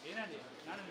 ಏನಂడి ನಾನು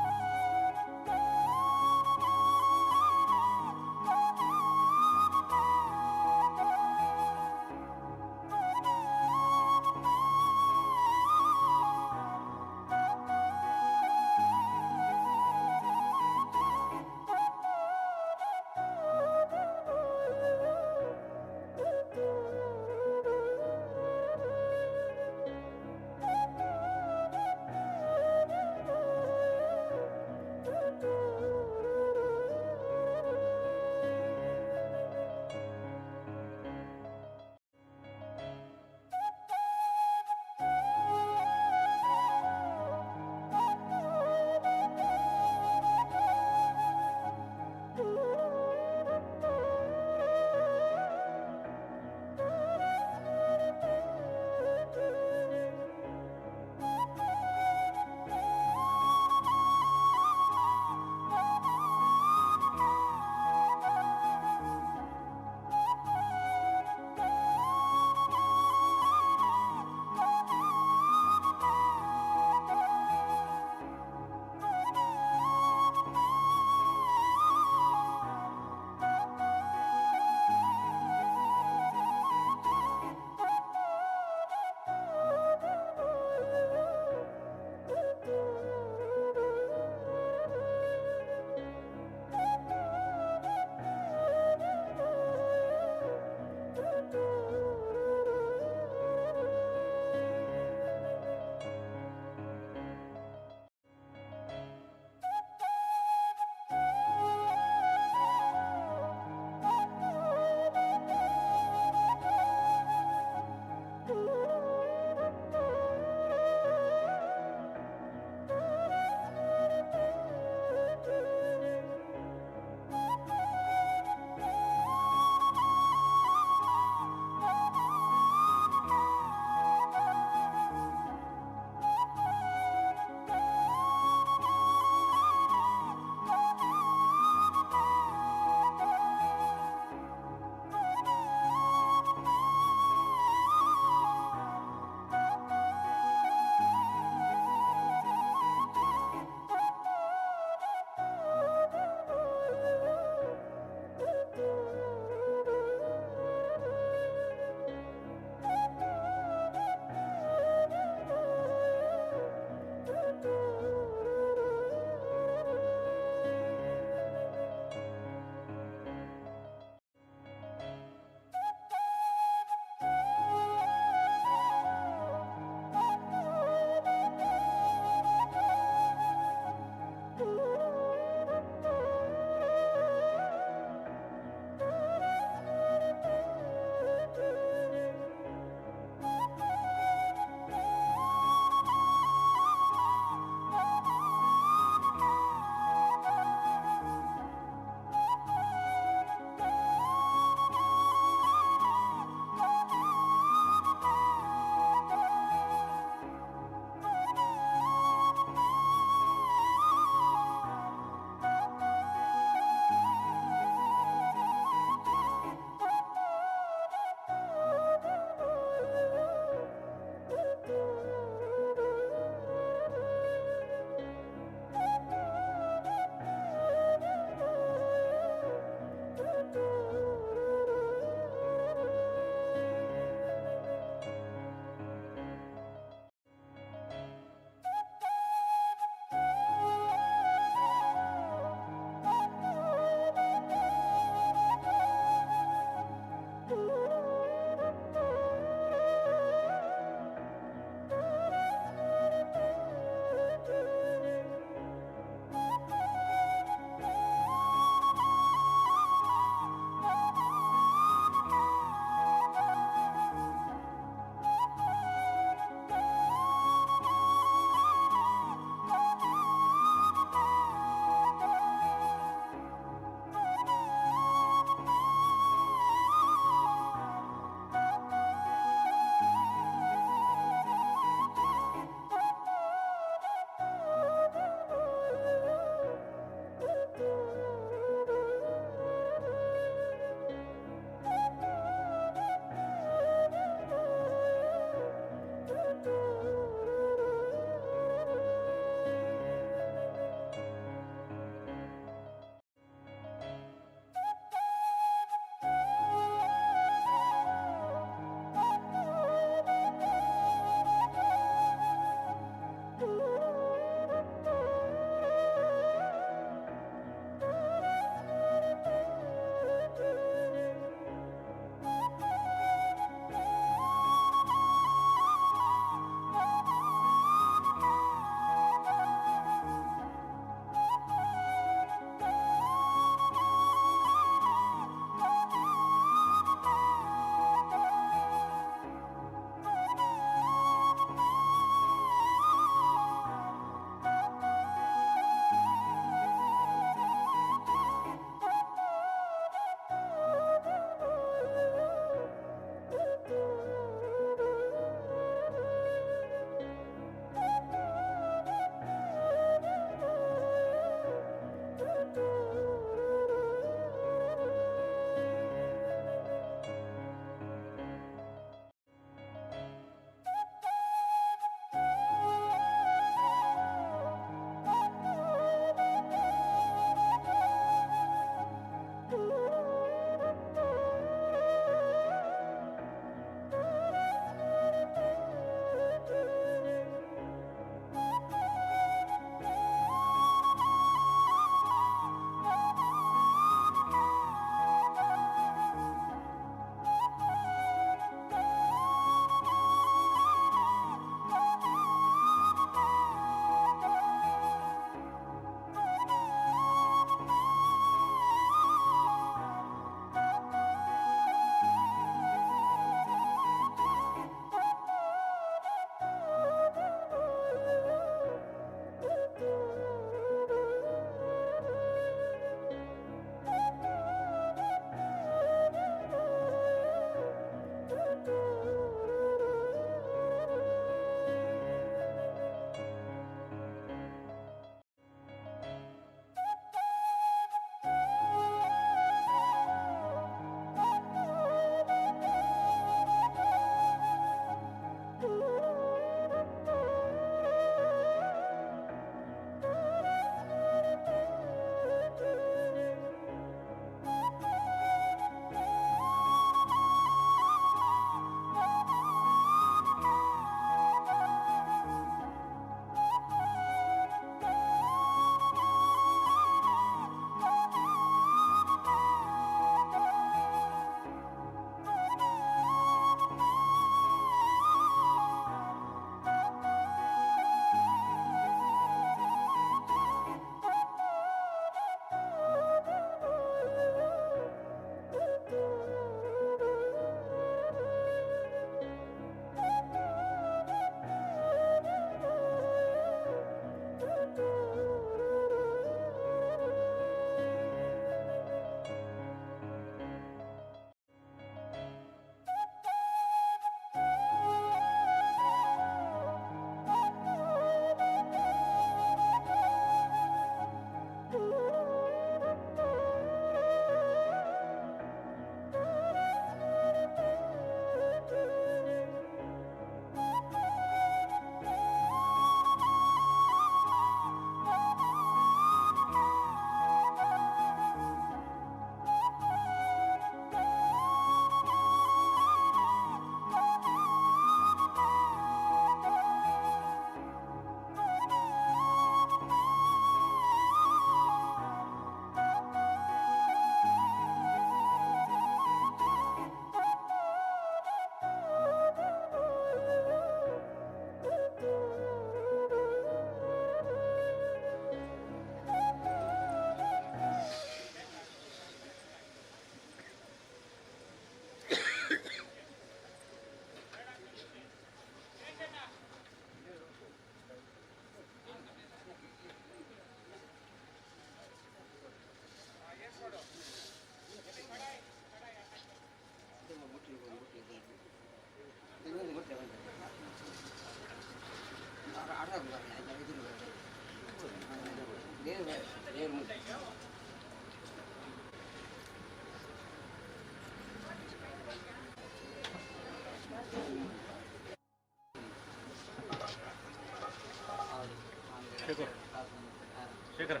ಶೇಖರ್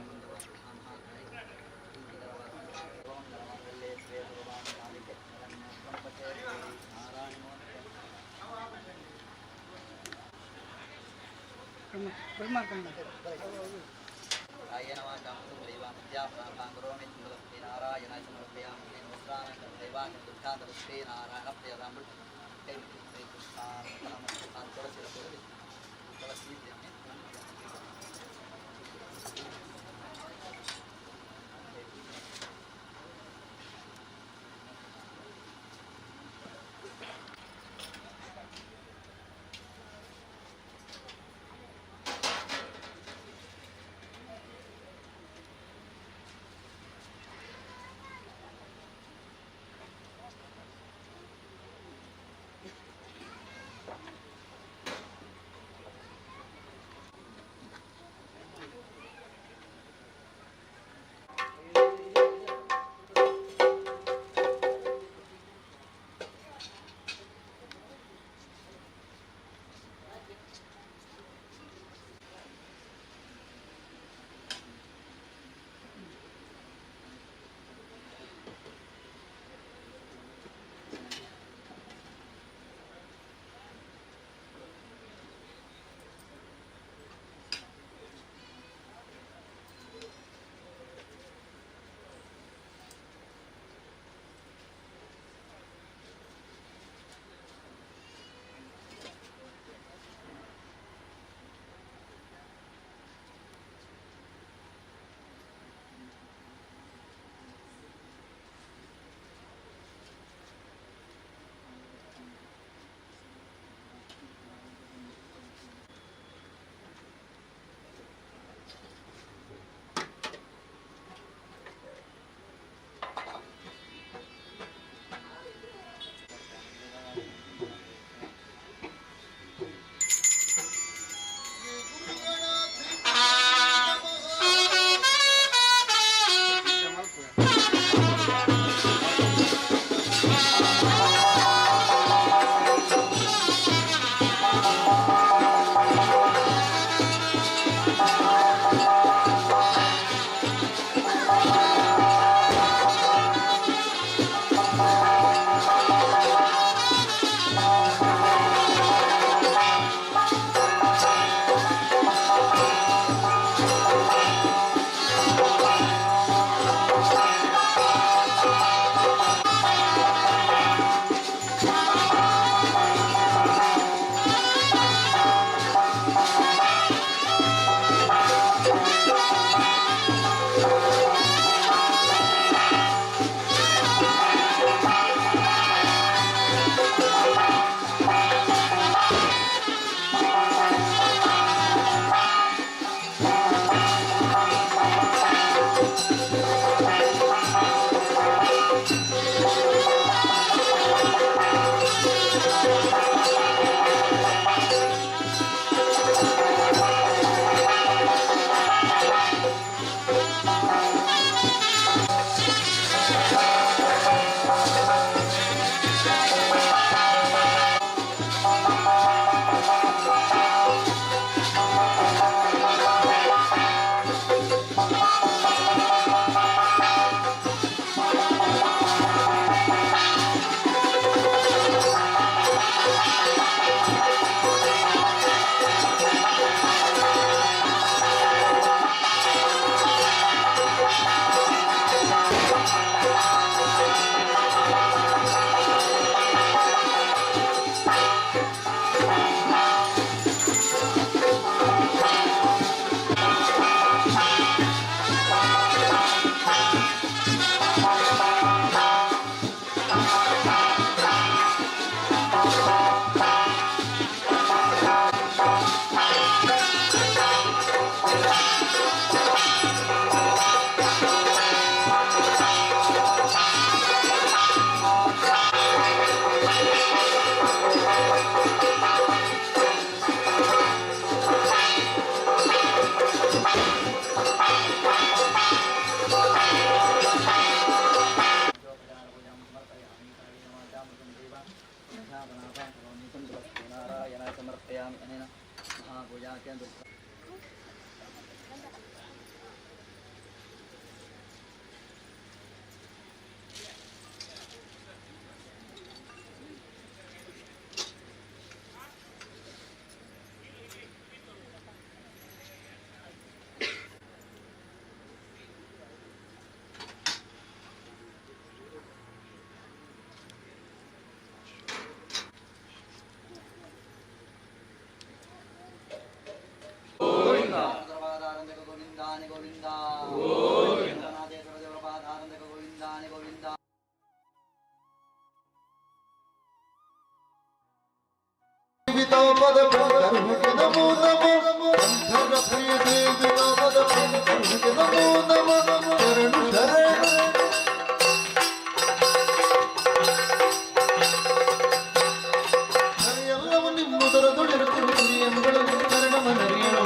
ಪ್ರಿಯ ದೇವಿ ನಾಮದ ಪಂಕಜಕ್ಕೆ ನಮೋ ನಮಃ ಶರಣು ಶರಣು ಎಲ್ಲವೂ ನಿಮ್ಮುದರ ದುಡಿರುತ್ತಿರುತ್ತೀರಿ ಎಂಬುಗಳನ್ನು ಶರಣಮನರಿಯೋ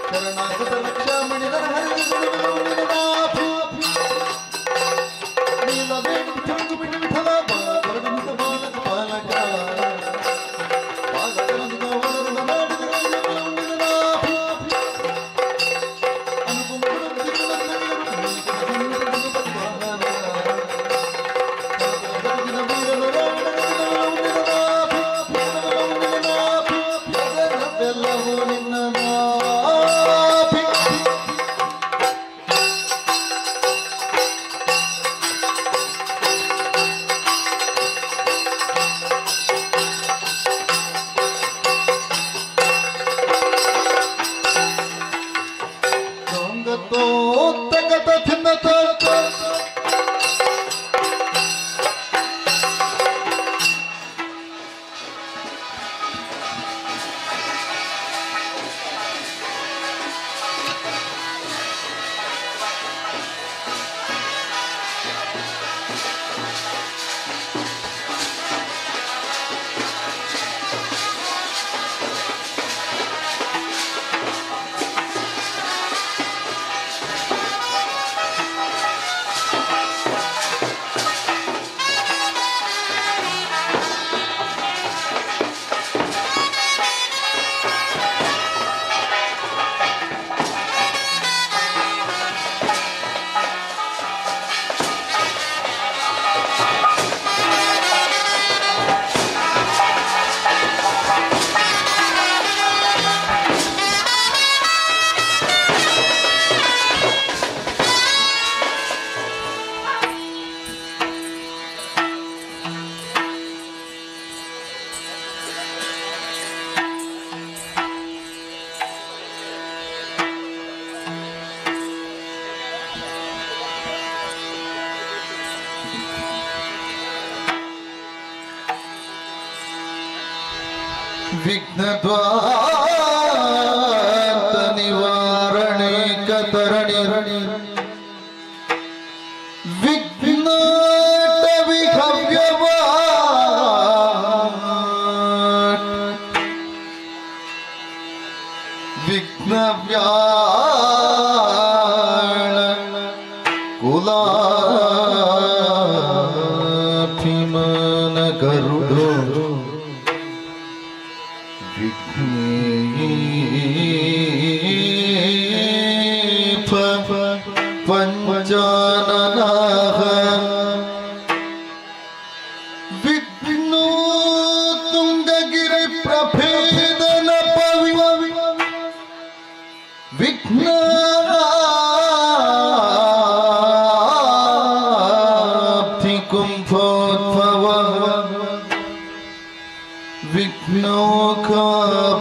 ಶರಣಾಗತ ರಕ್ಷಾಮಣಿದರ ಹರಿದು ನೀಲವೇಣಿ ಚಂಗು ಬಿಟ್ಟು ವಿಠಲ ಬಾಲಕ ಬಾಲಕ ಬಾಲಕ ಬಾಲಕನಂದು ಗೋವನರುಣ ಮಾಡಿದ ವಿಘ್ನದ್ವಾಂತ ನಿವಾರಣೆ ಕತರಣಿ ವಿಘ್ನಾಟ ವಿಹವ್ಯವಾ ವಿಘ್ನವ್ಯಾಳ ಕುಲಾಭಿಮನ ಗರುಡೋ ಪಂಚಾನನಃ ವಿಘ್ನೋ ತುಂಗಗಿರಿ ಪ್ರಭೇದನ ಪವಿ ವಿಘ್ನಾಬ್ಧಿ ಕುಂಭೋದ್ಭವ ವಿಘ್ನೋಖ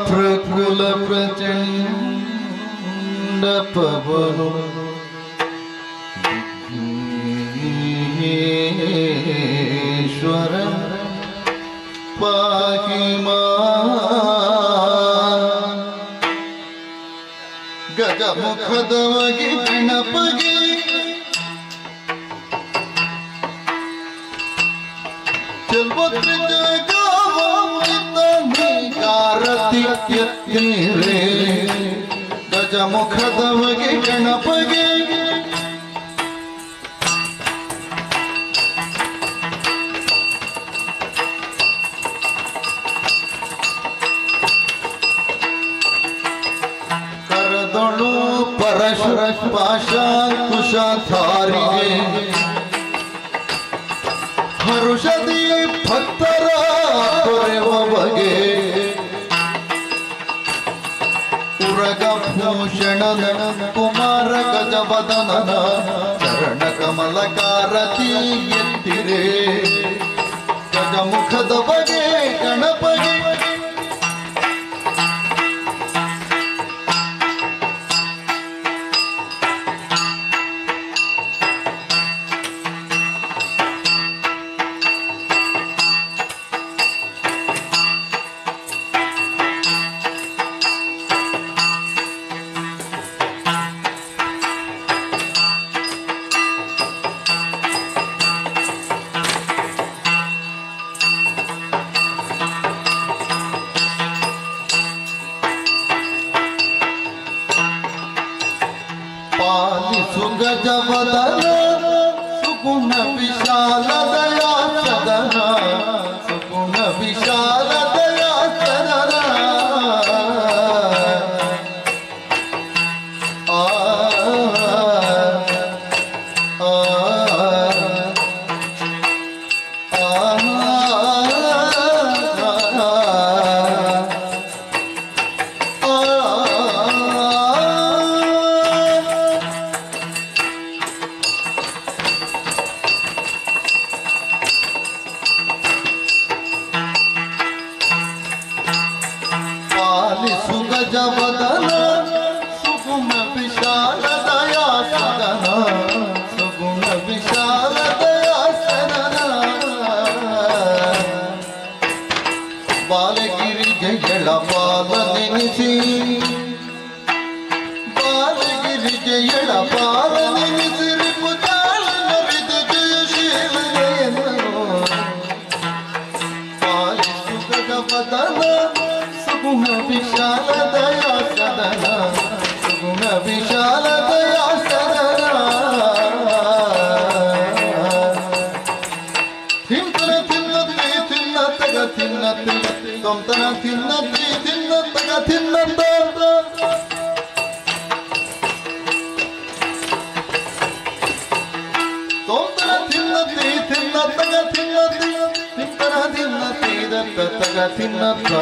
ಪ್ರಕುಲ ಪ್ರಚಂಡ ಪವನೋ ವಿಘ್ನೇಶ್ವರ ಪಾಹಿ ಮಾಂ ಗಜಮುಖದವಗೆ ಗಣಪಗೆ ಚೆಲ್ವತ್ರಿ ಜಗಾರತಿ ಗಜಮುಖದವಗೆ ಗಣಪಗೆ ಕರದೊಳು ಪರಶುರ ಪಾಶಾಂಕುಶಧಾರಿಗೆ ಹರುಷದಿ ಭಕ್ತರ ದೊರೆವ ಬಗೆ ಉರಗಭೂಷಣನ ಕುಮಾರ ಗಜವದನನ ಚರಣ ಕಮಲಕಾರತಿ ಎತ್ತಿರೆ ಗಜಮುಖದ ಬಗೆ ಗಣಪಗೆ ಸುಗಜವದನ ಸುಗುಣ ವಿಶಾಲ ದಯಾ ಸದನ ಸುಗುಣ ವಿಶಾಲ ದಯಾ ಸದನ ಆ ಸುಗಜವದನ ಸುಗುಣ ವಿಶಾಲ ದಯಾ ಸದನ ಸುಗುಣ ವಿಶಾಲ ದಯಾ ಸದನ ಬಾಲಗಿರಿಗೆ ಎಳಪಾಲ ನೆನೆಸಿ ಬಾಲಗಿರಿಗೆ ಎಳಪಾಲ ನೆನೆಸಿ ರಿಪುತಾಳ ನವಿದು ಜಯಶೀಲನೆಯನ್ನು ಪಾಲಿ ಸುಗಜವದನ ಸುಗುಣ ವಿಶಾಲ ದಯಾ ಸದನ ಸುಗುಣ ವಿಶಾಲ ದಯಾ ಸದನ ತಿಂತನ ತಿನ್ನತ್ತಿ ತಿನ್ನತ್ತಗ ತಿನ್ನತ್ತಿ ತೊಂತನ ತಿನ್ನತ್ತಿ ತಿನ್ನತ್ತಗ ತಿನ್ನತ್ತ ತೊಂತನ ತಿನ್ನತ್ತಿ ತಿನ್ನತ್ತಗ ತಿನ್ನತ್ತಿ ತಿಂತನ ತಿನ್ನತ್ತಿ ದತ್ತಗ ತಿನ್ನತ್ತ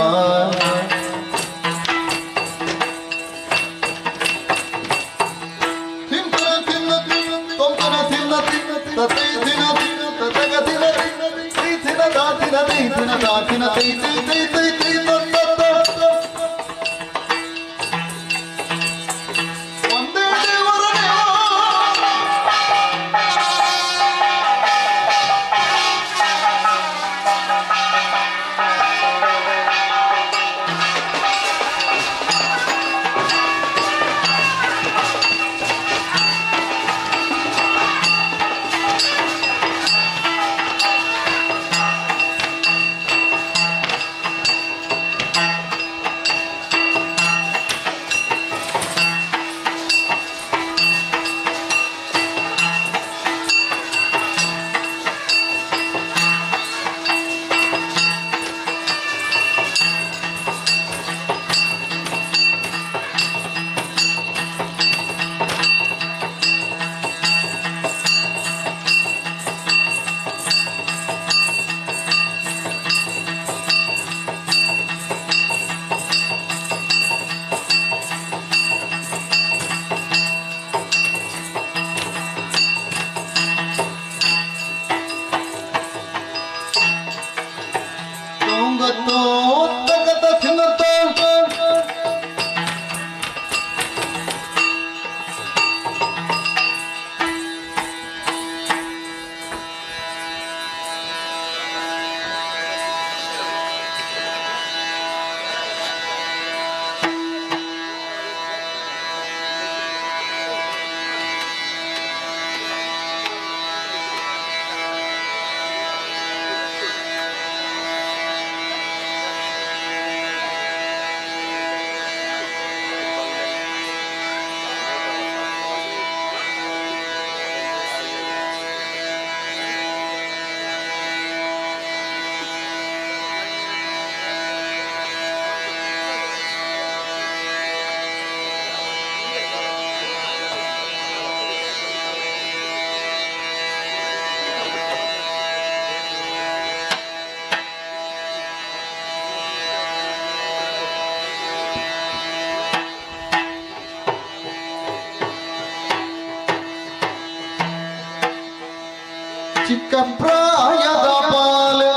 ಚಿಕ್ಕ ಪ್ರಾಯದ ಬಾಲೆ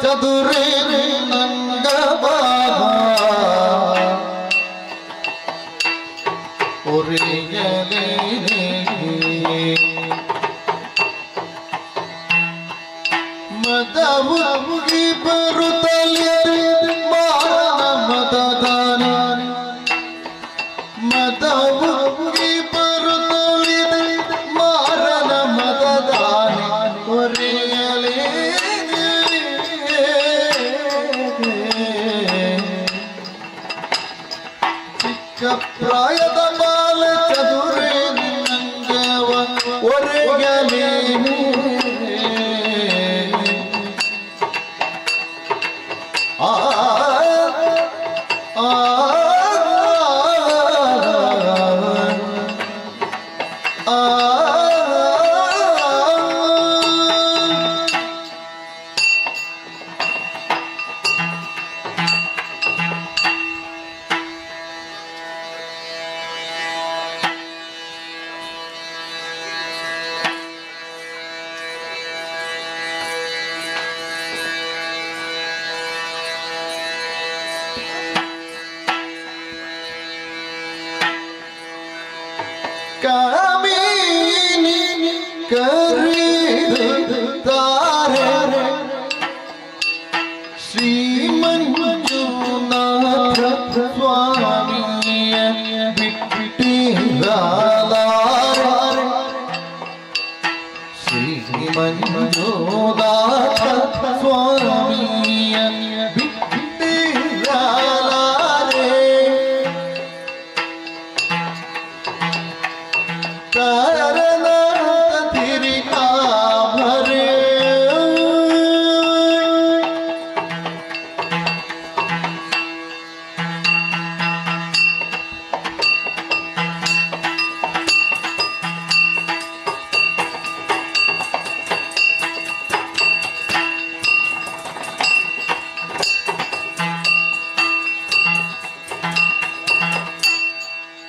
ಚದುರೇ ನಂಗಬಾಗ ಒರೆಯಲೇ ಮದವು ಬರುತ್ತಲೇ ಮಾನ ಮದದಾನ ಮದವು ಬರುತ್ತಲೇ ಮಾರನ ಮದದಾನ ಒರೆಯಲೇ ಚಿಕ್ಕ ಪ್ರಾಯದ ಬಾಲ ಚದುರೇ ನಂಗ ಕಾಮಿನಿ ಕರೆಯುತ್ತಾರೆ ಶ್ರೀಮಂಜುನಾಥ ಸ್ವಾಮಿಯ ಬಿಟ್ಟಿರಲಾರೆ ಶ್ರೀಮಂಜುನಾಥ ಸ್ವಾಮಿಯ ಬಿಟ್ಟಿರಲಾರೆ ಕಾರಣ ತಿರಿಕಾಭರೆ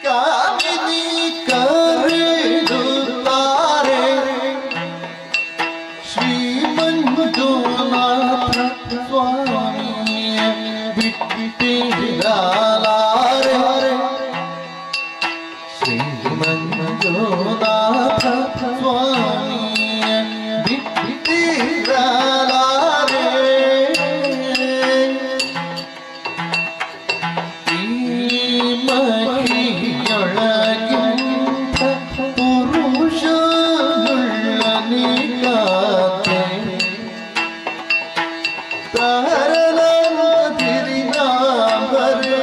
ಕಾಮಿನಿ ಕರೆಯುತ್ತಾರೆ ಶ್ರೀಮಂಜುನಾಥ ಸ್ವಾಮಿಯ ಬಿಟ್ಟಿರಲಾರೆ ಶ್ರೀಮಂಜುನಾಥ ಸ್ವಾಮಿಯ ಬಿಟ್ಟಿರಲಾರೆ ಈ ಮಹಿಯೊಳಗಿಂತ ಪುರುಷನುಳ್ಳನಿಗಾತೆ ತಾರನ ತಿರಿನಾಭರೆ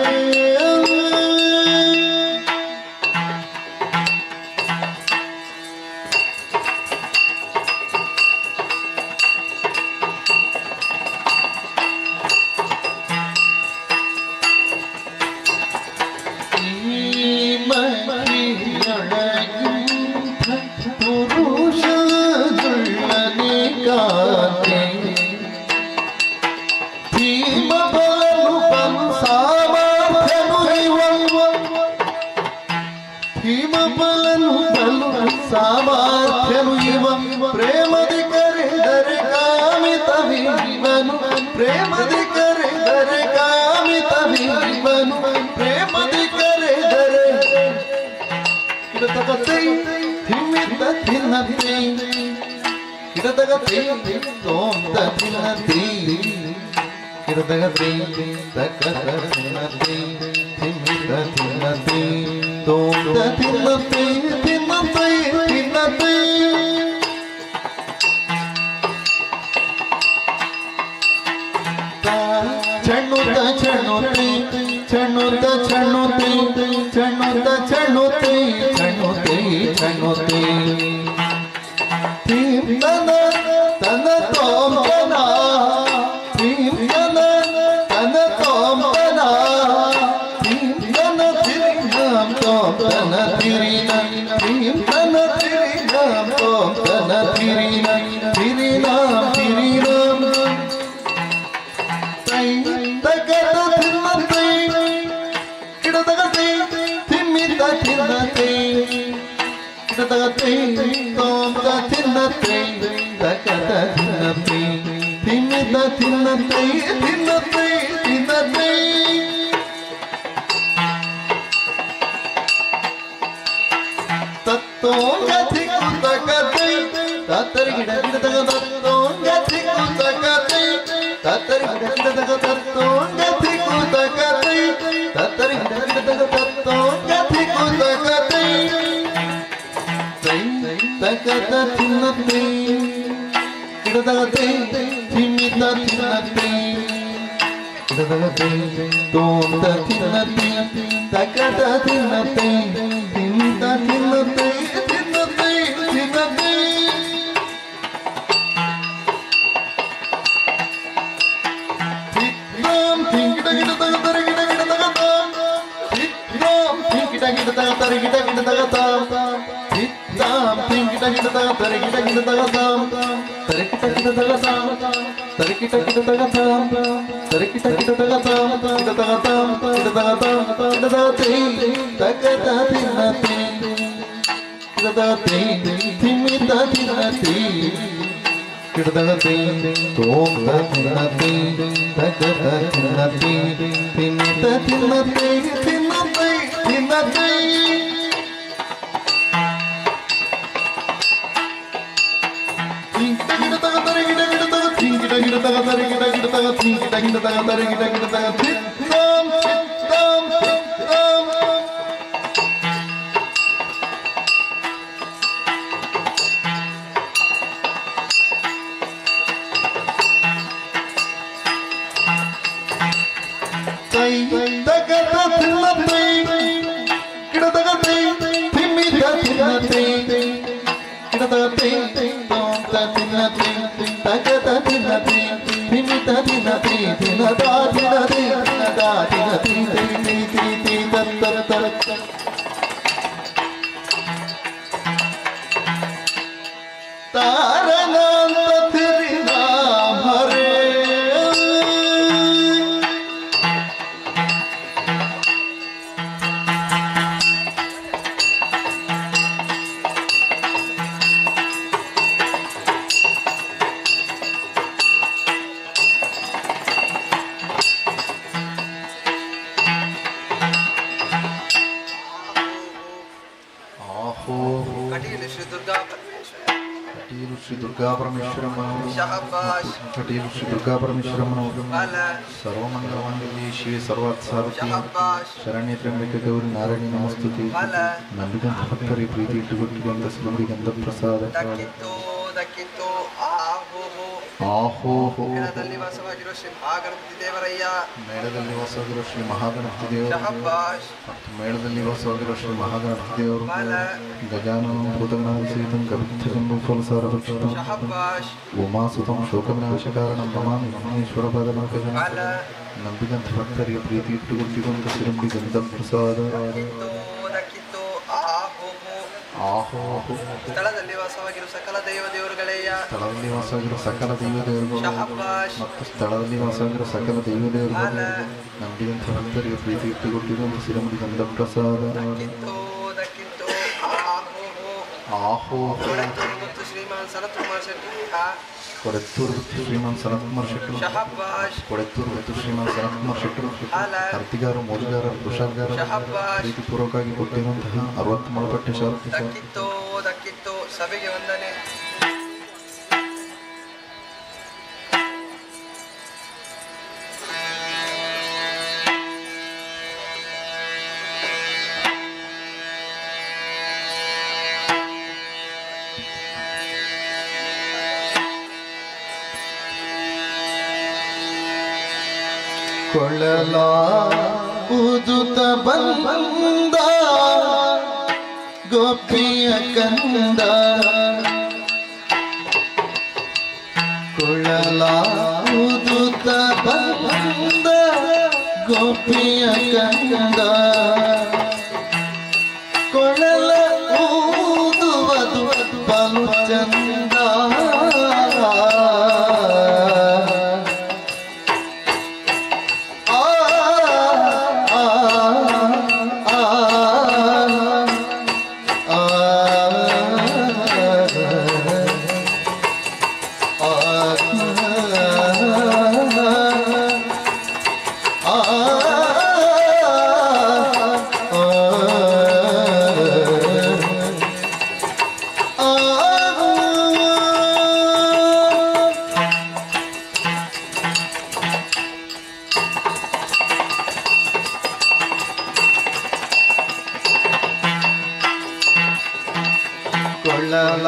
ಪುರುಷನುಳ್ಳನಿಗಾತೆ ಭೀಮ ಬಲನು ಬಲು ಸಾಮರ್ಥ್ಯನು ಭೀಮ ಬಲನು ಬಲು ಸಾಮರ್ಥ್ಯನು ಇವ ಪ್ರೇಮದಿ ಕರೆದರೆ ಕಾಮಿತವೀವನು ಪ್ರೇಮದಿ ಕರೆದರೆ ಕಾಮಿತವೀವನು ಪ್ರೇಮದಿ ಕರೆದರೆ ಕಿಡತಗತೆ ತಿಮ್ಮಿತ ತಿನ್ನತೆ ಕಿಡತಗತೆ ತೋಂತ ತಿನ್ನತೆ ಕಿಡತಗತೆ ತಕತ ತಿನ್ನತೆ ತಿಮ್ಮಿತ ತಿನ್ನತೆ ತೋಂತ ತಿನ್ನತೆ ತಿನ್ನತೆ ತಿನ್ನತೆ ಚಣ್ಣುತ್ತ ಚಣ್ಣುತ್ತೆ ಚಣ್ಣುತ್ತ ಚಣ್ಣುತ್ತೆ ಚಣ್ಣುತ್ತ ಚಣ್ಣುತ್ತೆ ಚಣ್ಣುತ್ತೆ ಚಣ್ಣುತ್ತೆ ತಿಮ್ಮನ ತನ ತೋಂಬನ ತಿಮ್ಮನ ತನ ತೋಂಬನ ತಿಮ್ಮನ ತಿರಿನಾಂ ತೋಂಬನ ತಿರಿನ ತಿಮ್ಮನ ತಿರಿನಾಂ ತೋಂಬನ ತಿರಿನ ತಿರಿನಾಂ ತಿರಿನಾಂ ತಗದ ತಿನ್ನತೆ ಕಿಡತಗತೆ ತಿಮ್ಮಿತ ತಿನ್ನತೆ ಕಿಡತಗತೆ ತೋಂತ ತಿನ್ನತೆ ತಗದ ತಿನ್ನತೆ ತಿಮ್ಮಿತ ತಿನ್ನತೆ ತಿನ್ನತೆ ತಿನ್ನತೆ ತತ್ತೋಂಗತಿ ಕುತಕತೆ ತತ್ತರಿ ಗಿಡ ಗಿಡತಗ ತತ್ತೋಂಗತಿ ಕುತಕತೆ ತತ್ತರಿ ಗಿಡ ಗಿಡತಗ ತತ್ತೋಂಗತಿ ಕುತಕತೆ ತತ್ತರಿ ಗಿಡ ಗಿಡತಗ ತತ್ತೋಂಗತಿ ಕುತಕತೆ ತಕತ ತಿನ್ನತೆ ಗಿಡತಗತೆ ತಿಮ್ಮಿತ ತಿನ್ನತೆ ಗಿಡತಗತೆ ತೋಂತ ತಿನ್ನತೆ ತಕತ ತಿನ್ನತೆ ತಿಮ್ಮಿತ ತಿನ್ನತೆ ತಿನ್ನತೆ ತಿನ್ನತೆ ಕಿಡದಗತೆ ತೋಂತ ತಿನ್ನತೆ ತಗದ ತಿನ್ನತೆ ತಿನ್ನತ ತಿನ್ನತೆ ತಿನ್ನತೆ ತಿನ್ನತೆ ತಗ ತರಿ ಗಿಟ ಗಿಟ ತಗ ಚಿತ್ತಾಂ ಚಿತ್ತಾಂ ಚಿತ್ತಾಂ ತೈ ತಗದ ತಿನ್ನ ತೈ ಗಿಡ ತಗ ತೈ ತಿಮ್ಮಿದ ತಿನ್ನ ತೈ ಗಿಡ ತಗ ತೈ ತೋಂತ ತಿನ್ನ ತೈ ತಗದ ತಿನ್ನ ತೈ ತಿಮ್ಮಿದ ತಿನ್ನ ತೈ ತಿನ್ನದ ತಿನ್ನ ತೈ ತಿನ್ನದ ತಿನ್ನ ತೈ ತೈ ತೈ ತೈ ತೈ ತತ್ತ ತತ್ತ ತಾರನಾಂತ ತಿರಿನ ಹರೇ ಕಟೀಲು ಶ್ರೀ ದುರ್ಗಾ ಕಟೀಲು ಶ್ರೀ ದುರ್ಗಾ ಪರಮೇಶ್ವರಮ್ಮನವರು ಶಹಬ್ಬಾಷ್ ಕಟೀಲು ಶ್ರೀ ದುರ್ಗಾ ಪರಮೇಶ್ವರಮ್ಮನವರು ಬಾಲ ಸರ್ವಮಂಗಲವಂಗಲಿ ಶಿವೆ ಸರ್ವಾರ್ಥಸಾರಥಿ ಶಹಬ್ಬಾಷ್ ಶರಣ್ಯ ತ್ರ್ಯಂಬಕೆ ಗೌರಿ ನಾರಾಯಣಿ ನಮಸ್ತುತಿ ಬಾಲ ನಂಬಿದಂತ ಭಕ್ತರಿ ಪ್ರೀತಿ ಇಟ್ಟುಕೊಟ್ಟಿದಂತ ಸುಂದಿ ಗಂಧ ಪ್ರಸಾದ ದಕ್ಕಿತ್ತು ದಕ್ಕಿತ್ತು ಆಹೋ ಆಹೋ ಮೇಳದಲ್ಲಿ ವಾಸವಾಗಿರೋ ಶ್ರೀ ಮಹಾಗಣಪತಿ ದೇವರಯ್ಯ ಮೇಳದಲ್ಲಿ ವಾಸವಾಗಿರೋ ಶ್ರೀ ಮಹಾಗಣಪತಿ ದೇವರು ಶಹಬ್ಬಾಷ್ ಮತ್ತು ಮೇಳದಲ್ಲಿ ವಾಸವಾಗಿರೋ ಶ್ರೀ ಮಹಾಗಣಪತಿ ದೇವರು ಬಾಲ ಗಜಾನನ ಭೂತಗಣಾದಿ ಸಹಿತಂ ಕವಿತ್ಥಜಂಬೂ ಫಲಸಾರ ಭಕ್ಷಿತಂ ಶಹಬ್ಬಾಷ್ ಉಮಾಸುತಂ ಶೋಕವಿನಾಶಕಾರಣಂ ನಮಾಮಿ ವಿಘ್ನೇಶ್ವರ ಪಾದಪಂಕಜಂ ಬಾಲ ನಂಬಿದಂತ ಭಕ್ತರಿಗೆ ಪ್ರೀತಿ ಇಟ್ಟುಕೊಟ್ಟಿದಂತ ಸಿರಂಬಿ ಗಂಧ ಪ್ರಸಾದ ದಕ್ಕಿತ್ತು ದಕ್ಕಿತ್ತು ಆಹೋ ಆಹೋ ಸ್ಥಳದಲ್ಲಿ ವಾಸವಾಗಿರೋ ಸಕಲ ದೇವರುಗಳೇಯ ಸ್ಥಳದಲ್ಲಿ ವಾಸವಾಗಿರೋ ಸಕಲ ದೈವದೇವರುಗಳು ಶಹಬ್ಬಾಷ್ ಮತ್ತು ಸ್ಥಳದಲ್ಲಿ ವಾಸವಾಗಿರೋ ಸಕಲ ದೈವದೇವರುಗಳು ನಂಬಿದಂತ ಭಕ್ತರಿಗೆ ಪ್ರೀತಿ ಇಟ್ಟುಕೊಟ್ಟಿದಂತ ಸಿರಂಬಿ ಗಂಧ ಪ್ರಸಾದ ದಕ್ಕಿತ್ತು ದಕ್ಕಿತ್ತು ಆಹೋ ಕೊಡತ್ತೂರು ಮತ್ತು ಶ್ರೀಮಾನ್ ಸನತ್ಕುಮಾರ್ ಶೆಟ್ಟಿ ಕೊಡೆತ್ತೂರು ಮತ್ತು ಶ್ರೀಮಾನ್ ಸನತ್ಕುಮಾರ್ ಶೆಟ್ಟರು ಶಹಬ್ಬಾಷ್ ಕೊಡೆತ್ತೂರು ಮತ್ತು ಶ್ರೀಮಾನ್ ಸನತ್ಕುಮಾರ್ ಶೆಟ್ಟರು ಹಾಲ ಅರ್ತಿಗಾರ ಮೋದಿಗಾರ ಪುರುಷಾರ್ಗಾರ ಶಹಬ್ಬಾಷ್ ಪ್ರೀತಿಪೂರ್ವಕವಾಗಿ ಕೊಟ್ಟಿರುವಂತಹ 60 ಮೊಳಪಟ್ಟೆ ಶಾರತಿ ದಕ್ಕಿತ್ತು ದಕ್ಕಿತ್ತು ಸಭೆಗೆ ವಂದನೆ ಕೊಳ್ಳಲ ಉದುತ ಬಂದ ಗೋಪಿಯ ಕಂದ ಕೊಳ್ಳಲ ಉದುತ ಬಂದ ಗೋಪಿಯ ಕಂದ ಕೊಳ್ಳಲ ಊದುವುದು ಬಲು ಚಂದ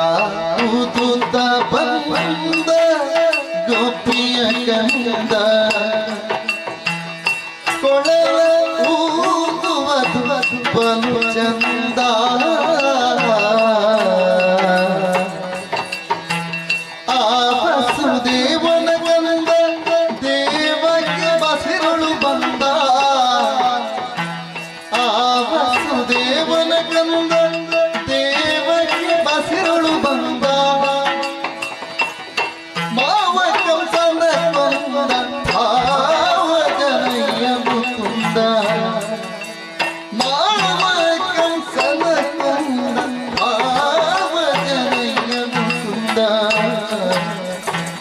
ಕೊಳ್ಳಲಾವುದುತ್ತ ಬಂದ ಗೋಪಿಯ ಕಂದ ಕೊಳಲ ಊದುವುದು ಬಲು ಚಂದ ಆ ವಸುದೇವನ ಕಂದ ದೇವಕ್ಕೆ ಬಸಿರಳು ಬಂದ ಆ ವಸುದೇವನ ಕಂದ ಹಸಿರುಳು ಬಂದ ಮಾವ ಕಂಸನ ಕೊಂದ ಭಾವ ಜನಯ್ಯ ಮುಕುಂದ ಮಾವ ಕಂಸನ ಕೊಂದ ಭಾವ ಜನಯ್ಯ ಮುಕುಂದ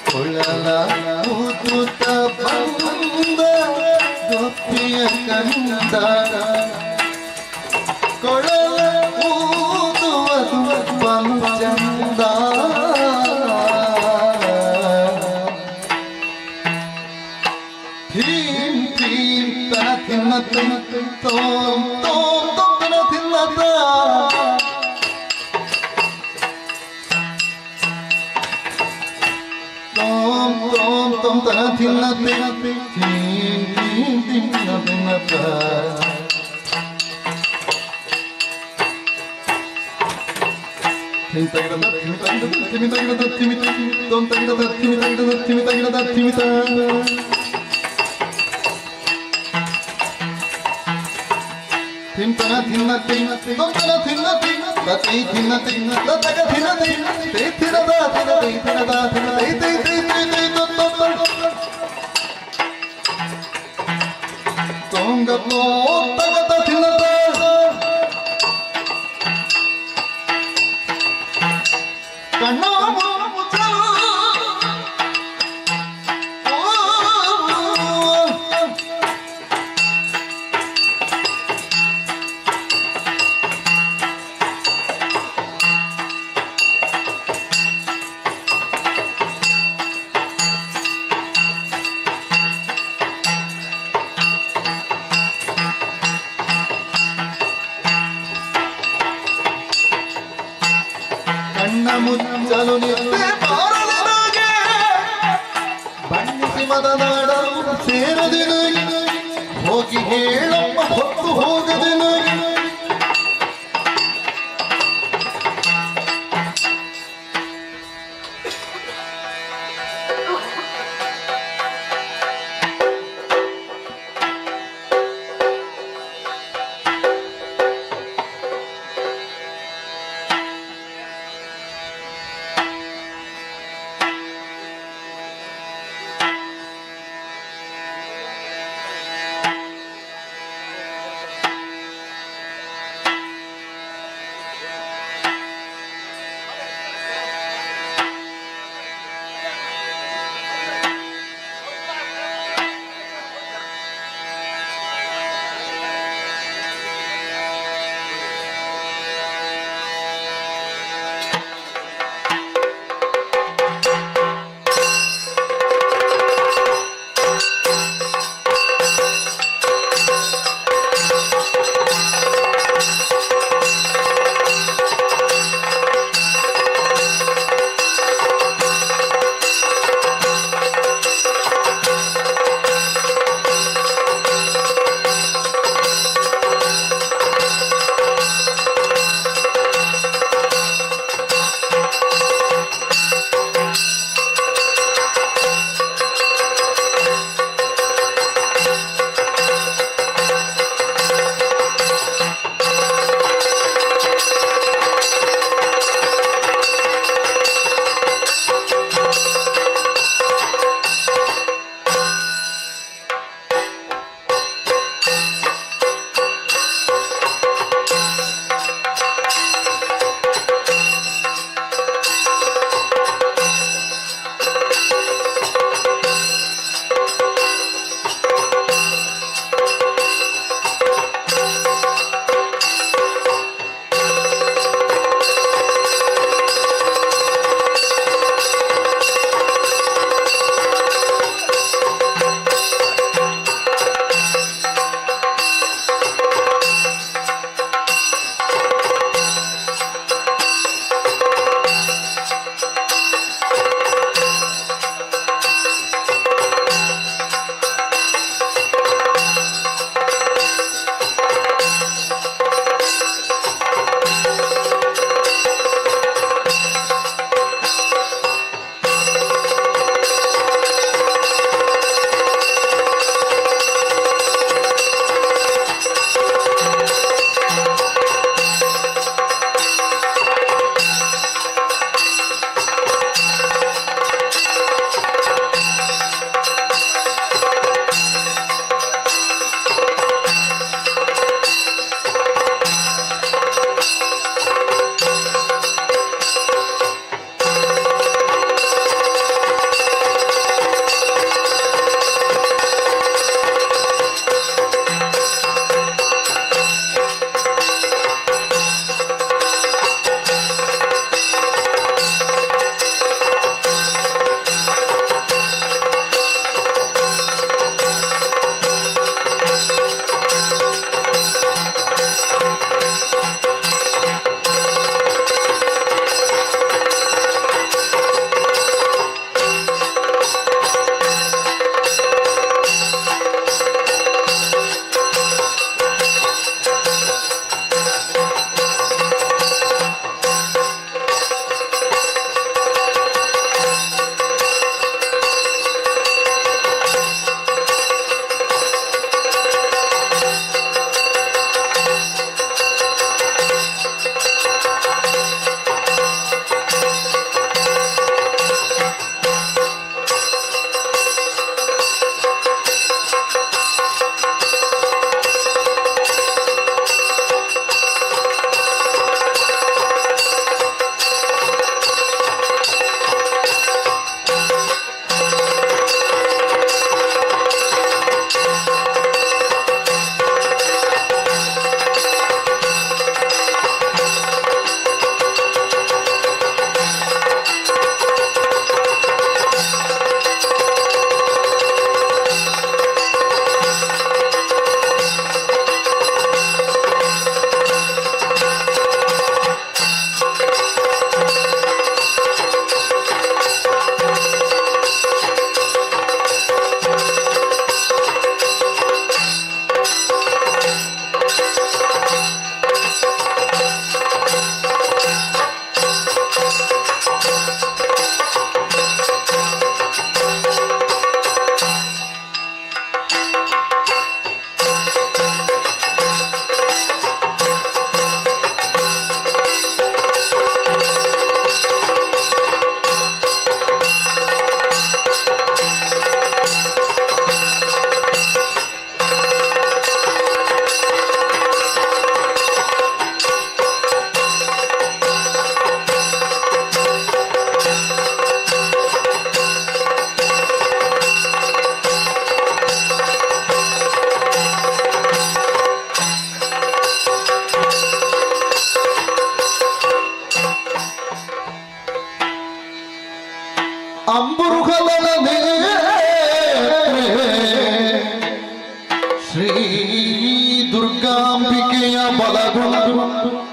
ಕೊಳಲ ಊದುತ್ತ ಬಂದ ಗೋಪಿಯ ಕಂದ ಕೊಳಲ ತೋಂ ತೋಂ ತೊಂತನ ತಿನ್ನತ ತೋಂ ತೋಂ ತೊಂತನ ತಿನ್ನತೆ ತಿನ್ನತ ಕಣ್ಣ ಮುಚ್ಚಲು ನಿದ್ದೆ ಬಾರದೆ ಬಣ್ಣಿಸಿ ಮದನಾಡಲು ಸೇರದೆ ಹೋಗಿ ಹೇಳಮ್ಮ ಹೊತ್ತು ಹೋಗದೆ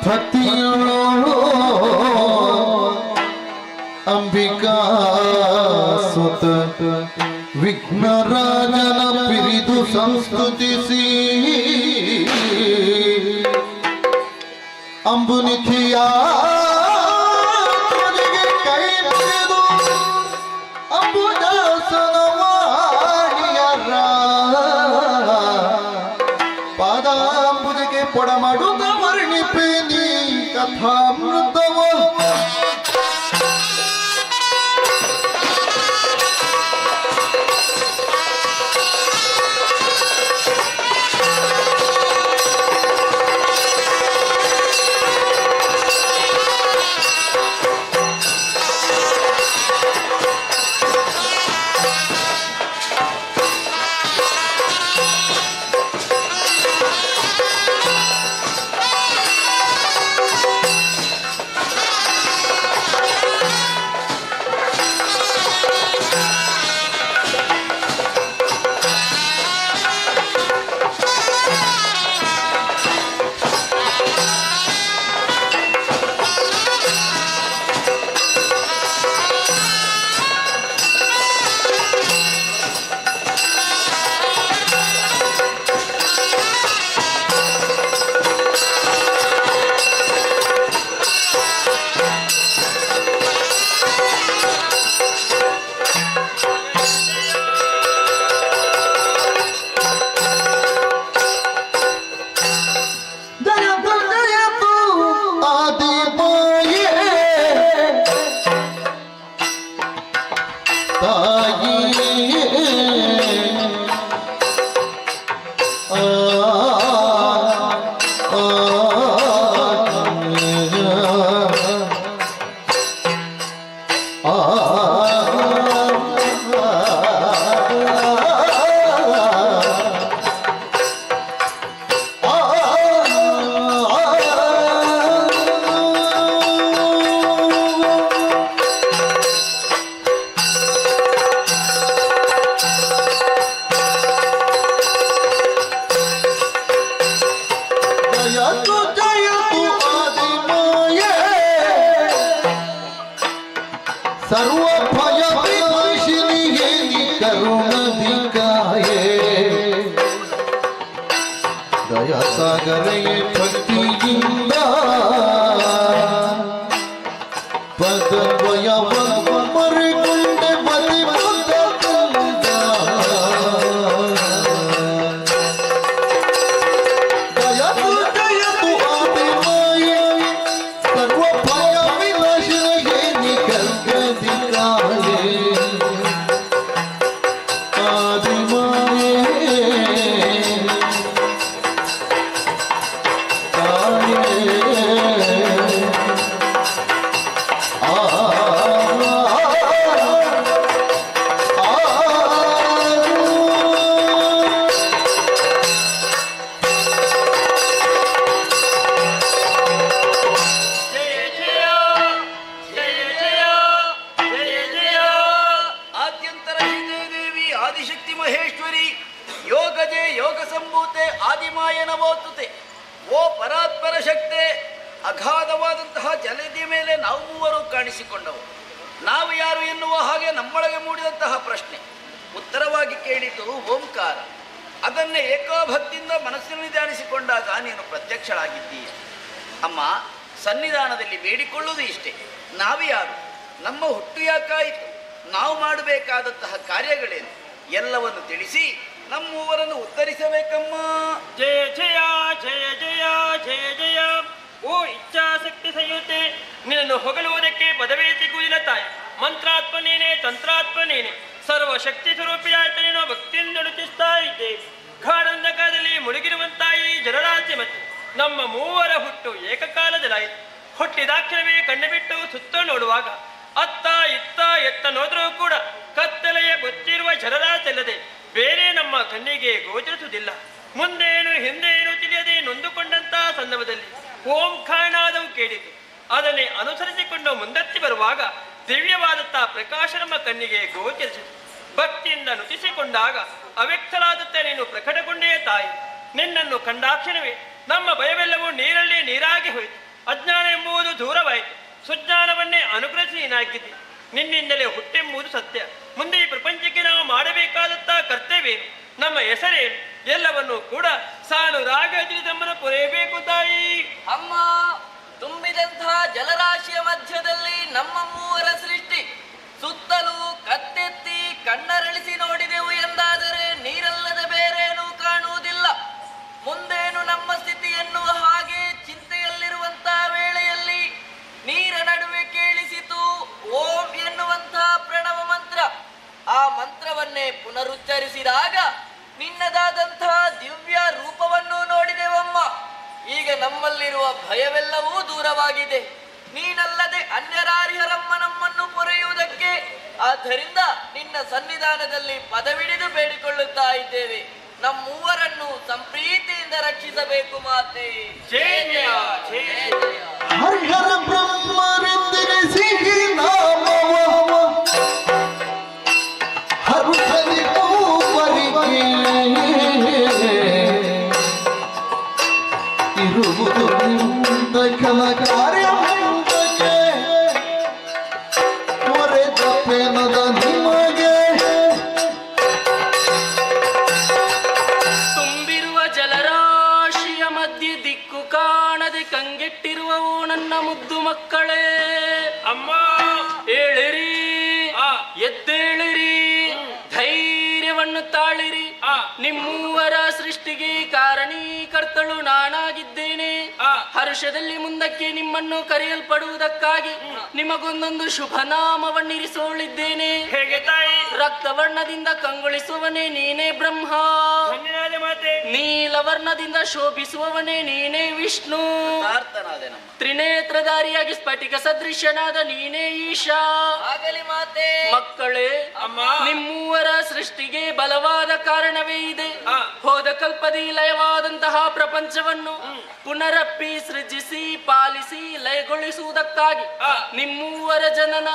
ಭಕ್ತಿಯೋಳು ಅಂಬಿಕಾ ಸುತ ವಿಘ್ನರಾಜನ ಪಿರಿದು ಸಂಸ್ತುತಿಸಿ ಅಂಬುನಿಧಿಯ ತುದಿಗೆ ಕೈ ಮುಗಿದು ಅಂಬುದಾಸನವಾಣಿಯರ ಪಾದಾಂಬುದಿಗೆ ಪೊಡಮಡುತ್ತ ವರ್ಣಿಪೆ ನೀ ಕಥಾಮೃತವೋ ಸರ್ವ ಭಯ ವಿನಾಶಿನಿಗೆ ಕರುಣಧಿಕಾಯೇ ದಯಾಸಾಗರೆಯೇ ಭಕ್ತಿಯಿಂದ ಪದದ್ವಯವನ್ನು ಮರೆಗೊಂಡೆ ಬಲಿ ಮುದ್ದ ದಯತು ಜಯತು ಆದಿಮಾಯೇ ಸರ್ವ ಭಯ ವಿನಾಶಿನಿಗೆ ನಿಕರ್ಗಧಿಕಾಯೇ ಆದಿಮಾಯೇ ಆದಿಶಕ್ತಿ ಮಹೇಶ್ವರಿ ಯೋಗಜೆ ಯೋಗ ಸಂಭೂತೆ ಆದಿಮಾಯ ನಮೋಸ್ತುತೆ. ಓ ಪರಾತ್ಪರ ಶಕ್ತೆ, ಅಗಾಧವಾದಂತಹ ಜಲದಿಯ ಮೇಲೆ ನಾವು ಮೂವರು ಕಾಣಿಸಿಕೊಂಡವು. ನಾವು ಯಾರು ಎನ್ನುವ ಹಾಗೆ ನಮ್ಮೊಳಗೆ ಮೂಡಿದಂತಹ ಪ್ರಶ್ನೆ ಉತ್ತರವಾಗಿ ಕೇಳಿತು ಓಂಕಾರ. ಅದನ್ನೇ ಏಕಾಭಕ್ತಿಯಿಂದ ಮನಸ್ಸಿನಲ್ಲಿ ಧ್ಯಾನಿಸಿಕೊಂಡಾಗ ನೀನು ಪ್ರತ್ಯಕ್ಷಳಾಗಿದ್ದೀಯ. ಅಮ್ಮ, ಸನ್ನಿಧಾನದಲ್ಲಿ ಬೇಡಿಕೊಳ್ಳುವುದು ಇಷ್ಟೇ, ನಾವು ಯಾರು, ನಮ್ಮ ಹುಟ್ಟು ಯಾಕಾಯಿತು, ನಾವು ಮಾಡಬೇಕಾದಂತಹ ಕಾರ್ಯಗಳೇನು ಎಲ್ಲವನ್ನು ತಿಳಿಸಿ ನಮ್ಮೂವರನ್ನು ಉತ್ತರಿಸಬೇಕಮ್ಮ. ಜಯ ಜಯ ಜಯ ಜಯ ಜಯ ಜಯ. ಓ ಇಚ್ಛಾಶಕ್ತಿ ಸಂಯುತೆ, ನಿನ್ನನ್ನು ಹೊಗಳುವುದಕ್ಕೆ ಪದವೇ ಸಿಗುವುದಿಲ್ಲ ತಾಯಿ. ಮಂತ್ರಾತ್ಮ ನೀನೆ, ತಂತ್ರಾತ್ಮ ನೀನೆ, ಸರ್ವಶಕ್ತಿ ಸ್ವರೂಪಿಯಾದ ನೀನು ಭಕ್ತಿಯಿಂದ ನುತಿಸ್ತಾ ಇದ್ದೆ. ಗಾಢಂಧಕದಲ್ಲಿ ಮುಳುಗಿರುವಂತಾಯಿ ಜಲರಾಶಿ ಮತ್ತು ನಮ್ಮ ಮೂವರ ಹುಟ್ಟು ಏಕಕಾಲದಲ್ಲಾಯಿತು. ಹುಟ್ಟಿದಾಕ್ಷಣವೇ ಕಣ್ಣು ಬಿಟ್ಟು ಸುತ್ತ ನೋಡುವಾಗ ಅತ್ತ ಇತ್ತ ಎತ್ತ ನೋದರೂ ಕೂಡ ಕತ್ತಲೆಯ ಗೊತ್ತಿರುವ ಜಲರಾಶಿಯಲ್ಲದೆ ಬೇರೆ ನಮ್ಮ ಕಣ್ಣಿಗೆ ಗೋಚರಿಸುವುದಿಲ್ಲ. ಮುಂದೇನು ಹಿಂದೇನು ತಿಳಿಯದೆ ನೊಂದುಕೊಂಡಂತಹ ಸಂದರ್ಭದಲ್ಲಿ ಓಂಕಾರನಾದವು ಕೇಳಿತು. ಅದನ್ನೇ ಅನುಸರಿಸಿಕೊಂಡು ಮುಂದತ್ತಿ ಬರುವಾಗ ದಿವ್ಯವಾದಂತಹ ಪ್ರಕಾಶ ನಮ್ಮ ಕಣ್ಣಿಗೆ ಗೋಚರಿಸಿತು. ಭಕ್ತಿಯಿಂದ ನುತಿಸಿಕೊಂಡಾಗ ಅವ್ಯಕ್ತಲಾದಂತೆ ನೀನು ಪ್ರಕಟಗೊಂಡೇ ತಾಯಿ. ನಿನ್ನನ್ನು ಕಂಡಾಕ್ಷಣವೇ ನಮ್ಮ ಭಯವೆಲ್ಲವೂ ನೀರಲ್ಲಿ ನೀರಾಗಿ ಹೋಯಿತು. ಅಜ್ಞಾನ ಎಂಬುದು ದೂರವಾಯಿತು. ಸುಜ್ಞಾನವನ್ನೇ ಅನುಗ್ರಹಿಸಿ ನೀನಾಗಿದ್ದಿ. ನಿನ್ನಿಂದಲೇ ಹುಟ್ಟೆಂಬುದು ಸತ್ಯ. ಮುಂದೆ ಈ ಪ್ರಪಂಚಕ್ಕೆ ನಾವು ಮಾಡಬೇಕಾದಂತಹ ಕರ್ತವ್ಯವೇನು, ನಮ್ಮ ಹೆಸರೇನು, ಎಲ್ಲವನ್ನೂ ಕೂಡ ಸಾನುರಾಗದಲ್ಲಿ ತಮ್ಮನ್ನು ಪೊರೆಯಬೇಕು ತಾಯಿ. ಅಮ್ಮ, ತುಂಬಿದಂತಹ ಜಲರಾಶಿಯ ಮಧ್ಯದಲ್ಲಿ ನಮ್ಮ ಮೂವರ ಸೃಷ್ಟಿ. ಸುತ್ತಲೂ ಕತ್ತೆತ್ತಿ ಕಣ್ಣರಳಿಸಿ ನೋಡಿದೆವು ಎಂದಾದರೆ ನೀರಲ್ಲದ ಬೇರೇನೂ ಕಾಣುವುದಿಲ್ಲ. ಮುಂದೇನು ನಮ್ಮ ಸ್ಥಿತಿ ಎನ್ನುವ ಹಾಗೆ ಚಿಂತೆಯಲ್ಲಿರುವಂತಹ ವೇಳೆಯಲ್ಲಿ ನೀರ ನಡುವೆ ಕೇಳಿಸಿತು ಓಂ ಎನ್ನುವಂತಹ ಪ್ರಣವ ಮಂತ್ರ. ಆ ಮಂತ್ರವನ್ನೇ ಪುನರುಚ್ಚರಿಸಿದಾಗ ನಿನ್ನದಾದಂತಹ ದಿವ್ಯ ರೂಪವನ್ನು ನೋಡಿದೆವಮ್ಮ. ಈಗ ನಮ್ಮಲ್ಲಿರುವ ಭಯವೆಲ್ಲವೂ ದೂರವಾಗಿದೆ. ನೀನಲ್ಲದೆ ಅನ್ಯರಾರ್ಹರಮ್ಮ ನಮ್ಮನ್ನು ಪೊರೆಯುವುದಕ್ಕೆ. ಆದ್ದರಿಂದ ನಿನ್ನ ಸನ್ನಿಧಾನದಲ್ಲಿ ಪದವಿಡಿದು ಬೇಡಿಕೊಳ್ಳುತ್ತಾ ಇದ್ದೇವೆ. ನಮ್ಮೂವರನ್ನು ಸಂಪ್ರೀತಿಯಿಂದ ರಕ್ಷಿಸಬೇಕು ಮಾತೆ. ಜಯ ಜಯ ಜಯ ಜಯ. ಹರಿಹರ ಬ್ರಹ್ಮರೆಂದೆನಿಸಿ ನಾಮವ ಹರುಷದಿ ಮೂವರಿಗೆ ಇರುವುದು ಕಲ ಕಾರ್ಯ ಮೊರೆದಪ್ಪೆನದ ನಿಮಗೆ ತುಂಬಿರುವ ಜಲರಾಶಿಯ ಮಧ್ಯೆ ದಿಕ್ಕು ಕಾಣದೆ ಕಂಗೆಟ್ಟಿರುವವು ನನ್ನ ಮುದ್ದು ಮಕ್ಕಳೇ. ಅಮ್ಮ, ಏಳಿರಿ, ಎದ್ದೇಳಿರಿ, ಧೈರ್ಯವನ್ನು ತಾಳಿರಿ. ನಿಮ್ಮೂವರ ಸೃಷ್ಟಿಗೆ ಕಾರಣೀಕರ್ತಳು ನಾನಾಗಿದ್ದೇನೆ. ಹರ್ಷದಲ್ಲಿ ಮುಂದಕ್ಕೆ ನಿಮ್ಮನ್ನು ಕರೆಯಲ್ಪಡುವುದಕ್ಕಾಗಿ ನಿಮಗೊಂದೊಂದು ಶುಭ ನಾಮವನ್ನಿರಿಸೋಳಿದ್ದೇನೆ. ಹೇಗೆ ತಾಯಿ? ರಕ್ತವರ್ಣದಿಂದ ಕಂಗೊಳಿಸುವವನೇ ನೀನೇ ಬ್ರಹ್ಮ. ಧನ್ಯವಾದ ಮಾತೆ. ನೀಲವರ್ಣದಿಂದ ಶೋಭಿಸುವವನೇ ನೀನೇ ವಿಷ್ಣು. ಪ್ರಾರ್ಥನಾದೆ ನಮ್ಮ ತ್ರಿನೇತ್ರಧಾರಿಯಾಗಿ ಸ್ಫಟಿಕ ಸದೃಶ್ಯನಾದ ನೀನೇ ಈಶಾ. ಆಗಲಿ ಮಾತೆ. ಮಕ್ಕಳೇ, ಅಮ್ಮ, ನಿಮ್ಮೂವರ ಸೃಷ್ಟಿಗೆ ಬಲವಾದ ಕಾರಣವೇ ಇದೆ. ಹೋದ ಕಲ್ಪದಿ ಲಯವಾದಂತಹ ಪ್ರಪಂಚವನ್ನು ಪುನರಪ್ಪಿ ಸೃಜಿಸಿ ಪಾಲಿಸಿ ಲಯಗೊಳಿಸುವುದಕ್ಕಾಗಿ ನಿಮ್ಮೂವರ ಜನನ.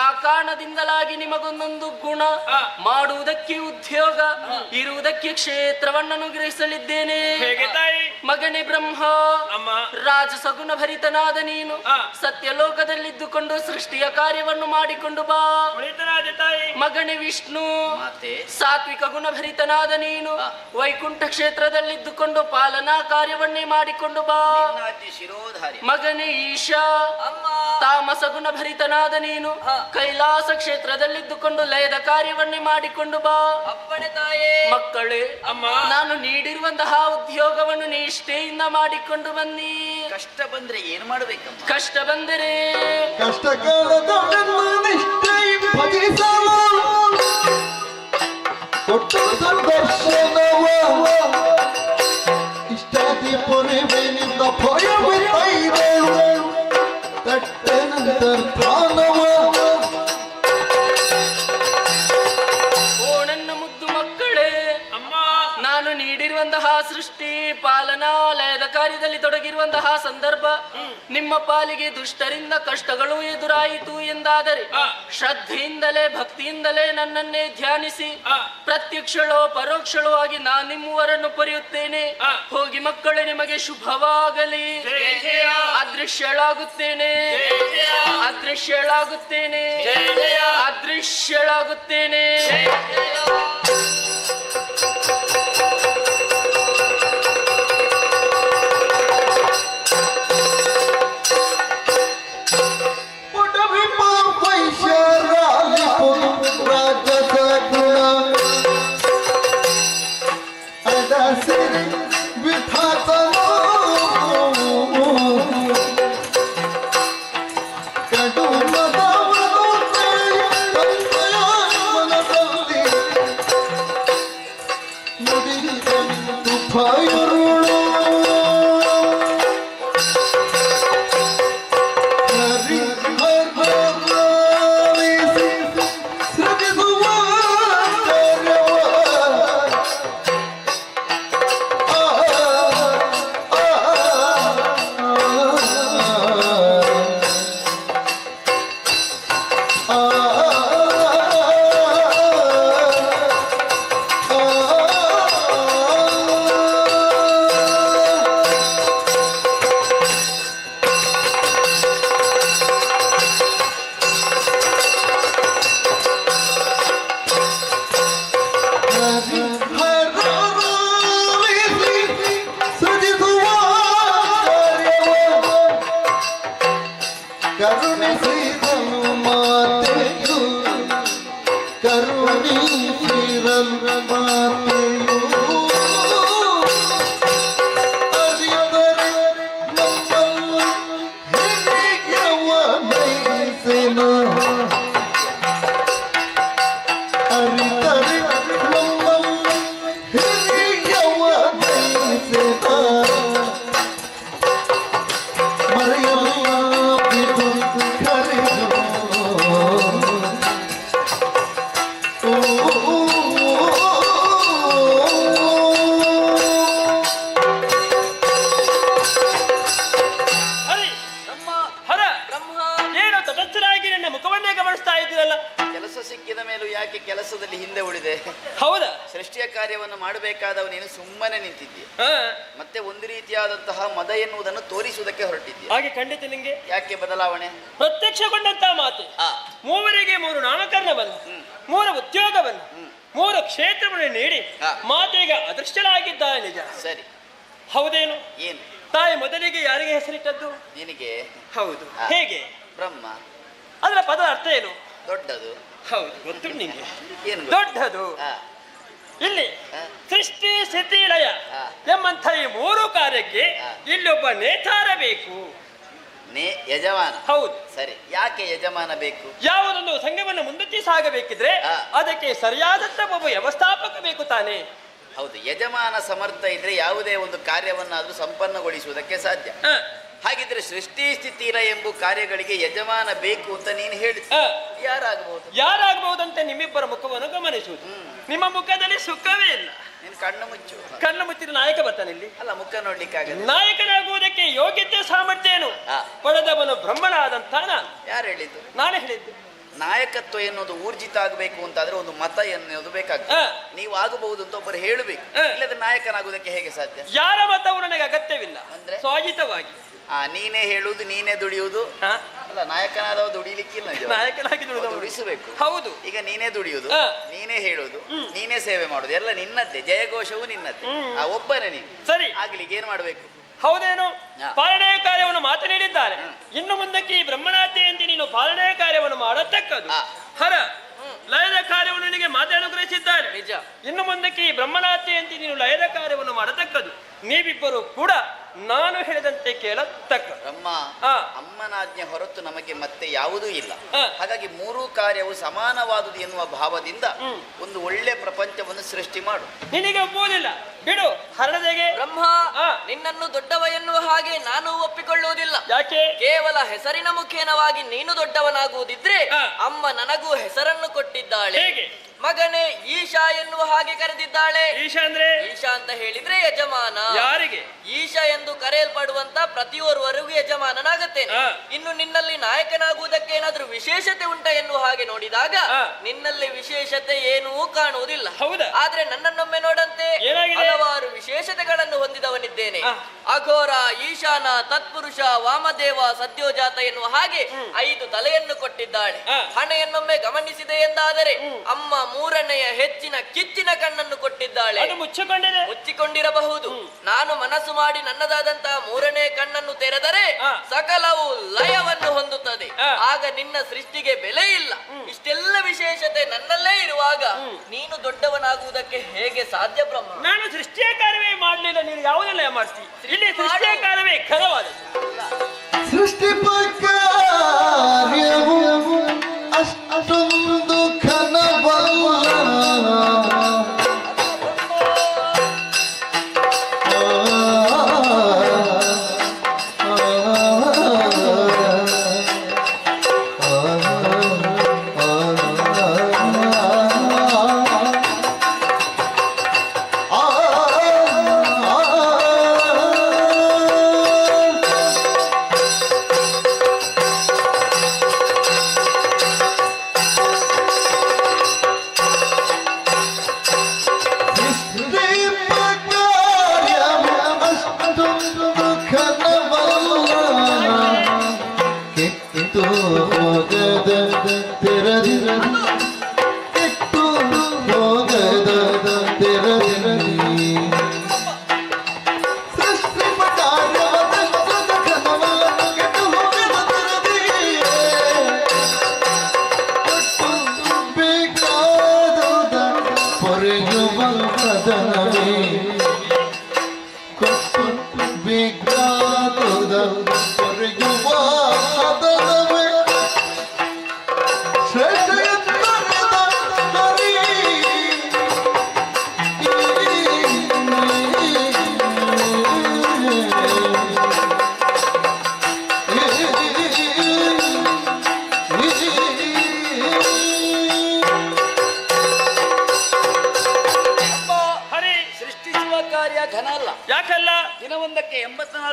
ಆ ಕಾರಣದಿಂದಲಾಗಿ ನಿಮಗೊಂದೊಂದು ಗುಣ, ಮಾಡುವುದಕ್ಕೆ ಉದ್ಯೋಗ, ಇರುವುದಕ್ಕೆ ಕ್ಷೇತ್ರವನ್ನು ಅನುಗ್ರಹಿಸಲಿದ್ದೇನೆ. ಹೇಗೆ ತಾಯಿ? ಮಗನೇ ಬ್ರಹ್ಮ, ಅಮ್ಮ, ರಾಜಸಗುಣ ಭರಿತನಾದ ನೀನು ಸತ್ಯಲೋಕದಲ್ಲಿದ್ದುಕೊಂಡು ಸೃಷ್ಟಿಯ ಕಾರ್ಯವನ್ನು ಮಾಡಿಕೊಂಡು ಬಾ. ಒಳಿತನಾದ ತಾಯಿ. ಮಗನೇ ವಿಷ್ಣು, ಮಾತೆ. ಸಾತ್ವಿಕ ಗುಣಭರಿತನಾದ ನೀನು ವೈಕುಂಠ ಕ್ಷೇತ್ರದಲ್ಲಿದ್ದುಕೊಂಡು ಪಾಲನಾ ಕಾರ್ಯವನ್ನೇ ಮಾಡಿಕೊಂಡು ಬಾ. ನಿನ್ನಾಜ್ಞೆ ಶಿರೋಧಾರಿ. ಮಗನೇ ಈಶಾ, ಅಮ್ಮ, ತಾಮಸ ಗುಣಭರಿತನಾದ ನೀನು ಕೈಲಾಸ ಕ್ಷೇತ್ರದಲ್ಲಿದ್ದುಕೊಂಡು ಲಯದ ಕಾರ್ಯವನ್ನೇ ಮಾಡಿಕೊಂಡು ಬಾ. ಅಪ್ಪಣೆ ತಾಯೇ. ಮಕ್ಕಳೇ, ಅಮ್ಮ, ನಾನು ನೀಡಿರುವಂತಹ ಉದ್ಯೋಗವನ್ನು ನಿಷ್ಠೆಯಿಂದ ಮಾಡಿಕೊಂಡು ಬನ್ನಿ. ಕಷ್ಟ ಬಂದ್ರೆ ಏನು ಮಾಡಬೇಕಮ್ಮ? ಕಷ್ಟ ಬಂದರೆ ಕಷ್ಟ ಕಾಲದ ನಿಷ್ಠೆ ಭಜಿಸಲು ಕೊಟ್ಟು ಸಂದರ್ಶನವ ಇಷ್ಟಾದಿ ಪೊರೆವೇನಿಂದ ಭಯವಿದ್ದೈದೇಳು ತಟ್ಟೆನಂತರ್ಧಾನವ. ಓ ನನ್ನ ಮುದ್ದು ಮಕ್ಕಳೇ, ಅಮ್ಮ, ನಾನು ನೀಡಿರುವಂತಹ ಸೃಷ್ಟಿ ಪಾಲನಾಲಯದ ಕಾರ್ಯದಲ್ಲಿ ತೊಡಗಿರುವಂತಹ ಸಂದರ್ಭ ನಿಮ್ಮ ಪಾಲಿಗೆ ದುಷ್ಟರಿಂದ ಕಷ್ಟಗಳು ಎದುರಾಯಿತು ಎಂದಾದರೆ ಶ್ರದ್ಧೆಯಿಂದಲೇ ಭಕ್ತಿಯಿಂದಲೇ ನನ್ನನ್ನೇ ಧ್ಯಾನಿಸಿ ಪ್ರತ್ಯಕ್ಷಳೋ ಪರೋಕ್ಷಳೋ ಆಗಿ ನಾನು ನಿಮ್ಮವರನ್ನು ಪೊರೆಯುತ್ತೇನೆ. ಹೋಗಿ ಮಕ್ಕಳೇ, ನಿಮಗೆ ಶುಭವಾಗಲಿ. ಅದೃಶ್ಯಳಾಗುತ್ತೇನೆ, ಅದೃಶ್ಯಳಾಗುತ್ತೇನೆ, ಅದೃಶ್ಯಳಾಗುತ್ತೇನೆ. ಕರುಣಿಸಿದನು ಮಾತೆಯು ಕರುಣಿಸಿರಲು ಮಾತೆಯು ಅರಿಯದರೆ ನಮ್ಮನ್ನು ಹಿರಿಯವನೈಸೆನ ಅರಿತರೆ ನಮ್ಮನ್ನು ಹಿರಿಯವನೈಸೆನ ಮರೆಯಲ್ಲ ಬಿಡು ಕರೆದು ಹರಿ ಹರ ಏನು ತಟಸ್ಥರಾಗಿ ನನ್ನ ಮುಖವನ್ನೇ ಗಮನಿಸ್ತಾ ಇದ್ದೀರಲ್ಲ? ಕೆಲಸ ಸಿಕ್ಕಿದ ಮೇಲೂ ಯಾಕೆ ಕೆಲಸದಲ್ಲಿ ಹಿಂದೆ ಉಳಿದೆ? ಹೌದಾ? ಸೃಷ್ಟಿಯ ಕಾರ್ಯವನ್ನು ಮಾಡಬೇಕಾದವ ನೀನು ಸುಮ್ಮನೆ ನಿಂತಿದ್ದೀಯ. ಹಾ, ಮತ್ತೆ ಒಂದು ರೀತಿಯಾದಂತಹ ಮದ ಎನ್ನುವುದನ್ನು ತೋರಿಸುವುದಕ್ಕೆ ಹೊರಟಿದ್ದೀಯ. ಹಾಗೆ ಖಂಡಿತ ನಿಂಗೆ ಯಾಕೆ ಬದಲಾವಣೆ? ಪ್ರತ್ಯಕ್ಷಗೊಂಡಂತ ಮಾತು. ಆ, ಮೂವರಿಗೆ 3 ನಾಮಕರಣವನ್ನು, 3 ಉದ್ಯೋಗವನ್ನು, 3 ಕ್ಷೇತ್ರವನ್ನು ನೀಡಿ ಹಾ. ಮಾತೆಗೆ ಅದೃಷ್ಟಲಾಗಿದ್ದಾಳೆ. ನಿಜ ಸರಿ. ಹೌದೇನು? ಏನು ತಾಯಿ ಮೊದಲಿಗೆ ಯಾರಿಗೆ ಹೆಸರಿಟ್ಟದ್ದು? ನಿನಗೆ? ಹೌದು. ಹಾ. ಹೇಗೆ? ಬ್ರಹ್ಮ. ಅದರ ಪದದ ಅರ್ಥ ಏನು? ದೊಡ್ಡದು. ಹೌದು, ಗೊತ್ತುಂಟು ನಿಂಗೆ. ಏನು ಗೊತ್ತು? ದೊಡ್ಡದು. ಆ, ಇಲ್ಲಿ ಆ, ಸೃಷ್ಟಿ ಸ್ಥಿತಿ ಲಯ ಹಾ. ಎಂಬಂಥ ಈ 3 ಕಾರ್ಯಕ್ಕೆ ಹಾ. ಇಲ್ಲೊಬ್ಬ ನೇತಾರ ಬೇಕು. ಯಜಮಾನ. ಹೌದು. ಸರಿ. ಯಾಕೆ ಯಜಮಾನ ಬೇಕು? ಯಾವುದೊಂದು ಸಂಘವನ್ನು ಮುಂದಕ್ಕೆ ಸಾಗಬೇಕಿದ್ರೆ ಹಾ. ಅದಕ್ಕೆ ಸರಿಯಾದಂತ ಒಬ್ಬ ವ್ಯವಸ್ಥಾಪಕ ಬೇಕು ತಾನೆ. ಹೌದು. ಯಜಮಾನ ಸಮರ್ಥ ಇದ್ರೆ ಯಾವುದೇ ಒಂದು ಕಾರ್ಯವನ್ನಾದ್ರೂ ಸಂಪನ್ನಗೊಳಿಸುವುದಕ್ಕೆ ಸಾಧ್ಯ. ಹಾ. ಹಾಗಿದ್ರೆ ಸೃಷ್ಟಿ ಸ್ಥಿತಿ ಲಯ ಎಂಬ ಕಾರ್ಯಗಳಿಗೆ ಯಜಮಾನ ಬೇಕು ಅಂತ ನೀನು ಹೇಳಿ ಹಾ. ಯಾರಾಗಬಹುದು? ಯಾರಾಗಬಹುದಂತೆ ನಿಮ್ಮಿಬ್ಬರ ಮುಖವನ್ನು ಗಮನಿಸುವುದು. ನಿಮ್ಮ ಮುಖದಲ್ಲಿ ಸುಖವೇ ಇಲ್ಲ. ನೀನು ಕಣ್ಣು ಮುಚ್ಚು. ಕಣ್ಣು ಮುಚ್ಚಿದ ನಾಯಕ ಬರ್ತಾನೆ ಇಲ್ಲಿ. ಅಲ್ಲ, ಮುಖ ನೋಡ್ಲಿಕ್ಕಾಗಲ್ಲ. ನಾಯಕನಾಗುವುದಕ್ಕೆ ಯೋಗ್ಯತೆ ಸಾಮರ್ಥ್ಯ ಏನು? ಹಾ. ಪಡೆದವನು ಬ್ರಹ್ಮನಾದಂತ ನಾನು. ಯಾರು ಹೇಳಿದ್ದು? ನಾನೇ ಹೇಳಿದ್ದು. ನಾಯಕತ್ವ ಎನ್ನುವುದು ಊರ್ಜಿತ ಆಗಬೇಕು ಅಂತಾದ್ರೆ ಒಂದು ಮತ ಎನ್ನುವುದು ಬೇಕಾಗ್ತದೆ. ಹಾ. ನೀವು ಆಗಬಹುದು ಅಂತ ಒಬ್ಬರು ಹೇಳಬೇಕು. ಹಾ. ಇಲ್ಲದ್ರೆ ನಾಯಕನಾಗುವುದಕ್ಕೆ ಹೇಗೆ ಸಾಧ್ಯ? ಯಾರ ಮತವು ನನಗೆ ಅಗತ್ಯವಿಲ್ಲ. ಅಂದ್ರೆ? ಸ್ವಾಜಿತವಾಗಿ ನೀನೇ ಹೇಳುವುದು, ನೀನೇ ದುಡಿಯುವುದು. ಹಾ? ಅಲ್ಲ, ನಾಯಕನಾದವ ದುಡಿಲಿಕ್ಕಿಲ್ಲ. ನಾಯಕನಾಗಿ ದುಡಿದವನು. ದುಡಿಸಬೇಕು. ಹೌದು. ಈಗ ನೀನೇ ದುಡಿಯುವುದು, ಹಾ. ನೀನೇ ಹೇಳುವುದು, ನೀನೇ ಸೇವೆ ಮಾಡುದು, ಎಲ್ಲ ನಿನ್ನದ್ದೇ. ಜಯಘೋಷವು ನಿನ್ನದ್ದೇ. ಒಬ್ಬನೇ ನೀನು. ಸರಿ. ಆಗ್ಲಿಕ್ಕೆ ಏನ್ ಮಾಡ್ಬೇಕು? ಹೌದೇನು? ಹಾ. ಪಾಲನೆಯ ಕಾರ್ಯವನ್ನು ಮಾತು ನೀಡಿದ್ದಾರೆ. ಇನ್ನು ಮುಂದಕ್ಕೆ ಈ ಬ್ರಹ್ಮನಾಥೆಯಂತೆ ನೀನು ಪಾಲನೆಯ ಕಾರ್ಯವನ್ನು ಮಾಡತಕ್ಕದು. ಹಾ. ಹರ ಲಯದ ಕಾರ್ಯವನ್ನು ನಿನಗೆ ಮಾತೆ ಅನುಗ್ರಹಿಸಿದ್ದಾರೆ. ನಿಜ. ಇನ್ನು ಮುಂದಕ್ಕೆ ಈ ಬ್ರಹ್ಮನಾಥೆಯಂತೆ ನೀನು ಲಯದ ಕಾರ್ಯವನ್ನು ಮಾಡತಕ್ಕದು. ನೀವಿಬ್ಬರು ಕೂಡ ನಾನು ಹೇಳಿದಂತೆ ಕೇಳತಕ್ಕ. ಬ್ರಹ್ಮ ಹಾ. ಅಮ್ಮನಾಜ್ಞೆ ಹೊರತು ನಮಗೆ ಮತ್ತೆ ಯಾವುದೂ ಇಲ್ಲ. ಹಾ. ಹಾಗಾಗಿ 3 ಕಾರ್ಯವು ಸಮಾನವಾದುದು ಎನ್ನುವ ಭಾವದಿಂದ ಒಂದು ಒಳ್ಳೆ ಪ್ರಪಂಚವನ್ನು ಸೃಷ್ಟಿ ಮಾಡು. ನಿನಗೆ ಒಪ್ಪುವುದಿಲ್ಲ, ಬಿಡು. ಹರಡದೆಗೆ ಬ್ರಹ್ಮ, ಹಾ. ನಿನ್ನನ್ನು ದೊಡ್ಡವ ಎನ್ನುವ ಹಾಗೆ ನಾನು ಒಪ್ಪಿಕೊಳ್ಳುವುದಿಲ್ಲ. ಯಾಕೆ? ಕೇವಲ ಹೆಸರಿನ ಮುಖೇನವಾಗಿ ನೀನು ದೊಡ್ಡವನಾಗುವುದಿದ್ರೆ ಹಾ. ಅಮ್ಮ ನನಗೂ ಹೆಸರನ್ನು ಕೊಟ್ಟಿದ್ದಾಳೆ. ಹೇಗೆ? ಮಗನೇ ಈಶಾ ಎನ್ನುವ ಹಾಗೆ ಕರೆದಿದ್ದಾಳೆ. ಈಶಾ ಅಂದ್ರೆ ಈಶಾ ಅಂತ ಹೇಳಿದ್ರೆ ಯಜಮಾನ. ಯಾರಿಗೆ? ಈಶಾ ಎಂದು ಕರೆಯಲ್ಪಡುವಂತ ಪ್ರತಿಯೊರ್ವರಿಗೂ ಯಜಮಾನನಾಗುತ್ತೇನೆ. ಹಾ. ಇನ್ನು ನಿನ್ನಲ್ಲಿ ನಾಯಕನಾಗುವುದಕ್ಕೆ ಏನಾದ್ರೂ ವಿಶೇಷತೆ ಉಂಟ ಎನ್ನುವ ಹಾಗೆ ನೋಡಿದಾಗ ಹಾ. ನಿನ್ನಲ್ಲಿ ವಿಶೇಷತೆ ಏನೂ ಕಾಣುವುದಿಲ್ಲ. ಹೌದಾ? ಆದ್ರೆ ನನ್ನನ್ನೊಮ್ಮೆ ನೋಡಂತೆ ಏನಾಗಿದೆ? ಹಲವಾರು ವಿಶೇಷತೆಗಳನ್ನು ಹೊಂದಿದವನಿದ್ದೇನೆ. ಹಾ. ಅಘೋರ, ಈಶಾನ, ತತ್ಪುರುಷ, ವಾಮದೇವ, ಸದ್ಯೋಜಾತ ಎನ್ನುವ ಹಾಗೆ 5 ತಲೆಯನ್ನು ಕೊಟ್ಟಿದ್ದಾಳೆ. ಹಾ. ಹಣೆಯನ್ನೊಮ್ಮೆ ಗಮನಿಸಿದೆ ಎಂದಾದರೆ ಅಮ್ಮ 3ನೆಯ ಹೆಚ್ಚಿನ ಕಿಚ್ಚಿನ ಕಣ್ಣನ್ನು ಕೊಟ್ಟಿದ್ದಾಳೆ. ಅದು ಮುಚ್ಚಿಕೊಂಡಿದೆ. ಮುಚ್ಚಿಕೊಂಡಿರಬಹುದು. ನಾನು ಮನಸ್ಸು ಮಾಡಿ ನನ್ನದಾದಂತಹ 3ನೇ ಕಣ್ಣನ್ನು ತೆರೆದರೆ ಹಾ. ಸಕಲವು ಲಯವನ್ನು ಹೊಂದುತ್ತದೆ. ಹಾ. ಆಗ ನಿನ್ನ ಸೃಷ್ಟಿಗೆ ಬೆಲೆ ಇಲ್ಲ. ಇಷ್ಟೆಲ್ಲ ವಿಶೇಷತೆ ನನ್ನಲ್ಲೇ ಇರುವಾಗ ನೀನು ದೊಡ್ಡವನಾಗುವುದಕ್ಕೆ ಹೇಗೆ ಸಾಧ್ಯ ಬ್ರಹ್ಮ? ನಾನು ಸೃಷ್ಟಿಯ ಕಾರ್ಯವೇ ಮಾಡಲಿಲ್ಲ, ನೀನು ಯಾವುದೆಲ್ಲ ಮಾಡ್ತಿ? ಇಲ್ಲಿ ಸೃಷ್ಟಿಯ ಕಾರ್ಯವೇ ಖರವಾದದ್ದು. ಸೃಷ್ಟಿ ಕಾರ್ಯವು ಅಷ್ಟೊಂದು ಘನವಲ್ಲ.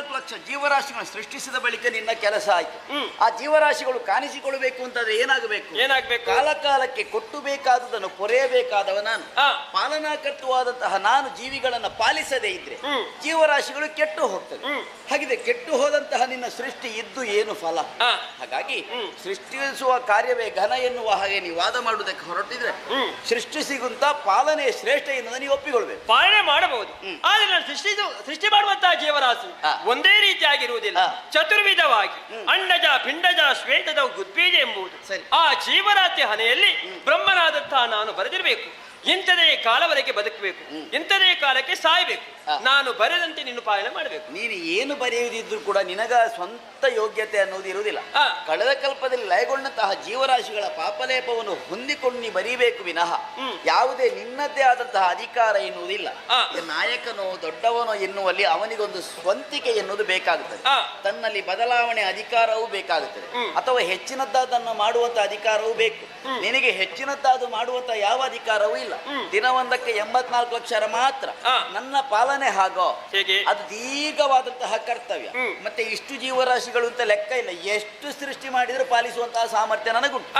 14 ಲಕ್ಷ ಜೀವರಾಶಿಗಳನ್ನು ಸೃಷ್ಟಿಸಿದ ಬಳಿಕ ನಿನ್ನ ಕೆಲಸ ಆಯ್ತು. ಆ ಜೀವರಾಶಿಗಳು ಕಾಣಿಸಿಕೊಳ್ಳಬೇಕು ಅಂತಂದ್ರೆ ಏನಾಗಬೇಕು? ಕಾಲಕಾಲಕ್ಕೆ ಕೊಟ್ಟುಬೇಕಾದುದನ್ನು ಪೊರೆಯಬೇಕಾದವ ನಾನು. ಪಾಲನಾಕರ್ತವಾದಂತಹ ನಾನು ಜೀವಿಗಳನ್ನ ಪಾಲಿಸದೇ ಇದ್ರೆ ಜೀವರಾಶಿಗಳು ಕೆಟ್ಟು ಹೋಗ್ತದೆ. ಹಾಗಿದೆ, ಕೆಟ್ಟು ಹೋದಂತಹ ನಿನ್ನ ಸೃಷ್ಟಿ ಇದ್ದು ಏನು ಫಲ? ಹಾಗಾಗಿ ಸೃಷ್ಟಿಸುವ ಕಾರ್ಯವೇ ಘನ ಎನ್ನುವ ಹಾಗೆ ನೀವು ವಾದ ಮಾಡುವುದಕ್ಕೆ ಹೊರಟಿದ್ರೆ ಸೃಷ್ಟಿಸಿಗುಂತ ಪಾಲನೆ ಶ್ರೇಷ್ಠ ಎನ್ನುವುದನ್ನು ನೀವು ಒಪ್ಪಿಕೊಳ್ಬೇಕು. ಪಾಲನೆ ಮಾಡಬಹುದು, ಆದ್ರೆ ನಾನು ಸೃಷ್ಟಿ ಮಾಡುವಂತಹ ಜೀವರಾಶಿ ಒಂದೇ ರೀತಿಯಾಗಿರುವುದಿಲ್ಲ. ಚತುರ್ವಿಧವಾಗಿ ಅಂಡಜ ಪಿಂಡಜ ಶ್ವೇತದ ಉದ್ಬೀಜ ಎಂಬುದು ಆ ಜೀವರಾಶಿ ಹಣೆಯಲ್ಲಿ ಬ್ರಹ್ಮನಾದಂತಹ ನಾನು ಬರೆದಿರಬೇಕು. ಇಂಥದೇ ಕಾಲವರೆಗೆ ಬದುಕಬೇಕು, ಇಂಥದೇ ಕಾಲಕ್ಕೆ ಸಾಯಬೇಕು. ನಾನು ಬರೆದಂತೆ ನೀನು ಪಾಲನೆ ಮಾಡಬೇಕು. ನೀನು ಏನು ಬರೆಯುವುದಿದ್ರು ಕೂಡ ನಿನಗ ಸ್ವಂತ ಯೋಗ್ಯತೆ ಅನ್ನೋದು ಇರುವುದಿಲ್ಲ. ಕಳೆದ ಕಲ್ಪದಲ್ಲಿ ಲಯಗೊಂಡಂತಹ ಜೀವರಾಶಿಗಳ ಪಾಪಲೇಪವನ್ನು ಹೊಂದಿಕೊಂಡು ನೀ ಬರೀಬೇಕು ವಿನಃ ಯಾವುದೇ ನಿನ್ನದೇ ಆದಂತಹ ಅಧಿಕಾರ ಎನ್ನುವುದಿಲ್ಲ. ನಾಯಕನೋ ದೊಡ್ಡವನೋ ಎನ್ನುವಲ್ಲಿ ಅವನಿಗೊಂದು ಸ್ವಂತಿಕೆ ಎನ್ನುವುದು ಬೇಕಾಗುತ್ತದೆ. ತನ್ನಲ್ಲಿ ಬದಲಾವಣೆ ಅಧಿಕಾರವೂ ಬೇಕಾಗುತ್ತದೆ, ಅಥವಾ ಹೆಚ್ಚಿನದ್ದಾದನ್ನು ಮಾಡುವಂತ ಅಧಿಕಾರವೂ ಬೇಕು. ನಿನಗೆ ಹೆಚ್ಚಿನದ್ದಾದು ಮಾಡುವಂತ ಯಾವ ಅಧಿಕಾರವೂ ಇಲ್ಲ. ದಿನವೊಂದಕ್ಕೆ 84 ಲಕ್ಷ ಮಾತ್ರ. ನನ್ನ ಪಾಲನೆ ಹಾಗೋ ಅದು ದೀರ್ಘವಾದಂತಹ ಕರ್ತವ್ಯ. ಮತ್ತೆ ಇಷ್ಟು ಜೀವರಾಶಿಗಳು ಅಂತ ಲೆಕ್ಕ ಇಲ್ಲ. ಎಷ್ಟು ಸೃಷ್ಟಿ ಮಾಡಿದ್ರು ಪಾಲಿಸುವಂತಹ ಸಾಮರ್ಥ್ಯ ನನಗುಂಟು.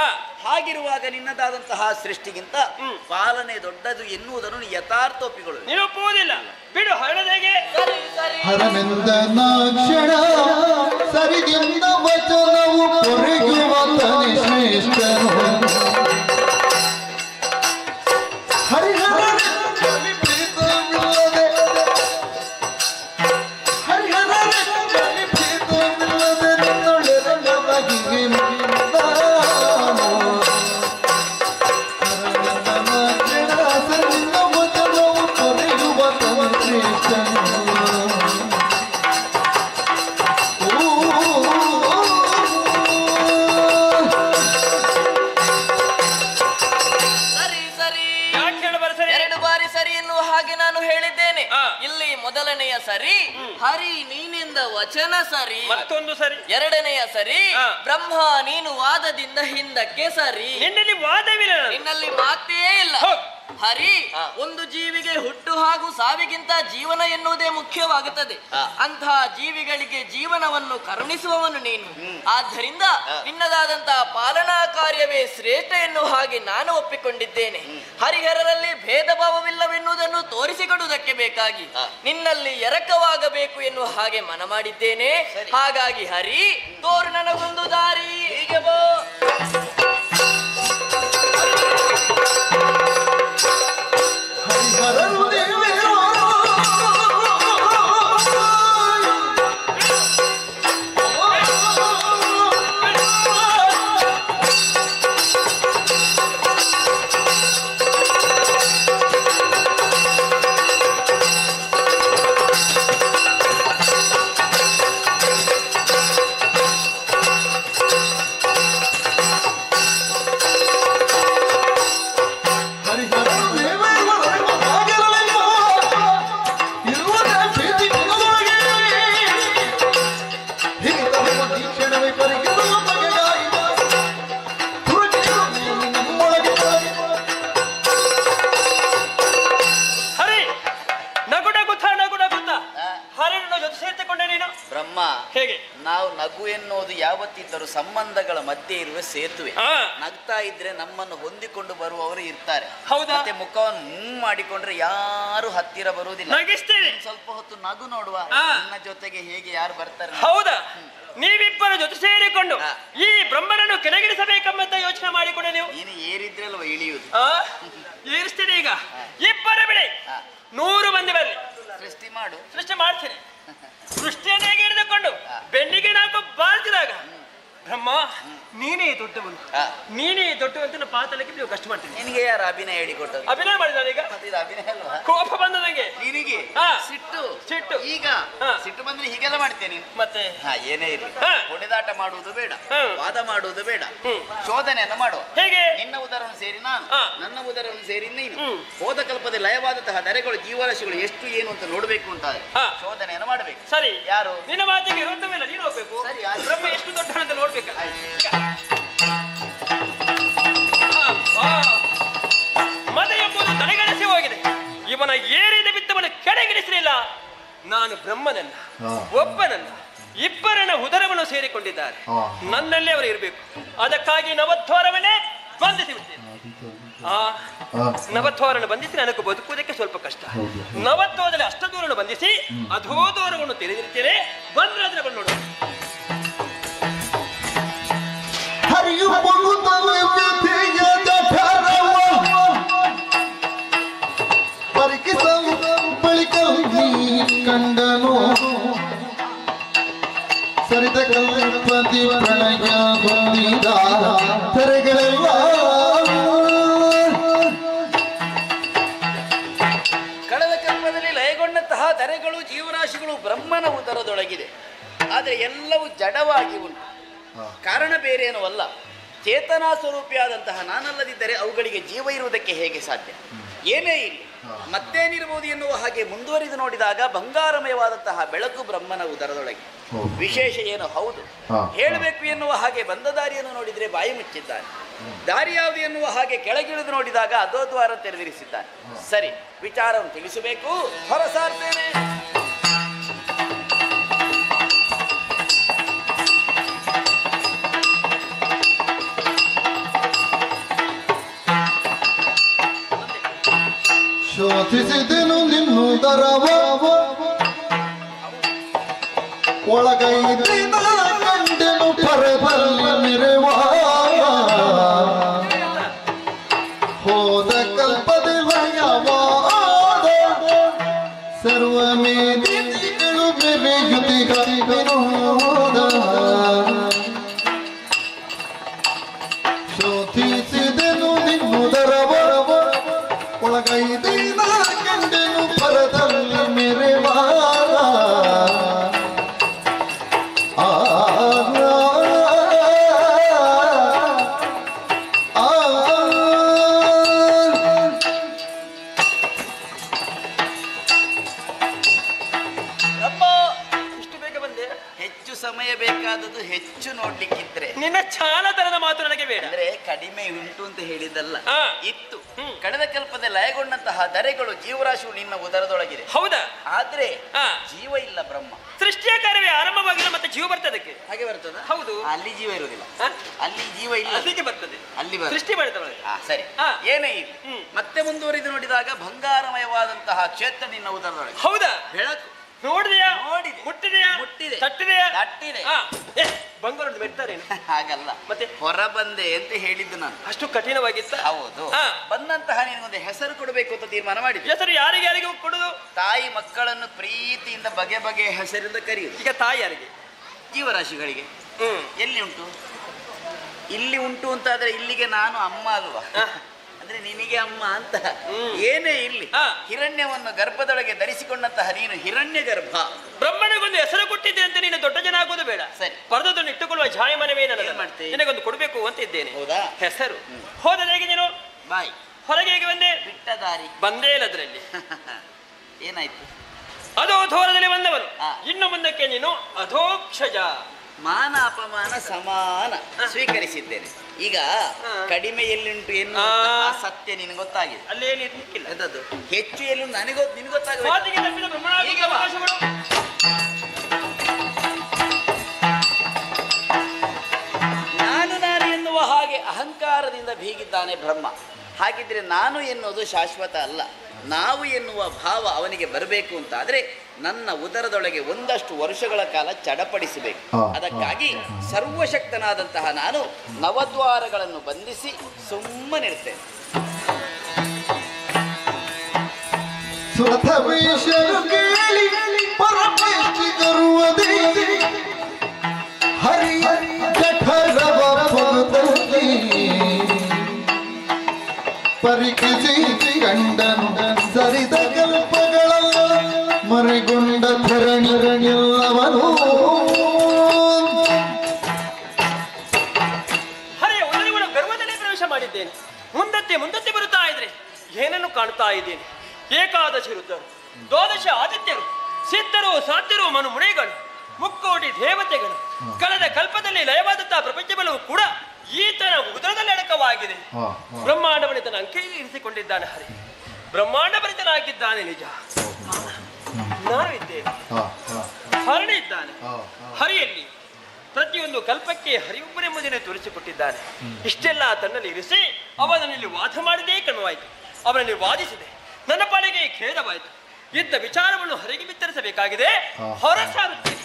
ಹಾಗಿರುವಾಗ ನಿನ್ನದಾದಂತಹ ಸೃಷ್ಟಿಗಿಂತ ಪಾಲನೆ ದೊಡ್ಡದು ಎನ್ನುವುದನ್ನು ಯಥಾರ್ಥ ಒಪ್ಪಿಕೊಳ್ಳುವುದು. ನೀನು ಒಪ್ಪುವುದಿಲ್ಲ, ಬಿಡು. ಹರಳೆಗೆ ಹರನೆಂದನಾಕ್ಷಣ ಸರಿಗೆಂದ ವಚನವು ಕೊರೆಯುವ ತನಿ ಶ್ರೇಷ್ಠನು. ಮೊದಲನೆಯ ಸರಿ ಹರಿ ನೀನಿಂದ ವಚನ ಸರಿ, ಮತ್ತೊಂದು ಸರಿ. ಎರಡನೆಯ ಸರಿ ಬ್ರಹ್ಮ ನೀನು ವಾದದಿಂದ ಹಿಂದಕ್ಕೆ ಸರಿ. ನಿನ್ನಲ್ಲಿ ವಾದವಿಲ್ಲ, ನಿನ್ನಲ್ಲಿ ಮಾತೇ ಇಲ್ಲ. ಹರಿ, ಒಂದು ಜೀವಿಗೆ ಹುಟ್ಟು ಹಾಗೂ ಸಾವಿಗಿಂತ ಜೀವನ ಎನ್ನುವುದೇ ಮುಖ್ಯವಾಗುತ್ತದೆ. ಅಂತಹ ಜೀವಿಗಳಿಗೆ ಜೀವನವನ್ನು ಕರುಣಿಸುವವನು ನೀನು. ಆದ್ದರಿಂದ ನಿನ್ನದಾದಂತಹ ಪಾಲನಾ ಕಾರ್ಯವೇ ಶ್ರೇಷ್ಠ ಎನ್ನುವ ಹಾಗೆ ನಾನು ಒಪ್ಪಿಕೊಂಡಿದ್ದೇನೆ. ಹರಿಹರರಲ್ಲಿ ಭೇದ ಭಾವವಿಲ್ಲವೆನ್ನುವುದನ್ನು ತೋರಿಸಿಕೊಡುವುದಕ್ಕೆ ಬೇಕಾಗಿ ನಿನ್ನಲ್ಲಿ ಎರಕವಾಗಬೇಕು ಎನ್ನುವ ಹಾಗೆ ಮನ ಮಾಡಿದ್ದೇನೆ. ಹಾಗಾಗಿ ಹರಿ, ತೋರು ನನಗೊಂದು ದಾರಿ. ಹೀಗೆ ಬಾ. ನಾವು ನಗು ಎನ್ನುವುದು ಯಾವತ್ತಿದ್ದರೂ ಸಂಬಂಧಗಳ ಮಧ್ಯೆ ಇರುವ ಸೇತುವೆ. ನಗ್ತಾ ಇದ್ರೆ ನಮ್ಮನ್ನು ಹೊಂದಿಕೊಂಡು ಬರುವವರು ಇರ್ತಾರೆ. ಮತ್ತೆ ಮುಖವನ್ನು ಮಾಡಿಕೊಂಡ್ರೆ ಯಾರು ಹತ್ತಿರ ಬರುವುದಿಲ್ಲ. ಸ್ವಲ್ಪ ಹೊತ್ತು ನಗು ನೋಡುವ, ನನ್ನ ಜೊತೆಗೆ ಹೇಗೆ ಯಾರು ಬರ್ತಾರೆ. ಹೌದಾ? ನೀವಿಬ್ಬರ ಜೊತೆ ಸೇರಿಕೊಂಡು ಈ ಬ್ರಹ್ಮನನ್ನು ಕೆಳಗಿಳಿಸಬೇಕೆಂಬಂತ ಯೋಚನೆ ಮಾಡಿಕೊಂಡು ನೀನು ಏರಿದ್ರೆ ಅಲ್ವಾ ಇಳಿಯುವುದು. ಏರಿಸ್ತೀನಿ. ಈಗ ಇಬ್ಬರ ಬಿಡಿ, 100 ಮಂದಿ ಬರಲಿ, ಸೃಷ್ಟಿ ಮಾಡ್ತೀನಿ. ಸೃಷ್ಟಿಯನ್ನು ಹೇಗೆ ಹಿಡಿದುಕೊಂಡು ಬೆನ್ನಿಗೆ ನಾಲ್ಕು ಬಾಳ್ತಿದಾಗ ಬ್ರಹ್ಮ ನೀನೇ ದೊಡ್ಡವನು, ನೀನೇ ದೊಡ್ಡವಂತ ಪಾತಲಕ್ಕೆ ನೀವು ಕಷ್ಟ ಮಾಡ್ತೀನಿ. ನಿನಗೆ ಯಾರು ಅಭಿನಯ ಹೇಳಿಕೊಟ್ಟದ್ದು? ಅಭಿನಯ ಮಾಡಿದ ಈಗ ಅಭಿನಯ ಅಲ್ವಾ? ಕೋಪ ಬಂದ ನನಗೆ. ನಿನಗೆ ಸಿಟ್ಟು ಈಗ ಸಿಟ್ಟು ಬಂದ್ರೆ ಹೀಗೆಲ್ಲ ಮಾಡ್ತೇನೆ. ಮತ್ತೆ ಏನೇ ಇರಲಿ, ಹೊಡೆದಾಟ ಮಾಡುವುದು ಬೇಡ, ವಾದ ಮಾಡುವುದು ಬೇಡ, ಶೋಧನೆಯನ್ನು ಮಾಡುವ. ಹೇಗೆ? ನಿನ್ನ ಉದರವನ್ನು ಸೇರಿ ನಾನು, ನನ್ನ ಉದರವನ್ನು ಸೇರಿ ನೀನು. ಹೋದ ಕಲ್ಪದಲ್ಲಿ ಲಯವಾದಂತಹ ದರೆಗಳು ಜೀವರಾಶಿಗಳು ಎಷ್ಟು ಏನು ಅಂತ ನೋಡ್ಬೇಕು ಅಂತ ಶೋಧನೆಯನ್ನು ಮಾಡಬೇಕು. ಸರಿ, ಯಾರು ನಿನ್ನ ಮಾತಿಗೆ ವಿರುದ್ಧವಿಲ್ಲ, ನೀನು ಹೋಗ್ಬೇಕು. ಸರಿ, ಬ್ರಹ್ಮ ಎಷ್ಟು ದೊಡ್ಡ ಅಂತ ನೋಡ್ಬೇಕು. ಮದ ಎಂಬುದು ತಲೆಗಣಿಸಿ ಹೋಗಿದೆ. ಇವನ ಏರಿದ ಬಿತ್ತವನ್ನು ಕೆಳಗಿಳಿಸಲಿಲ್ಲ. ನಾನು ಬ್ರಹ್ಮನಲ್ಲ, ಹಾ. ಒಬ್ಬನಲ್ಲ, ಇಬ್ಬರನ್ನ ಉದರವನ್ನು ಸೇರಿಕೊಂಡಿದ್ದಾರೆ. ಹಾ. ನನ್ನಲ್ಲೇ ಅವರು ಇರಬೇಕು. ಅದಕ್ಕಾಗಿ ನವದ್ವಾರವನ್ನೇ ಬಂಧಿಸಿ ಬಿಡ್ತೇನೆ. ಆ ನವದ್ವಾರನ್ನು ಬಂಧಿಸಿ ನನಗೆ ಬದುಕುವುದಕ್ಕೆ ಸ್ವಲ್ಪ ಕಷ್ಟ. ಹೌದು. ನವದ್ವಾರದಲ್ಲಿ ಅಷ್ಟದೂರನ್ನು ಬಂಧಿಸಿ ಅಧೋದ್ವಾರವನ್ನು ತೆರೆದಿರ್ತೇನೆ. ಬಂದ್ರೆ ಅದರ ಬಂದು ನೋಡು. ಹರಿಯು ಬರುತ್ತವೆ ವ್ಯಥೆಯ ಜಠರವ ಪರಿಕಿಸಲು ಬಳಿಕ ನೀ ಕಂಡನು ಸರಿದ ಕಲ್ಪದಿ ಪ್ರಣಯ ಹೊಂದಿದ ತೆರೆಗಳೆಲ್ಲ ಕಳೆದ ಕಲ್ಪದಲ್ಲಿ ಲಯಗೊಂಡಂತಹ ಧರೆಗಳು ಜೀವರಾಶಿಗಳು ಬ್ರಹ್ಮನ ಉದರದೊಳಗಿದೆ. ಆದರೆ ಎಲ್ಲವೂ ಜಡವಾಗಿ ಉಂಟು. ಕಾರಣ ಬೇರೇನೂ ಅಲ್ಲ, ಚೇತನಾ ಸ್ವರೂಪಿಯಾದಂತಹ ನಾನಲ್ಲದಿದ್ದರೆ ಅವುಗಳಿಗೆ ಜೀವ ಇರುವುದಕ್ಕೆ ಹೇಗೆ ಸಾಧ್ಯ? ಏನೇ ಇಲ್ಲಿ ಮತ್ತೇನಿರಬಹುದು ಎನ್ನುವ ಹಾಗೆ ಮುಂದುವರಿದು ನೋಡಿದಾಗ ಬಂಗಾರಮಯವಾದಂತಹ ಬೆಳಕು ಬ್ರಹ್ಮನ ಉದರದೊಳಗೆ. ವಿಶೇಷ ಏನು? ಹೌದು, ಹೇಳಬೇಕು ಎನ್ನುವ ಹಾಗೆ ಬಂದ ದಾರಿಯನ್ನು ನೋಡಿದರೆ ಬಾಯಿ ಮುಚ್ಚಿದ್ದಾನೆ. ದಾರಿ ಯಾವುದು ಎನ್ನುವ ಹಾಗೆ ಕೆಳಗಿಳಿದು ನೋಡಿದಾಗ ಅಧೋದ್ವಾರ ತೆರೆದಿರಿಸಿದ್ದಾನೆ. ಸರಿ, ವಿಚಾರವನ್ನು ತಿಳಿಸಬೇಕು, ಹೊರಸಾರ್ತೇನೆ. ಶೋಧಿಸಿದೆನು ನಿನ್ನುದರವ ಒಳಗೈದಿನ ಕಂಡೆನು ಪರಬಲ್ಲಿ ಮೆರೆವ ಹೋದ ಕಲ್ಪದೆ ಲಯವಾದ ಸರ್ವಮೇದಿಗಳು ಬೆರೆಯುತ್ತಿಗವಿರೋದ ಶೋಧಿಸಿದೆನು ನಿನ್ನುದರವ ಒಳಗೈದಿನ ಕಂಡೆನು ಪರದಲ್ಲಿ ಮೆರೆವಾ ಇಷ್ಟು ಬೇಗ ಬಂದೆ? ಹೆಚ್ಚು ಸಮಯ ಬೇಕಾದದ್ದು ಹೆಚ್ಚು ನೋಡ್ಲಿಕ್ಕಿದ್ರೆ ನಿನ್ನ ಚಾಲತನದ ಮಾತು ನನಗೆ ಬೇಡ. ಅಂದ್ರೆ ಕಡಿಮೆ ಉಂಟು ಅಂತ ಹೇಳಿದಲ್ಲ, ಆ. ಇತ್ತು. ಕಳೆದ ಕಲ್ಪದಲ್ಲಿ ಲಯಗೊಂಡಂತಹ ಧರೆಗಳು ಜೀವರಾಶಿಗಳು ನಿನ್ನ ಉದರದೊಳಗಿದೆ. ಹೌದಾ? ಆದ್ರೆ ಆ. ಜೀವ ಇಲ್ಲ. ಬ್ರಹ್ಮ ಸೃಷ್ಟಿಯ ಕಾರ್ಯವೇ ಆರಂಭವಾಗಿಲ್ಲ, ಮತ್ತೆ ಜೀವ ಬರ್ತದಕ್ಕೆ. ಹಾಗೆ ಬರ್ತದ? ಹೌದು. ಅಲ್ಲಿ ಜೀವ ಇರುವುದಿಲ್ಲ, ಆ? ಅಲ್ಲಿ ಜೀವ ಇಲ್ಲ, ಅದಕ್ಕೆ ಬರ್ತದೆ. ಅಲ್ಲಿ ಬರ್ತದೆ. ಸೃಷ್ಟಿ ಮಾಡಿದವಳೆ. ಸರಿ, ಆ. ಏನೇ ಇಲ್ಲ. ಮತ್ತೆ ಮುಂದುವರಿದು ನೋಡಿದಾಗ ಬಂಗಾರಮಯವಾದಂತಹ ಕ್ಷೇತ್ರ ನಿನ್ನ ಉದರದೊಳಗೆ. ಹೌದಾ? ಬೆಳಕು ನೋಡಿದೆಯಾ? ನೋಡಿದೆ. ಮುಟ್ಟಿದೆಯಾ? ಮುಟ್ಟಿದೆ. ತಟ್ಟಿದೆಯಾ? ತಟ್ಟಿದೆ. ಆ, ಏ, ಬಂಗಾರ ಮೆಟ್ಟಾರೇನು? ಹಾಗಲ್ಲ, ಮತ್ತೆ ಹೊರ ಬಂದೆ ಅಂತ ಹೇಳಿದ್ದು ನಾನು. ಅಷ್ಟು ಕಠಿಣವಾಗಿತ್ತ? ಹೌದು. ಆ. ಬಂದಂತಹ ನಿನಗೊಂದು ಹೆಸರು ಕೊಡಬೇಕು ಅಂತ ತೀರ್ಮಾನ ಮಾಡಿದ್ದೆ. ಹೆಸರು ಯಾರಿಗೆ ಕೊಡುದು? ತಾಯಿ ಮಕ್ಕಳನ್ನು ಪ್ರೀತಿಯಿಂದ ಬಗೆ ಬಗೆಯ ಹೆಸರಿಂದ ಕರೆಯುವುದು. ಈಗ ತಾಯಿ ಯಾರಿಗೆ? ಜೀವರಾಶಿಗಳಿಗೆ. ಎಲ್ಲಿ ಉಂಟು? ಇಲ್ಲಿ ಉಂಟು ಅಂತಾದ್ರೆ ಇಲ್ಲಿಗೆ ನಾನು ಅಮ್ಮ ಅಲ್ವಾ? ಅಂದ್ರೆ ನಿನಗೆ ಅಮ್ಮ ಅಂತ ಏನೇ ಇಲ್ಲಿ. ಹಿರಣ್ಯವನ್ನು ಗರ್ಭದೊಳಗೆ ಧರಿಸಿಕೊಂಡಂತಹ ನೀನು ಹಿರಣ್ಯ ಗರ್ಭ. ಬ್ರಹ್ಮನಿಗೊಂದು ಹೆಸರು ಕೊಟ್ಟಿದ್ದೆ ಅಂತ ನೀನು ದೊಡ್ಡ ಜನ ಆಗೋದು ಬೇಡ. ಸರಿ. ಪರದನ್ನು ಇಟ್ಟುಕೊಳ್ಳುವ ಜಾಯಮನವೇ ಏನ್ ನನಗೆ ಮಾಡ್ತಿ? ನಿನಗೊಂದು ಕೊಡಬೇಕು ಅಂತ ಇದ್ದೇನೆ. ಹೌದಾ? ಹೆಸರು. ಹೋದ ಹೇಗೆ ನೀನು? ಬಾಯ್ ಹೊರಗೆ ಹೇಗೆ ಬಂದೆ? ಬಿಟ್ಟ ದಾರಿ. ಬಂದೇ ಇಲ್ಲ ಅದರಲ್ಲಿ. ಏನಾಯ್ತು? ಅಧೋಧೋರದಲ್ಲಿ ಬಂದವನು. ಆ. ಇನ್ನು ಮುಂದಕ್ಕೆ ನೀನು ಅಧೋಕ್ಷಜ. ಮಾನ ಅಪಮಾನ ಸಮಾನ ಸ್ವೀಕರಿಸಿದ್ದೇನೆ. ಈಗ ಕಡಿಮೆ ಎಲ್ಲಿಂಟು ಎನ್ನುವ ಸತ್ಯ ನಿನಗೆ ಗೊತ್ತಾಗಿದೆ. ಅಲ್ಲೇನು ಇರ್ಲಿಕ್ಕಿಲ್ಲ. ಎಂತದ್ದು? ಹೆಚ್ಚು ಎಲ್ಲಿ ನಿನಗೆ ಗೊತ್ತಾಗಬೇಕು. ಮಾತಿಗೆ ತಪ್ಪಿದ ಬ್ರಹ್ಮನಾಗಿ ಈಗ ಬಾ. ಅವಕಾಶಗಳು. ನಾನು ಎನ್ನುವ ಹಾಗೆ ಅಹಂಕಾರದಿಂದ ಬೀಗಿದ್ದಾನೆ ಬ್ರಹ್ಮ. ಹಾಗಿದ್ರೆ ನಾನು ಎನ್ನುವುದು ಶಾಶ್ವತ ಅಲ್ಲ. ನಾವು ಎನ್ನುವ ಭಾವ ಅವನಿಗೆ ಬರಬೇಕು ಅಂತ ಆದ್ರೆ ನನ್ನ ಉದರದೊಳಗೆ ಒಂದಷ್ಟು ವರ್ಷಗಳ ಕಾಲ ಚಡಪಡಿಸಬೇಕು. ಅದಕ್ಕಾಗಿ ಸರ್ವಶಕ್ತನಾದಂತಹ ನಾನು ನವದ್ವಾರಗಳನ್ನು ಬಂಧಿಸಿ ಸುಮ್ಮನಿರ್ತೇನೆ. ಸುರಥವೇಶರು ಕೇಳಿ ಪರಮೇಷ್ಠಿಗರುವುದೇ ಹರಿಯ ಜಠರವ ಪೊಗದಲ್ಲಿ ಪರಿಕಿಸಿ ಕಂಡನು ಸರಿದ ಕಲ್ಪಗಳ ಮರೆಗೊಂಡ ಧರಣಿರಣಿಲ್ಲವನು. ಹರೆಯ ಉದರಗಳ ಗರ್ವದಲ್ಲಿ ಪ್ರವೇಶ ಮಾಡಿದ್ದೇನೆ. ಮುಂದತ್ತೆ ಬರುತ್ತಾ ಇದ್ರೆ ಏನನ್ನು ಕಾಣುತ್ತಾ ಇದ್ದೇನೆ? ಏಕಾದಶಿ ರುದ್ರರು, ದ್ವಾದಶ ಆದಿತ್ಯರು, ಸಿದ್ಧರು, ಸಾಧ್ಯರು, ಮನು ಮುನಿಗಳು, ಮುಕ್ಕೋಟಿ ದೇವತೆಗಳು, ಕಳೆದ ಕಲ್ಪದಲ್ಲಿ ಲಯವಾದಂತಹ ಪ್ರಪಂಚ ಬಲವು ಕೂಡ ಈತನ ಉದರದಲ್ಲಿ ಅಡಕವಾಗಿದೆ. ಬ್ರಹ್ಮಾಂಡ ಬಳಿತನ ಅಂಕೆಯಲ್ಲಿ ಇರಿಸಿಕೊಂಡಿದ್ದಾನೆ. ಹರಿ ಬ್ರಹ್ಮಾಂಡ ಬಳಿತನಾಗಿದ್ದಾನೆ ನಿಜ. ನಾನು ಇದ್ದೇನೆ, ಹಾ ಹಾ ಹರಣ ಇದ್ದಾನೆ. ಹಾ ಹರಿಯಲ್ಲಿ ಪ್ರತಿಯೊಂದು ಕಲ್ಪಕ್ಕೆ ಹರಿಯೊಬ್ಬನೆಂಬುದನ್ನೇ ತೋರಿಸಿಕೊಟ್ಟಿದ್ದಾನೆ. ಇಷ್ಟೆಲ್ಲ ತನ್ನಲ್ಲಿ ಇರಿಸಿ ಅವನಲ್ಲಿ ವಾದ ಮಾಡಿದೇ ಕ್ರಮವಾಯಿತು. ಅವನಲ್ಲಿ ವಾದಿಸಿದೆ, ನನ್ನ ಪಾಡಿಗೆ ಖೇದವಾಯಿತು. ಇದ್ದ ವಿಚಾರವನ್ನು ಹೊರಗೆ ಬಿತ್ತರಿಸಬೇಕಾಗಿದೆ. ಹೊರಸಾರುತ್ತೇನೆ.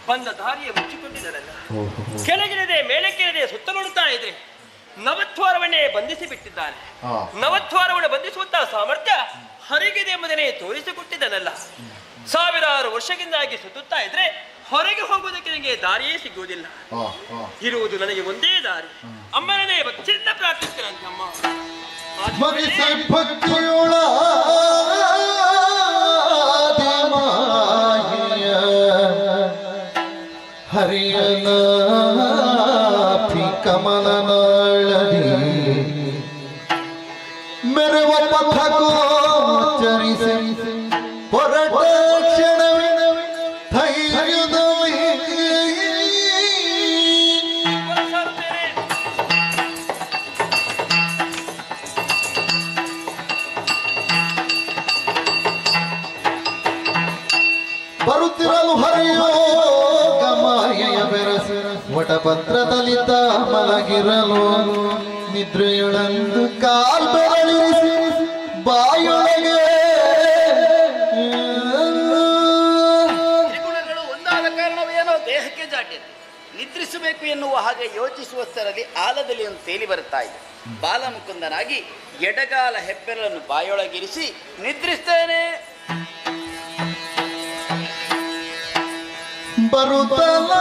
ಬಂದ ದಾರಿಯ ಮುಚ್ಚಿಕೊಂಡಿದ್ದರಲ್ಲ, ಕೆಳಗಿರದೆ ಮೇಲಕ್ಕಿರದೆ ಸುತ್ತ ನೋಡುತ್ತಾ ಇದ್ರೆ ನವದ್ವಾರವನ್ನೇ ಬಂಧಿಸಿ ಬಿಟ್ಟಿದ್ದಾನೆ. ನವದ್ವಾರವನ್ನು ಬಂಧಿಸುವಂತಹ ಸಾಮರ್ಥ್ಯ ಹರಿಗಿದೆ ಎಂಬುದನ್ನೇ ತೋರಿಸಿಕೊಟ್ಟಿದ್ದನಲ್ಲ. ಸಾವಿರಾರು ವರ್ಷದಿಂದಾಗಿ ಸುತ್ತುತ್ತಾ ಇದ್ರೆ ಹೊರಗೆ ಹೋಗುವುದಕ್ಕೆ ನನಗೆ ದಾರಿಯೇ ಸಿಗುವುದಿಲ್ಲ. ಇರುವುದು ನನಗೆ ಒಂದೇ ದಾರಿ. ಅಮ್ಮನೇ ಭಕ್ತಿಯಿಂದ ಪ್ರಾರ್ಥಿಸ್ತೇನೆ. ಅಮ್ಮ ಭಕ್ತಿಯುಳ ಹರಿಯಲ ಕಮಲನಾಳದಿ ಮೆರವ ಪಥಕೋ ಚರಿಸಿ ಹೊರಟ ಕ್ಷಣವಿನ ಧೈರ್ಯದಲ್ಲಿ ಬರುತ್ತಿರಲು ಹರಿಯೋ ಗಮಾಯೆಯ ಬೆರಸು ವಟಪತ್ರದಲ್ಲಿದ್ದ ಮಲಗಿರಲು ನಿದ್ರೆಯೊಳಂದು ಕಾಲ್ಬೆರಳಿಸಿ ಬಾಯೊಳಗೆ ತ್ರಿಗುಣಗಳು ಒಂದಾದ ಕಾರಣವೇನೋ ದೇಹಕ್ಕೆ ಜಾಡ್ಯತೆ. ನಿದ್ರಿಸಬೇಕು ಎನ್ನುವ ಹಾಗೆ ಯೋಚಿಸುವಷ್ಟರಲ್ಲಿ ಆಲದಲ್ಲಿ ಒಂದು ತೇಲಿ ಬರುತ್ತಾ ಇದೆ. ಬಾಲಮುಕುಂದನಾಗಿ ಎಡಗಾಲ ಹೆಬ್ಬೆರಳನ್ನು ಬಾಯೊಳಗಿರಿಸಿ ನಿದ್ರಿಸ್ತೇನೆ. ಬರುತ್ತಲ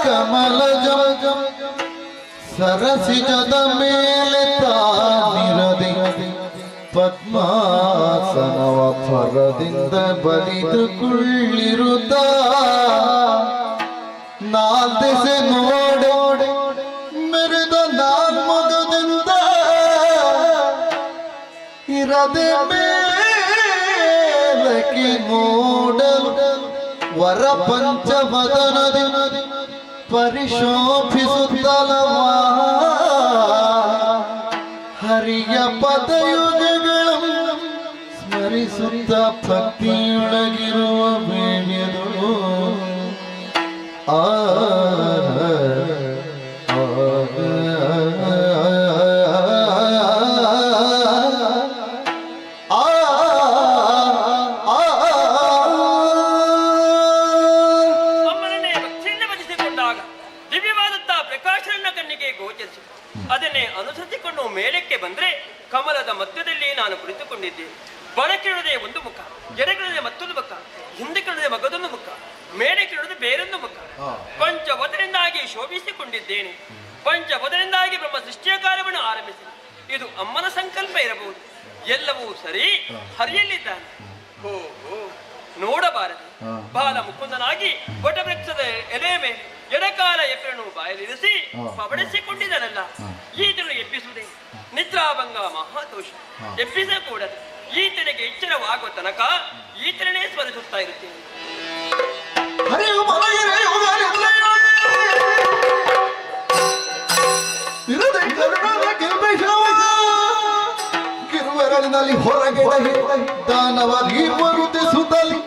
ಕಮಲ ಸರಸಿಜದ ಮೇಲೆ ತಾನಿರದೆ ಪದ್ಮಾಸನವ ಫಲದಿಂದ ಬಲಿದು ಕುಳ್ಳಿರುತ್ತ ನಾಲ್ದೆಸೆ ನೋಡೋಡೆ ಮೆರೆದ ನಾಲ್ಮೊಗದಿಂದ ಇರದೆ ಮೇಲಕ್ಕೆ ನೋಡಲು ವರ ಪಂಚಮದನದಿ ಪರಿಶೋಭಿಸುತ್ತಲವಾ ಹರಿಯ ಪದಯುಗಗಳನ್ನು ಸ್ಮರಿಸುತ್ತ ಭಕ್ತಿಯೊಳಗಿರುವ ಬೇಣಿಯದು ಆ ಅದನ್ನೇ ಅನುಸರಿಸಿಕೊಂಡು ಮೇಲಕ್ಕೆ ಬಂದ್ರೆ ಕಮಲದ ಮಧ್ಯದಲ್ಲಿ ನಾನು ಕುಳಿತುಕೊಂಡಿದ್ದೇನೆ. ಬಲಕ್ಕಿಳಿದೆ ಒಂದು ಮುಖ, ಎಡಗಿಳಿದೆ ಮತ್ತೊಂದು ಮುಖ, ಹಿಂದೆ ಕಿಳಿದೆ ಮಗದೊಂದು ಮುಖ, ಮೇಲೆ ಕಿಳಿದು ಬೇರೊಂದು ಮುಖ. ಪಂಚವದರಿಂದಾಗಿ ಶೋಭಿಸಿಕೊಂಡಿದ್ದೇನೆ. ಪಂಚವದರಿಂದಾಗಿ ಬ್ರಹ್ಮ ಸೃಷ್ಟಿಯ ಕಾರ್ಯವನ್ನು ಆರಂಭಿಸಿ. ಇದು ಅಮ್ಮನ ಸಂಕಲ್ಪ ಇರಬಹುದು. ಎಲ್ಲವೂ ಸರಿ, ಹರಿಯಲ್ಲಿದ್ದಾನೆ. ಹೋ ನೋಡಬಾರದು. ಬಾಲ ಮುಕುಂದನಾಗಿ ವಟವೃಕ್ಷದ ಎಲೆ ಮೇಲೆ ಎಡಕಾಲ ಎಬ್ಬರನ್ನು ಬಾಯಲಿರಿಸಿ ಪಬಡಿಸಿಕೊಂಡಿದ್ದನಲ್ಲ. ಈತನು ಎಬ್ಬಿಸುವುದೇ ನಿದ್ರಾಭಂಗ ಮಹಾದೋಷ. ಎಬ್ಬಿಸಕೂಡದು. ಈತನಿಗೆ ಎಚ್ಚರವಾಗುವ ತನಕ ಈತನೇ ಸ್ಮರಿಸುತ್ತಾ ಇರುತ್ತೇನೆ. ಗಿರುವೆರಳಿನಲ್ಲಿ ಹೊರಗೆ ದಾನವಾಗಿ ಮರುತಿಸುತ್ತಲಿ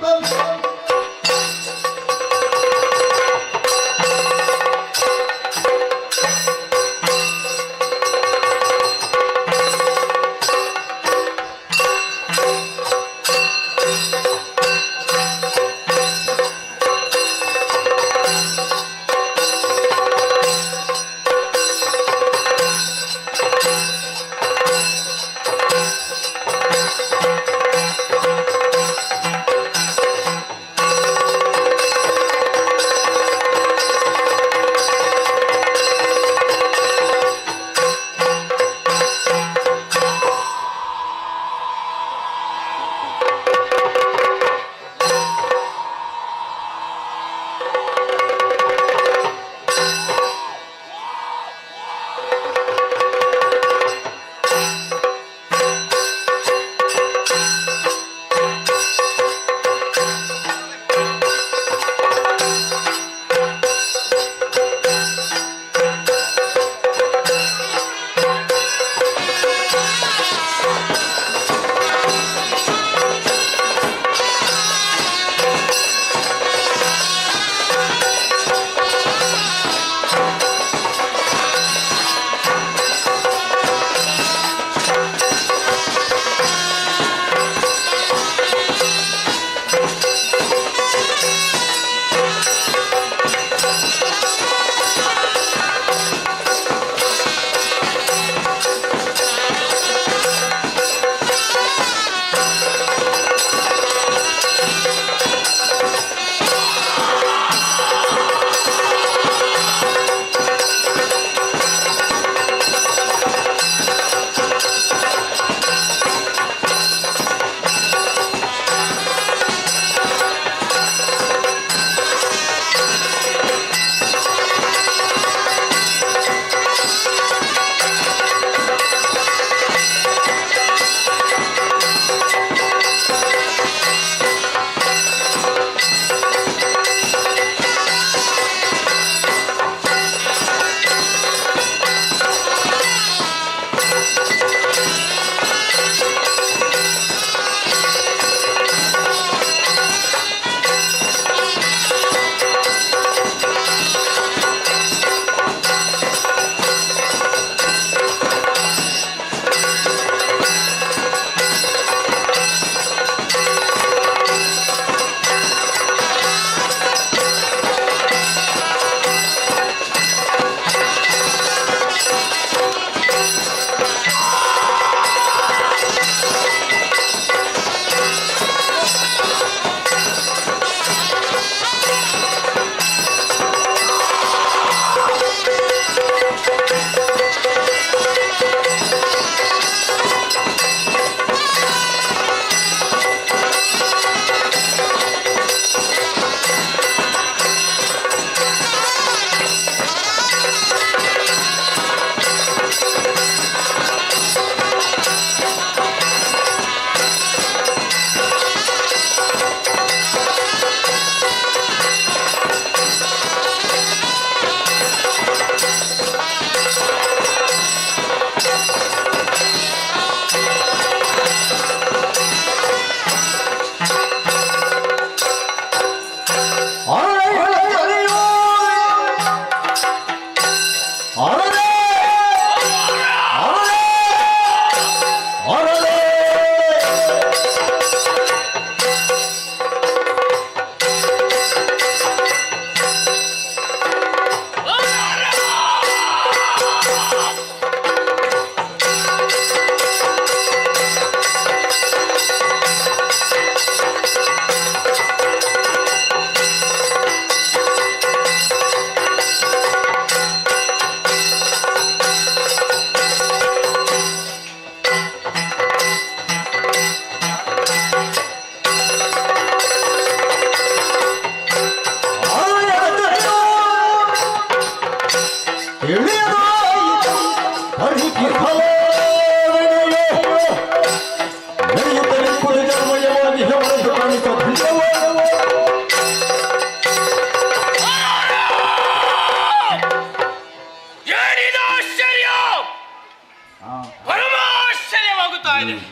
ಹುಟ್ಟಾಗಿದೆ.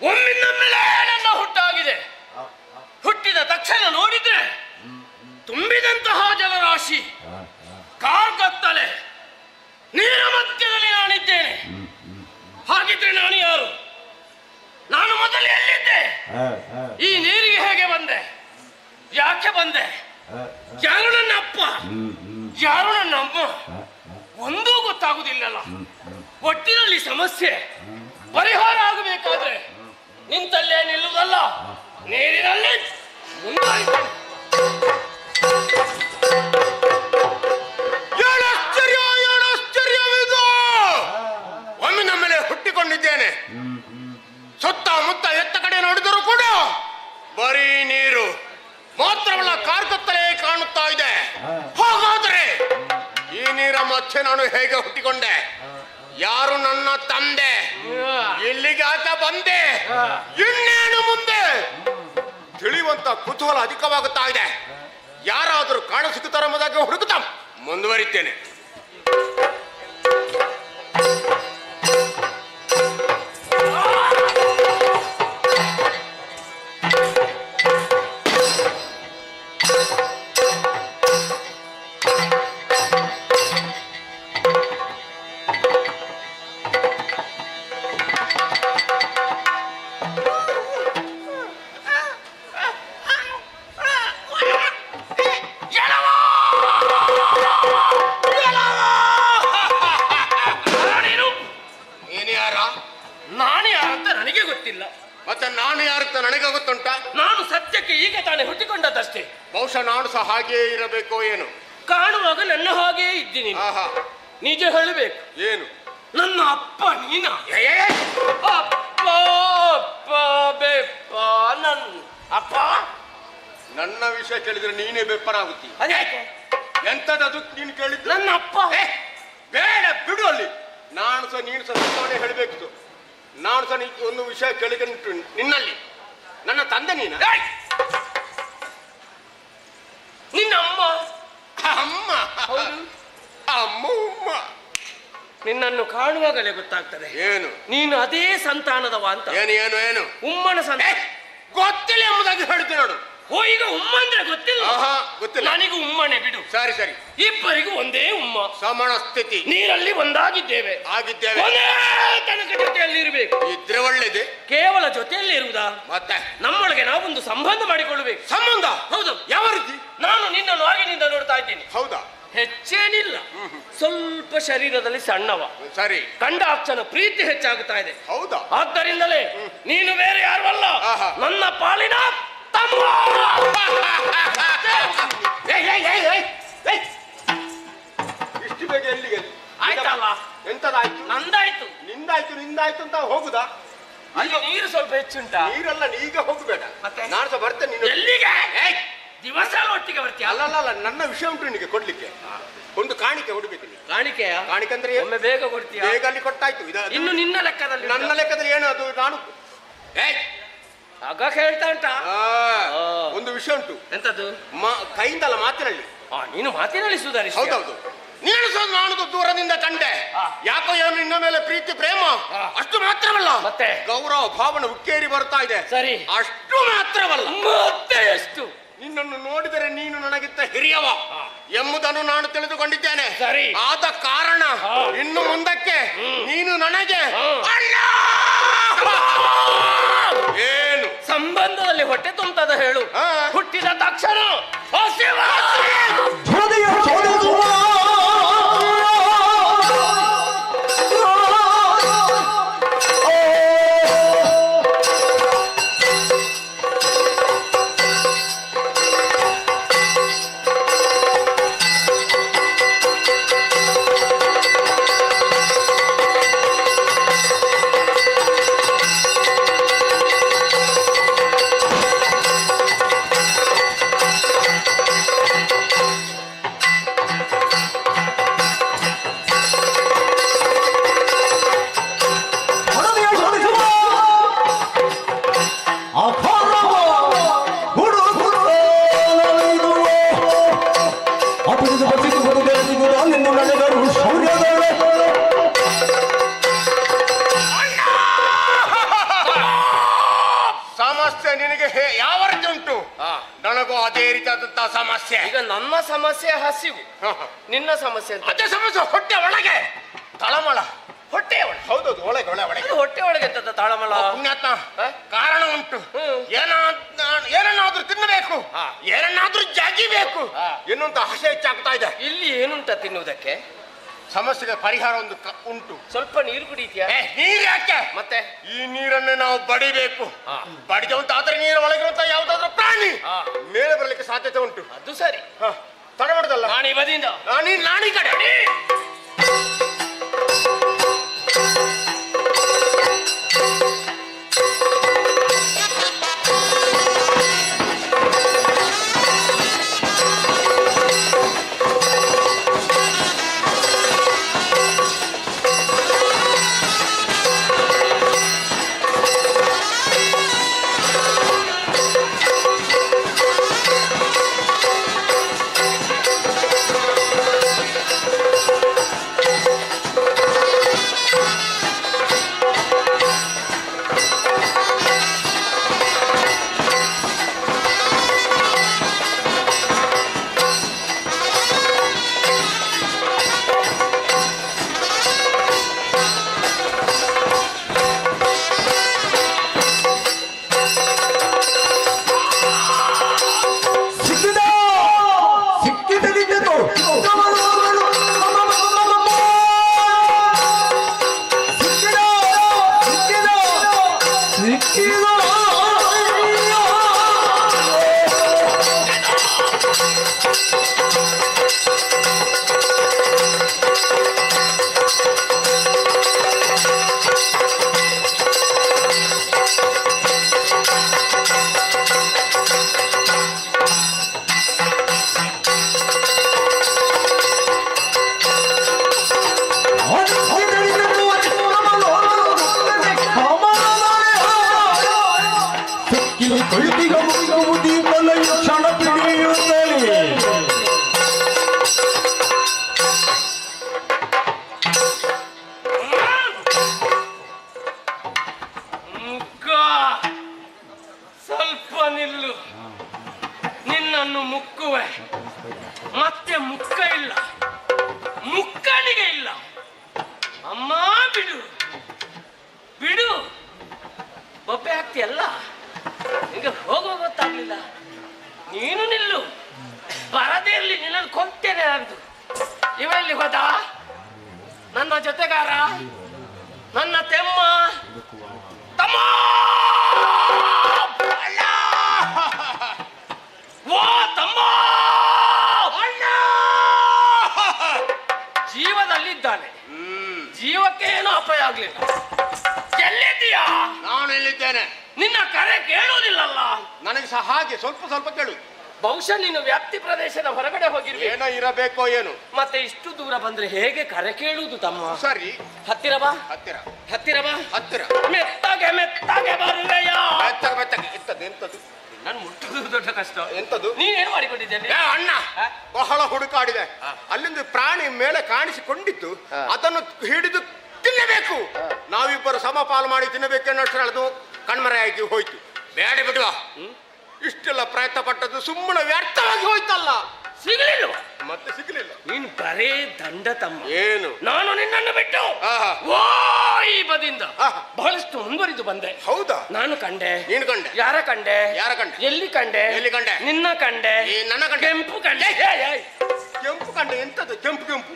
ಒಮ್ಮಿಂದೊಮ್ಮೆಲೇ ನನ್ನ ಹುಟ್ಟಾಗಿದೆ. ಹುಟ್ಟಿದ ತಕ್ಷಣ ನೋಡಿದ್ರೆ ತುಂಬಿದಂತಹ ಜಲರಾಶಿ, ಕಾರ್ಗತ್ತಲೆ, ನೀರ ಮಧ್ಯದಲ್ಲಿ ನಾನಿದ್ದೇನೆ. ಹಾಗಿದ್ರೆ ನಾನು ಯಾರು? ನಾನು ಮೊದಲು ಎಲ್ಲಿದ್ದೆ? ಈ ನೀರಿಗೆ ಹೇಗೆ ಬಂದೆ? ಯಾಕೆ ಬಂದೆ? ಯಾರು ನನ್ನ ಅಪ್ಪ, ಯಾರು ನನ್ನ ಅಮ್ಮ? ಒಂದೂ ಗೊತ್ತಾಗುವುದಿಲ್ಲಲ್ಲ. ಒಟ್ಟಿನಲ್ಲಿ ಸಮಸ್ಯೆ ಪರಿಹಾರ ಆಗಬೇಕಾದ್ರೆ ನಿಂತಲ್ಲೇ ನಿಲ್ಲುವುದಲ್ಲ, ನೀರಿನಲ್ಲಿ ಮುಂದಾಯಿತೇನೆ. ಏನಾಶ್ಚರ್ಯವಿದು! ಒಮ್ಮೆ ನಮ್ಮೇಲೆ ಹುಟ್ಟಿಕೊಂಡಿದ್ದೇನೆ. ಸುತ್ತಮುತ್ತ ಎತ್ತ ಕಡೆ ನೋಡಿದರೂ ಕೂಡ ಬರೀ ನೀರು ಮಾತ್ರವಲ್ಲ, ಕಾರ್ಗತ್ತಲೇ ಕಾಣುತ್ತಾ ಇದೆ. ಹಾಗಾದ್ರೆ ಈ ನೀರ ಮಧ್ಯೆ ನಾನು ಹೇಗೆ ಹುಟ್ಟಿಕೊಂಡೆ? ಯಾರು ನನ್ನ ತಂದೆ? ಇಲ್ಲಿಗೆ ಆತ ಬಂದೆ? ಇನ್ನೇನು ಮುಂದೆ ತಿಳಿಯುವಂತ ಕುತೂಹಲ ಅಧಿಕವಾಗುತ್ತಾ ಇದೆ. ಯಾರಾದರೂ ಕಾಣ ಸಿಗುತ್ತಾರೆಂಬುದಾಗಿ ಹುಡುಕುತ್ತಾ ಮುಂದುವರಿತೇನೆ. ನಾನು ಯಾರಂತ ನನಗೆ ಗೊತ್ತಿಲ್ಲ. ಮತ್ತೆ ನಾನು ಯಾರಂತ ನನಗೆ ಗೊತ್ತುಂಟ? ನಾನು ಸತ್ಯಕ್ಕೆ ಈಗ ತಾನೇ ಹುಟ್ಟಿಕೊಂಡದ್ದಷ್ಟೇ. ಬಹುಶಃ ನಾನು ಸಹ ಹಾಗೆಯೇ ಇರಬೇಕೋ ಏನು? ಕಾಣುವಾಗ ನನ್ನ ಹಾಗೆಯೇ ಇದ್ದೀನಿ. ಆಹಾ, ನಿಜ ಹೇಳಬೇಕು. ಏನು? ನನ್ನ ಅಪ್ಪ ನೀನ? ಅಪ್ಪ ಅಪ್ಪ ಬೆಪ್ಪ ನನ್ನ ಅಪ್ಪ. ನನ್ನ ವಿಷಯ ಕೇಳಿದ್ರೆ ನೀನೇ ಬೆಪ್ಪರಾಗುತ್ತಿ. ಅದ್ಯಾಕೆ? ಎಂತದದು ನೀನು ಕೇಳಿದ್ದು? ನನ್ನ ಅಪ್ಪ. ಬೇಡ ಬಿಡು ಅಲ್ಲಿ. ನಾನು ಸಹ ನೀನು ಸಹ ಸತ್ಯವನ್ನೇ ಹೇಳಬೇಕಿತ್ತು. ನಾನು ಸಹ ಒಂದು ವಿಷಯ ಕೇಳಿಕೊಂಡು ನಿನ್ನಲ್ಲಿ. ನನ್ನ ತಂದೆ ನೀನ? ನಿನ್ನ ಅಮ್ಮ? ಅಮ್ಮ? ಹೌದು. ಅಮ್ಮ ಉಮ್ಮ. ನಿನ್ನನ್ನು ಕಾಣುವಾಗಲೇ ಗೊತ್ತಾಗ್ತದೆ ಏನು ನೀನು ಅದೇ ಸಂತಾನದವ ಅಂತ. ಏನು ಏನು ಏನು? ಉಮ್ಮನ ಸಂತಾನ. ಗೊತ್ತಿಲ್ಲ ಎಂಬುದಾಗಿ ಹೇಳ್ತೀನಿ ನೋಡು. ಓ, ಈಗ ಉಮ್ಮ ಅಂದ್ರೆ ಗೊತ್ತಿಲ್ಲ? ಗೊತ್ತಿಲ್ಲ. ನನಗೂ ಉಮ್ಮನೆ ಬಿಡು. ಸರಿ ಸರಿ, ಇಬ್ಬರಿಗೂ ಒಂದೇ ಉಮ್ಮ. ಸಮಾನ ಸ್ಥಿತಿ. ನೀರಲ್ಲಿ ಒಂದಾಗಿದ್ದೇವೆ. ಆಗಿದ್ದೇವೆ. ಕೊನೆ ತನಕ ಜೊತೆಯಲ್ಲಿ ಇರಬೇಕು. ಇದ್ರೆ ಒಳ್ಳೇದು. ಕೇವಲ ಜೊತೆಯಲ್ಲಿ ಇರುವುದಾ? ಮತ್ತೆ ನಮ್ಮೊಳಗೆ ನಾವೊಂದು ಸಂಬಂಧ ಮಾಡಿಕೊಳ್ಳಬೇಕು. ಸಂಬಂಧ? ಹೌದು. ಯಾವ ರೀತಿ? ನಾನು ನಿನ್ನನ್ನು ಆಗಿನಿಂದ ನೋಡ್ತಾ ಇದ್ದೀನಿ. ಹೌದಾ? ಹೆಚ್ಚೇನಿಲ್ಲ, ಸ್ವಲ್ಪ ಶರೀರದಲ್ಲಿ ಸಣ್ಣವ. ಸರಿ. ಕಂಡಾಕ್ಷಣ ಪ್ರೀತಿ ಹೆಚ್ಚಾಗುತ್ತಾ ಇದೆ. ಹೌದಾ? ಆದ್ದರಿಂದಲೇ ನೀನು ಬೇರೆ ಯಾರು ಅಲ್ಲ, ಆಹಾ. ನನ್ನ ಪಾಲಿನ ತಮ್ಮ. ಇಷ್ಟು ಬೇಗ ಎಲ್ಲಿಗೆ? ಆಯ್ತಲ್ಲ? ಎಂತದಾಯ್ತು? ನಂದಾಯ್ತು. ನಿಂದಾಯ್ತು ಅಂತ ಹೋಗುದಾ? ಅಲ್ಲಿ ನೀರು ಸ್ವಲ್ಪ ಹೆಚ್ಚುಂಟಾ? ನೀರಲ್ಲ, ಈಗ ಹೋಗಬೇಡ. ಮತ್ತೆ? ನಾನು ಸಹ ಬರ್ತೇನೆ. ನೀನು ಎಲ್ಲಿಗೆ? ದಿವಸ ಒಟ್ಟಿಗೆ ಬರ್ತೀಯ? ಅಲ್ಲ, ನನ್ನ ವಿಷಯ ಉಂಟು ನಿನಗೆ ಕೊಡ್ಲಿಕ್ಕೆ. ಒಂದು ಕಾಣಿಕೆ ಹೊಡಬೇಕು. ಕಾಣಿಕೆಯ? ಕಾಣಿಕೆ ಅಂದ್ರೆ ಒಮ್ಮೆ ಬೇಗ ಕೊಡ್ತೀಯ? ಬೇಗ ಅಲ್ಲಿ ಕೊಟ್ಟಾಯ್ತು. ಇನ್ನು ನಿನ್ನ ಲೆಕ್ಕದಲ್ಲಿ? ನನ್ನ ಲೆಕ್ಕದಲ್ಲಿ ಏನು ಅದು? ನಾನು ಆಗ ಹೇಳ್ತಾ ಉಂಟಾ? ಒಂದು ವಿಷಯ ಉಂಟು. ಎಂತದ್ದು? ಕೈಯಿಂದಲ್ಲ, ಮಾತಿನಲ್ಲಿ. ನೀನು ಮಾತಿನಲ್ಲಿ ಸುಧಾರಿಸ. ಹೌದೌದು. ನೀನು ಸಹ ನಾನು ದೂರದಿಂದ ಕಂಡೆ. ಯಾಕೋ ಏನು ನಿನ್ನ ಮೇಲೆ ಪ್ರೀತಿ ಪ್ರೇಮ. ಅಷ್ಟು ಮಾತ್ರವಲ್ಲ, ಮತ್ತೆ ಗೌರವ ಭಾವನೆ ಉಕ್ಕೇರಿ ಬರ್ತಾ ಇದೆ. ಸರಿ. ಅಷ್ಟು ಮಾತ್ರವಲ್ಲ, ಮತ್ತೆ ಎಷ್ಟು? ನಿನ್ನನ್ನು ನೋಡಿದರೆ ನೀನು ನನಗಿಂತ ಹಿರಿಯವ ಎಂಬುದನ್ನು ನಾನು ತಿಳಿದುಕೊಂಡಿದ್ದೇನೆ. ಸರಿ. ಆದ ಕಾರಣ ಇನ್ನು ಮುಂದಕ್ಕೆ ನೀನು ನನಗೆ ಏನು ಸಂಬಂಧದಲ್ಲಿ ಹೊಟ್ಟೆ ತುಂಬದ ಹೇಳು. ಹುಟ್ಟಿದ ತಕ್ಷಣ ಯಾವ ರೀತಿ ಉಂಟು ನನಗೂ ಅದೇ ರೀತಿಯಾದಂತಹ ಸಮಸ್ಯೆ. ಈಗ ನನ್ನ ಸಮಸ್ಯೆ ಹಸಿವು, ನಿನ್ನ ಸಮಸ್ಯೆ ಅಂತ ಅದೇ ಸಮಸ್ಯೆ. ಹೊಟ್ಟೆ ಒಳಗೆ ತಳಮಳ, ಹೊಟ್ಟೆ ಒಳಗೆ. ಹೌದೌದು, ಒಳಗೆ ಒಳಗೆ ಹೊಟ್ಟೆ ಒಳಗೆ ಎಂತದ ತಾಳಮಳ? ಪುಣ್ಯಾತ್ಮ, ಕಾರಣ ಉಂಟು. ಏನನ್ನಾದ್ರೂ ತಿನ್ನಬೇಕು, ಏನನ್ನಾದ್ರೂ ಜಗಿಬೇಕು ಎನ್ನುವಂತ ಆಸೆ ಹೆಚ್ಚಾಗ್ತಾ ಇದೆ. ಇಲ್ಲಿ ಏನುಂಟ ತಿನ್ನುವುದಕ್ಕೆ? ಸಮಸ್ಯೆಗೆ ಪರಿಹಾರ ಒಂದು ಉಂಟು. ಸ್ವಲ್ಪ ನೀರು ಕುಡಿತೀಯಾ? ನೀರು ಯಾಕೆ? ಮತ್ತೆ ಈ ನೀರನ್ನೇ ನಾವು ಬಡಿಬೇಕು. ಬಡಿದಂತ ಆದ್ರೆ ನೀರು ಒಳಗಿರುವಂತ ಯಾವ್ದಾದ್ರು ಪ್ರಾಣಿ ಮೇಲೆ ಬರಲಿಕ್ಕೆ ಸಾಧ್ಯತೆ ಉಂಟು. ಅದು ಸರಿ, ತಡ ಮಾಡುದಲ್ಲ. ನಾನು ಈ ಬದಿಯಿಂದ ನಾನೀ ಕಡೆ. ಸ್ವಲ್ಪ ನಿಲ್ಲು. ನಿನ್ನನ್ನು ಮುಕ್ಕುವೆ, ಮತ್ತೆ ಮುಕ್ಕ ಇಲ್ಲ, ಮುಕ್ಕಣಿಗೆ ಇಲ್ಲ. ಅಮ್ಮ ಬಿಡು ಬಿಡು, ಬೊಬ್ಬೆ ಹಾಕ್ತಿಯಲ್ಲ, ಈಗ ಹೋಗೋ ಗೊತ್ತಾಗ್ಲಿಲ್ಲ. ನೀನು ನಿಲ್ಲು, ಬರದೇ ಇರ್ಲಿ, ನಿನ್ನನ್ನು ಕೊಂತೇನೆ ಆಗ್ದು. ಇವೆಲ್ಲಿ ಹೋದ ನನ್ನ ಜೊತೆಗಾರ, ನನ್ನ ತೆಮ್ಮ ತಮ್ಮ? ಓ ತಮ್ಮ, ಜೀವದಲ್ಲಿದ್ದಾನೆ, ಜೀವಕ್ಕೆ ಏನೂ ಅಪಾಯ ಆಗ್ಲಿಲ್ಲ. ಎಲ್ಲಿದ್ದೀಯಾ? ನಾನು ಇಲ್ಲಿದ್ದೇನೆ. ನಿನ್ನ ಕರೆ ಕೇಳುವುದಿಲ್ಲಲ್ಲ. ನನಗೆ ಸಹ ಹಾಗೆ ಸ್ವಲ್ಪ ಸ್ವಲ್ಪ ಕೇಳು. ಬಹುಶಃ ನೀನು ವ್ಯಾಪ್ತಿ ಪ್ರದೇಶದ ಹೊರಗಡೆ ಹೋಗಿರ್ಬೇಕು. ಏನೋ ಇರಬೇಕೋ ಏನು. ಮತ್ತೆ ಇಷ್ಟು ದೂರ ಬಂದ್ರೆ ಹೇಗೆ ಕರೆ ಕೇಳುವುದು ತಮ್ಮ? ಸರಿ, ಹತ್ತಿರ ಬಾ, ಹತ್ತಿರ ಹತ್ತಿರ ಬಾ, ಹತ್ತಿರ. ಮೆತ್ತಗೆ ಮೆತ್ತಗೆ ಬರುವೆಯಾ? ಮೆತ್ತಗೆ ಮೆತ್ತಗೆ. ಎಂತದ್ದು? ನಾನು ಮುಟ್ಟುವುದು ದೊಡ್ಡ ಕಷ್ಟ. ಎಂತದ್ದು? ನೀನೇನು ಮಾಡಿಕೊಂಡಿದ್ದೇನೆ? ಅಣ್ಣ ಬಹಳ ಹುಡುಕಾಡಿದೆ. ಅಲ್ಲಿಂದ ಪ್ರಾಣಿ ಮೇಲೆ ಕಾಣಿಸಿಕೊಂಡಿತ್ತು, ಅದನ್ನು ಹಿಡಿದು ತಿನ್ನಬೇಕು. ನಾವಿಬ್ಬರು ಸಮಪಾಲು ಮಾಡಿ ತಿನ್ನಬೇಕೆನ್ನೋಷ್ಟು ಅದು ಕಣ್ಮರೆಯಾಗಿ ಹೋಯ್ತು. ಬೇಡ ಬಿಡುವ, ಇಷ್ಟೆಲ್ಲ ಪ್ರಯತ್ನ ಪಟ್ಟದ್ದು ಸುಮ್ಮನೆ ವ್ಯರ್ಥವಾಗಿ ಹೋಯ್ತಲ್ಲ. ಸಿಗಲಿಲ್ಲ, ಮತ್ತೆ ಸಿಗಲಿಲ್ಲ. ನೀನು ಬರೇ ದಂಡ ತಮ್ಮ. ಏನು? ನಾನು ನಿನ್ನನ್ನು ಬಿಟ್ಟು ಓ ಈ ಬದಿಯಿಂದ ಬಹಳಷ್ಟು ಮುಂದುವರಿದು ಬಂದೆ. ಹೌದಾ? ನಾನು ಕಂಡೆ. ನೀನು ಕಂಡೆ? ಯಾರ ಕಂಡೆ? ಯಾರ ಕಂಡೆ? ಎಲ್ಲಿ ಕಂಡೆ? ಎಲ್ಲಿ ಕಂಡೆ? ನಿನ್ನ ಕಂಡೆ. ನನ್ನ ಕಂಡೆ. ಕೆಂಪು ಕಂಡೆ. ಕೆಂಪು ಕಂಡೆ. ಎಂತದ್ದು ಕೆಂಪು ಕೆಂಪು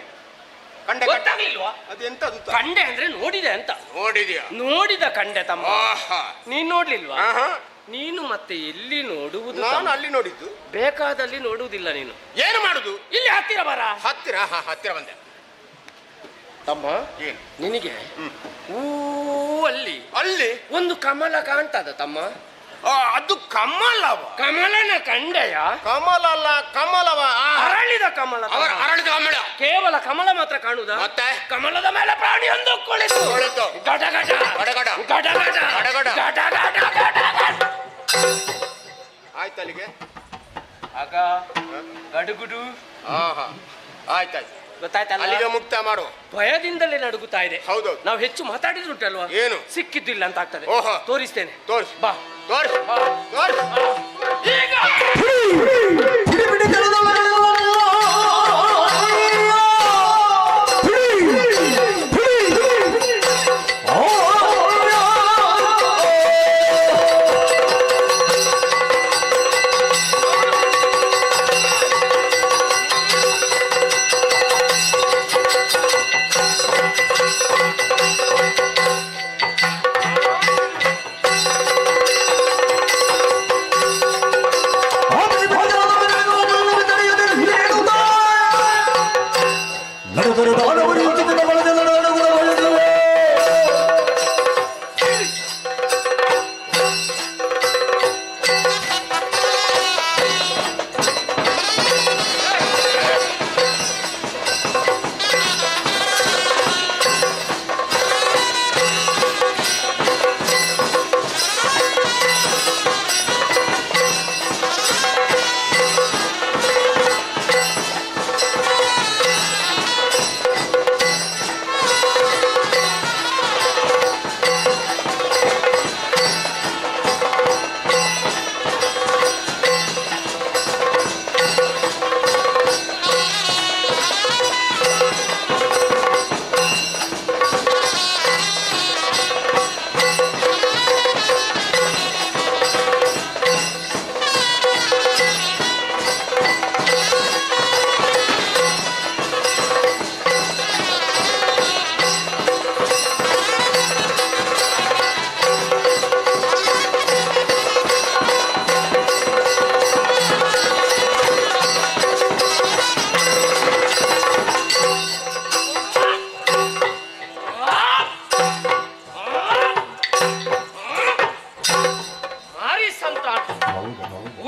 ಕಂಡೆ? ಗೊತ್ತಾಗ್ಲಿಲ್ವಾ? ಅದು ಎಂತದ್ದು? ಕಂಡೆ ಅಂದ್ರೆ ನೋಡಿದೆ ಅಂತ. ನೋಡಿದ್ಯಾ? ನೋಡಿದ ಕಂಡೆ ತಮ್ಮ. ಆಹಾ. ನೀನ್ ನೋಡ್ಲಿಲ್ವಾ? ಆಹಾ. ನೀನು ಮತ್ತೆ ಎಲ್ಲಿ ನೋಡುವುದು? ನಾನು ಅಲ್ಲಿ ನೋಡಿದ್ದು. ಬೇಕಾದಲ್ಲಿ ನೋಡುವುದಿಲ್ಲ ನೀನು. ಏನು ಮಾಡುದು? ಇಲ್ಲಿ ಹತ್ತಿರ ಬರ. ಹತ್ತಿರ? ಹತ್ತಿರ ಬಂದೆ ತಮ್ಮ. ಏನು? ನಿನಗೆ ಅಲ್ಲಿ ಅಲ್ಲಿ ಒಂದು ಕಮಲ ಕಾಣ್ತದ ತಮ್ಮ. ಅದು ಕಮಲವ? ಕಮಲನ ಕಂಡೆಯ? ಕಮಲ ಅಲ್ಲ, ಕಮಲವ. ಅರಳಿದ ಕಮಲ. ಅರಳಿದ ಕಮಲ. ಕೇವಲ ಕಮಲ ಮಾತ್ರ ಕಾಣುವುದಾ? ಮತ್ತೆ ಕಮಲದ ಮೇಲೆ ಪ್ರಾಣಿಯೊಂದು ಕುಳಿತು ಗಡ ಗಡ ಗಡ ಗಡ ಗಡ ಗಡ ಗಡ ಗಡ ಗಡ. ಆಯ್ತು ಅಲ್ಲಿಗೆ. ಆಗ ಗಡುಗುಡು. ಆಯ್ತಾಯ್ತು. ಗೊತ್ತಾಯ್ತಲ್ಲ? ಅಲ್ಲಿಗೆ ಮುಕ್ತ ಮಾಡು. ಭಯದಿಂದಲೇ ನಡುಗುತ್ತಾ ಇದೆ. ಹೌದು. ನಾವು ಹೆಚ್ಚು ಮಾತಾಡಿದ್ರು ಉಂಟಲ್ವಾ, ಏನು ಸಿಕ್ಕಿದ್ದಿಲ್ಲ ಅಂತ ಆಗ್ತದೆ. ಓಹೋ, ತೋರಿಸ್ತೇನೆ. ತೋರಿಸು ಬಾ, ತೋರಿಸು ತೋರಿಸು. ಈಗ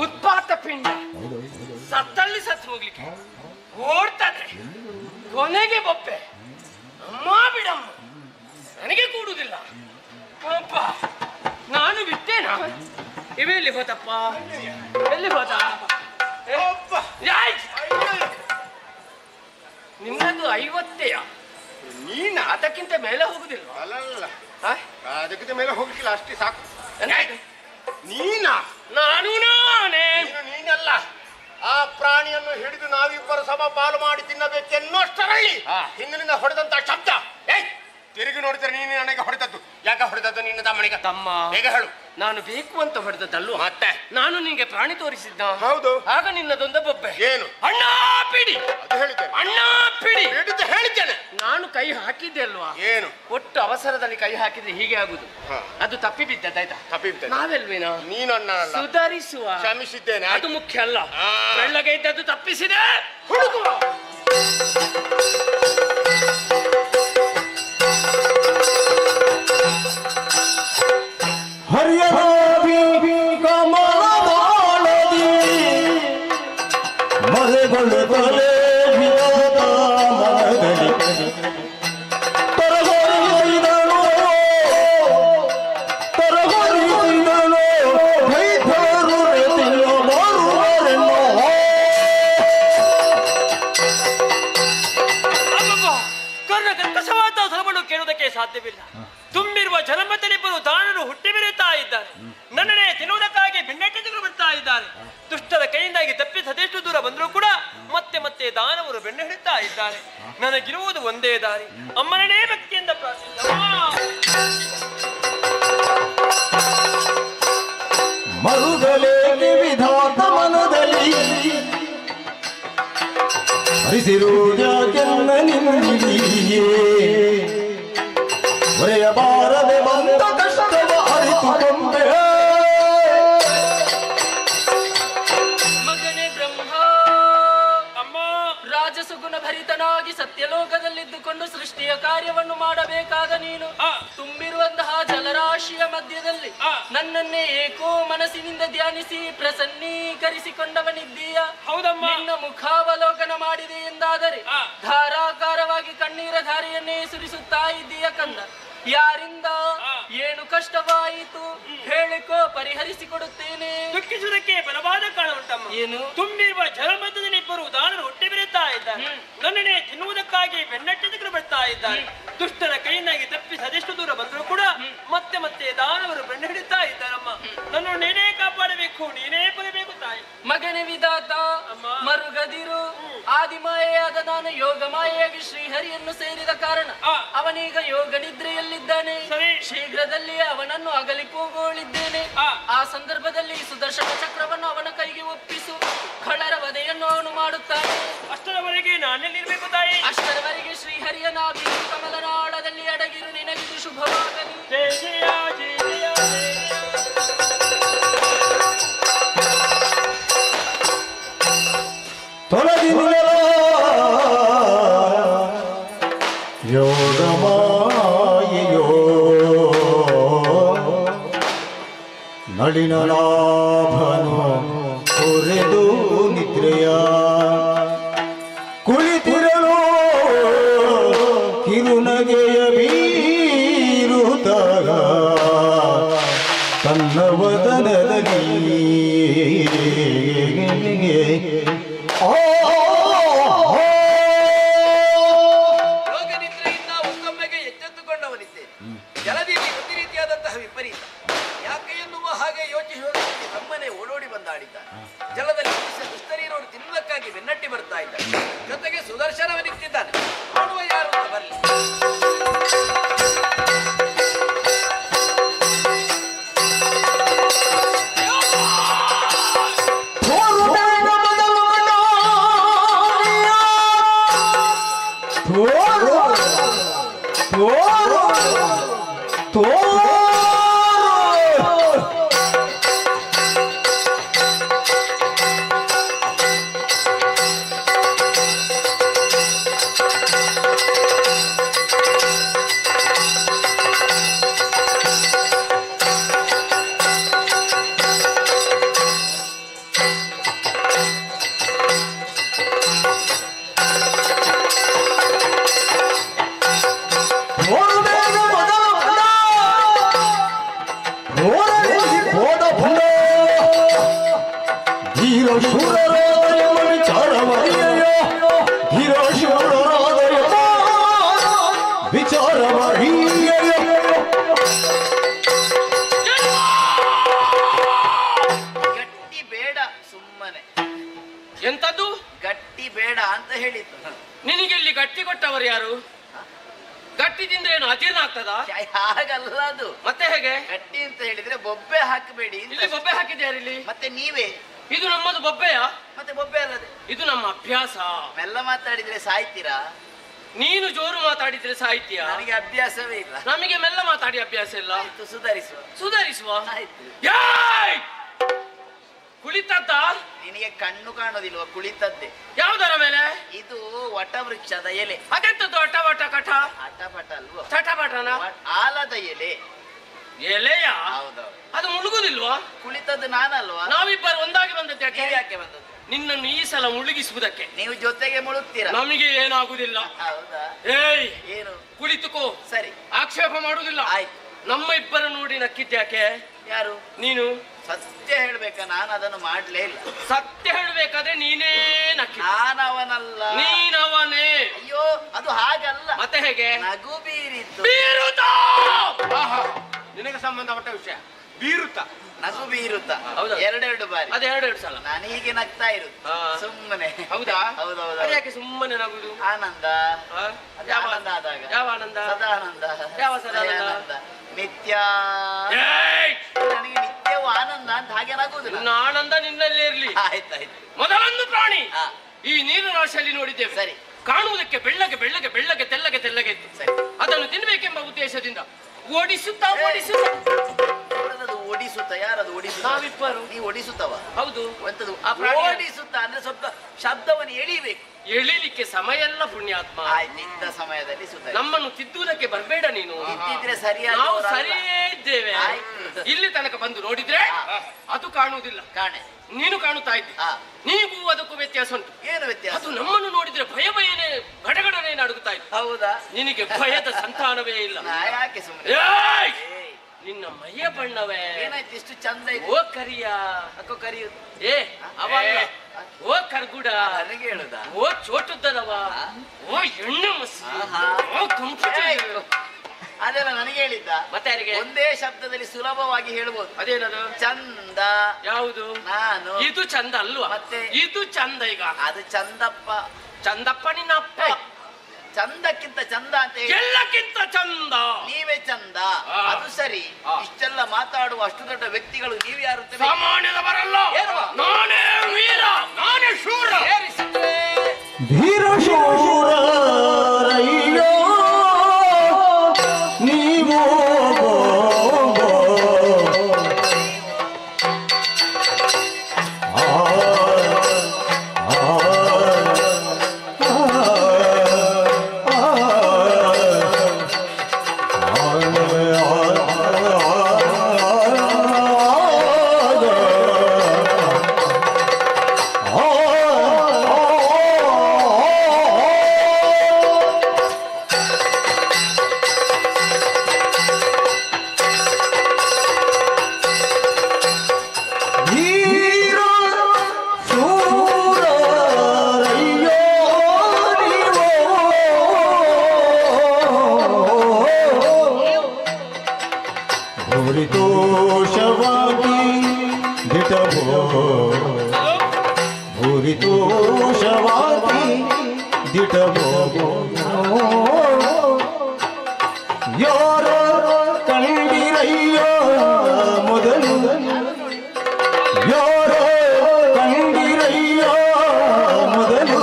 ಉತ್ಪಾತ ಪಿಂಡ ಸತ್ತಲ್ಲಿ ಸತ್ತು ಹೋಗ್ಲಿಕ್ಕೆ ಓಡ್ತದೆ. ಕೊನೆಗೆ ಬೊಪ್ಪೆ ಅಮ್ಮ ಬಿಡಮ್ಮ, ನನಗೆ ಕೂಡುವುದಿಲ್ಲ. ಅಪ್ಪ ನಾನು ಬಿಟ್ಟೇನಾ? ಇವೆಲ್ಲಿ ಹೋತಪ್ಪ? ಎಲ್ಲಿ ಹೋದ? ನಿಮ್ಮದು 50 ನೀನ ಅದಕ್ಕಿಂತ ಮೇಲೆ ಹೋಗುದಿಲ್ಲ. ಅಲ್ಲ ಅದಕ್ಕಿಂತ ಮೇಲೆ ಹೋಗ್ಲಿಕ್ಕಿಲ್ಲ, ಅಷ್ಟೇ ಸಾಕು. ನೀನ ನಾನು ನಾನೇ. ನೀನಲ್ಲ, ಆ ಪ್ರಾಣಿಯನ್ನು ಹಿಡಿದು ನಾವಿಬ್ಬರು ಸಮಪಾಲು ಮಾಡಿ ತಿನ್ನಬೇಕೆನ್ನುವಷ್ಟರಲ್ಲಿ ಹಿಂದಿನಿಂದ ಹೊಡೆದಂತ ಶಬ್ದ. ತಿರುಗಿ ನೋಡಿದ್ರೆ ನೀನು ನನಗೆ ಹೊಡೆದದ್ದು. ಯಾಕೆ ಹೊಡೆದದ್ದು? ನಿನ್ನ ತಮ್ಮನಿಗೆ. ತಮ್ಮ ಹೇಗೆ ಹೇಳು? ನಾನು ಬೇಕು ಅಂತ ಹೊಡೆದದ್ದಲ್ವ? ಮತ್ತೆ ನಾನು ನಿಂಗೆ ಪ್ರಾಣಿ ತೋರಿಸಿದ್ದ. ಹೌದು. ಆಗ ನಿನ್ನದೊಂದ ಬೊಬ್ಬೆ. ಏನು? ಅಣ್ಣ ಪಿಡಿ. ಅದು ಹೇಳಿದ್ದೇನೆ. ಅಣ್ಣ ಪಿಡಿ ಹೇಳಿದ್ದೇನೆ. ನಾನು ಕೈ ಹಾಕಿದ್ದೆ ಅಲ್ವಾ? ಏನು? ಒಟ್ಟು ಅವಸರದಲ್ಲಿ ಕೈ ಹಾಕಿದ್ರೆ ಹೀಗೆ ಆಗುದು. ಅದು ತಪ್ಪಿ ಬಿದ್ದದ್ದಾಯ್ತಾ? ತಪ್ಪಿ ಬಿದ್ದ. ನಾವೆಲ್ವೇನಾ? ನೀನನ್ನ ಸುಧಾರಿಸುವ. ಕ್ಷಮಿಸಿದ್ದೇನೆ. ಅದು ಮುಖ್ಯ ಅಲ್ಲ. ಆ. ಬೆಳ್ಳಗೆ ಇದ್ದದ್ದು ತಪ್ಪಿಸಿದೆ. ಹುಡುಗುವ. ಹರಿಯರಾವಿ ಕಮಲದಾಳದಿ ಮಲೆಗಳು ತಲೆ ಬಿಡದ ಮನದಲ್ಲಿ ತರಗೊರಿಸಿದಳು ಕೈತರು ರೆತಿಯ ಮಾರುವರೆನ್ನೋ. ಕರ್ಕಶವಾದ ಧರ್ಮವನ್ನು ಕೇಳುವುದಕ್ಕೆ ಸಾಧ್ಯವಿಲ್ಲ. ತುಂಬಿರುವ ಜನಮತಲಿಬ್ಬರು ದಾನರು ಹುಟ್ಟಿ ಬೆರೆಯುತ್ತಾ ಇದ್ದಾರೆ. ನನ್ನನ್ನೇ ತಿನ್ನುವುದಕ್ಕಾಗಿ ಬೆಣ್ಣೆಟ್ಟೆಗಳು ಬರ್ತಾ ಇದ್ದಾರೆ. ದುಷ್ಟರ ಕೈಯಿಂದಾಗಿ ತಪ್ಪಿಸದೆಷ್ಟು ದೂರ ಬಂದರೂ ಕೂಡ ಮತ್ತೆ ಮತ್ತೆ ದಾನವರು ಬೆಣ್ಣೆ ಹಿಡುತ್ತಾ ಇದ್ದಾರೆ. ನನಗಿರುವುದು ಒಂದೇ ದಾರಿ, ಅಮ್ಮನನೇ ಭಕ್ತಿಯಿಂದ ಪ್ರಾರ್ಥಿಸ. ಮರುಗಲೇಗೆ ವಿಧಾತ ಮನದಲ್ಲಿ ಹರಿಸಿರುವುದಕ್ಕೆಲ್ಲ ನಿನ್ನಿದೆಯೇ ಒರೆಯಬಾರದೆ ಬಂದ ಕಷ್ಟವ ಅರಿತು ಕೊಂಬೆ. ಮಗನೇ ಬ್ರಹ್ಮ, ಅಮ್ಮ ರಾಜಸುಗುಣ ಭರಿತನಾಗಿ ಸತ್ಯಲೋಕದಲ್ಲಿದ್ದುಕೊಂಡು ಸೃಷ್ಟಿಯ ಕಾರ್ಯವನ್ನು ಮಾಡಬೇಕಾದ ನೀನು ತುಂಬಿರುವಂತಹ ಜಲರಾಶಿಯ ಮಧ್ಯದಲ್ಲಿ ನನ್ನನ್ನೇ ಏಕೋ ಮನಸ್ಸಿನಿಂದ ಧ್ಯಾನಿಸಿ ಪ್ರಸನ್ನೀಕರಿಸಿಕೊಂಡವನಿದ್ದೀಯ. ಹೌದಮ್ಮ. ನಿನ್ನ ಮುಖಾವಲೋಕನ ಮಾಡಿದೆ ಎಂದಾದರೆ ಧಾರಾಕಾರವಾಗಿ ಕಣ್ಣೀರ ಧಾರೆಯನ್ನೇ ಸುರಿಸುತ್ತಾ ಇದ್ದೀಯ ಕಂದ. ಯಾರಿಂದ ಏನು ಕಷ್ಟವಾಯಿತು ಹೇಳಿಕೋ, ಪರಿಹರಿಸಿಕೊಡುತ್ತೇನೆ. ದುಃಖಿಸುವುದಕ್ಕೆ ಬಲವಾದ ಕಾರಣ ಉಂಟಮ್ಮ. ಏನು? ತುಂಬಿರುವ ಜಲಮಧ್ಯದಲ್ಲಿ ಇಬ್ಬರು ದಾನರು ಹೊಟ್ಟೆ ಬೆರೆಯುತ್ತಾ ಇದ್ದಾರೆ. ನನ್ನನ್ನೇ ತಿನ್ನುವುದಕ್ಕೆ ಬಲವಾಗಿ ಬೆನ್ನಟ್ಟಿದ್ರು ಬರ್ತಾ ಇದ್ದಾರೆ. ದುಷ್ಟನ ಕೈಯಿಂದಾಗಿ ತಪ್ಪಿಸಿ ಅದೆಷ್ಟು ದೂರ ಬಂದರೂ ಕೂಡ ಮತ್ತೆ ಮತ್ತೆ ದಾನವರು ಬೆನ್ನು ಹಿಡಿತಾ ಇದ್ದಾರಮ್ಮ. ನನ್ನ ನೀನೇ ಕಾಪಾಡಬೇಕು, ನೀನೇ ಬರಬೇಕು ತಾಯಿ. ಮಗನೇ ವಿಧಾತ ಮರುಗದಿರು. ಆದಿಮಾಯೆಯಾದ ನಾನು ಯೋಗ ಮಾಯೆಯಾಗಿ ಶ್ರೀಹರಿಯನ್ನು ಸೇರಿದ ಕಾರಣ ಅವನೀಗ ಯೋಗ ನಿದ್ರೆಯಲ್ಲಿದ್ದಾನೆ. ಶೀಘ್ರದಲ್ಲಿ ಅವನನ್ನು ಅಗಲಿ ಹೋಗೋಳಿದ್ದೇನೆ. ಆ ಸಂದರ್ಭದಲ್ಲಿ ಸುದರ್ಶನ ಚಕ್ರವನ್ನು ಅವನ ಕೈಗೆ ಒಪ್ಪಿಸು. ಖಳರ ವಧೆಯನ್ನು ಅವನು ಮಾಡುತ್ತಾನೆ. ಅಷ್ಟರವರೆಗೆ ನಾನೆಲ್ಲಿರ್ಬೇಕು ತಾಯಿ? ಅಷ್ಟರವರೆಗೆ ಶ್ರೀಹರಿಯ ನಾಭಿ ಕಮಲನಾಳದಲ್ಲಿ ಅಡಗಿರು. ನಿನಗಿದು ಶುಭವಾಗಲಿ. ಜಯ ಜಯ ಜಯ ಜಯ ಯೋಗಮಾಯೆಯೋ ನಳಿನಲಾಭನು ಹೊರೆದು ನಿದ್ರೆಯ ಕುಳಿತಿರಲು ಕಿರುನಗೆಯ ಬೀರುತ್ತಾಗ ತನ್ನ ವದನದಲ್ಲಿ ಯೋಗನಿದ್ರೆಯಿಂದ ಒಕ್ಕೊಮ್ಮೆಗೆ ಎಚ್ಚೆತ್ತುಕೊಂಡವನಿದ್ದೆ. ಜಲದಲ್ಲಿ ಒಂದು ರೀತಿಯಾದಂತಹ ವಿಪರೀತ ಯಾಕೆ ಎನ್ನುವ ಹಾಗೆ ಯೋಚಿಸುವುದಕ್ಕೆ ತಮ್ಮನೆ ಓಡೋಡಿ ಬಂದಾಡಿದ್ದಾನೆ. ಜಲದಲ್ಲಿ ದುಷ್ಟರೀರೋರು ತಿನ್ನುವುದಕ್ಕಾಗಿ ಬೆನ್ನಟ್ಟಿ ಬರ್ತಾ ಇದ್ದಾನೆ. ಜೊತೆಗೆ ಸುದರ್ಶನವನಿಟ್ಟಿದ್ದಾನೆ. ನೋಡುವ ಯಾರು ಅಂತ ಬರಲಿ. ಗಟ್ಟಿ ಬೇಡ ಸುಮ್ಮನೆ. ಎಂತದ್ದು ಗಟ್ಟಿ ಬೇಡ ಅಂತ ಹೇಳಿದ್ದು. ನಿನಗೆ ಇಲ್ಲಿ ಗಟ್ಟಿ ಕೊಟ್ಟವರು ಯಾರು? ಗಟ್ಟಿ ತಿಂದ್ರೆ ಏನು ಅಜೀರ್ಣ ಆಗ್ತದಾ? ಹಾಗಲ್ಲ ಅದು. ಮತ್ತೆ ಹೇಗೆ? ಗಟ್ಟಿ ಅಂತ ಹೇಳಿದ್ರೆ ಬೊಬ್ಬೆ ಹಾಕಬೇಡಿ. ಇಲ್ಲಿ ಬೊಬ್ಬೆ ಹಾಕಿದ್ಯಾರು ಇಲ್ಲಿ? ಮತ್ತೆ ನೀವೇ. ಇದು ನಮ್ಮದು ಬೊಬ್ಬೆಯ? ಮತ್ತೆ ಬೊಬ್ಬೆ ಅಲ್ಲದೆ ಇದು ನಮ್ಮ ಅಭ್ಯಾಸ. ಮೆಲ್ಲ ಮಾತಾಡಿದ್ರೆ ಸಾಯ್ತೀರಾ? ನೀನು ಜೋರು ಮಾತಾಡಿದ್ರೆ ಸಾಹಿತ್ಯ. ನನಗೆ ಅಭ್ಯಾಸವೇ ಇಲ್ಲ. ನಮಗೆ ಮೆಲ್ಲ ಮಾತಾಡಿ ಅಭ್ಯಾಸ ಇಲ್ಲ. ಆಯ್ತು, ಸುಧಾರಿಸುವ. ಸುಧಾರಿಸುವ. ಆಯ್ತು. ಯಾಯ್! ಕುಳಿತದ್ದ? ನಿನಗೆ ಕಣ್ಣು ಕಾಣೋದಿಲ್ವ? ಕುಳಿತದ್ದೆ. ಯಾವುದರ ಮೇಲೆ? ಇದು ವಟವೃಕ್ಷದ ಎಲೆ. ಅದೆಂತದ್ದು? ಅಟ ವಟ ಕಟ ಅಟಪಟ ಅಲ್ವ? ಚಟಪಟನ ಆಲದ ಎಲೆ. ಎಲೆಯ? ಹೌದೌದು. ಅದು ಮುಳುಗುದಿಲ್ವಾ? ಕುಳಿತದ್ದು ನಾನಲ್ವಾ? ನಾವಿಬ್ಬರು ಒಂದಾಗಿ ಬಂದದ್ದು ಯಾಕೆ? ಯಾಕೆ ಬಂದದ್ದು? ನಿನ್ನನ್ನು ಈ ಸಲ ಮುಳುಗಿಸುವುದಕ್ಕೆ. ನೀವು ಜೊತೆಗೆ ಮುಳುಗ್ತೀರಾ? ನಮಗೆ ಏನಾಗುದಿಲ್ಲ. ಹೌದಾ? ಏಯ್, ಏನು? ಕುಳಿತುಕೋ. ಸರಿ, ಆಕ್ಷೇಪ ಮಾಡುವುದಿಲ್ಲ. ಆಯ್ತು. ನಮ್ಮ ಇಬ್ಬರ ನೋಡಿ ನಕ್ಕಿದ್ಯಾಕೆ? ಯಾರು? ನೀನು. ಸತ್ಯ ಹೇಳ್ಬೇಕಾ? ನಾನು ಅದನ್ನು ಮಾಡ್ಲೇ ಇಲ್ಲ. ಸತ್ಯ ಹೇಳ್ಬೇಕಾದ್ರೆ ನೀನೇ ನಕ್ಕಿ. ನಾನವನಲ್ಲ. ನೀನವನೇ. ಅಯ್ಯೋ, ಅದು ಹಾಗಲ್ಲ. ಮತ್ತೆ ಹೇಗೆ? ನಗು ಬೀರಿದ್ದು. ಬೀರುತ್ತ. ನಿನಗೆ ಸಂಬಂಧಪಟ್ಟ ವಿಷಯ. ಬೀರುತ್ತ, ನಗು ಬೀರುತ್ತ. ಹೌದಾ? ಎರಡೆರಡು ಬಾರಿ. ಅದು ಎರಡು ಸಲ. ನಾನು ಹೀಗೆ ನಗ್ತಾ ಇರುದು ಸುಮ್ಮನೆ. ಹೌದಾ? ಹೌದೌದು. ಯಾಕೆ ಸುಮ್ಮನೆ ನಗುದು? ಆನಂದ. ಅದು ಯಾವ ಆನಂದ ಆದಾಗ. ಯಾವ ಆನಂದ? ಸದಾನಂದ. ಯಾವ ಸದಾನಂದ? ಆನಂದ. ನಿತ್ಯ. ಏಯ್! ನನಗೆ ನಿತ್ಯವೂ ಆನಂದ ಅಂತ ಹಾಗೆ ನಗುದಿಲ್ಲ. ನನ್ನ ಆನಂದ ನಿನ್ನಲ್ಲೇ ಇರ್ಲಿ. ಆಯ್ತಾಯ್ತು. ಮೊದಲೊಂದು ಪ್ರಾಣಿ ಹಾ. ಈ ನೀರಿನ ರಾಶಿಯಲ್ಲಿ ನೋಡಿದ್ದೇವೆ. ಸರಿ. ಕಾಣುವುದಕ್ಕೆ ಬೆಳ್ಳಗೆ ಬೆಳ್ಳಗೆ ಬೆಳ್ಳಗೆ ತೆಲ್ಲಗೆ ತೆಲ್ಲಗೆ ಇತ್ತು. ಸರಿ. ಅದನ್ನು ತಿನ್ಬೇಕೆಂಬ ಉದ್ದೇಶದಿಂದ ಓಡಿಸುತ್ತಾ ಓಡಿಸುತ್ತಾ. ಅದು ಓಡಿಸುತ್ತ. ಯಾರದು ಓಡಿಸುತ್ತ? ನಾವಿಬ್ಬರು. ನೀ ಓಡಿಸುತ್ತವ? ಹೌದು. ಎಂತದು? ಆ ಪ್ರಾಣಿ ಓಡಿಸುತ್ತ ಅಂದ್ರೆ ಸ್ವಲ್ಪ ಶಬ್ದವನ್ನು ಎಳಿಬೇಕು. ಎಳಿಲಿಕ್ಕೆ ಸಮಯ ಎಲ್ಲ ಪುಣ್ಯಾತ್ಮ. ಆಯ್ತು, ಇದ್ದ ಸಮಯದಲ್ಲಿ ಸುತ್ತ. ನಮ್ಮನ್ನು ತಿದ್ದುವುದಕ್ಕೆ ಬರಬೇಡ ನೀನು. ಇದ್ದಿದ್ರೆ ಸರಿಯಾದ. ನಾವು ಸರಿಯೇ ಇದ್ದೇವೆ. ಆಯ್ತು. ಇಲ್ಲಿ ತನಕ ಬಂದು ನೋಡಿದ್ರೆ ಅದು ಕಾಣುವುದಿಲ್ಲ. ಕಾಣೆ. ನೀನು ಕಾಣುತ್ತಾ ಇದ್ದಿ. ಹಾ. ನೀಗೂ ಅದಕ್ಕೂ ವ್ಯತ್ಯಾಸ ಉಂಟು. ಏನು ವ್ಯತ್ಯಾಸ? ಅದು ನಮ್ಮನ್ನು ನೋಡಿದ್ರೆ ಭಯ ಭಯನೇ ಗಡಗಡನೆ ನಡುಗುತ್ತಾ ಇತ್ತು. ಹೌದಾ? ನಿನಗೆ ಭಯದ ಸಂತಾನವೇ ಇಲ್ಲ. ನಾ ಯಾಕೆ ಸುಮ್ಮನೆ? ಏಯ್! ಏಯ್, ನಿನ್ನ ಮೈಯ ಬಣ್ಣವೇ. ಏನಾಯ್ತು ಇಷ್ಟು ಚಂದ ಇದೆ? ಓ ಕರಿಯ. ಅಕ್ಕೋ ಕರಿಯುದು. ಏ ಅವಲ್ಲ. ಓ ಕರ್ಗುಡ. ನನಗೆ ಹೇಳುದಾ? ಓ ಚೋಟುದ್ದನವ. ಓ ಎಣ್ಣೆ ಮಸಿ ಅದೆಲ್ಲ ನನಗೆ ಹೇಳಿದ್ದ. ಮತ್ತೆ ಯಾರಿಗೆ? ಒಂದೇ ಶಬ್ದದಲ್ಲಿ ಸುಲಭವಾಗಿ ಹೇಳ್ಬೋದು. ಅದೇನದು? ಚಂದ. ಯಾವುದು? ನಾನು. ಇದು ಚಂದ ಅಲ್ವಾ? ಮತ್ತೆ? ಇದು ಚಂದ. ಈಗ ಅದು ಚಂದಪ್ಪ. ಚಂದಪ್ಪ ನಿನ್ನ ಅಪ್ಪ. ಚಂದಕ್ಕಿಂತ ಚಂದ ಅಂತ ಹೇಳಿ ಎಲ್ಲಕ್ಕಿಂತ ಚಂದ ನೀವೇ ಚಂದ. ಅದು ಸರಿ. ಇಷ್ಟೆಲ್ಲ ಮಾತಾಡುವ ಅಷ್ಟು ದೊಡ್ಡ ವ್ಯಕ್ತಿಗಳು ನೀವು ಯಾರು? ಸಾಮಾನ್ಯದವರಲ್ಲ. ಏನು? ನಾನೇ ವೀರ, ನಾನೇ ಶೂರ. ಧೀರ ಶೂರರಯ್ಯೋ ನೀವು ಭೂರಿತೋಷವಾಗಿ ದಿಟವೋ ಭೂರಿತೋಷವಾಗಿ ದಿಟವೋ ಯಾರ ಕಂಡಿರಯ್ಯ ಮೊದಲು ಯಾರ ಕಂಡಿರಯ್ಯ ಮೊದಲು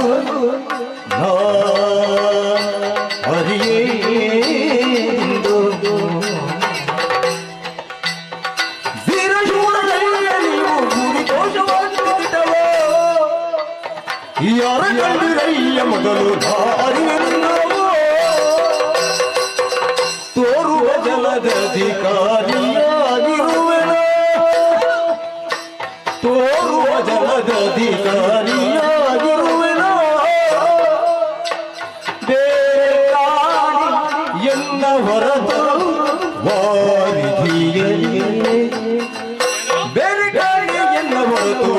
ಹರಿಯೇಂದು ಯಾರ ಕಂಡಿರಯ್ಯ ಮೊದಲು ದಾರಿಯೆಲ್ಲವೋ ತೋರುವ ಜಲದಧಿಕಾರಿಯಾಗಿರುವೆನ ತೋರುವ ಜಲದಧಿಕಾರಿಯಾಗಿರುವೆನ ಬೇರಾಡಿ ಎನ್ನ ಹೊರತು ವಾರಿಧಿಯಲಿ ಬೇರೆ ಗಾಳಿ ಎನ್ನ ಹೊರತು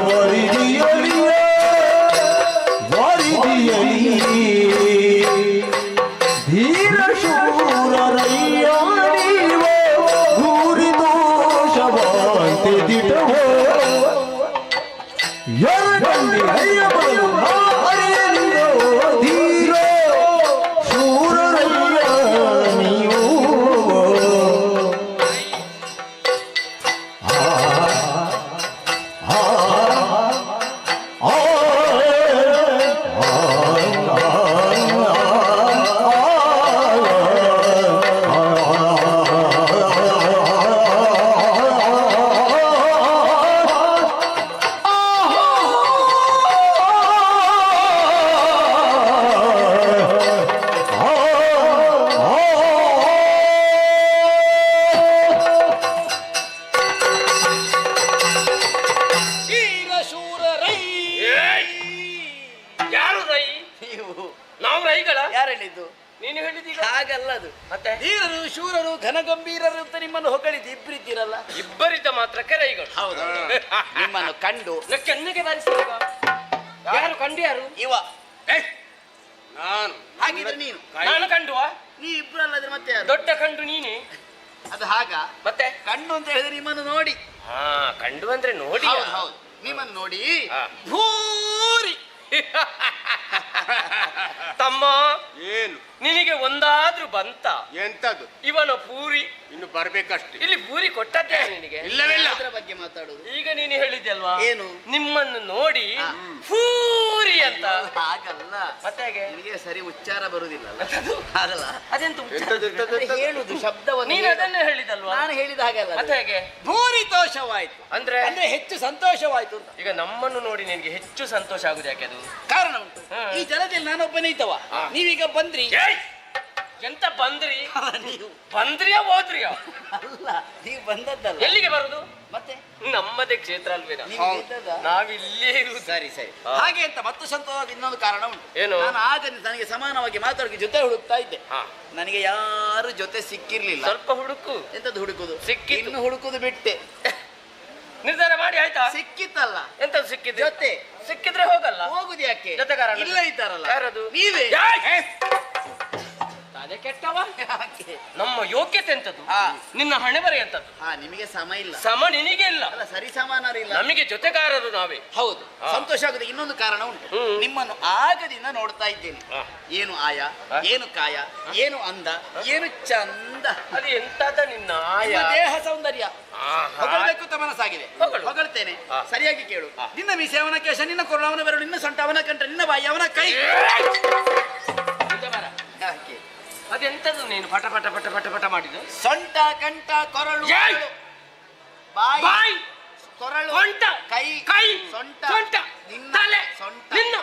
ವಾರಿಧಿಯಲಿ ಧೀರ ಶೂರರಯ್ಯ ನೀವೋ ಭೂರಿ ದೋಷವಂತೆ ದಿಟವೋ ಎರಡಲ್ಲಿ ಹಯ್ಯಬಲು ಹರಿಯಲಿರೋ ಧೀರ ಶೂರರಯ್ಯ ನೀವು ನೀನು ಹೇಳಿದೀಗ ಹಾಗಲ್ಲ ಅದು. ಮತ್ತೆ ಧೀರರು ಶೂರರು ಘನಗಂಭೀರರು ಅಂತ ನಿಮ್ಮನ್ನು ಹೊಗಳಿದ್ದು ಇಬ್ಬರಿದ್ದೀರಲ್ಲ. ಇಬ್ಬರಿದ್ದ ಮಾತ್ರಕ್ಕೆ ರೈಗಳು. ಹೌದು. ನಿಮ್ಮನ್ನು ಕಂಡು ಕೆನ್ನೆಗೆ ಧರಿಸಿದಾಗ ಯಾರು ಕಂಡು? ಯಾರು ಇವ? ನಾನು. ಹಾಗಿದ್ರೆ ನೀನು? ನಾನು ಕಂಡುವಾ? ನೀ ಇಬ್ರು ಅಲ್ಲದ್ರೆ ಮತ್ತೆ ಯಾರು? ದೊಡ್ಡ ಕಂಡು ನೀನೆ. ಅದು ಹಾಗ ಮತ್ತೆ ಕಂಡು ಅಂತ ಹೇಳಿದ್ರೆ ನಿಮ್ಮನ್ನು ನೋಡಿ. ಹಾ, ಕಂಡು ಅಂದ್ರೆ ನೋಡಿ. ಹೌದು, ನಿಮ್ಮನ್ನು ನೋಡಿ ಹಾ. ಭೂರಿ ತಮ್ಮ ಏನು ನಿನಗೆ ಒಂದಾದ್ರೂ ಬಂತ? ಎಂತದು? ಇವನ ಪೂರಿ ಇನ್ನು ಬರ್ಬೇಕಷ್ಟೇ. ಇಲ್ಲಿ ಪೂರಿ ಕೊಟ್ಟದ್ದೇ ನಿನಗೆ? ಇಲ್ಲವಿಲ್ಲ. ಅದರ ಬಗ್ಗೆ ಮಾತಾಡುದು. ಈಗ ನೀನು ಹೇಳಿದ್ಯಲ್ವಾ ಏನು? ನಿಮ್ಮನ್ನು ನೋಡಿ ಹಾ. ಪೂರಿ ಅಂತ. ಹಾಗಲ್ಲ. ಮತ್ತೆ ಹೇಗೆ? ನಿನಗೆ ಸರಿ ಉಚ್ಚಾರ ಬರುದಿಲ್ಲ ಹಾಗಲ್ಲ. ಅದೆಂತ ಹೇಳುದು ಶಬ್ದವನ್ನು ನೀನು ಅದನ್ನೇ ಹೇಳಿದಲ್ವಾ? ನಾನು ಹೇಳಿದ ಹಾಗಲ್ಲ. ಮತ್ತೆ ಹೇಗೆ? ಭೂರಿತೋಷವಾಯ್ತು ಅಂದ್ರೆ ಅಂದ್ರೆ ಹೆಚ್ಚು ಸಂತೋಷವಾಯ್ತು ಅಂತ. ಈಗ ನಮ್ಮನ್ನು ನೋಡಿ ನಿನಗೆ ಹೆಚ್ಚು ಸಂತೋಷ ಆಗುದು ಯಾಕೆ? ಅದು ಕಾರಣ ಉಂಟು. ಹಾ. ಈ ಜಲದಲ್ಲಿ ನಾನೊಬ್ಬನೇ ಇದ್ದವ. ನೀವೀಗ ಬಂದ್ರಿ. ಏಯ್! ಎಂತ ಬಂದ್ರಿ? ನೀವು ಬಂದ್ರಿಯಾ ಹೋದ್ರಿಯಾ? ಅಲ್ಲ, ನೀವು ಬಂದದ್ದಲ್ಲ. ಎಲ್ಲಿಗೆ ಬರುದು? ಮತ್ತೆ ನಮ್ಮದೇ ಕ್ಷೇತ್ರ ಅಲ್ವೇನಾ? ನೀವು ಇದ್ದದ್ದಾ? ನಾವಿಲ್ಲೇ ಇರುವುದು. ಸರಿ ಸರಿ. ಹಾ. ಹಾಗೆ ಅಂತ ಮತ್ತು ಸಂತೋಷವಾದ ಇನ್ನೊಂದು ಕಾರಣ ಉಂಟು. ಏನು? ನಾನು ಆಗ ನನಗೆ ಸಮಾನವಾಗಿ ಮಾತಾಡೋಕೆ ಜೊತೆ ಹುಡುಕ್ತಾ ಇದ್ದೆ. ಹಾ. ನನಗೆ ಯಾರು ಜೊತೆ ಸಿಕ್ಕಿರ್ಲಿಲ್ಲ. ಸ್ವಲ್ಪ ಹುಡುಕು. ಎಂತದ್ದು ಹುಡುಕುದು? ಸಿಕ್ಕಿತು. ಇನ್ನು ಹುಡುಕುದು ಬಿಟ್ಟೆ. ನಿರ್ಧಾರ ಮಾಡಿ ಆಯ್ತಾ? ಸಿಕ್ಕಿತ್ತಲ್ಲ ಎಂತದ್ದು ಸಿಕ್ಕಿದೆ? ಜೊತೆ. ಸಿಕ್ಕಿದ್ರೆ ಹೋಗಲ್ಲ. ಹೋಗುದು ಯಾಕೆ? ಜೊತೆಗಾರನ? ಇಲ್ಲ ಇದ್ದಾರಲ್ಲ. ಯಾರದು? ನೀವೇ. ಏಯ್! ಕೆಟ್ಟವ ಯಾಕೆ? ನಮ್ಮ ಯೋಗ್ಯತೆ ಎಂತದ್ದು ಹಾ. ನಿನ್ನ ಹಣೆ ಬರೆ ಎಂತದ್ದು ನಿಮಗೆ ಸಮ ಇಲ್ಲ. ಸಮ ನಿನಗೆ ಇಲ್ಲ, ಅಲ್ಲ, ಸರಿ ಸಮಾನರು ಇಲ್ಲ. ನಮಗೆ ಜೊತೆಗಾರರು ನಾವೇ. ಹೌದು, ಹಾ. ಸಂತೋಷ ಆಗುತ್ತೆ. ಇನ್ನೊಂದು ಕಾರಣ ಉಂಟು. ಹ್ಮ್. ನಿಮ್ಮನ್ನು ಆಗದಿಂದ ನೋಡ್ತಾ ಇದ್ದೇನೆ. ಹಾ. ಏನು ಆಯ, ಏನು ಕಾಯ, ಏನು ಅಂದ, ಏನು ಚಂದ. ಅದು ಎಂತದ ನಿನ್ನ ಆಯ? ನಿಮ್ಮ ದೇಹ ಸೌಂದರ್ಯ ಆಹಾ. ಹೊಗಳಬೇಕು ಅಂತ ಮನಸ್ಸಾಗಿದೆ. ಹೊಗಳು. ಹೊಗಳ್ತೇನೆ. ಹಾ. ಸರಿಯಾಗಿ ಕೇಳು. ಹಾ. ನಿನ್ನ ಮೀಸೆ ಅವನ ಕೇಶ, ನಿನ್ನ ಕೊರಳು ಅವನ ಬೆರಳು, ನಿನ್ನ ಸೊಂಟ ಅವನ ಕಂಠ, ನಿನ್ನ ಬಾಯಿ ಅವನ ಕೈ. ಬುಧವಾರ. ಯಾಕೆ? ಅದೆಂತದು ನೀನು ಪಟ ಪಟ ಪಟ ಪಟ ಪಟ ಮಾಡಿದ್ದು? ಸೊಂಟ, ಕಂಠ, ಕೊರಳು, ಏಯ್! ಬೆರಳು, ಬಾಯಿ, ಬಾಯಿ, ಕೊರಳು, ಸೊಂಟ, ಕೈ, ಕೈ, ಸೊಂಟ, ಸೊಂಟ, ನಿನ್ನ ತಲೆ, ಸೊಂಟ, ನಿನ್ನ.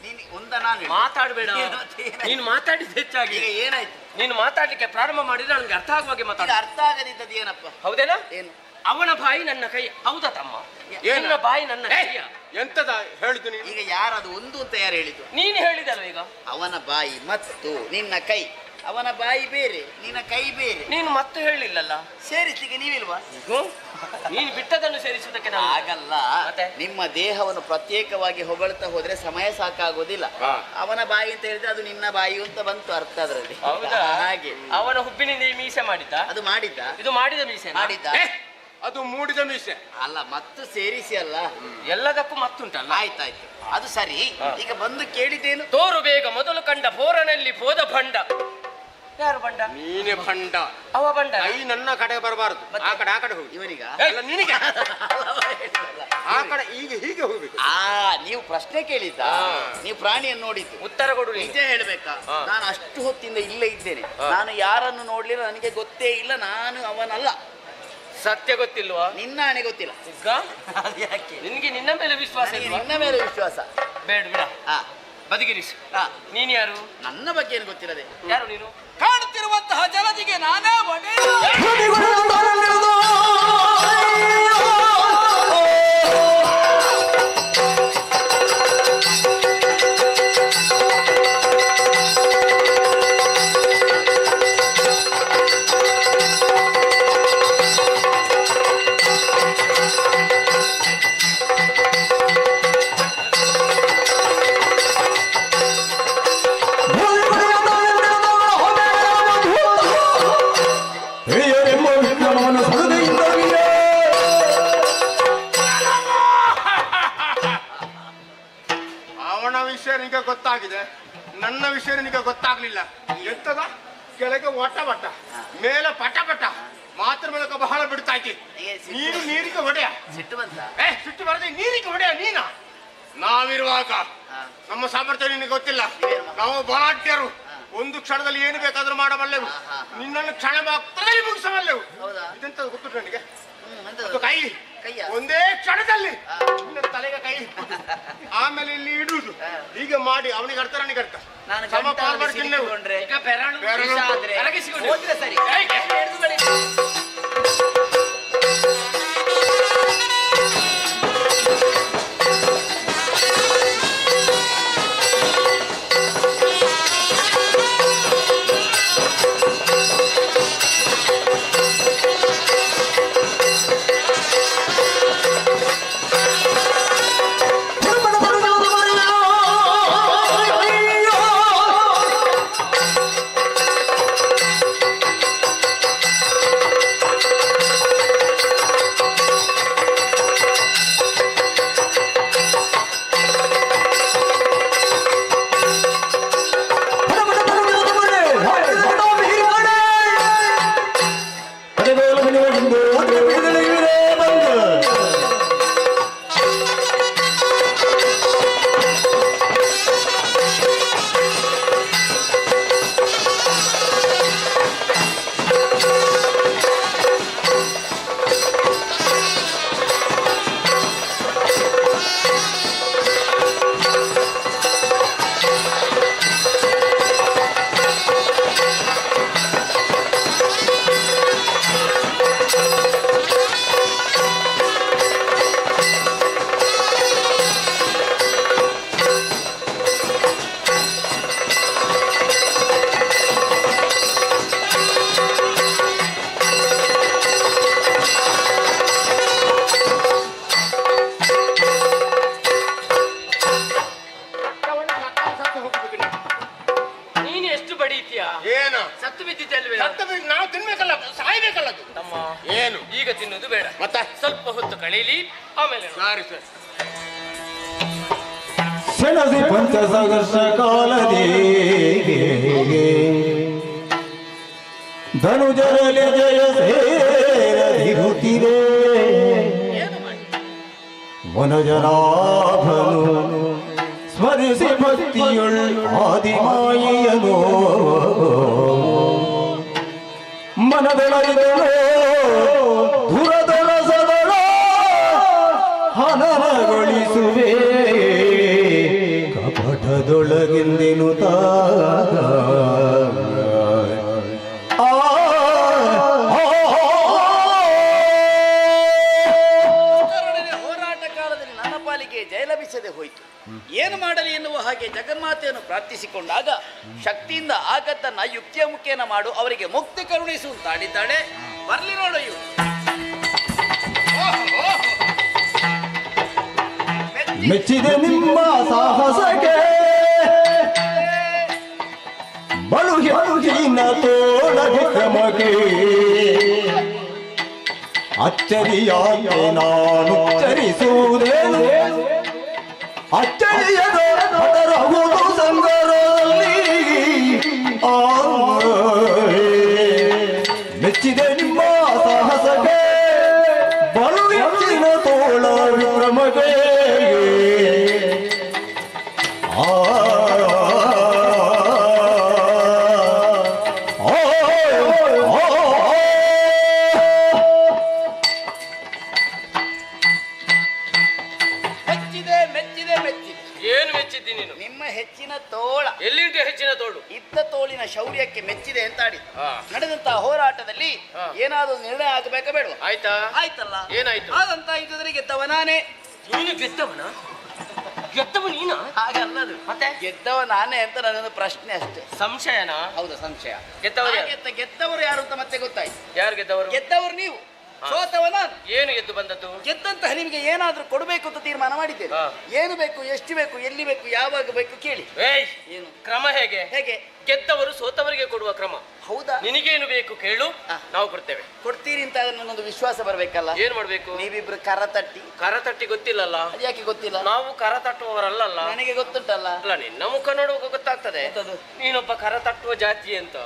ನೀನು ಒಂದ ನಾನು ಹೇಳು. ಮಾತಾಡಬೇಡ. ಏನಾಯ್ತು? ನೀನು ಮಾತಾಡಿದ್ದು ಹೆಚ್ಚಾಗಿ. ಈಗ ಏನಾಯ್ತು? ನೀನು ಮಾತಾಡ್ಲಿಕ್ಕೆ ಪ್ರಾರಂಭ ಮಾಡಿದ್ರೆ ನನಗೆ ಅರ್ಥ ಆಗುವಾಗೆ ಈಗ ಮಾತಾಡ. ಅರ್ಥ ಆಗದಿದ್ದದ್ದು ಏನಪ್ಪ? ಹೌದೇನಾ? ಏನು? ಅವನ ಬಾಯಿ ನನ್ನ ಕೈ. ಹೌದಾ ತಮ್ಮ? ಏನು? ನಿನ್ನ ಬಾಯಿ ನನ್ನ ಕೈಯ. ಎಂತದ ಹೇಳಿದ್ದು ನೀನು? ಈಗ ಯಾರದು ಒಂದು ಅಂತ ಯಾರು ಹೇಳಿದ್ದು? ನೀನು ಹೇಳಿದಲ್ಲ ಈಗ. ಅವನ ಬಾಯಿ ಮತ್ತು ನಿನ್ನ ಕೈ. ಅವನ ಬಾಯಿ ಬೇರೆ, ನಿನ್ನ ಕೈ ಬೇರೆ. ನೀನು ಮತ್ತೆ ಹೇಳಿಲ್ಲಲ್ಲ. ಸೇರಿಸ್ಲಿಕ್ಕೆ ನೀವಿಲ್ವಾ? ಹ್ಮ್? ನೀನು ಬಿಟ್ಟದನ್ನು ಸೇರಿಸುವುದಕ್ಕೆ ನಾನು ಆಗಲ್ಲ. ಮತ್ತೆ? ನಿಮ್ಮ ದೇಹವನ್ನು ಪ್ರತ್ಯೇಕವಾಗಿ ಹೊಗಳ್ತಾ ಹೋದ್ರೆ ಸಮಯ ಸಾಕಾಗೋದಿಲ್ಲ. ಹಾ. ಅವನ ಬಾಯಿ ಅಂತ ಹೇಳಿದ್ರೆ ಅದು ನಿನ್ನ ಬಾಯಿ ಅಂತ ಬಂತು ಅರ್ಥ ಅದರಲ್ಲಿ. ಹೌದಾ? ಹಾಗೆ ಅವನ ಹುಬ್ಬಿನಿಂದ ಈ ಮೀಸೆ ಮಾಡಿದ್ದ. ಅದು ಮಾಡಿದ್ದ. ಇದು ಮಾಡಿದ ಮೀಸೆ ಮಾಡಿದ್ದ. ಅದು ಮೂಡಿದ ಮೀಸೆ. ಅಲ್ಲ, ಮತ್ತು ಸೇರಿಸಿ ಅಲ್ಲ. ಎಲ್ಲದಕ್ಕೂ ಮತ್ತುಂಟಲ್ಲ. ಆಯ್ತಾಯ್ತು, ಅದು ಸರಿ. ಈಗ ಬಂದು ಕೇಳಿದ್ದೇನು? ತೋರು ಬೇಗ ಮೊದಲು ಕಂಡ ಬೋರನಲ್ಲಿ ಬೋದ ಭಂಡ. ಯಾರು ಬಂಡ? ನೀನೇ ಭಂಡ. ಅವ ಬಂಡ. ಕೈ ನನ್ನ ಕಡೆ ಬರಬಾರದು. ಆ ಕಡೆ ಹೋಗಿ. ಇವನಿಗ ಅಲ್ಲ, ನಿನಗೆ ಆ ಕಡೆ ಈಗ ಹೀಗೆ ಹೋಗ್ಬೇಕು. ನೀವು ಪ್ರಶ್ನೆ ಕೇಳಿದ್ದ, ನೀವು ಪ್ರಾಣಿಯನ್ನು ನೋಡಿದ್ದು. ಉತ್ತರ ಕೊಡು ನೀನು. ನಿಜ ಹೇಳ್ಬೇಕಾ? ಹಾ. ನಾನು ಅಷ್ಟು ಹೊತ್ತಿಂದ ಇಲ್ಲೇ ಇದ್ದೇನೆ. ಹಾ. ನಾನು ಯಾರನ್ನು ನೋಡ್ಲಿಲ್ಲ, ನನಗೆ ಗೊತ್ತೇ ಇಲ್ಲ. ನಾನು ಅವನಲ್ಲ. ಸತ್ಯ ಗೊತ್ತಿಲ್ವಾ? ನಿನ್ನ ಹಣೆ ಗೊತ್ತಿಲ್ಲ. ಈಗ ಅದು ಯಾಕೆ? ನಿನ್ಗೆ ನಿನ್ನ ಮೇಲೆ ವಿಶ್ವಾಸ ನನಗೆ ಇಲ್ವಾ? ನಿನ್ನ ಮೇಲೆ ವಿಶ್ವಾಸ. ಬೇಡ ಬಿಡ, ಹಾ. ಬದಿಗಿರಿಸು. ಹಾ. ನೀನು ಯಾರು? ನನ್ನ ಬಗ್ಗೆ ಏನು ಗೊತ್ತಿರದೆ. ಯಾರು ನೀನು? ಕಾಣುತ್ತಿರುವಂತಹ ಜಲದಿಗೆ ನಾನೇ ಒಡೆಯ. ಅವನ ವಿಷಯ ನಿನಗೆ ಗೊತ್ತಾಗಿದೆ, ನನ್ನ ವಿಷಯ ನಿನಗೆ ಗೊತ್ತಾಗ್ಲಿಲ್ಲ. ಎಂತದ? ಕೆಳಗೆ ಒಟ ಬಟ್ಟ, ಮೇಲೆ ಪಟ ಪಟ, ಮಾತ್ರ ಮೂಲಕ ಬಹಳ ಬಿಡ್ತಾಯ್ತಿ. ನೀನು ನೀರಿಗೆ ಹೊಡೆಯ. ಸಿಟ್ಟು ಬಂತ? ಸಿಟ್ಟು ಬರದೆ ನೀರಿಗೆ ಹೊಡೆಯ ನೀನ. ನಾವಿರುವಾಗ ನಮ್ಮ ಸಾಮರ್ಥ್ಯ ನಿನಗೆ ಗೊತ್ತಿಲ್ಲ. ನಾವು ಬಲಾಢ್ಯರು. ಒಂದು ಕ್ಷಣದಲ್ಲಿ ಏನು ಬೇಕಾದ್ರೂ ಮಾಡಬಲ್ಲೆವು. ನಿನ್ನನ್ನು ಕ್ಷಣ ಮಾತ್ರದಲ್ಲಿ ಮುಗಿಸಬಲ್ಲೆವು. ಹೌದಾ? ಇದೆಂತ ಗೊತ್ತು ನನಗೆ. ಎಂತದು? ಅದು ಕೈ ಕೈಯ? ಒಂದೇ ಕ್ಷಣದಲ್ಲಿ ನಿನ್ನ ತಲೆಗೆ ಕೈ ಇಟ್ಬಿಟ್ಟು ಆಮೇಲೆ ಇಲ್ಲಿ ಇಡುವುದು. ಹೀಗೆ ಮಾಡಿ ಅವನಿಗೆ ಅರ್ಥ ನನಗೆ ಅರ್ಥ. ನಾನು ಸಮ ಗಂಟಲಲ್ಲಿ ಪಾಲ್ ಮಾಡ್ತೀನಿ ನೀವು. ಸಿಕ್ಕಿಕೊಂಡ್ರೆ ಈಗ ಬೆರಳು ಬೆರಳು ವಿಷ ಆದ್ರೆ ಅರಗಿಸಿಕೊಂಡು ಹೋದ್ರೆ ಸರಿ. ಹಿಡಿದು ಬಳಿ. ಏನು ಸತ್ತು ಬಿದ್ದಿದ್ದಲ್ವೇ ನಾವು ತಿನ್ಬೇಕಲ್ಲ, ಸಾಯ್ಬೇಕಲ್ಲ ಅದು. ತಮ್ಮ ಏನು ಈಗ ತಿನ್ನುವುದು ಬೇಡ, ಮತ್ತೆ ಸ್ವಲ್ಪ ಹೊತ್ತು ಕಳೀಲಿ ಆಮೇಲೆ ನೋಡು. ಸರಿ ಸರಿ. ಸೆಣಸಿ ಪಂಚಸಹಸ್ರ ಕಾಲದೇ ಧನುಜರಲೆ ಜಯ ಸೇರದಿರುತ್ತಿದೆ ವನಜನಾಭನು ಸ್ಮರಿಸಿ ಭಕ್ತಿಯುಳ್ ಆದಿಮಾಯಿಯನು ಮನದೊಳಗಿದಳು ದುರದೊಳಸದಳು ಹನನಗೊಳಿಸುವೆ ಕಪಟದೊಳಗೆಂದೆನು ಹೋರಾಟ ಕಾಲದಲ್ಲಿ ನನ್ನ ಪಾಲಿಗೆ ಜಯ ಲಭಿಸದೆ ಹೋಯಿತು. ಏನು ಮಾಡಲಿ ಎನ್ನುವ ಹಾಗೆ ಜಗನ್ಮಾತೆಯನ್ನು ಪ್ರಾರ್ಥಿಸಿಕೊಂಡಾಗ ಶಕ್ತಿಯಿಂದ ಆಗದ್ದನ್ನ ಯುಕ್ತಿಯ ಮುಖೇನ ಮಾಡು, ಅವರಿಗೆ ಮುಕ್ತಿ ಕರುಣಿಸುವಂತಾಡಿದ್ದಾಳೆ. ಬರ್ಲಿ ನೋಡು ಇವು. ಮೆಚ್ಚಿದೆ ನಿಮ್ಮ ಸಾಹಸಕ್ಕೆ ಬಲು ಹೆಚ್ಚಿನ ತೋಳಗೆ ಕ್ರಮಕ್ಕೆ ಅಚ್ಚರಿಯಾಗಿ ನಾನು ಚರಿಸುವುದೇನು ಅಚ್ಚರಿಯದರಹುದು ಸಂಗರಲ್ಲಿ ಮೆಚ್ಚಿದೆ ನಿಮ್ಮ ಸಾಹಸಕ್ಕೆ ಬಲು ಹೆಚ್ಚಿನ ತೋಳ ವಿಕ್ರಮಗೆ ಮೆಚ್ಚಿದೆ ಮೆಚ್ಚಿದೆ ಮೆಚ್ಚಿದೆ. ಏನು ಮೆಚ್ಚಿದ್ದಿ ನೀನು? ನಿಮ್ಮ ಹೆಚ್ಚಿನ ತೋಳ, ಎಲ್ಲಿಂಟು ಹೆಚ್ಚಿನ ತೋಳು? ಇದ್ದ ತೋಳಿನ ಶೌರ್ಯಕ್ಕೆ ಮೆಚ್ಚಿದೆ ಅಂತ ಆಡಿದ್ದು. ಹಾ. ನಡೆದಂತಹ ಹೋರಾಟದಲ್ಲಿ ಹಾ. ಏನಾದರೂ ನಿರ್ಣಯ ಆಗಬೇಕಾ ಬೇಡವಾ? ಆಯ್ತಾ? ಆಯ್ತಲ್ಲ. ಏನಾಯ್ತು? ಆದಂತ ಯುದ್ಧದಲ್ಲಿ ಗೆದ್ದವ ನಾನೇ. ನೀನು ಗೆದ್ದವನ? ಗೆದ್ದವ ನೀನ? ಹಾಗಲ್ಲದು, ಮತ್ತೆ ಗೆದ್ದವ ನಾನೇ ಅಂತ ನನ್ನೊಂದು ಪ್ರಶ್ನೆ ಅಷ್ಟೇ. ಸಂಶಯನಾ? ಹೌದು, ಸಂಶಯ. ಗೆದ್ದವರು ಯಾರು? ಗೆದ್ದವರು ಯಾರು ಅಂತ ಮತ್ತೆ ಗೊತ್ತಾಯ್ತು. ಯಾರು ಗೆದ್ದವರು? ಗೆದ್ದವರು ನೀವು, ಸೋತವ ನಾನು. ಏನು ಗೆದ್ದು ಬಂದದ್ದು? ಗೆದ್ದಂತಹ ನಿಮಗೆ ಏನಾದ್ರೂ ಕೊಡಬೇಕು ಅಂತ ತೀರ್ಮಾನ ಮಾಡಿದ್ದೇನೆ. ಹಾ. ಏನು ಬೇಕು, ಎಷ್ಟು ಬೇಕು, ಎಲ್ಲಿ ಬೇಕು, ಯಾವಾಗ ಬೇಕು ಕೇಳಿ. ಏಯ್, ಏನು ಕ್ರಮ ಹೇಗೆ? ಹೇಗೆ? ಗೆದ್ದವರು ಸೋತವರಿಗೆ ಕೊಡುವ ಕ್ರಮ. ಹೌದಾ? ನಿನಗೇನು ಬೇಕು ಕೇಳು, ಹಾ. ನಾವು ಕೊಡ್ತೇವೆ. ಕೊಡ್ತೀರಿ ಅಂತ ನನ್ನೊಂದು ವಿಶ್ವಾಸ ಬರಬೇಕಲ್ಲ. ಏನ್ ಮಾಡ್ಬೇಕು? ನೀವಿಬ್ರು ಕರ ತಟ್ಟಿ. ಕರ ತಟ್ಟಿ ಗೊತ್ತಿಲ್ಲಲ್ಲ? ಅದ್ಯಾಕೆ ಗೊತ್ತಿಲ್ಲ? ನಾವು ಕರ ತಟ್ಟುವವರಲ್ಲ. ನನಗೆ ಗೊತ್ತುಂಟಲ್ಲ. ಅಲ್ಲ, ನಿನ್ನ ಮುಖ ನೋಡುವಾಗ ಗೊತ್ತಾಗ್ತದೆ ಎಂತದು? ನೀನೊಬ್ಬ ಕರ ತಟ್ಟುವ ಜಾತಿ ಅಂತ.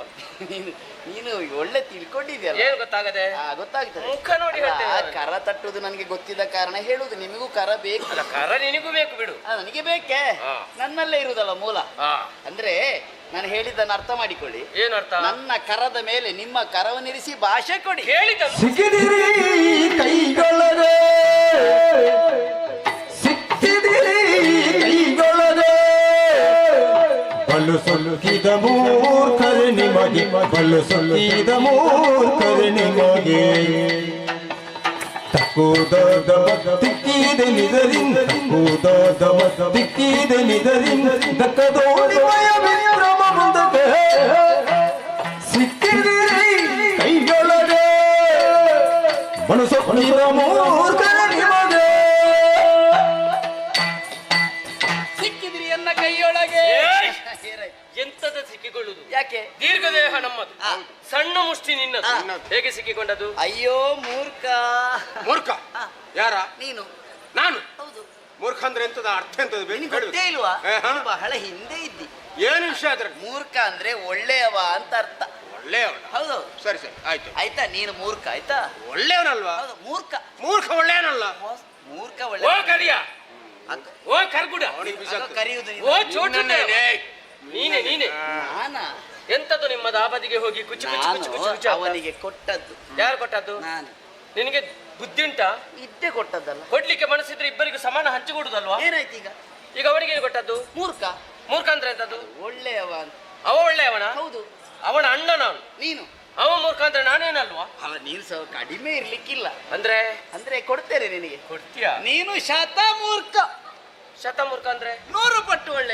ನೀನು ನೀನು ಒಳ್ಳೆ ತಿಳ್ಕೊಂಡಿದ್ಯಲ್ಲ. ಏನು ಗೊತ್ತಾಗದೆ? ಗೊತ್ತಾಗ್ತದೆ. ಮುಖ ನೋಡಿ ಹೇಳ್ತೇನೆ ನಾನು. ಕರ ತಟ್ಟುವುದು ನನಗೆ ಗೊತ್ತಿದ್ದ ಕಾರಣ ಹೇಳುದು. ನಿಮಗೂ ಕರ ಬೇಕು. ಅಲ್ಲ, ಕರ ನಿನಗೂ ಬೇಕು ಬಿಡು. ನನಗೆ ಬೇಕೇ. ಹಾ. ನನ್ನಲ್ಲೇ ಇರುದಲ್ಲ ಮೂಲ. ಹಾ. ಅಂದ್ರೆ ನಾನು ಹೇಳಿದ್ದನ್ನು ಅರ್ಥ ಮಾಡಿಕೊಳ್ಳಿ. ಏನು ಅರ್ಥ? ನನ್ನ ಕರದ ಮೇಲೆ ನಿಮ್ಮ ಕರವನ್ನಿರಿಸಿ ಭಾಷೆ ಕೊಡಿ. ಹೇಳಿದ ಸಿಕ್ಕಿದಿರಿ ಕೈಗೊಳ್ಳದೆ ಸಿಕ್ಕಿದಿರಿ ಕೈಗೊಳ್ಳದೆ ಬಲ್ಲು ಸೊಲ್ಲುಕಿದ ಮೂರ್ಖರೆ ನಿಮಗೆ ಬಲ್ಲು ಸೊಲ್ಲುಕಿದ ಮೂರ್ಖರೆ ನಿಮಗೆ ತಕ್ಕುದಾದ ತಿಕ್ಕಿದೆ ನಿದರಿಂದ ತಕ್ಕುದಾದ ತಿಕ್ಕಿದೆ ನಿದರಿಂದ ದಕ್ಕದೋಡಿ ಮಯ ವಿಕ್ರಮ ಮುಂದಕ್ಕೆ ಸಿಕ್ಕಿದಿರಿ ಕೈಗೊಳ್ಳದೆ ಮನಸ್ಸು ಮೂರ್ಖರೆ ನಿಮಗೆ ಸಿಕ್ಕಿದ್ರಿ ಎನ್ನ ಕೈಯೊಳಗೆ. ಏಯ್! ಏನಾಯ್ತು? ಎಂತದ ಸಿಕ್ಕಿಕೊಳ್ಳುದು? ಯಾಕೆ? ದೀರ್ಘದೇಹ ನಮ್ಮದು, ಆ. ಸಣ್ಣ ಮುಷ್ಟಿ ನಿನ್ನದು. ಆ. ಹೇಗೆ ಸಿಕ್ಕಿಕೊಂಡದು? ಅಯ್ಯೋ ಮೂರ್ಖ. ಮೂರ್ಖ ಯಾರ? ನೀನು. ನಾನು ಹೌದು. ಮೂರ್ಖ ಅಂದ್ರೆ ಎಂತದ ಅರ್ಥ ಎಂತದ ಬೇಕು ನಿನಗೆ ಹೇಳು. ಗೊತ್ತೇ ಇಲ್ವಾ? ಏ, ಹಾ. ನೀನು ಬಹಳ ಹಿಂದೆ ಇದ್ದಿ. ಏನು ವಿಷಯ ಅದ್ರ? ಮೂರ್ಖ ಅಂದ್ರೆ ಒಳ್ಳೆಯವ ಅಂತ ಅರ್ಥ. ಒಳ್ಳೆಯವನ? ಹೌದು. ಸರಿ ಸರಿ ಆಯ್ತು. ಆಯ್ತಾ? ನೀನು ಮೂರ್ಖ ಆಯ್ತಾ? ಒಳ್ಳೆಯವನಲ್ವಾ? ಹೌದು, ಮೂರ್ಖ. ಮೂರ್ಖ ಒಳ್ಳೆಯವನಲ್ಲ. ಮೂರ್ಖ ಓ ಒಳ್ಳೆ. ಕರಿಯ, ಓ ಕರ್ಗುಡ, ಅವನಿಗೆ ಬಿಸಾಕ್ತದೆ. ಕರೆಯುವುದು ಓ ನೀನು. ಚೋಟು, ನೀನೆ ನೀನೆ. ನಾನಾ? ಎಂತದ್ದು ನಿಮ್ಮದು ಆಬದಿಗೆ ಹೋಗಿ ಕುಚ್ಚು ಕುಚ್ಚು ಕುಚ್ಚು ಕುಚ್ಚು ಕುಚ್ಚು ನಾನು ಅಂತ? ಅವನಿಗೆ ಕೊಟ್ಟದ್ದು. ಯಾರು ಕೊಟ್ಟದ್ದು? ನಾನು ನಿನಗೆ ಬುದ್ಧಿ ಉಂಟಾ? ಇದ್ದೇ ಕೊಟ್ಟದ್ದಲ್ಲ. ಕೊಡ್ಲಿಕ್ಕೆ ಮನಸ್ಸಿದ್ರೆ ಇಬ್ಬರಿಗೂ ಸಮಾನ ಹಂಚಿಕೊಡುದಲ್ವಾ? ಏನಾಯ್ತು ಈಗ? ಈಗ ಅವನಿಗೆ ಏನು ಕೊಟ್ಟದ್ದು? ಮೂರ್ಖ. ಮೂರ್ಖ ಅಂದ್ರೆ ಎಂತದ್ದು? ಒಳ್ಳೆಯವ ಅಂತ. ಅವ ಒಳ್ಳೆಯವನ? ಹೌದು. ಅವನ ಅಣ್ಣ ನಾನು. ನೀನು ಅವ ಮೂರ್ಖ ಅಂದ್ರೆ ನಾನೇನಲ್ವಾ? ಅಲ್ಲ, ನೀನು ಸಹ ಕಡಿಮೆ ಇರ್ಲಿಕ್ಕಿಲ್ಲ. ಅಂದ್ರೆ ಅಂದ್ರೆ ಕೊಡ್ತೇನೆ ನಿನಗೆ. ಕೊಡ್ತೀಯಾ? ನೀನು ಶತ ಮೂರ್ಖ. ಶತಮೂರ್ಖ ಅಂದ್ರೆ 100 ಪಟ್ಟು ಒಳ್ಳೆ.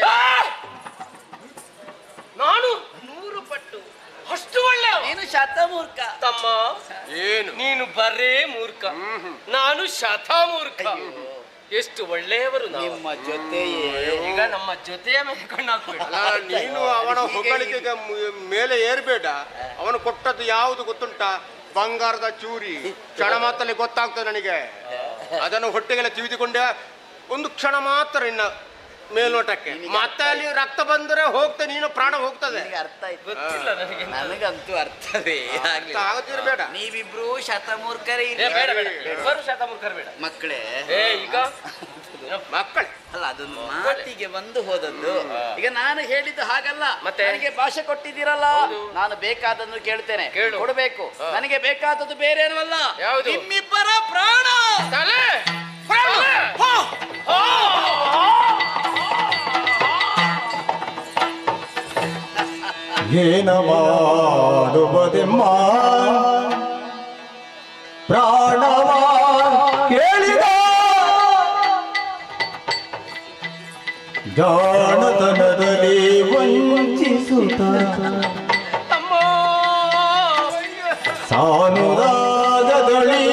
ನಾನು 100 ಪಟ್ಟು. ಅಷ್ಟು ಒಳ್ಳೆಯವ? ನೀನು ಶತಮೂರ್ಖ. ತಮ್ಮ, ಏನು? ನೀನು ಬರೇ ಮೂರ್ಖ, ನಾನು ಶತಮೂರ್ಖ. ಅಯ್ಯೋ, ಎಷ್ಟು ಒಳ್ಳೆಯವರು ನಾವು. ನಿಮ್ಮ ಜೊತೆಯೇ ಈಗ ನಮ್ಮ ಜೊತೆಯ ಮೇಲೆ ಕಣ್ಣು ಹಾಕ್ಬೇಡ. ಅಲ್ಲ, ನೀನು ಅವನ ಹೊಗಳಿಕೆಗೆ ಮೇಲೆ ಏರ್ಬೇಡ. ಅವನು ಕೊಟ್ಟದ್ದು ಯಾವುದು ಗೊತ್ತುಂಟಾ? ಬಂಗಾರದ ಚೂರಿ. ಕ್ಷಣ ಮಾತ್ರದಲ್ಲಿ ಗೊತ್ತಾಗ್ತದೆ ನನಗೆ. ಅದನ್ನು ಹೊಟ್ಟೆಗೆಲ್ಲ ತಿವಿದುಕೊಂಡೆ ಒಂದು ಕ್ಷಣ ಮಾತ್ರ ಇನ್ನ ಮೇಲ್ನೋಟಕ್ಕೆ. ಮತ್ತೆ ಅಲ್ಲಿ ರಕ್ತ ಬಂದರೆ ಹೋಗ್ತದೆ, ನೀನು ಪ್ರಾಣ ಹೋಗ್ತದೆ. ನಿನಗೆ ಅರ್ಥ ಆಯ್ತು? ಗೊತ್ತಿಲ್ಲ ನನಗೆ. ನನಗಂತೂ ಅರ್ಥವೇ ಆಗ್ಲಿಲ್ಲ. ಆಗದಿರ್ಬೇಡ. ನೀವಿಬ್ರು ಶತಮೂರ್ಖರೇ ಏ, ಬೇಡ ಬೇಡ, ಇಬ್ಬರು ಶತಮೂರ್ಖರು ಬೇಡ. ಮಕ್ಕಳೇ. ಈಗ ಮಕ್ಕಳೇ ಅಲ್ಲ, ಅದೊಂದು ಮಾತಿಗೆ ಬಂದು ಹೋದದ್ದು. ಈಗ ನಾನು ಹೇಳಿದ್ದು ಹಾಗಲ್ಲ. ಮತ್ತೆ? ನನಗೆ ಭಾಷೆ ಕೊಟ್ಟಿದ್ದೀರಲ್ಲ, ನಾನು ಬೇಕಾದನ್ನು ಕೇಳ್ತೇನೆ, ಕೇಳು. ಕೊಡಬೇಕು. ನನಗೆ ಬೇಕಾದದ್ದು ಬೇರೆ ಏನೂ ಅಲ್ಲ, ಯಾವುದು? ನಿಮ್ಮಿಬ್ಬರ ಪ್ರಾಣ. ತಲೆ ಏನ ಮಾಡುವುದೆಮ್ಮ ಪ್ರಾಣವ ಕೇಳಿದ ಜಾಣತನದಲ್ಲಿ ವಂಚಿಸುತ್ತ ಸಾನುರಾಗದಳಿ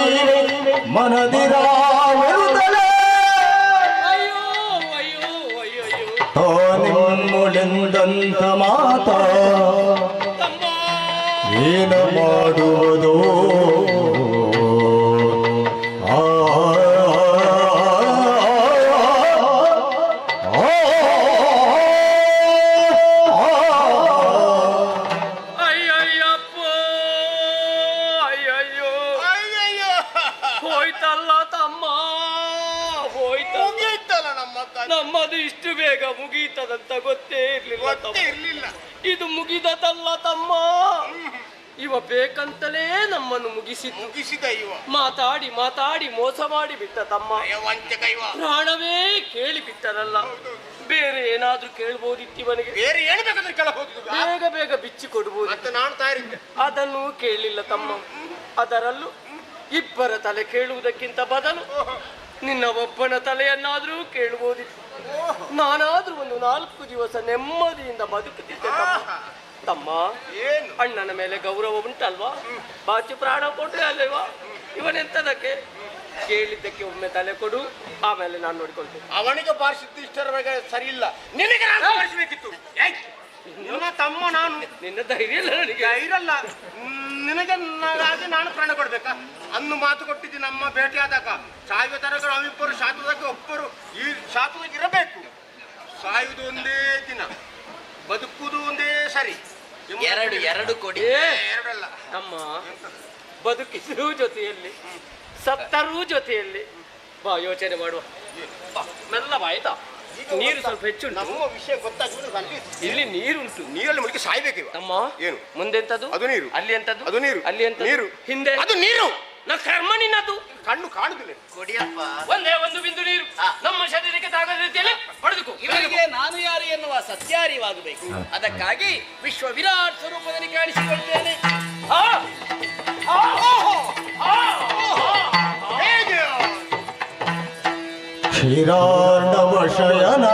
ಮನದಿರಾಳುತ್ತಲೇ ತಾನಿಮ್ಮುಳೆಂದಂತ ಮಾತ ಏನ ಮಾಡುವುದು? ಅಯ್ಯಯ್ಯಪ್ಪ, ಅಯ್ಯಯ್ಯೋ, ಹೋಯ್ತಲ್ಲ ತಮ್ಮ, ಹೋಯ್ತಲ್ಲ. ಮುಗೀತಲ್ಲ ನಮ್ಮ ಕಥೆ. ನಮ್ಮದು ಇಷ್ಟು ಬೇಗ ಮುಗೀತದಂತ ಗೊತ್ತೇ ಇರ್ಲಿಲ್ಲ ತಮ್ಮ. ಗೊತ್ತೇ ಇರ್ಲಿಲ್ಲ. ಇದು ಮುಗಿದದಲ್ಲ ತಮ್ಮ. ಇವ ಬೇಕಂತಲೇ ನಮ್ಮನ್ನು ಮುಗಿಸಿದ್ದು. ಮುಗಿಸಿದ ಇವ ಮಾತಾಡಿ ಮಾತಾಡಿ ಮೋಸ ಮಾಡಿ ಬಿಟ್ಟ ತಮ್ಮ. ವಂಚಕ ಇವ. ಪ್ರಾಣವೇ ಕೇಳಿ ಬಿಟ್ಟನಲ್ಲ. ಬೇರೆ ಏನಾದ್ರೂ ಕೇಳ್ಬೋದಿತ್ತು ಇವನಿಗೆ. ಬೇರೆ ಏನು ಬೇಕಾದ್ರೆ ಕೇಳಬಹುದು. ಬೇಗ ಬೇಗ ಬಿಚ್ಚಿ ಕೊಡ್ಬೋದು. ಮತ್ತೆ ನಾನು ತಯಾರಿದ್ದೆ. ಅದನ್ನು ಕೇಳಲಿಲ್ಲ ತಮ್ಮ. ಅದರಲ್ಲೂ ಇಬ್ಬರ ತಲೆ ಕೇಳುವುದಕ್ಕಿಂತ ಬದಲು ನಿನ್ನ ಒಬ್ಬನ ತಲೆಯನ್ನಾದ್ರೂ ಕೇಳಬಹುದಿತ್ತು. ನಾನಾದ್ರೂ ಒಂದು 4 ದಿವಸ ನೆಮ್ಮದಿಯಿಂದ ಬದುಕುತ್ತಿದ್ದೆ ತಮ್ಮ. ತಮ್ಮ, ಏನು? ಅಣ್ಣನ ಮೇಲೆ ಗೌರವ ಉಂಟಲ್ವಾ? ಬಾಚಿ ಪ್ರಾಣ ಕೊಟ್ರೆ ಅಲ್ಲೇವಾ? ಇವನೆಂತದಕ್ಕೆ? ಕೇಳಿದ್ದಕ್ಕೆ ಒಮ್ಮೆ ತಲೆ ಕೊಡು, ಆಮೇಲೆ ನಾನು ನೋಡಿಕೊಳ್ತೇನೆ. ಅವನಿಗೆ ಬಾರಿಸಿದ್ದು ಇಷ್ಟರವರೆಗೆ ಸರಿ ಇಲ್ಲ. ನಿನಗೆ ನಾನು ಬಾರಿಸಬೇಕಿತ್ತು. ನಿಮ್ಮ ತಮ್ಮ ನಾನು. ನಿನ್ನ ಧೈರ್ಯ ಇಲ್ಲ ನನಗೆ. ಇರಲ್ಲ. ನಿನಗೆ ಹಾಗೆ ನಾನು ಪ್ರಾಣ ಕೊಡ್ಬೇಕಾ? ಅನ್ನು ಮಾತು ಕೊಟ್ಟಿದ್ದು ನಮ್ಮ ಭೇಟಿಯಾದಾಗ. ಸಾಯುವ ತನಕ ನಾವಿಬ್ಬರು ಶಾತದಾಗ ಒಬ್ಬರು ಈ ಶಾತದಾಗ ಇರಬೇಕು. ಸಾಯುವುದು ಒಂದೇ ದಿನ, ಬದುಕುವುದು ಒಂದೇ ಸರಿ. ಎರಡು ಕೊಡಿ. ಎರಡಲ್ಲ. ನಮ್ಮ ಬದುಕಿದ್ರೂ ಜೊತೆಯಲ್ಲಿ, ಸತ್ತರೂ ಜೊತೆಯಲ್ಲಿ. ಬಾ, ಯೋಚನೆ ಮಾಡುವ. ಮೆಲ್ಲ ಬಾ, ಆಯ್ತಾ? ನೀರು ಸ್ವಲ್ಪ ಹೆಚ್ಚುಂಟು. ನಮ್ಮ ವಿಷಯ ಗೊತ್ತಾಗ್ತದೆ. ಅಲ್ಲಿ ಇಲ್ಲಿ ನೀರುಂಟು. ನೀರಲ್ಲಿ ಮುಳುಗಿ ಸಾಯ್ಬೇಕಿವ. ತಮ್ಮ, ಏನು? ಮುಂದೆಂತದು? ಅದು ನೀರು. ಅಲ್ಲಿ ಎಂತದು? ಅದು ನೀರು. ಅಲ್ಲಿ ಎಂತದು? ನೀರು. ಹಿಂದೆ ಅದು ನೀರು. ನಾ ಕರ್ಮ ನಿನ್ನದು. ಕಣ್ಣು ಕಾಣುದಿಲ್ಲ. ಕೊಡಿಯಪ್ಪ. ಒಂದೇ ಒಂದು ಬಿಂದು ನೀರು ನಮ್ಮ ಶರೀರಕ್ಕೆ ತಾಗದ ರೀತಿಯಲ್ಲಿ ಪಡೆದುಕೋ. ಇವರಿಗೆ ನಾನು ಯಾರು ಎನ್ನುವ ಸತ್ಯಾರಿವಾಗಬೇಕು. ಅದಕ್ಕಾಗಿ ವಿಶ್ವ ವಿರಾಟ್ ಸ್ವರೂಪದಲ್ಲಿ ಕಾಣಿಸಿಕೊಳ್ತೇನೆ. ಕ್ಷೀರಾರ್ಣವ ಶಯನ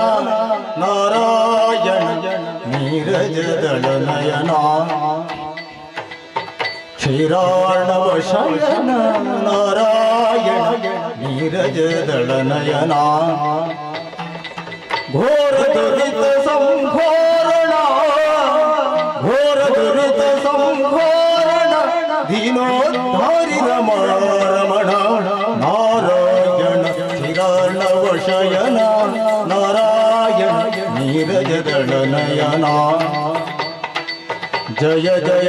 ನಾರಾಯಣ ನೀರಜದಳ ನಯನ ಕ್ಷೀರಾರ್ಣವ ಶಯನ ನಾರಾಯಣ ನೀರಜದಳ ನಯನ ಘೋರ ದುರಿತ ಸಂಘೋರಣ ಘೋರ ದುರಿತ ಸಂಘೋರಣ ದೀನೋದ್ಧಾರಿ ರಮಣ ನಾರಾಯಣ ಕ್ಷೀರಾರ್ಣವ ಶಯನ ನಾರಾಯಣ ನೀರಜದಳ ನಯನ ಜಯ ಜಯ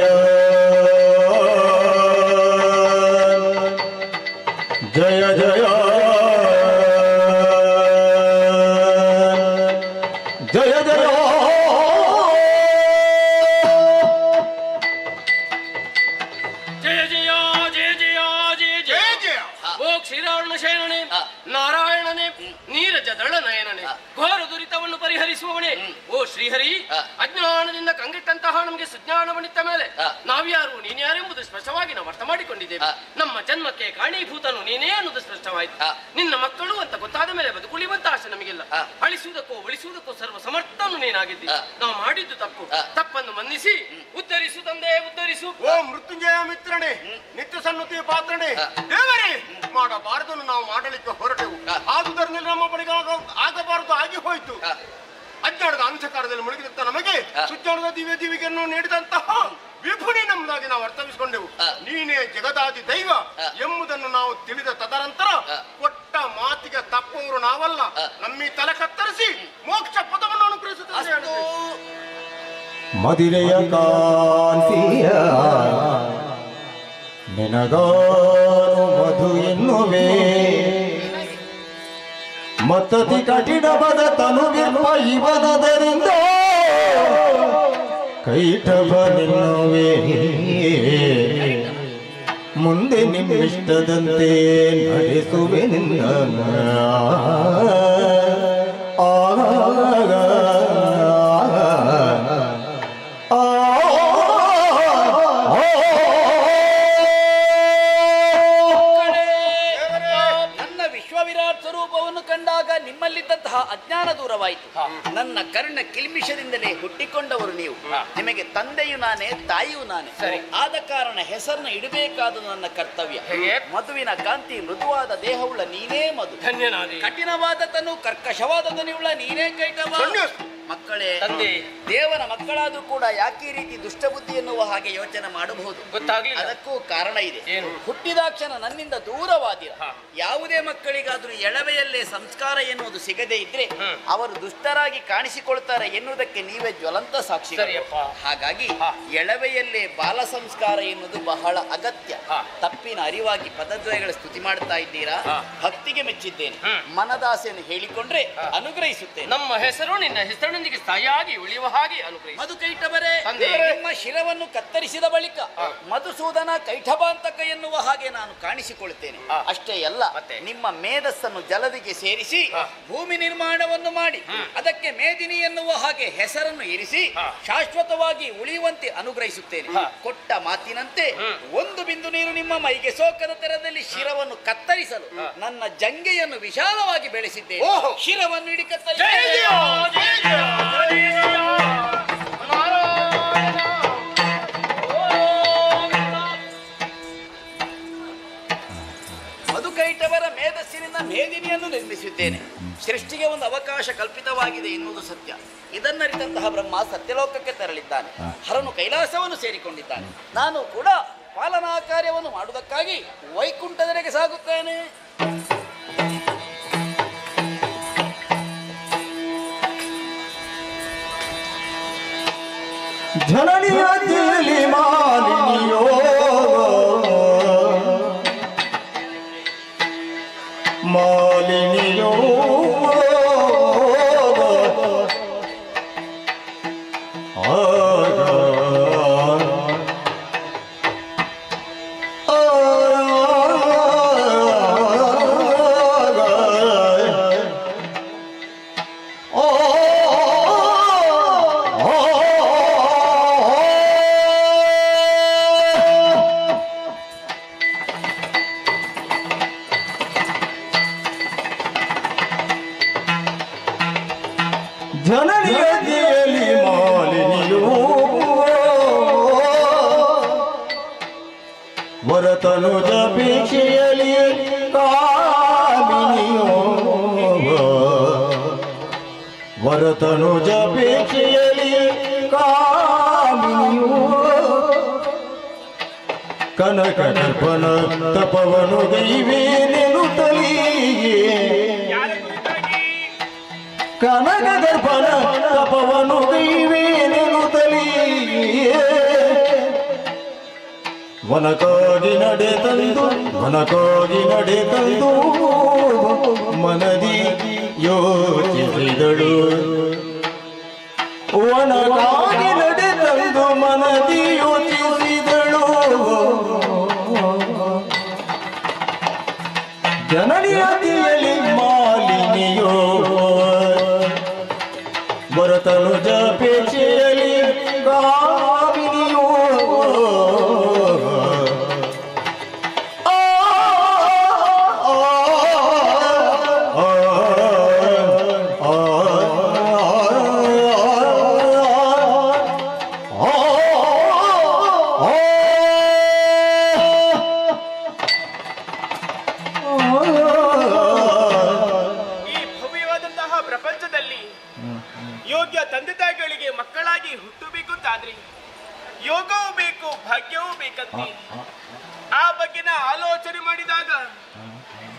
ಜಯ ಜಯ ಜಯ ಜಯ ಜಯ ಜಯ ಜಯ ಜಯ ಜಯ ಜಯ ಜಯ. ಓ ಕ್ಷೀರಾರ್ಣ ಶಯನನೇ, ನಾರಾಯಣನೇ, ನೀರಜ ದಳ ನಯನನೇ, ಘೋರ ದುರಿತವನ್ನು ಪರಿಹರಿಸುವವನೇ, ಓ ಶ್ರೀ ಶ್ರೀಹರಿ, ಅಜ್ಞಾನದಿಂದ ಕಂಗೆಟ್ಟಂತಹ ನಮಗೆ ಸುಜ್ಞಾನವನ್ನಿತ್ತ ಮೇಲೆ ನಾವ್ಯಾರು ನೀನ್ಯಾರೆಂಬುದು ಸ್ಪಷ್ಟವಾಗಿ ನಾವು ಅರ್ಥ ಮಾಡಿಕೊಂಡಿದ್ದೇವೆ. ನಮ್ಮ ಜನ್ಮಕ್ಕೆ ಕಾರಣೀಭೂತನು ನೀನೇ ಅನ್ನೋದು ಸ್ಪಷ್ಟವಾಯಿತು. ನಿನ್ನ ಮಕ್ಕಳು ಅಂತ ಗೊತ್ತಾದ ಮೇಲೆ ಬದುಕುಳಿಯುವಂತ ಆಸೆ ನಮಗಿಲ್ಲ. ಅಳಿಸುವುದಕ್ಕೂ ಉಳಿಸುವುದಕ್ಕೂ ಸರ್ವ ಸಮರ್ಥನು ನೀನಾಗಿದ್ದಿ. ನಾವು ಮಾಡಿದ್ದು ತಪ್ಪನ್ನು ಮನ್ನಿಸಿ ಉದ್ಧರಿಸು ತಂದೆ, ಉದ್ಧರಿಸು. ಓ ಮೃತ್ಯುಂಜಯ ಮಿತ್ರನೇ, ನಿತ್ಯ ಸನ್ನುತಿಯ ಪಾತ್ರನೇ, ದೇವರೇ, ಮಾಡಬಾರದನ್ನು ನಾವು ಮಾಡಲಿಕ್ಕೆ ಹೊರಟೆವು. ಆದುದರಿಂದ ನಮ್ಮ ಬಳಿಗೆ ಆಗಬಾರದು ಆಗಿ ಹೋಯ್ತು. ಅಜ್ಞಾನದ ಅಂಧಕಾರದಲ್ಲಿ ಮುಳುಗಿದಂತ ನಮಗೆ ಸುಜ್ಞಾನದ ದಿವ್ಯ ದಿವಿಗೆಯನ್ನು ನೀಡಿದಂತಹ ವಿಭುನಿ ನಮ್ಮದಾಗಿ ನಾವು ಅರ್ಥವಿಸಿಕೊಂಡೆವು. ನೀನೇ ಜಗದಾದಿ ದೈವ ಎಂಬುದನ್ನು ನಾವು ತಿಳಿದ ತದನಂತರ ಕೊಟ್ಟ ಮಾತಿಗೆ ತಪ್ಪುವರು ನಾವಲ್ಲ. ನಮ್ಮಿ ತಲೆ ಕತ್ತರಿಸಿ ಮೋಕ್ಷ ಪದವನ್ನು ಅನುಗ್ರಹಿಸುತ್ತದೆ. ಮದಿರೆಯ ಕಾಂತಿಯ ನಿನಗಾನು ಮಧು ಎನ್ನುವೆ, ಮತ್ತತಿ ಕಠಿಣವಾದ ತನುವಿರುವ ಇವನದರಿಂದ ಕೈಟಭ ನಿನ್ನುವೆ. ಮುಂದೆ ನಿಮ್ಮಿಷ್ಟದಂತೆ ನಡೆಸುವೆ ನಿನ್ನ ನಿಮ್ಮಲ್ಲಿದ್ದಂತಹ ಅಜ್ಞಾನ ದೂರವಾಯಿತು. ನನ್ನ ಕರ್ಣ ಕಿಲ್ಮಿಷದಿಂದಲೇ ಹುಟ್ಟಿಕೊಂಡವರು ನೀವು. ನಿಮಗೆ ತಂದೆಯು ನಾನೇ, ತಾಯಿಯೂ ನಾನೇ. ಆದ ಕಾರಣ ಹೆಸರನ್ನ ಇಡಬೇಕಾದ ನನ್ನ ಕರ್ತವ್ಯ. ಮಧುವಿನ ಕಾಂತಿ ಮೃದುವಾದ ದೇಹವುಳ್ಳ ನೀನೇ ಮಧು. ಕಠಿಣವಾದ ತನು ಕರ್ಕಶವಾದ ದನಿಯುಳ್ಳ ನೀನೇ ಕೈಟವ. ಮಕ್ಕಳೇ, ದೇವನ ಮಕ್ಕಳಾದ್ರೂ ಕೂಡ ಯಾಕೆ ಈ ರೀತಿ ದುಷ್ಟಬುದ್ಧಿ ಎನ್ನುವ ಹಾಗೆ ಯೋಚನೆ ಮಾಡಬಹುದು? ಗೊತ್ತಾಗಲಿಲ್ಲ. ಅದಕ್ಕೂ ಕಾರಣ ಇದೆ. ಹುಟ್ಟಿದಾಕ್ಷಣ ನನ್ನಿಂದ ದೂರವಾದಿರ. ಯಾವುದೇ ಮಕ್ಕಳಿಗಾದ್ರೂ ಎಳವೆಯಲ್ಲೇ ಸಂಸ್ಕಾರ ಎನ್ನುವುದು ಸಿಗದೇ ಇದ್ರೆ ಅವರು ದುಷ್ಟರಾಗಿ ಕಾಣಿಸಿಕೊಳ್ತಾರೆ ಎನ್ನುವುದಕ್ಕೆ ನೀವೇ ಜ್ವಲಂತ ಸಾಕ್ಷಿ. ಹಾಗಾಗಿ ಎಳವೆಯಲ್ಲೇ ಬಾಲ ಸಂಸ್ಕಾರ ಎನ್ನುವುದು ಬಹಳ ಅಗತ್ಯ. ತಪ್ಪಿನ ಅರಿವಾಗಿ ಪದದ್ವಯಗಳ ಸ್ತುತಿ ಮಾಡ್ತಾ ಇದ್ದೀರಾ. ಭಕ್ತಿಗೆ ಮೆಚ್ಚಿದ್ದೇನೆ. ಮನದಾಸೆಯನ್ನು ಹೇಳಿಕೊಂಡ್ರೆ ಅನುಗ್ರಹಿಸುತ್ತೇನೆ. ನಮ್ಮ ಹೆಸರು ನಿನ್ನ ಹೆಸರು ಸ್ಥಾಯಿಯಾಗಿ ಉಳಿಯುವ ಹಾಗೆ ಅನುಗ್ರಹಿಸಿ. ಮಧು ಕೈಟಬರೇ, ನಿಮ್ಮ ಶಿರವನ್ನು ಕತ್ತರಿಸಿದ ಬಳಿಕ ಮಧುಸೂದನ ಕೈಠಬಾಂತಕ ಎನ್ನುವ ಹಾಗೆ ನಾನು ಕಾಣಿಸಿಕೊಳ್ತೇನೆ. ಅಷ್ಟೇ ಅಲ್ಲ, ನಿಮ್ಮ ಮೇಧಸ್ಸನ್ನು ಜಲದಿಗೆ ಸೇರಿಸಿ ಭೂಮಿ ನಿರ್ಮಾಣವನ್ನು ಮಾಡಿ ಅದಕ್ಕೆ ಮೇದಿನಿ ಎನ್ನುವ ಹಾಗೆ ಹೆಸರನ್ನು ಇರಿಸಿ ಶಾಶ್ವತವಾಗಿ ಉಳಿಯುವಂತೆ ಅನುಗ್ರಹಿಸುತ್ತೇನೆ. ಕೊಟ್ಟ ಮಾತಿನಂತೆ ಒಂದು ಬಿಂದು ನೀರು ನಿಮ್ಮ ಮೈಗೆ ಸೋಕದ ತೆರದಲ್ಲಿ ಶಿರವನ್ನು ಕತ್ತರಿಸಲು ನನ್ನ ಜಂಗೆಯನ್ನು ವಿಶಾಲವಾಗಿ ಬೆಳೆಸಿದ್ದೇನೆ. ಶಿರವನ್ನು ಇಡಿ ಕತ್ತರಿಸಿ ಮಧುಕೈಟವರ ಮೇಧಸ್ಸಿನಿಂದ ಮೇದಿನಿಯನ್ನು ನಿರ್ಮಿಸಿದ್ದೇನೆ. ಸೃಷ್ಟಿಗೆ ಒಂದು ಅವಕಾಶ ಕಲ್ಪಿತವಾಗಿದೆ ಎನ್ನುವುದು ಸತ್ಯ. ಇದನ್ನರಿತಂತಹ ಬ್ರಹ್ಮ ಸತ್ಯಲೋಕಕ್ಕೆ ತೆರಳಿದ್ದಾನೆ. ಹರನು ಕೈಲಾಸವನ್ನು ಸೇರಿಕೊಂಡಿದ್ದಾನೆ. ನಾನು ಕೂಡ ಪಾಲನಾ ಕಾರ್ಯವನ್ನು ಮಾಡುವುದಕ್ಕಾಗಿ ವೈಕುಂಠದೆಡೆಗೆ ಸಾಗುತ್ತೇನೆ. ಜನನಿಯ ತಿಳಿ ಮಾಲಿನಿಯೋ ಮಾಲಿನಿಯೋ ಜನನಿಯ ತಿಳಿ ಮಾಲಿನಿಯೋ ವರತನು ಜಪೇಕ್ಷೆಯಲಿ ಕಾಮಿನಿಯೋ ವರತನು ಜಪೇಕ್ಷೆಯಲಿ ಕಾಮಿನಿಯೋ ಕನಕ ಕಲ್ಪನ ತಪವನು ಗೈವೇ ನೆನುತ್ತಲಿಯೇ ಕನಕ ಗರ್ಭನ ತಪವನು ಗೈವೇ ನೆನುತ್ತಲಿಯೇ ವನಕಾಗಿ ನಡೆ ತಂದು ಮನದಿ ಯೋಚಿಸಿದಳು ವನಕಾಗಿ ನಡೆ ತಂದು ಮನದಿ ಯೋಚಿಸಿದಳು ಜನನಿಯ ತಿಳಿ ಮಾಲಿನಿಯೋ ವರ ತನುಜಾಪೇಕ್ಷೆಯಲ್ಲಿ ಕಾಮಿನಿಯೋ ಯೋಗ್ಯ ತಂದೆ ತಾಯಿಗಳಿಗೆ ಮಕ್ಕಳಾಗಿ ಹುಟ್ಟಬೇಕು ಅಂತಾದ್ರೆ ಯೋಗವೂ ಬೇಕು ಭಾಗ್ಯವೂ ಬೇಕಂತೆ. ಆ ಬಗ್ಗೆನ ಆಲೋಚನೆ ಮಾಡಿದಾಗ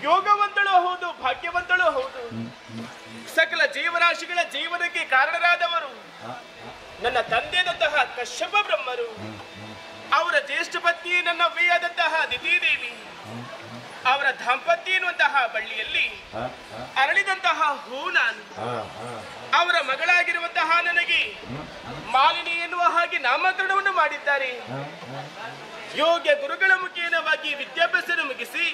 ಯೋಗವಂತಳು ಹೌದು ಭಾಗ್ಯವಂತಳು ಹೌದು. ಸಕಲ ಜೀವರಾಶಿಗಳ ಜೀವನಕ್ಕೆ ಕಾರಣರಾದವರು ನನ್ನ ತಂದೆಯಾದಂತಹ ಕಶ್ಯಪ ಬ್ರಹ್ಮರು, ಅವರ ಜ್ಯೇಷ್ಠ ಪತ್ನಿ ನನ್ನ ಅವ್ವೆಯಾದಂತಹ ದಿತಿದೇವಿ, ಅವರ ದಾಂಪತ್ಯ ಎನ್ನುವಂತಹ ಬಳ್ಳಿಯಲ್ಲಿ ಅರಳಿದಂತಹ ಹೂ ನಾನು. ಅವರ ಮಗಳಾಗಿರುವಂತಹ ನನಗೆ ಮಾಲಿನಿ ಎನ್ನುವ ಹಾಗೆ ನಾಮಕರಣವನ್ನು ಮಾಡಿದ್ದಾರೆ. ಯೋಗ್ಯ ಗುರುಗಳ ಮುಖೇನವಾಗಿ ವಿದ್ಯಾಭ್ಯಾಸ ಮುಗಿಸಿ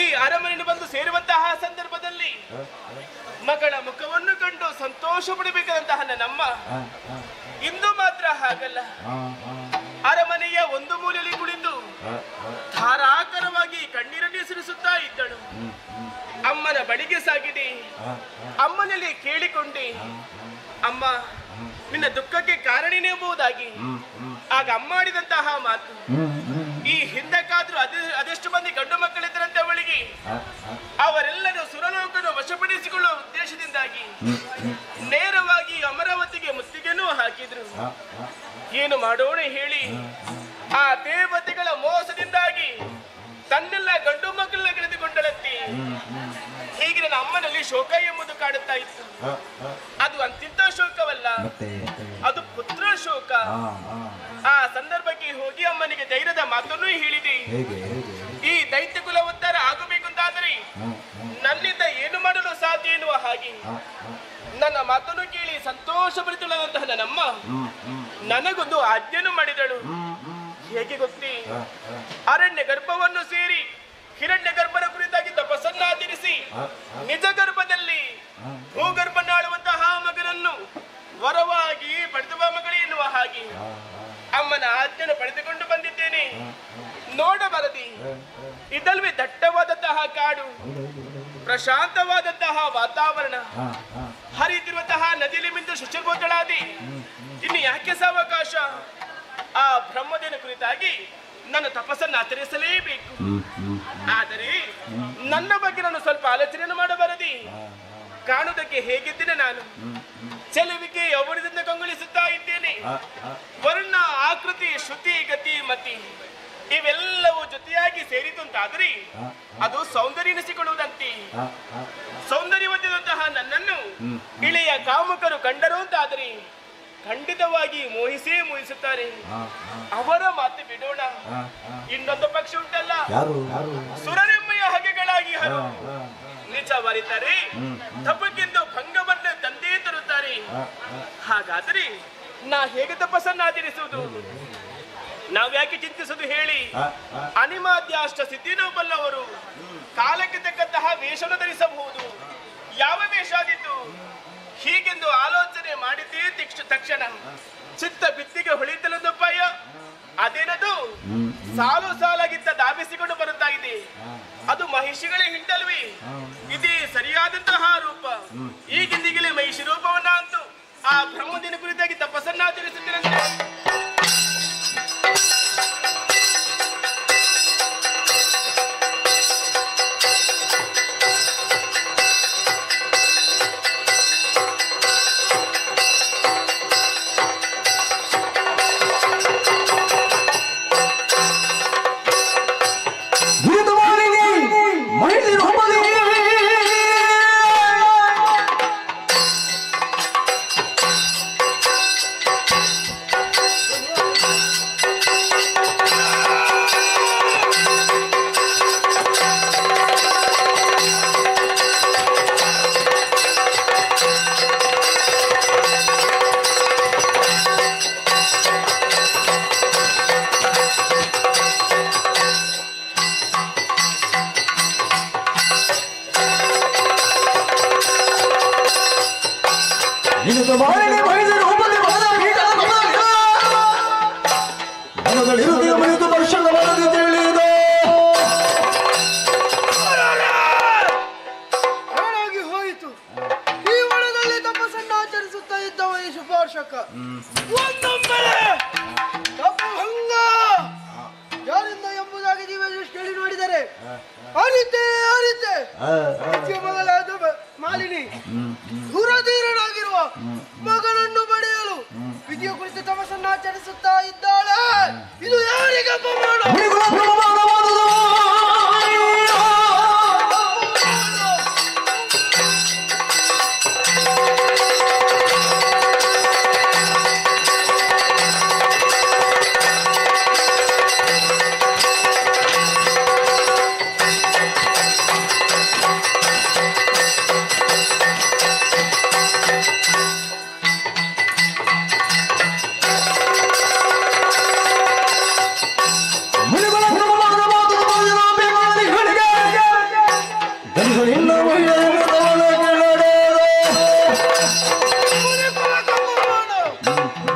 ಈ ಅರಮನೆಯನ್ನು ಬಂದು ಸೇರುವಂತಹ ಸಂದರ್ಭದಲ್ಲಿ ಮಗಳ ಮುಖವನ್ನು ಕಂಡು ಸಂತೋಷ ಪಡಬೇಕಾದಂತಹ ನನ್ನಮ್ಮ ಇಂದು ಮಾತ್ರ ಹಾಗಲ್ಲ, ಅರಮನೆಯ ಒಂದು ಮೂಲೆಯಲ್ಲಿ ಕುಳಿತು ಧಾರಾಕಾರವಾಗಿ ಕಣ್ಣೀರನ್ನೇ ಸುರಿಸುತ್ತಾ ಇದ್ದಳು. ಅಮ್ಮನ ಬಳಿಗೆ ಸಾಗಿದೆ, ಅಮ್ಮನಲ್ಲಿ ಕೇಳಿಕೊಂಡೆ, ಅಮ್ಮ ನಿನ್ನ ದುಃಖಕ್ಕೆ ಕಾರಣನೆಂಬುದಾಗಿ. ಆಗ ಅಮ್ಮ ಆಡಿದಂತಹ ಮಾತು, ಈ ಹಿಂದಕ್ಕಾದ್ರೂ ಅದೆಷ್ಟು ಮಂದಿ ಗಂಡು ಮಕ್ಕಳಿದ್ದರಂತೆ ಅವಳಿಗೆ, ಅವರೆಲ್ಲರೂ ಸುರಲೋಕವನ್ನು ವಶಪಡಿಸಿಕೊಳ್ಳುವ ಉದ್ದೇಶದಿಂದಾಗಿ ನೇರವಾಗಿ ಅಮರಾವತಿಗೆ ಮುತ್ತಿಗೆನೂ ಹಾಕಿದ್ರು. ಏನು ಮಾಡೋಣ ಹೇಳಿ, ಆ ದೇವತೆಗಳ ಮೋಸದಿಂದಾಗಿ ತನ್ನೆಲ್ಲ ಗಂಡು ಮಕ್ಕಳನ್ನ ಕಳೆದುಕೊಂಡಳಂತೆ. ಹೀಗೆ ನನ್ನ ಅಮ್ಮನಲ್ಲಿ ಶೋಕ ಎಂಬುದು ಕಾಡುತ್ತಾ ಇತ್ತು. ಅದು ಅಂತಿಂತ ಶೋಕವಲ್ಲ, ಅದು ಪುತ್ರ ಶೋಕ. ಆ ಸಂದರ್ಭಕ್ಕೆ ಹೋಗಿ ಅಮ್ಮನಿಗೆ ಧೈರ್ಯದ ಮಾತನ್ನು ಹೇಳಿದೆ. ಈ ದೈತ್ಯ ಕುಲ ಉದ್ಧಾರ ಆಗಬೇಕು ಅಂತಾದರೆ ನನ್ನಿಂದ ಏನು ಮಾಡಲು ಸಾಧ್ಯ ಎನ್ನುವ ಹಾಗೆ ನನ್ನ ಮಾತನ್ನು ಕೇಳಿ ಸಂತೋಷ ಭರಿತಳಂತಹ ನನ್ನಮ್ಮ ನನಗೊಂದು ಆಜ್ಞೆಯನ್ನು ಮಾಡಿದಳು. ಹೇಗೆ ಗೊತ್ತಿ, ಅರಣ್ಯ ಗರ್ಭವನ್ನು ಸೇರಿ ಹಿರಣ್ಯ ಗರ್ಭನ ಕುರಿತಾಗಿ ತಪಸ್ಸನ್ನಾಚರಿಸಿ ನಿಜ ಗರ್ಭದಲ್ಲಿ ಭೂಗರ್ಭನಾಳುವಂತಹ ಮಗನನ್ನು ವರವಾಗಿ ಪಡೆದುವ ಮಗಳೇ ಎನ್ನುವ ಹಾಗೆ ಅಮ್ಮನ ಆಜ್ಞೆಯನ್ನು ಪಡೆದುಕೊಂಡು ಬಂದಿದ್ದೇನೆ. ನೋಡಬರದಿ ಇದಲ್ವೇ ದಟ್ಟವಾದಂತಹ ಕಾಡು, ಪ್ರಶಾಂತವಾದಂತಹ ವಾತಾವರಣ, ಹರಿಯುತ್ತಿರುವಂತಹ ನದಿಯಲ್ಲಿ ಮಿಂದು ಶುಚಿರ್ಬೋತಳಾದಿ ಇನ್ನು ಯಾಕೆ ಸಾವಕಾಶ? ಆ ಬ್ರಹ್ಮದೇವನ ಕುರಿತಾಗಿ ನನ್ನ ತಪಸ್ಸನ್ನು ಆಚರಿಸಲೇಬೇಕು. ಆದರೆ ನನ್ನ ಬಗ್ಗೆ ನಾನು ಸ್ವಲ್ಪ ಆಲೋಚನೆಯನ್ನು ಮಾಡಬಾರದಿ. ಕಾಣುವುದಕ್ಕೆ ಹೇಗಿದ್ದೇನೆ ನಾನು, ಚೆಲುವಿಕೆ ಯೌವನದಿಂದ ಕಂಗೊಳಿಸುತ್ತಾ ಇದ್ದೇನೆ. ವರ್ಣ, ಆಕೃತಿ, ಶ್ರುತಿ, ಗತಿ, ಮತಿ ಇವೆಲ್ಲವೂ ಜೊತೆಯಾಗಿ ಸೇರಿತು ಅಂತಾದರೆ ಅದು ಸೌಂದರ್ಯ ಎನಿಸಿಕೊಳ್ಳುವುದಂತೆ. ಸೌಂದರ್ಯವಂತಿದಂತಹ ನನ್ನನ್ನು ಇಳೆಯ ಕಾಮುಕರು ಕಂಡರು ಅಂತಾದರೆ ಖಂಡಿತವಾಗಿ ಮೋಹಿಸುತ್ತಾರೆ. ಅವರ ಮಾತು ಬಿಡೋಣ. ಇನ್ನೊಂದು ಪಕ್ಷ ಉಂಟಲ್ಲ, ಸುರನೆಮ್ಮೆಯ ಹಗೆಗಳಾಗಿ ಹರು ನಿಜ ಬರೀತಾರೆ, ತಪ್ಪಕ್ಕೆಂದು ಭಂಗವನ್ನು ತಂದೇ ತರುತ್ತಾರೆ. ಹಾಗಾದರೆ ನಾ ಹೇಗೆ ತಪಸ್ಸನ್ನು ಆಚರಿಸುವುದು? ನಾವ್ಯಾಕೆ ಚಿಂತಿಸುವುದು ಹೇಳಿ? ಅನಿಮಾದ್ಯಾಷ್ಟ ಸಿದ್ಧಿನೂ ಬಲ್ಲವರು ಕಾಲಕ್ಕೆ ತಕ್ಕಂತಹ ವೇಷವನ್ನು ಧರಿಸಬಹುದು. ಯಾವ ವೇಷ ಆದಿತ್ತು? ಹೀಗೆಂದು ಆಲೋಚನೆ ಮಾಡಿದ್ದೇ ತಕ್ಷಣ ಚಿತ್ತ ಬಿತ್ತಿಗೆ ಹೊಳಿತಲೊಂದು ಉಪಾಯ. ಅದೇನದು? ಸಾಲು ಸಾಲಾಗಿದ್ದ ಧಾವಿಸಿಕೊಂಡು ಬರುತ್ತಾ ಇದೆ. ಅದು ಮಹಿಷಿಗಳೇ ಹಿಂಡಲ್ವಿ. ಇದೇ ಸರಿಯಾದಂತಹ ರೂಪ. ಈಗಿಂದೀಗಲೇ ಮಹಿಷಿ ರೂಪವನ್ನ ಅಂತೂ ಆ ಬ್ರಹ್ಮದಿನ ಕುರಿತಾಗಿ ತಪಸ್ಸನ್ನಾಚರಿಸುತ್ತಿರಂತೆ. ಮಗಳಿರುವುದಿಗೆ ಮನಿತು ವರ್ಷದ ವರದಿ ತಿಳಿದ ಹಾಳಾಗಿ ಹೋಯಿತು. ಈ ಒಳದಲ್ಲಿ ತಪಸ್ಸನ್ನು ಆಚರಿಸುತ್ತಾ ಇದ್ದವ ಈ ಶುಭಾರ್ಷಕ ಒಂದೊಮ್ಮೆ ತಪಭಂಗ ಯಾರಿಂದ ಎಂಬುದಾಗಿ ದಿವ್ಯದೃಷ್ಟಿಯಲ್ಲಿ ನೋಡಿದರೆ ಅರಿತೆ ಮಗಳಾದ ಮಾಲಿನಿ ದುರಧೀರನಾಗಿರುವ ಮಗನನ್ನು ಬಡಿಯಲು ವಿಧಿಯ ಕುರಿತು ತಪಸ್ಸನ್ನು ಆಚರಿಸುತ್ತಾ ಇದ್ದಾಳೆ. ಇದು ಯಾರಿಗೆ ಅಪಮಾನ?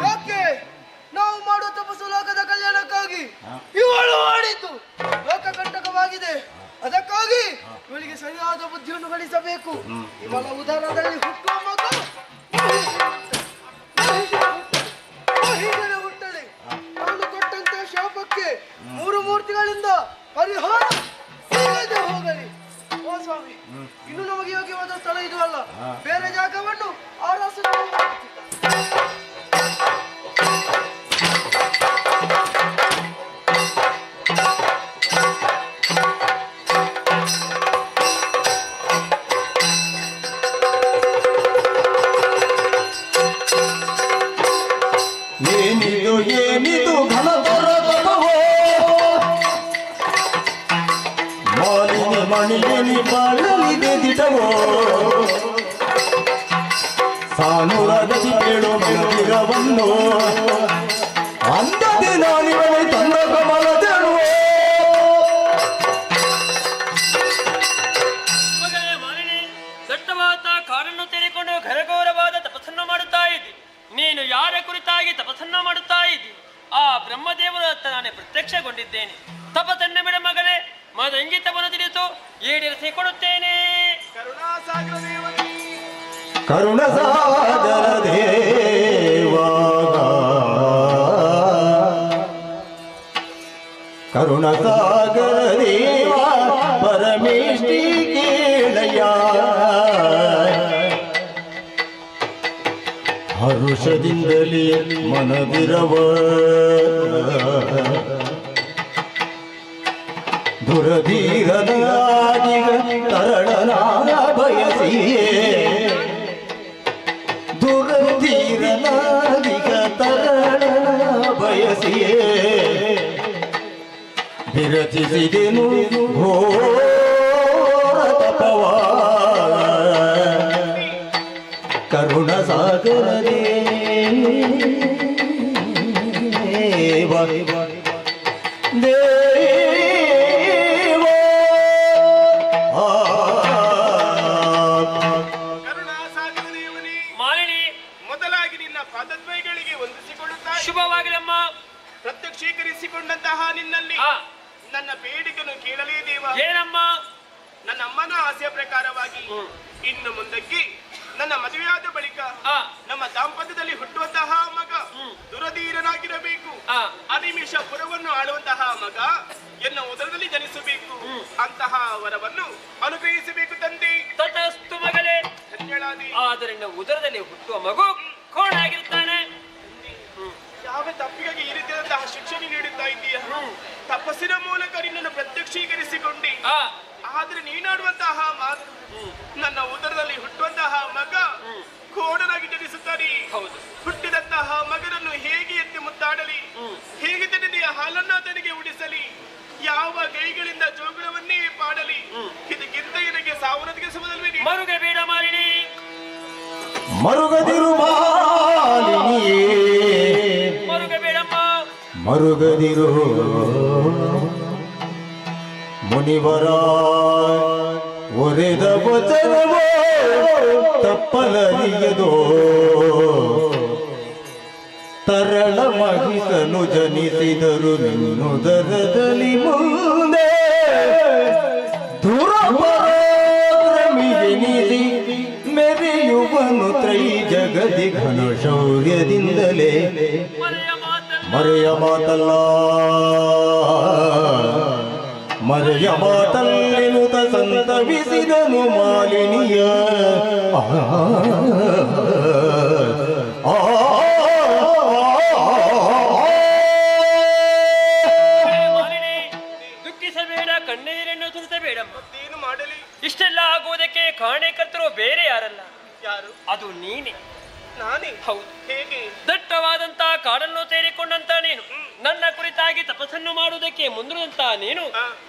ಯಾಕೆ ನಾವು ಮಾಡುವ ತಪಸ್ಸು ಲೋಕದ ಕಲ್ಯಾಣಕ್ಕಾಗಿ, ಇವಳು ಮಾಡಿದ್ದು ಲೋಕ ಕಂಟಕವಾಗಿದೆ. ಅದಕ್ಕಾಗಿ ಇವಳಿಗೆ ಸರಿಯಾದ ಬುದ್ಧಿಯನ್ನು ಗಳಿಸಬೇಕು. ಇವಳ ಉದಾರದಲ್ಲಿ ಹುಟ್ಟುವ ಮಗ ಹೀಗೆ ಹುಟ್ಟಲಿ. ನಾನು ಕೊಟ್ಟಂತ ಶಾಪಕ್ಕೆ 3 ಮೂರ್ತಿಗಳಿಂದ ಪರಿಹಾರ ಸಿಗದೆ ಹೋಗಲಿ. ಓ ಸ್ವಾಮಿ, ಇನ್ನು ನಮಗೆ ಯೋಗ್ಯವಾದ ಸ್ಥಳ ಇದು ಅಲ್ಲ. ಬೇರೆ ಜಾಗವನ್ನು ಆರಾಸು. ಏನಿದು ಘನತರ ತಪವೋ ಮಾಲಿನಿ ಮಣಿಯನಿ ಬಾಳಲಿದೆ ದಿಟವೋ ಸಾನುರಗತಿ ಕೇಳು ಮಂದಿರವನ್ನು ಅಂದದೆ ನಾನಿವಳೆ ತಂದ ಕಮಲದೆಳುವೋ. ಮಗಳೇ ಮಾಲಿನಿ, ದಟ್ಟವಾದ ಕಾರನ್ನು ತೆರೆಕೊಂಡು ಘನಘೋರವಾದ ತಪಸ್ಸನ್ನು ಮಾಡುತ್ತಾ ಇದ್ದಿ. ನೀನು ಯಾರ ಕುರಿತಾಗಿ ತಪಸ್ಸನ್ನು ಮಾಡುತ್ತಾ ಇದ್ದಿ? ಆ ಬ್ರಹ್ಮದೇವರ ಹತ್ತ ನಾನೇ ಪ್ರತ್ಯಕ್ಷಗೊಂಡಿದ್ದೇನೆ. ತಪಸ್ಸನ್ನು ಬಿಡ ಮಗನೇ, ಮದಂಗಿತವನ್ನು ತಿಳಿತು ಈಡೇರಿಸಿಕೊಡುತ್ತೇನೆ. ಕರುಣಸಾಗರ ದೇವಾ ಕರುಣಸಾಗರ ದೇವಾ ಪರಮೇಷ್ಠಿ ಕೇಳಯ್ಯ ಹರುಷದಿಂದಲೇ ಮನದಿರವ ದುರಧೀರನಾಗಿ ತರಳನಾಗ ಬಯಸಿಯೇ ದುರಧೀರನಾಗಿಗ ತರಳನ ಬಯಸಿಯೇ ವಿರಚಿಸಿದೆನು ಘೋರ ತಪವ ಕರುಣ ಸಾಗರ ದೇವ ಶುಭವಾಗಿರಮ್ಮ. ಪ್ರತ್ಯಕ್ಷೀಕರಿಸಿಕೊಂಡಂತಹ ನಿನ್ನಲ್ಲಿ ನನ್ನ ಬೇಡಿಕೆಯನ್ನು ಕೇಳಲೇ ದೇವ. ಏನಮ್ಮ? ನನ್ನ ಅಮ್ಮನ ಆಸೆಯ ಪ್ರಕಾರವಾಗಿ ಇನ್ನು ಮುಂದಕ್ಕೆ ನನ್ನ ಮದುವೆಯಾದ ಬಳಿಕ ನಮ್ಮ ದಾಂಪತ್ಯದಲ್ಲಿ ಹುಟ್ಟುವಂತಹ ಮಗ ದುರಧೀರನಾಗಿರಬೇಕು. ಅನಿಮಿಷ ಪುರವನ್ನು ಆಳುವಂತಹ ಮಗ ಎನ್ನ ಉದರದಲ್ಲಿ ಜನಿಸಬೇಕು. ಅಂತಹ ವರವನ್ನು ಅನುಗ್ರಹಿಸಬೇಕು ತಂದೆ. ತಟಸ್ತು ಮಗಳೇ. ಧನ್ಯಳಾದೆ. ಆದ್ದರಿಂದ ಉದರದಲ್ಲಿ ಹುಟ್ಟುವ ಮಗು ಕೋಣಾಗಿರುತ್ತಾನೆ. ಯಾವ ತಪ್ಪಿಗಾಗಿ ಈ ರೀತಿಯಾದಂತಹ ಶಿಕ್ಷಣ ನೀಡುತ್ತಾ ಇದೀಯ? ತಪಸ್ಸಿನ ಮೂಲಕ ನಿನ್ನನ್ನು ಪ್ರತ್ಯಕ್ಷೀಕರಿಸಿಕೊಂಡಿ. ಆದ್ರೆ ನೀನಾಡುವಂತಹ ಮಾತು ನನ್ನ ಉದರದಲ್ಲಿ ಹುಟ್ಟುವಂತಹ ಮಗ ಕೋಡನಾಗಿ ಜನಿಸುತ್ತಾನೆ. ಹುಟ್ಟಿದಂತಹ ಮಗನನ್ನು ಹೇಗೆ ಎತ್ತಿ ಮುತ್ತಾಡಲಿ? ಹೇಗೆ ತನ್ನೆಯ ಹಾಲನ್ನ ತನಗೆ ಉಡಿಸಲಿ? ಯಾವ ಕೈಗಳಿಂದ ಜೋಗುಳವನ್ನೇ ಪಾಡಲಿ? ಇದಕ್ಕಿಂತ ನನಗೆ ಸಾವನದಿಗೆ ಸಮದಲ್ವೇ? ಮರುಗೆ ಬೇಡ ಮಾಲಿನಿ. ಮರುಗದಿರು ಮಾಲಿನಿಯೇ ಮರುಗೆ ಬೇಡಮ್ಮ. ಮರುಗದಿರು ಮುನಿವರ ಒರೆದ ವಚನವೋ ತಪ್ಪಲರಿಯದೋ ತರಳ ಮಹಿಸನು ಜನಿಸಿದರು ನಿನ್ನುದರದಲ್ಲಿ ಮುಂದೆ ದುರಪರಾಕ್ರಮಿಗೆನಿಸಿ ಮೆರೆಯುವನು ತ್ರೈ ಜಗದಿ ಘನ ಶೌರ್ಯದಿಂದಲೇ ಮರೆಯ ಮಾತಲ್ಲ ಮರೆಯ ಮಾತಲ್ಲೆನುತ ಸಂತವಿಸಿದನು ಮಾಲಿನಿಯ ದುಃಖಿಸಬೇಡ, ಕಣ್ಣೀರನ್ನು ಸುರಿಸಬೇಡಮ್ಮ. ಇಷ್ಟೆಲ್ಲ ಆಗುವುದಕ್ಕೆ ಕಾರಣಕರ್ತರು ಬೇರೆ ಯಾರಲ್ಲ, ಯಾರು? ಅದು ನೀನೆ. ನಾನೇ? ಹೌದು. ಹೇಗೆ? ದಟ್ಟವಾದಂತಹ ಕಾಡನ್ನು ಸೇರಿಕೊಂಡಂತ ನೀನು, ನನ್ನ ಕುರಿತಾಗಿ ತಪಸ್ಸನ್ನು ಮಾಡುವುದಕ್ಕೆ ಮುಂದಿರುವಂತ ನೀನು,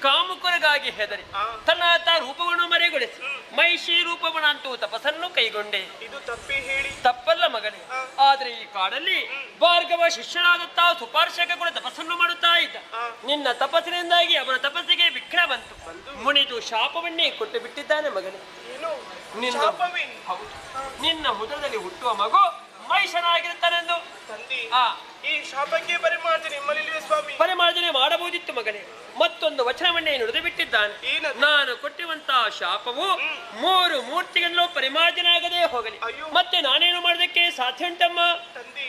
ಕಾಮುಕರಿಗಾಗಿ ಹೆದರಿ ತನ್ನ ರೂಪವನ್ನು ಮರೆಗೊಳಿಸಿ ಮಹಿಷಿ ರೂಪವನ್ನಂತೂ ತಪಸ್ಸನ್ನು ಕೈಗೊಂಡೆ. ಇದು ತಪ್ಪಿ ಹೇಳಿ. ತಪ್ಪಲ್ಲ ಮಗನೇ, ಆದ್ರೆ ಈ ಕಾಡಲ್ಲಿ ಭಾರ್ಗವ ಶಿಷ್ಯನಾದಂತಹ ಸುಪಾರ್ಶಕ ಕೂಡ ತಪಸ್ಸನ್ನು ಮಾಡುತ್ತಾ ಇದ್ದ. ನಿನ್ನ ತಪಸ್ಸಿನಿಂದಾಗಿ ಅವನ ತಪಸ್ಸಿಗೆ ವಿಘ್ನ ಬಂತು. ಮುನಿದು ಶಾಪವನ್ನೇ ಕೊಟ್ಟು ಬಿಟ್ಟಿದ್ದಾನೆ ಮಗನೇ. ನಿನ್ನ ಹೌದು, ನಿನ್ನ ಉದರದಲ್ಲಿ ಹುಟ್ಟುವ ಮಗು ಮಹಿಷನಾಗಿರುತ್ತಾನೆಂದು ತಂದೆ ಆ ಈ ಶಾಪಕ್ಕೆ ಪರಿಮಾರ್ಜನೆ ನಿಮ್ಮಲ್ಲಿಲ್ವೇ ಸ್ವಾಮಿ? ಪರಿಮಾರ್ಜನೆ ಮಾಡಬಹುದಿತ್ತು ಮಗನೇ. ಮತ್ತೊಂದು ವಚನವನ್ನೇ ನುಡಿದು ಬಿಟ್ಟಿದ್ದಾನೆ. ನಾನು ಕೊಟ್ಟಿರುವಂತಹ ಶಾಪವು 3 ಮೂರ್ತಿಗಳಲ್ಲೂ ಪರಿಮಾರ್ಜನೆ ಆಗದೆ ಹೋಗಲಿ. ಮತ್ತೆ ನಾನೇನು ಮಾಡೋದಕ್ಕೆ ಸಾಧ್ಯ ಉಂಟಮ್ಮ? ತಂದೆ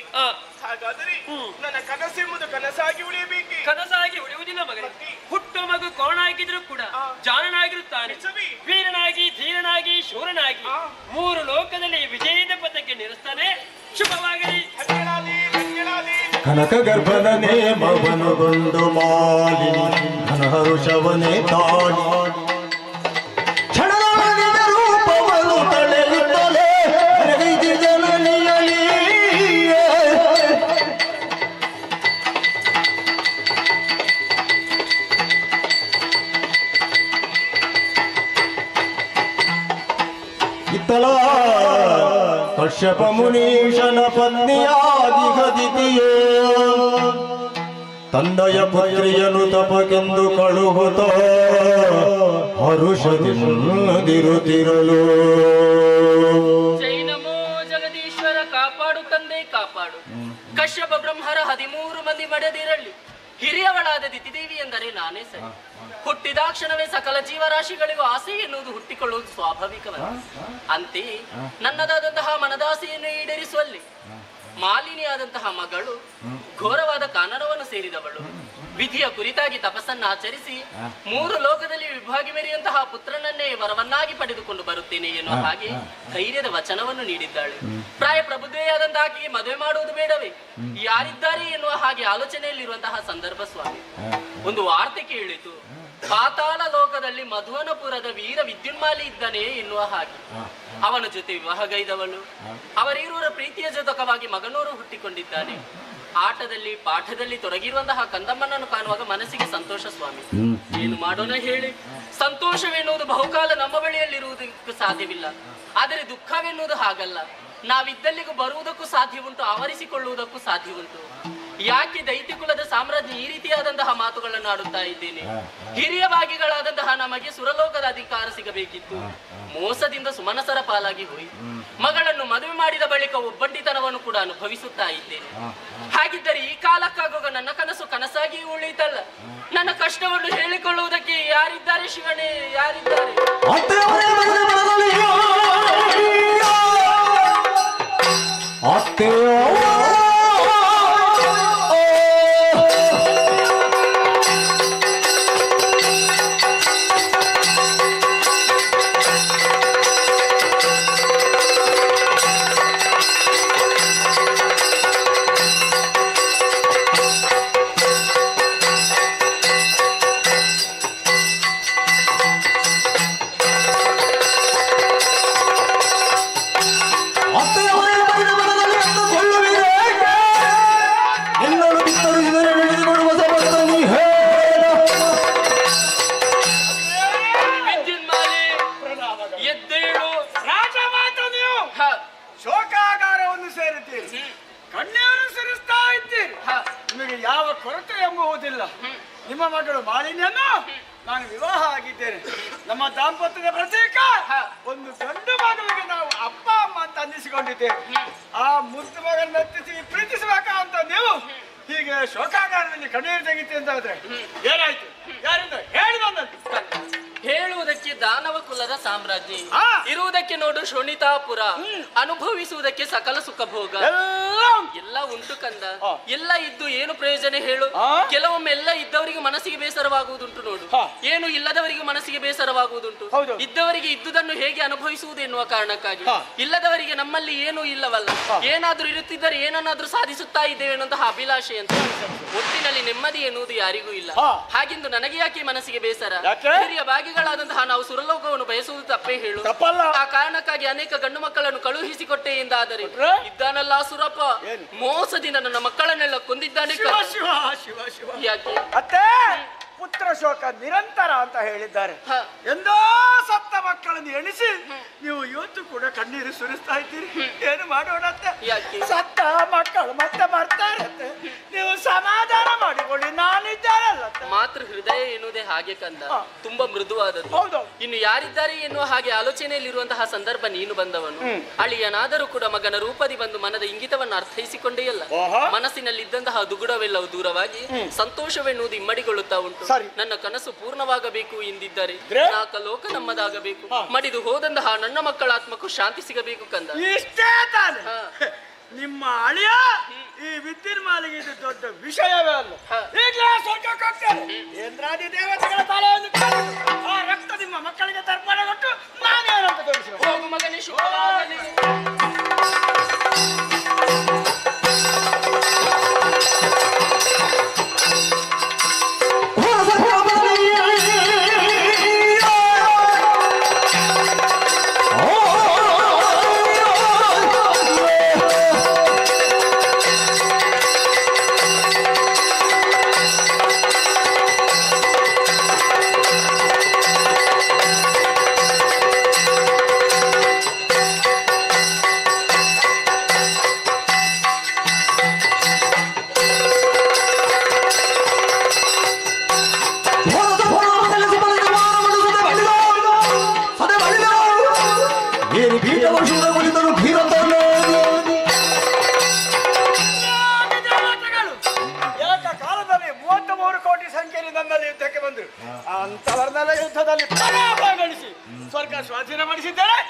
ಹಾಗಾದರೆ ನನ್ನ ಕನಸೆಂಬುದು ಕನಸಾಗಿ ಉಳಿಯಬೇಕೆ? ಕನಸಾಗಿ ಉಳಿಯುವುದಿಲ್ಲ ಮಗನೇ. ಹುಟ್ಟುವ ಮಗು ಕೋಣಾಗಿದ್ರು ಕೂಡ ಜಾಣನಾಗಿರುತ್ತಾನೆ. ವೀರನಾಗಿ, ಧೀರನಾಗಿ, ಶೂರನಾಗಿ 3 ಲೋಕದಲ್ಲಿ ವಿಜಯದ ಪಥಕ್ಕೆ ನಿಲ್ಲಿಸ್ತಾನೆ. ಶುಭವಾಗಲಿ. ಕನಕ ಗರ್ಭನೇ ಮವನುಗೊಂಡು ಮಾಲಿನಿ ಘನಹರುಷವನೇ ತಾಳಿ ಕ್ಷಣದೊಳಗಿನ ರೂಪವನ್ನು ತಳೆಯುತ್ತಲೇ ನಗೈದಿ ಜನನಿಯಲಿ ಇತ್ತಲ ಕಶ್ಯಪ ಮುನೀಶನ ಪತ್ನಿಯಾಗಿ ಗದಿತಿಯೋ ತಂದೆಯ ಪುತ್ರಿಯನು ತಪಗೆಂದು ಕಳುಹುತ್ತ ಹರುಷದಿಂದಿರುತ್ತಿರಲು ಜೈನಮೋ ಜಗದೀಶ್ವರ ಕಾಪಾಡು ತಂದೆ ಕಾಪಾಡು. ಕಶ್ಯಪ ಬ್ರಹ್ಮರ 13 ಮಂದಿ ಮಡೆದಿರಲಿ ಹಿರಿಯವಳಾದ ದಿತಿದೇವಿ ಎಂದರೆ ನಾನೇ ಸರಿ. ಹುಟ್ಟಿದಾಕ್ಷಣವೇ ಸಕಲ ಜೀವರಾಶಿಗಳಿಗೂ ಆಸೆ ಎನ್ನುವುದು ಹುಟ್ಟಿಕೊಳ್ಳುವುದು ಸ್ವಾಭಾವಿಕವಲ್ಲ. ಅಂತೆಯೇ ನನ್ನದಾದಂತಹ ಮನದಾಸೆಯನ್ನು ಈಡೇರಿಸುವಲ್ಲಿ ಮಾಲಿನಿಯಾದಂತಹ ಮಗಳು ಘೋರವಾದ ಕಾನನವನ್ನು ಸೇರಿದವಳು. ವಿಧಿಯ ಕುರಿತಾಗಿ ತಪಸ್ಸನ್ನು ಆಚರಿಸಿ 3 ಲೋಕದಲ್ಲಿ ವಿಭಾಗಿ ಮೆರೆಯುವಂತಹ ಪುತ್ರನನ್ನೇ ವರವನ್ನಾಗಿ ಪಡೆದುಕೊಂಡು ಬರುತ್ತೇನೆ ಎನ್ನುವ ಹಾಗೆ ಧೈರ್ಯದ ವಚನವನ್ನು ನೀಡಿದ್ದಾಳೆ. ಪ್ರಾಯ ಪ್ರಬುದ್ಧೆಯಾದಂತಹ ಆಕೆಗೆ ಮದುವೆ ಮಾಡುವುದು ಬೇಡವೇ, ಯಾರಿದ್ದಾರೆ ಎನ್ನುವ ಹಾಗೆ ಆಲೋಚನೆಯಲ್ಲಿರುವಂತಹ ಸಂದರ್ಭ ಸ್ವಾಮಿ. ಒಂದು ವಾರ್ತೆ ಕೇಳಿತು, ಪಾತಾಳ ಲೋಕದಲ್ಲಿ ಮಧುವನಪುರದ ವೀರ ವಿದ್ಯುನ್ಮಾಲಿ ಇದ್ದಾನೆ ಎನ್ನುವ ಹಾಗೆ. ಅವನ ಜೊತೆ ವಿವಾಹಗೈದವಳು, ಅವರಿರುವರ ಪ್ರೀತಿಯ ಜೊತೆಕವಾಗಿ ಮಗನೂರು ಹುಟ್ಟಿಕೊಂಡಿದ್ದಾನೆ. ಆಟದಲ್ಲಿ ಪಾಠದಲ್ಲಿ ತೊಡಗಿರುವಂತಹ ಕಂದಮ್ಮನನ್ನು ಕಾಣುವಾಗ ಮನಸ್ಸಿಗೆ ಸಂತೋಷ ಸ್ವಾಮಿ. ಏನು ಮಾಡೋಣ ಹೇಳಿ? ಸಂತೋಷವೆನ್ನುವುದು ಬಹುಕಾಲ ನಮ್ಮ ಬಳಿಯಲ್ಲಿರುವುದಕ್ಕೂ ಸಾಧ್ಯವಿಲ್ಲ, ಆದರೆ ದುಃಖವೆನ್ನುವುದು ಹಾಗಲ್ಲ. ನಾವಿದ್ದಲ್ಲಿಗೂ ಬರುವುದಕ್ಕೂ ಸಾಧ್ಯ ಉಂಟು, ಆವರಿಸಿಕೊಳ್ಳುವುದಕ್ಕೂ ಸಾಧ್ಯ ಉಂಟು. ಯಾಕೆ ದೈತ್ಯಕುಲದ ಸಾಮ್ರಾಜ್ಯ ಈ ರೀತಿಯಾದಂತಹ ಮಾತುಗಳನ್ನು ಆಡುತ್ತಾ ಇದ್ದೇನೆ? ಹಿರಿಯ ಭಾಗಿಗಳಾದಂತಹ ನಮಗೆ ಸುರಲೋಕದ ಅಧಿಕಾರ ಸಿಗಬೇಕಿತ್ತು, ಮೋಸದಿಂದ ಸುಮನಸರ ಪಾಲಾಗಿ ಹೋಯಿತು. ಮಗಳನ್ನು ಮದುವೆ ಮಾಡಿದ ಬಳಿಕ ಒಬ್ಬಂಟಿತನವನ್ನು ಕೂಡ ಅನುಭವಿಸುತ್ತಾ ಇದ್ದೇನೆ. ಹಾಗಿದ್ದರೆ ಈ ಕಾಲಕ್ಕಾಗುವಾಗ ನನ್ನ ಕನಸು ಕನಸಾಗಿ ಉಳಿಯಿತಲ್ಲ. ನನ್ನ ಕಷ್ಟವನ್ನು ಹೇಳಿಕೊಳ್ಳುವುದಕ್ಕೆ ಯಾರಿದ್ದಾರೆ ಶಿವನೇ, ಯಾರಿದ್ದಾರೆ? ಶೋಕಾಗಾರವನ್ನು ಸೇರುತ್ತೀರಿ, ಕಣ್ಣೀರು ಸುರಿಸ್ತಾ ಇದ್ದೀರಿ. ನಿಮಗೆ ಯಾವ ಕೊರತೆ ಎಂಬುವುದಿಲ್ಲ. ನಿಮ್ಮ ಮಗಳು ಮಾಲಿನ್ಯನ್ನು ನಾನು ವಿವಾಹ ಆಗಿದ್ದೇನೆ. ನಮ್ಮ ದಾಂಪತ್ಯದ ಪ್ರತೀಕ ಒಂದು ಗಂಡು ಮಗಳಿಗೆ ನಾವು ಅಪ್ಪ ಅಮ್ಮ ಅಂತ ಅನ್ನಿಸಿಕೊಂಡಿದ್ದೇವೆ. ಆ ಮುದ್ದು ಮಗನ ಪ್ರೀತಿಸಬೇಕ ಅಂತ ಶೋಕಾಗಾರದಲ್ಲಿ ಕಣ್ಣೀರು ತೆಗಿತೆ ಅಂತ ಆದ್ರೆ ಏನಾಯ್ತು? ಯಾರಿಂದ ಹೇಳಿ ಬಂದಂತೆ? ಹೇಳುವುದಕ್ಕೆ ದಾನವ ಕುಲದ ಸಾಮ್ರಾಜ್ಯ, ಆ. ಇರುವುದಕ್ಕೆ ನೋಡು ಶೋಣಿತಾಪುರ, ಅನುಭವಿಸುವುದಕ್ಕೆ ಸಕಲ ಸುಖ ಭೋಗ ಎಲ್ಲ ಉಂಟು ಕಂದ. ಎಲ್ಲ ಇದ್ದು ಏನು ಪ್ರಯೋಜನ ಹೇಳು? ಕೆಲವೊಮ್ಮೆ ಎಲ್ಲ ಇದ್ದವರಿಗೆ ಮನಸ್ಸಿಗೆ ಬೇಸರವಾಗುವುದುಂಟು ನೋಡು, ಏನು ಇಲ್ಲದವರಿಗೆ ಮನಸ್ಸಿಗೆ ಬೇಸರವಾಗುವುದುಂಟು. ಇದ್ದವರಿಗೆ ಇದ್ದುದನ್ನು ಹೇಗೆ ಅನುಭವಿಸುವುದು ಎನ್ನುವ ಕಾರಣಕ್ಕಾಗಿ, ಇಲ್ಲದವರಿಗೆ ನಮ್ಮಲ್ಲಿ ಏನೂ ಇಲ್ಲವಲ್ಲ, ಏನಾದ್ರೂ ಇರುತ್ತಿದ್ದರೆ ಏನನ್ನಾದ್ರೂ ಸಾಧಿಸುತ್ತಾ ಇದ್ದೇವೆ ಅನ್ನುವಂತಹ ಅಭಿಲಾಷೆ ಅಂತ. ಒಟ್ಟಿನಲ್ಲಿ ನೆಮ್ಮದಿ ಎನ್ನುವುದು ಯಾರಿಗೂ ಇಲ್ಲ. ಹಾಗೆಂದು ನನಗೆ ಯಾಕೆ ಮನಸ್ಸಿಗೆ ಬೇಸರ? ಹಿರಿಯ ಭಾಗಿಗಳಾದಂತಹ ನಾವು ಸುರಲೋಕವನ್ನು ಬಯಸುವುದು ತಪ್ಪೇ ಹೇಳು? ಆ ಕಾರಣಕ್ಕಾಗಿ ಅನೇಕ ಗಂಡು ಮಕ್ಕಳನ್ನು ಕಳುಹಿಸಿಕೊಟ್ಟೆ ಎಂದಾದರೆ ಇದ್ದಾನಲ್ಲ ಸುರಪ್ಪ, ಮೋಸದಿಂದ ನನ್ನ ಮಕ್ಕಳನ್ನೆಲ್ಲ ಕೊಂದಿದ್ದಾನೆ. ಯಾಕೆ ಅತ್ತೆ ಪುತ್ರ ಶೋಕ ನಿರಂತರ ಅಂತ ಹೇಳಿದ್ದಾರೆ. ಎಂದೋ ಸತ್ತ ಮಕ್ಕಳನ್ನು ಎಣಿಸಿ ನೀವು ಇವತ್ತು ಕೂಡ ಕಣ್ಣೀರು ಸುರಿಸ್ತಾ ಇದ್ದೀರಿ. ಏನು ಮಾಡೋಣ ಅಂತ? ಸತ್ತ ಮಕ್ಕಳು ಮತ್ತೆ ಬರ್ತಾರಂತೆ, ನೀವು ಸಮಾಧಾನ ಮಾಡಿಕೊಳ್ಳಿ, ನಾನಿದ್ದಾರಲ್ಲ. ಮಾತೃ ಹೃದಯ ಎನ್ನುವುದೇ ಹಾಗೆ ಕಂದ, ತುಂಬಾ ಮೃದುವಾದದ್ದು. ಇನ್ನು ಯಾರಿದ್ದಾರೆ ಎನ್ನುವ ಹಾಗೆ ಆಲೋಚನೆಯಲ್ಲಿರುವಂತಹ ಸಂದರ್ಭ ನೀನು ಬಂದವನು. ಅಳಿಯನಾದರೂ ಕೂಡ ಮಗನ ರೂಪದಿ ಬಂದು ಮನದ ಇಂಗಿತವನ್ನು ಅರ್ಥೈಸಿಕೊಂಡೇ ಅಲ್ಲ, ಮನಸ್ಸಿನಲ್ಲಿದ್ದಂತಹ ದುಗುಡವೆಲ್ಲವೂ ದೂರವಾಗಿ ಸಂತೋಷವೆನ್ನುವುದು ಇಮ್ಮಡಿಗೊಳ್ಳುತ್ತಾ ಉಂಟು. ನನ್ನ ಕನಸು ಪೂರ್ಣವಾಗಬೇಕು ಎಂದಿದ್ದರೆ ನಾಲ್ಕು ಲೋಕ ನಮ್ಮದಾಗಬೇಕು, ಮಡಿದು ಹೋದಂತಹ ನನ್ನ ಮಕ್ಕಳ ಆತ್ಮಕ್ಕೂ ಶಾಂತಿ ಸಿಗಬೇಕು ಕಂದ. ಇಷ್ಟೇ ತಾನೆ ನಿಮ್ಮ ಅಳಿಯ ಈ ವಿದ್ಯುನ್ಮಾಲಿಗೆ ಇದು ದೊಡ್ಡ ವಿಷಯವೇ ಅಲ್ಲ. ಈಗಲೇ ಸ್ವರ್ಗಕ್ಕೆ ಹೋಗ್ತೇನೆ, ಇಂದ್ರಾದಿ ದೇವತೆಗಳ ತಲೆಯನ್ನು ಆ ರಕ್ತ ನಿಮ್ಮ ಮಕ್ಕಳಿಗೆ ತರ್ಪಣ ಕೊಟ್ಟು ನಾನೇನಂತ ತೋರಿಸಿ ಹೋಗು ಮಗನೇ, ಶುಭವಾಗಲಿ. ಅಂತವರನ್ನೆಲ್ಲ ಯುದ್ಧದಲ್ಲಿ ಪರಾಭವಗೊಳಿಸಿ ಸ್ವರ್ಗ ಸ್ವಾಧೀನಪಡಿಸಿದ್ದಾರೆ.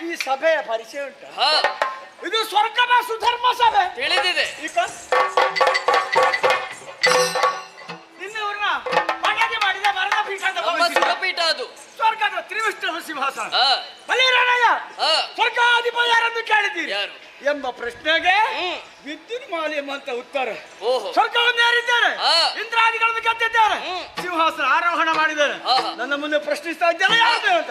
ಈ ಸಭೆಯ ಪರಿಚಯ ಉಂಟು? ಇದು ಸ್ವರ್ಗದ ಸುಧರ್ಮ ಸಭೆ ತಿಳಿದಿದೆ. ನಿನ್ನೆವ್ರನ್ನ ಪಣಗೆ ಮಾಡಿದ ಮರಣ ಪೀಠ ಅಂತ ಸುರಪೀಠ, ಅದು ಸ್ವರ್ಗದ ತ್ರಿವಿಷ್ಣು ಸಿಂಹಾಸನ. ಬಲಿರಾಣಯ್ಯ ಸ್ವರ್ಗಾಧಿಪತಿ ಯಾರನ್ನು ಕೇಳಿದ್ದೀರಿ ಎಂಬ ಪ್ರಶ್ನೆಗೆ ವಿದ್ಯುನ್ಮಾಲಿ ಎಂಬಂತ ಉತ್ತರ. ಸ್ವರ್ಗವನ್ನು ಯಾರಿದ್ದಾರೆ? ಇಂದ್ರಾದಿಗಳನ್ನು ಗೆದ್ದಿದ್ದಾರೆ, ಸಿಂಹಾಸನ ಆರೋಹಣ ಮಾಡಿದ್ದಾರೆ. ನನ್ನ ಮುಂದೆ ಪ್ರಶ್ನಿಸ್ತಾ ಇದ್ದಾರೆ ಯಾರು ಅಂತ.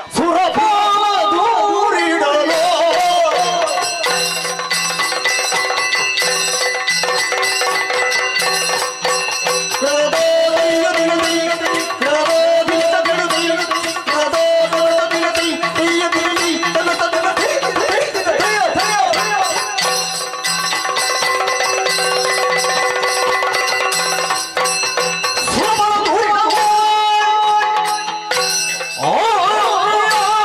Oh!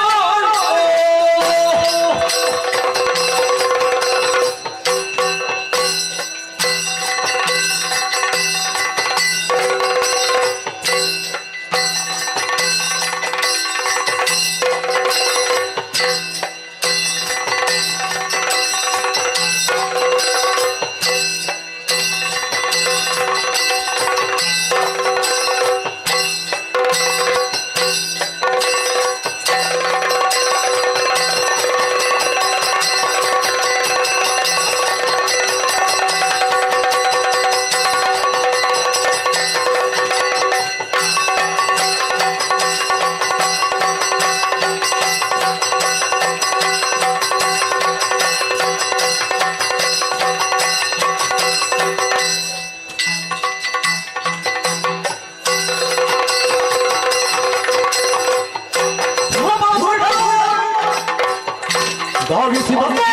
ಸಾಗಿಸಿ ಬಂದೆ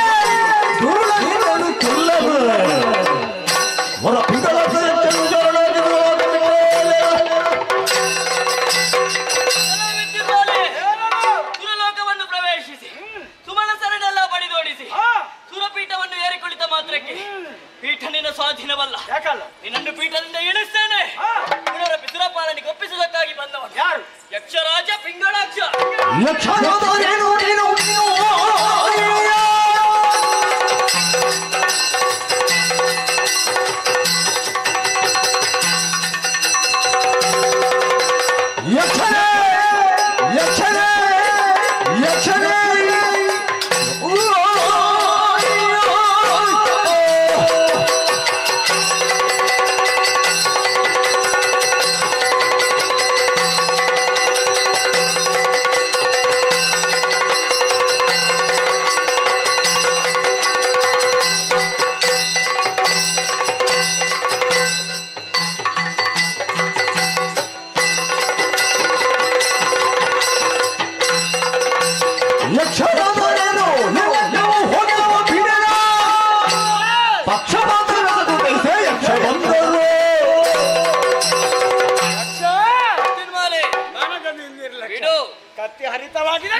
ಧೂಳನ್ನು ಕೊಲ್ಲಲು ಹೊರ ಪಿಂಗಳ ಸುರಲೋಕವನ್ನು ಪ್ರವೇಶಿಸಿ ಸುಮಣ ಸರನೆಲ್ಲ ಬಡಿದೋಡಿಸಿ ಸುರಪೀಠವನ್ನು ಏರಿ ಕುಳಿತ ಮಾತ್ರಕ್ಕೆ ಪೀಠ ನಿನ್ನ ಸ್ವಾಧೀನವಲ್ಲ. ಯಾಕಲ್ಲ? ನಿನ್ನನ್ನು ಪೀಠದಿಂದ ಇಳಿಸ್ತೇನೆ. ಪುನರಪಿ ಸುರಪಾಲನಿಗೆ ಒಪ್ಪಿಸುವುದಕ್ಕಾಗಿ ಬಂದವನು ಯಾರು? ಯಕ್ಷರಾಜ ಪಿಂಗಳಾಕ್ಷ. ಕತ್ತಿ ಹರಿತವಾಗಿದೆ.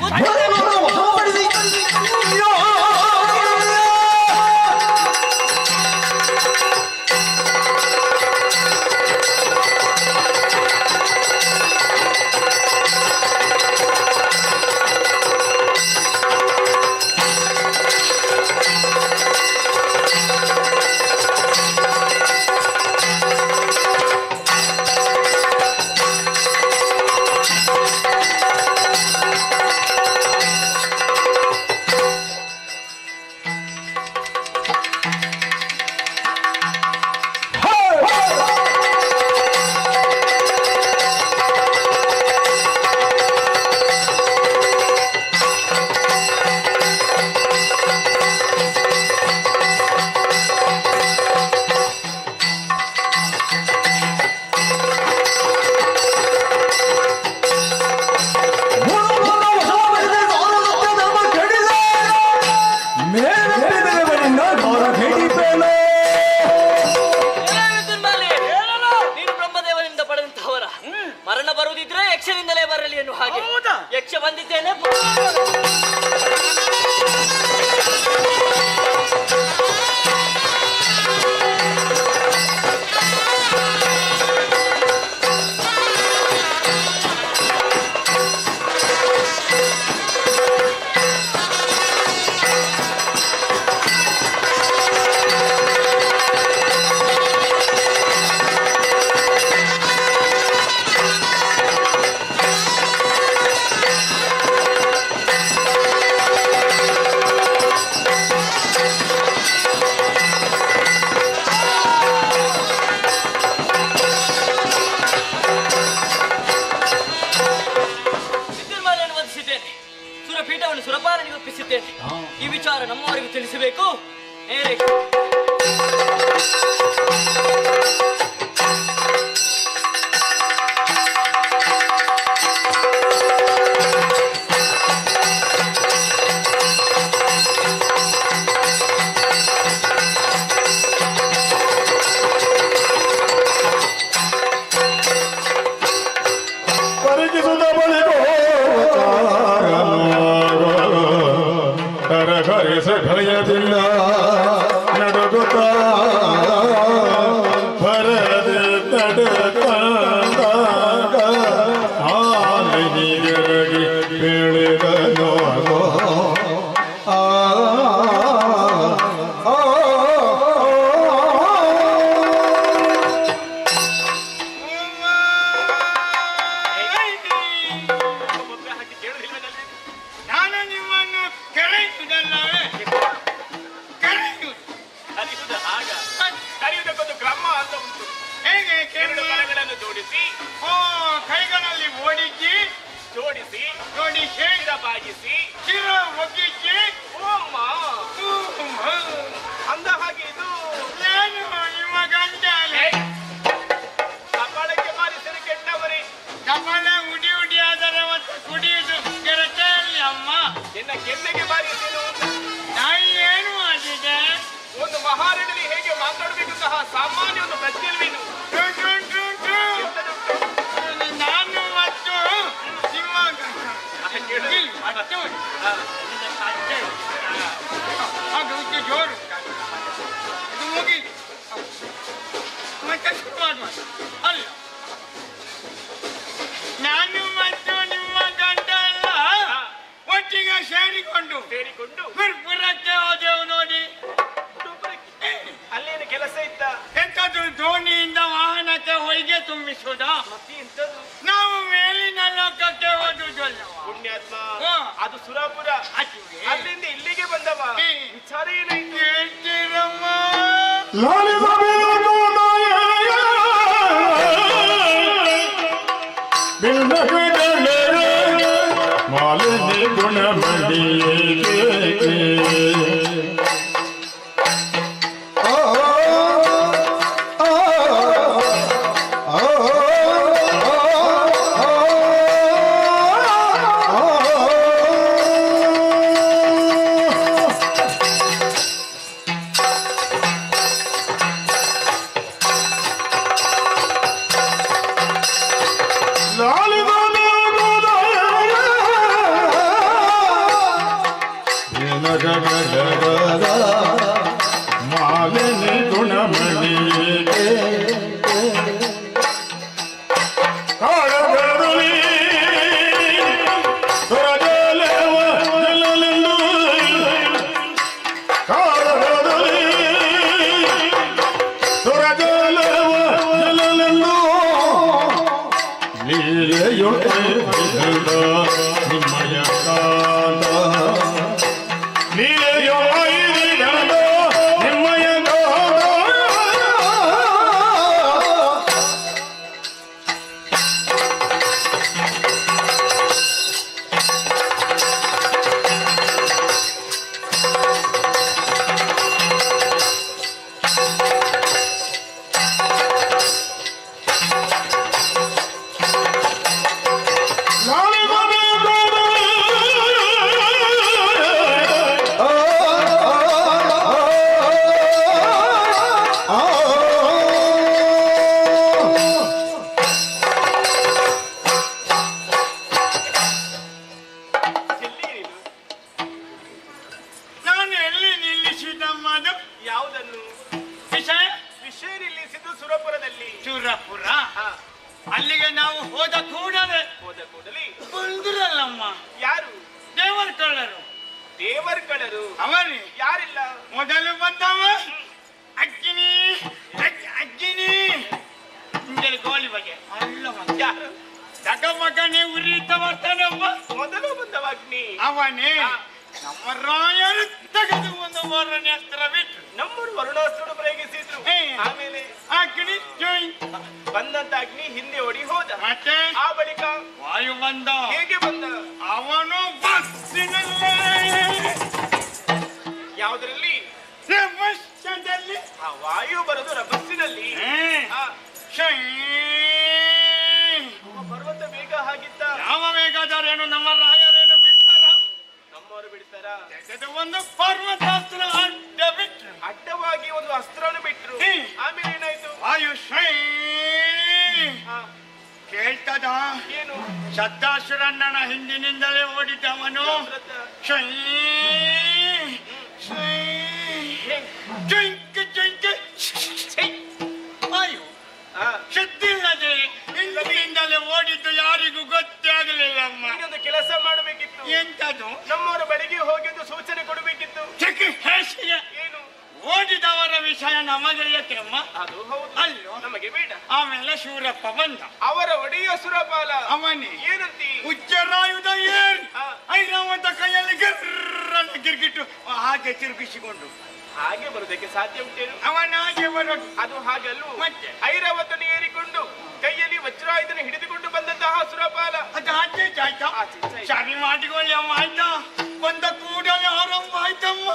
ಮರಣ ಬರುವುದಿದ್ರೆ ಯಕ್ಷನಿಂದಲೇ ಬರಲಿ ಎನ್ನುವ ಹಾಗೆ ಯಕ್ಷ ಬಂದಿದ್ದೇನೆ. ಪೀಠವನ್ನು ಸುರಪಾಲನಿಗೆ ಒಪ್ಪಿಸಿದ್ದೇನೆ. ಈ ವಿಚಾರ ನಮ್ಮವರಿಗೆ ತಿಳಿಸಬೇಕು. ಭಯದಿಲ್ಲ ನಡುಗುತ್ತಾ ಭರದ ನಡುತ್ತಾಗ ಆಲಿನಿಗರಗಿ ಬೆಳೆದನೋ ಕೈಗಳಲ್ಲಿ ಓಡಿಸಿ ಜೋಡಿಸಿ ಬಾಗಿಸಿ ಚಿರ ಒಗ್ಗಿಸಿ ಅಂದ ಹಾಗೆ ಇದು ನಾನು ನಿಮ್ಮ ಗಂಡ ಕಪಾಳಕ್ಕೆ ಬಾರಿಸಲು ಕೆಟ್ಟವರೇ. ಕಪಾಳ ಉಡಿ ಉಡಿ ಆದರೆ ಮತ್ತು ಕುಡಿಯುವುದು ಕೆರಚಲ್ಲಿ ಅಮ್ಮ ನಿನ್ನ ಕೆನ್ನೆಗೆ ಬಾರಿಸಲು ಸಾಮಾನ್ಯ ಒಂದು ಪ್ರಶ್ನೆ ಅಲ್ವೇನು? ನಾನು ಮತ್ತು ನಿಮ್ಮ ಅದು ಜೋರು ಇದು ಮುಗಿದು ಮತ್ತೆ ಶುರು ಮಾಡುವ ಅಲ್ಲ. ನಾನು ಮತ್ತು ನಿಮ್ಮ ಗಂಡ ಎಲ್ಲ ಒಟ್ಟಿಗೆ ಸೇರಿಕೊಂಡು ಗುರುಪುರಕ್ಕೆ ಹೋದೆವು ನೋಡಿ. ಅಲ್ಲೇನು ಕೆಲಸ ಇತ್ತ? ಎಂತದ್ದು ದೋಣಿಯಿಂದ ವಾಹನಕ್ಕೆ ಹೊಯ್ಗೆ ತುಂಬಿಸುವುದ? ನಾವು ಮೇಲಿನ ಲೋಕಕ್ಕೆ ಹೋದುದಲ್ಲ. ಪುಣ್ಯಾತ್ಮ, ಅದು ಸುರಾಪುರ. ಅಲ್ಲಿಂದ ಇಲ್ಲಿಗೆ ಬಂದವ. ವಿಚಾರ ಏನಾಯ್ತು? ಹೇಳ್ತೀರಮ್ಮ. ಮಾಲಿನಿ ಗುಣಮಡಿಯೇ ಮಾಲಿನಿ ಗುಣಮಣಿಯೇ ಕಾಳಗರುಳಿ ತೊರಗಲೇವ ನಿಲ್ಲಲೆಂದು ಕಾಳಗರುಳಿ ತೊರಗಲೇವ ನಿಲ್ಲಲೆಂದು ನೀರೆಯೊಡೆ ನಿಮ್ಮಯ ಕಾಲ ನೀರೆಯೋ ನಿಮ್ಮಯ ಸುರಪುರ. ಅಲ್ಲಿಗೆ ನಾವು ಹೋದ ಕೂಡಲೇ ಬಂದ್ರಲ್ಲಮ್ಮ. ಯಾರು? ದೇವರ್ಕಳ್ಳರು. ದೇವರ್ಕಳ್ಳರು? ಅವರೇ. ಯಾರಿಲ್ಲ? ಮೊದಲು ಬಂದವ ಅಗ್ಗಿನಿ ಅಗ್ಗಿನಿ ಹಿಂಗೆ ಗೋಲಿ ಬಗೆ ಅಲ್ಲ. ಯಾರು? ಜಗಮಗನೆ ಉರಿತ ಬರ್ತಾನಮ್ಮ. ಮೊದಲು ಬಂದವ ಅಗ್ನಿ ಅವನೇ. ನಮ್ಮ ರಾಯರು ತೆಗೆದು ಒಂದು ವರುಣಾಸ್ತ್ರ ಅಸ್ತ್ರ ಬಿಟ್ಟು ನಮ್ಮರು ವರುಣಾಸ್ತ್ರ ಪ್ರಯೋಗಿಸಿದ್ರು. ಆಮೇಲೆ ಅಗ್ನಿ ಬಂದಂತ ಅಗ್ನಿ ಹಿಂದೆ ಓಡಿ ಹೋದ. ಮತ್ತೆ ಆ ಬಳಿಕ ವಾಯು ಬಂದ. ಹೇಗೆ ಬಂದ? ಅವನು ಬಸ್ಸಿನಲ್ಲೇ. ಯಾವುದರಲ್ಲಿ? ರಭಸದಲ್ಲಿ. ಆ ವಾಯು ಬರೋದು ರಭಸ್ಸಿನಲ್ಲಿ. ಪರ್ವತ ವೇಗ ಹಾಗಿತ್ತ? ಯಾವ ವೇಗದಾರೇನು ನಮ್ಮ ರಾಯರೇನು ಬಿಡ್ತಾರ? ನಮ್ಮವರು ಬಿಡ್ತಾರ? ಒಂದು ಪರ್ವತಾಸ್ತ್ರ ಅಡ್ಡ ಬಿಟ್ರು. ಅಡ್ಡವಾಗಿ ಒಂದು ಅಸ್ತ್ರನ ಬಿಟ್ರು. ಆಮೇಲೆ ಏನಾಯ್ತು? ವಾಯು ಕೇಳ್ತದ? ಏನು? ಸದ್ದಾಸುರಣ್ಣನ ಹಿಂದಿನಿಂದಲೇ ಓಡಿದವನು ವಾಯು ಶಕ್ತಿಲ್ಲದೆ ಹಿಂದಿನಿಂದಲೇ ಓಡಿದ್ದು ಯಾರಿಗೂ ಗೊತ್ತೇ ಆಗಲಿಲ್ಲಮ್ಮ. ಇನ್ನೊಂದು ಕೆಲಸ ಮಾಡಬೇಕಿತ್ತು. ಎಂತದು? ನಮ್ಮವರ ಬಳಿಗೆ ಹೋಗಿದ್ದು ಸೂಚನೆ ಕೊಡಬೇಕಿತ್ತು. ಏನು? ಓದಿದವರ ವಿಷಯ ನಮಗೆ ಯಾಕೆಮ್ಮ? ಅದು ಹೌದು. ಅಲ್ಲೋ ನಮಗೆ ಬೇಡ. ಆಮೇಲೆ ಶೂರಪ್ಪ ಬಂದ. ಅವರ ಒಡೆಯ ಸುರಪಾಲ. ಅವನೇ ಏನಂತಿ? ಉಚ್ಚರಾಯುಧ ಏನ್ ಐರಾವತ ಕೈಯಲ್ಲಿ ಗಿರ್ರನ್ನು ಗಿರ್ಗಿಟ್ಟು ಹಾಗೆ ತಿರುಗಿಸಿಕೊಂಡು ಹಾಗೆ ಬರುವುದಕ್ಕೆ ಸಾಧ್ಯ ಉಂಟೇನು? ಅವನ ಹಾಗೆ ಬರೋದು. ಅದು ಹಾಗಲ್ಲೂ ಮತ್ತೆ ಐರಾವತನ ಏರಿಕೊಂಡು ಕೈಯಲ್ಲಿ ವಜ್ರಾಯುಧನ ಹಿಡಿದುಕೊಂಡು ಬಂದಂತಹ ಸುರಪಾಲ. ಅದು ಆಚೆ ಆಯ್ತಾ? ಸರಿ ಮಾಡಿಕೊಳ್ಳಿ ಅಮ್ಮ. ಆಯ್ತಾ? ಬಂದ ಕೂಡಲೇ ಆರಂಭ ಆಯ್ತಮ್ಮ.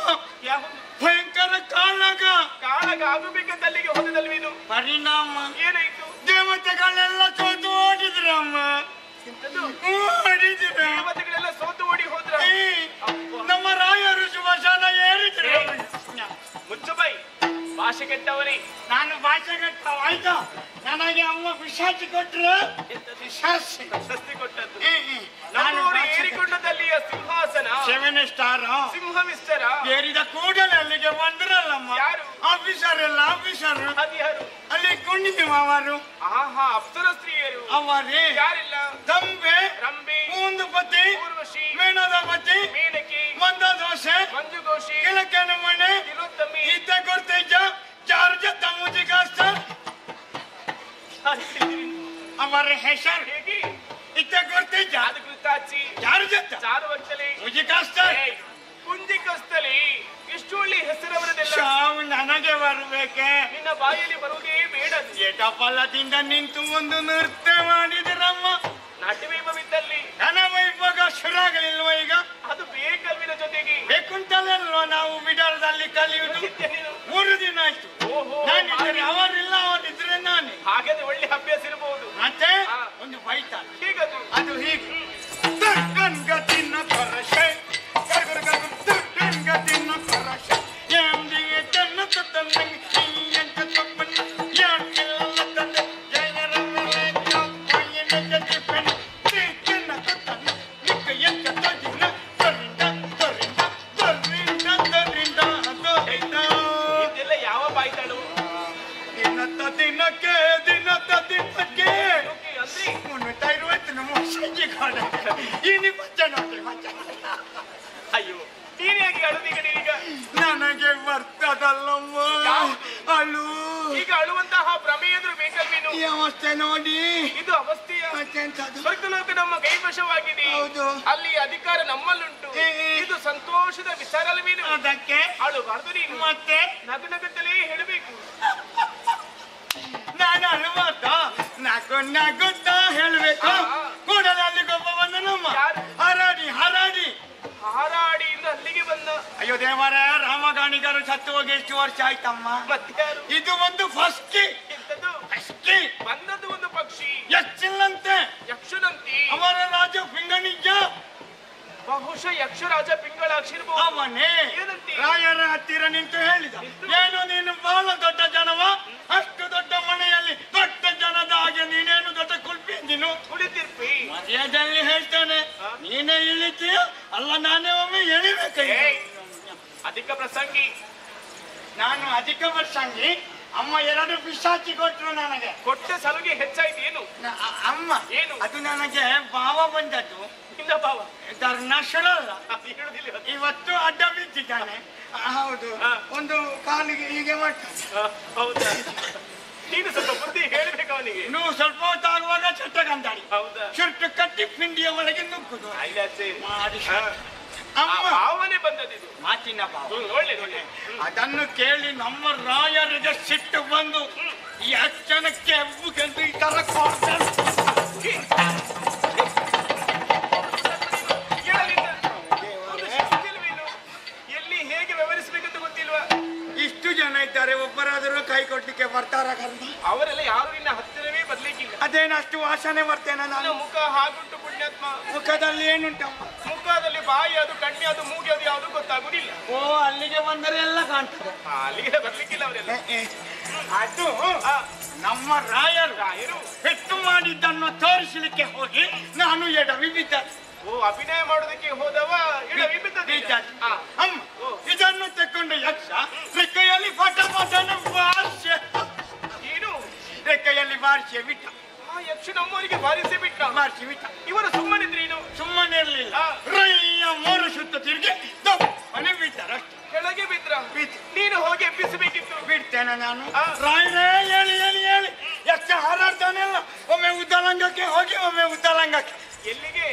ಯಾವುದು? ಭಯಂಕರ ಕಾಳಗ. ಕಾಳಗ ಆಗಬೇಕಂತ ಅಲ್ಲಿಗೆ ಹೋದದಲ್ವೇನು? ಪರಿಣಾಮ ಏನಾಯ್ತು? ದೇವತೆಗಳೆಲ್ಲ ಸೋತು ಓಡಿದ್ರಮ್ಮ. ಓಡಿದ್ರ ದೇವತೆಗಳೆಲ್ಲ ಸೋತು ಓಡಿ ಹೋದ್ರ. ನಮ್ಮ ರಾಯರು ಸುಭಾಷಣ ಏರಿದ್ರು. ಮುಚ್ಚು ಬೈ, ಭಾಷೆ ಕೆಟ್ಟವರೇ. ನಾನು ಭಾಷೆ ಆಯ್ತಾ ನನಗೆ ಅಮ್ಮ ಪಿಶಾಚಿ ಕೊಟ್ರು ಪಿಶಾಚಿ ಪ್ರಶಸ್ತಿ ಕೊಟ್ಟದ್ದು ನಾನು ನಮ್ಮವರು ಏರಿಕೊಂಡದಲ್ಲಿಯ ಸಿಂಹಾಸನ 7 ಸ್ಟಾರ್ ಸಿಂಹವಿಸ್ತರ ಏರಿದ ಕೂಡಲೇ ಅಲ್ಲಿಗೆ ಬಂದ್ರಲ್ಲಮ್ಮ ಯಾರು? ಆಫೀಸರ್ ಎಲ್ಲ ಆಫೀಸರ್ ಅದ್ಯಾರು? ಅಲ್ಲಿ ಕುಣಿದಿವ ಅವರು ಆಹಾ ಅಪ್ಸರ ಸ್ತ್ರೀಯರು ಅವರೇ ಯಾರಿಲ್ಲ? ದಂಬೆ ರಂಬೆ, ಪೂಂದುಪತಿ ಊರ್ವಶಿ, ಮೇಣದಪತಿ ಮೇನಕಿ, ಮಂದದೋಸೆ ಮಂಜುಘೋಷಿ, ಕಿಲಕನ ಮನೆ ತಿಲೋತ್ತಮಿ, ಇದ್ದ ಕೊಡ್ತೇಜ ಜಾರ್ಜ ತಮ್ಮುಜಿ ಕಾಸ್ತರ್ ಅವರ ಹೆಸರು ಹೇಗೆ ಇದ್ದ ಕೊಡ್ತೇಜ ಅದು ಕೃತಾಚಿ ಜಾರ್ಜ ಚಾರುವಂತಲೆ ಮುಜಿ ಕಾಸ್ತರ್ ಕುಂಜಿ ಕಸ್ತಲಿ ಇಷ್ಟು ಒಳ್ಳೆ ಹೆಸರವರದೆಲ್ಲ ಶಾವು ನನಗೆ ಬರಬೇಕೆ ನಿನ್ನ ಬಾಯಲ್ಲಿ ಬರುವುದೇ ಬೇಡ. ಏಟಫಲದಿಂದ ನಿಂತು ಒಂದು ನೃತ್ಯ ಮಾಡಿದ್ರಮ್ಮ ನಾಟ್ಯವೈಭವಿದ್ದಲ್ಲಿ ನನ್ನ ವೈಭವ ಶುರುವಾಗಲಿಲ್ವ ಈಗ ಅದು ಬೇಕಲ್ವಿನ ಜೊತೆಗೆ ಬೇಕುಂಟಲ್ವ ನಾವು ಬಿಡಾರದಲ್ಲಿ ಕಲಿಯುವುದು 3 ದಿನ ಆಯ್ತು ಓಹೋ, ನಾನಿದ್ದರೆ ಅವರಿಲ್ಲ ಅವರಿದ್ರೆ ನಾನೇ ಹಾಗಾದ್ರೆ ಒಳ್ಳೆ ಅಭ್ಯಾಸ ಇರಬಹುದು. ಮತ್ತೆ ಹಾ. ಒಂದು ಬೈತ ಹೀಗದು ಅದು ಹೀಗೆ ಗತಿನ ಪರಶೆ ಗತಿನ ಪರಶೆ ಎಂದಿಗೆ ತನ್ನ ತನ್ನಂಗೆ ಎಂತ ತಪ್ಪನ್ನು ಯಾಕಿಲ್ಲ ತಂದೆ ಜಯರ ಮೇಲೆ ಕಪ್ಪಯ್ಯನ ಗತಿಪೆನ ತನ್ನ ತನ್ನ ನಿಕ್ಕ ಎಂತ ತಜಿನ ತರಿಂದ ತರಿಂದ ತರಿಂದ ತರಿಂದ ತೋಯ್ತ ಇದೆಲ್ಲ ಯಾವ ಬಾಯ್ತಾಳು ದಿನಕ್ಕೆ ಅಂದ್ರೆ ಮುನ್ನೂತ್ತ 50 ನಮ್ಮ ಸಂಜೆ ಕಾಲ ಇನಿ ಬಚ್ಚನ ಅಯ್ಯೋ ನೀನ್ ಹೇಗೆ ಅಳುದೀಗ ನೀನೀಗ? ನನಗೆ ಬರ್ತದಲ್ಲಮ್ಮ ಅಳು ಈಗ ಅಳುವಂತಹ ಪ್ರಮೇಯಂದ್ರು ಬೇಕಲ್ವೇನು? ಈ ಅವಸ್ಥೆ ನೋಡಿ ಇದು ಅವಸ್ಥೆಯ ಮತ್ತೆಂತದು ಸ್ವರ್ಗಲೋಕ ನಮ್ಮ ಕೈವಶವಾಗಿದೆ. ಹೌದು. ಅಲ್ಲಿ ಅಧಿಕಾರ ನಮ್ಮಲ್ಲುಂಟು. ಏ. ಇದು ಸಂತೋಷದ ವಿಚಾರ ಅಲ್ವೇನು? ಅದಕ್ಕೆ ಅಳುಬಾರ್ದು ನೀನು. ಮತ್ತೆ ನಗು ನಗುತ್ತಲೇ ಹೇಳಬೇಕು. ನಾನು ಅಳುವಾದ ನಗುತ್ತಾ ಹೇಳ್ಬೇಕು ಕೂಡಲಲ್ಲಿ ಗೊಬ್ಬ ಬಂದ ನಮ್ಮ ಯಾರು? ಹಾರಾಡಿ ಹಾರಾಡಿ ಹಾರಾಡಿಯಿಂದ ಅಲ್ಲಿಗೆ ಬಂದ ಅಯ್ಯೋ ದೇವರ ರಾಮಗಾಣಿಗರು ಸತ್ತು ಹೋಗಿ ಎಷ್ಟು ವರ್ಷ ಆಯ್ತಮ್ಮ ಮತ್ಯಾರು? ಇದು ಒಂದು ಫಸ್ಕಿ ಎಂತದ್ದು? ಫಸ್ಕಿ ಬಂದದ್ದು ಒಂದು ಪಕ್ಷಿ ಎಚ್ಚಿಲ್ಲಂತೆ ಯಕ್ಷನಂತಿ. ಅವರ ರಾಜ ಪಿಂಗಣಿಜ್ಜ ಬಹುಶಃ ಯಕ್ಷರಾಜ ಪಿಂಗಳಾಕ್ಷಿರ್ಬೋದು. ಅವನೇ ಏನಂತೆ? ರಾಯರ ಹತ್ತಿರ ನಿಂತು ಹೇಳಿದ ಏನು ನೀನು ಬಹಳ ದೊಡ್ಡ ಜನವ ಅಷ್ಟು ದೊಡ್ಡ ಮನೆಯಲ್ಲಿ ದೊಡ್ಡ ಜನದ ಹಾಗೆ ನೀನೇನು ದೊಡ್ಡ ಕುಲ್ಪಿ ನೀನು ಕುಳಿತಿರ್ಪಿ. ಮರ್ಯಾದಲ್ಲಿ ಹೇಳ್ತಾನೆ ನೀನೇ ಇಳಿತೀಯ ಅಲ್ಲ ನಾನೇ ಒಮ್ಮೆ ಎಳಿಬೇಕು ಏಯ್, ಅಧಿಕ ಪ್ರಸಂಗಿ. ನಾನು ಅಧಿಕ ವರ್ಷಂಗಿ ಅಮ್ಮ 2 ಪಿಶಾಚಿ ಕೊಟ್ರು ನನಗೆ ಕೊಟ್ಟ ಸಲುಗೆ ಹೆಚ್ಚಾಯ್ತು ಏನು? ಅಮ್ಮ ಏನು? ಅದು ನನಗೆ ಭಾವ ಬಂದದ್ದು ನಿನ್ನ ಭಾವ ಧರ್ನಾಶಳಲ್ಲ ಹೇಳುದಿಲ್ಲ ಇವತ್ತು. ಇವತ್ತು ಅಡ್ಡ ಬಿದ್ದಿದ್ದಾನೆ ಹೌದು ಹಾ. ಒಂದು ಕಾಲಿಗೆ ಹೀಗೆ ಮಾಡ್ತಾನೆ ಹೌದಾ? ನೀನು ಸ್ವಲ್ಪ ಬುದ್ಧಿ ಹೇಳ್ಬೇಕು ಅವನಿಗೆ. ನೀವು ಸ್ವಲ್ಪ ಹೊತ್ತಾಗುವಾಗ ಚಟ್ಟಗಂತಾಡಿ ಹೌದಾ? ಶರ್ಟ್ ಕಟ್ಟಿ ಪಿಂಡಿಯ ಒಳಗೆ ನುಗ್ಗುದು ಆಯ್ತು ಆಚೆ. ಮಾಡಿ ಹಾ. ಅಮ್ಮ ಭಾವನೆ ಬಂದದಿದು. ಮಾತಿನ ಭಾವ ಒಳ್ಳೆ ಒಳ್ಳೆ. ಅದನ್ನು ಕೇಳಿ ನಮ್ಮ ರಾಯರಿಗೆ ಸಿಟ್ಟು ಬಂದು ಈ ಅಚ್ಚನಕ್ಕೆ ಹೆಬ್ಬುಗೆಂದು ಈ ತರ ಕೊಡ್ತಾರೆ ಎಲ್ಲಿ ಹೇಗೆ ವ್ಯವಹರಿಸಬೇಕಂತ ಗೊತ್ತಿಲ್ವಾ? ಇಷ್ಟು ಜನ ಇದ್ದಾರೆ ಒಬ್ಬರಾದರೂ ಕೈ ಕೊಡ್ಲಿಕ್ಕೆ ಬರ್ತಾರ ಕರ್ದು ಅವರೆಲ್ಲ ಯಾರು ನಿನ್ನ ಹತ್ತಿರವೇ ಬರ್ಲಿಕ್ಕಿಲ್ಲ. ಅದೇನಷ್ಟು ವಾಸನೆ ಬರ್ತೇನೆ ನಿನ್ನ ನಾನು ಮುಖ ಹಾಗುಂಟು ಪುಣ್ಯಾತ್ಮ. ಮುಖದಲ್ಲಿ ಏನುಂಟಮ್ಮ ಮುಖದಲ್ಲಿ ಬಾಯಿ ಅದು ಕಣ್ಣಿ ಅದು ಮೂಗಿ ಅದು ಯಾವುದು ಗೊತ್ತಾಗುದಿಲ್ಲ. ಓ ಅಲ್ಲಿಗೆ ಬಂದರೆ ಎಲ್ಲ ಕಾಣ್ತದೆ ಅಲ್ಲಿಗೆ ಬರ್ಲಿಕ್ಕಿಲ್ಲ ಅವರೆಲ್ಲ. ಅದು ಆ, ನಮ್ಮ ರಾಯರು ರಾಯರು ಪೆಟ್ಟು ಮಾಡಿದ್ದನ್ನು ತೋರಿಸಲಿಕ್ಕೆ ಹೋಗಿ ನಾನು ಎಡವಿ ಬಿದ್ದೆ ಓ ಅಭಿನಯ ಮಾಡೋದಕ್ಕೆ ಹೋದವ ಎಡವಿ ಬಿದ್ದದ್ದಿಲ್ಲ. ಆ, ಅಮ್ಮ ಇದನ್ನು ತೆಕ್ಕೊಂಡು ಯಕ್ಷ ರೆಕ್ಕೆಯಲ್ಲಿ ಪಟ ಪಟನ ಬಾರ್ಷೆ ಏನು? ರೆಕ್ಕೆಯಲ್ಲಿ ಬಾರ್ಷೆ ಬಿಟ್ಟ ಆ ಯಕ್ಷ ನಮ್ಮವರಿಗೆ ಬಾರಿಸಿ ಬಿಟ್ಟ. ಬಾರ್ಷೆ ಬಿಟ್ಟ ಇವರು ಸುಮ್ಮನಿದ್ರೇನು? ಸುಮ್ಮನೆ ಇರ್ಲಿಲ್ಲ ಆ. ರಯ್ಯ 3 ಸುತ್ತ ತಿರುಗಿ ಮನೆ ಬಿಟ್ಟಾರ ಕೆಳಗೆ ಬಿದ್ರ. ಬಿತ್ತು. ನೀನು ಹೋಗಿ ಎಬ್ಬಿಸಬೇಕಿತ್ತು. ಬಿಡ್ತೇನೆ ನಾನು ಆ. ರಾಯರೇ ಹೇಳಿ ಹೇಳಿ ಹೇಳಿ ಯಕ್ಷ ಹಾರಾಡ್ತಾನೆಲ್ಲ ಒಮ್ಮೆ ಉದ್ದಲಂಗಕ್ಕೆ ಹೋಗಿ ಒಮ್ಮೆ ಉದ್ದಲಂಗಕ್ಕೆ ಎಲ್ಲಿಗೆ?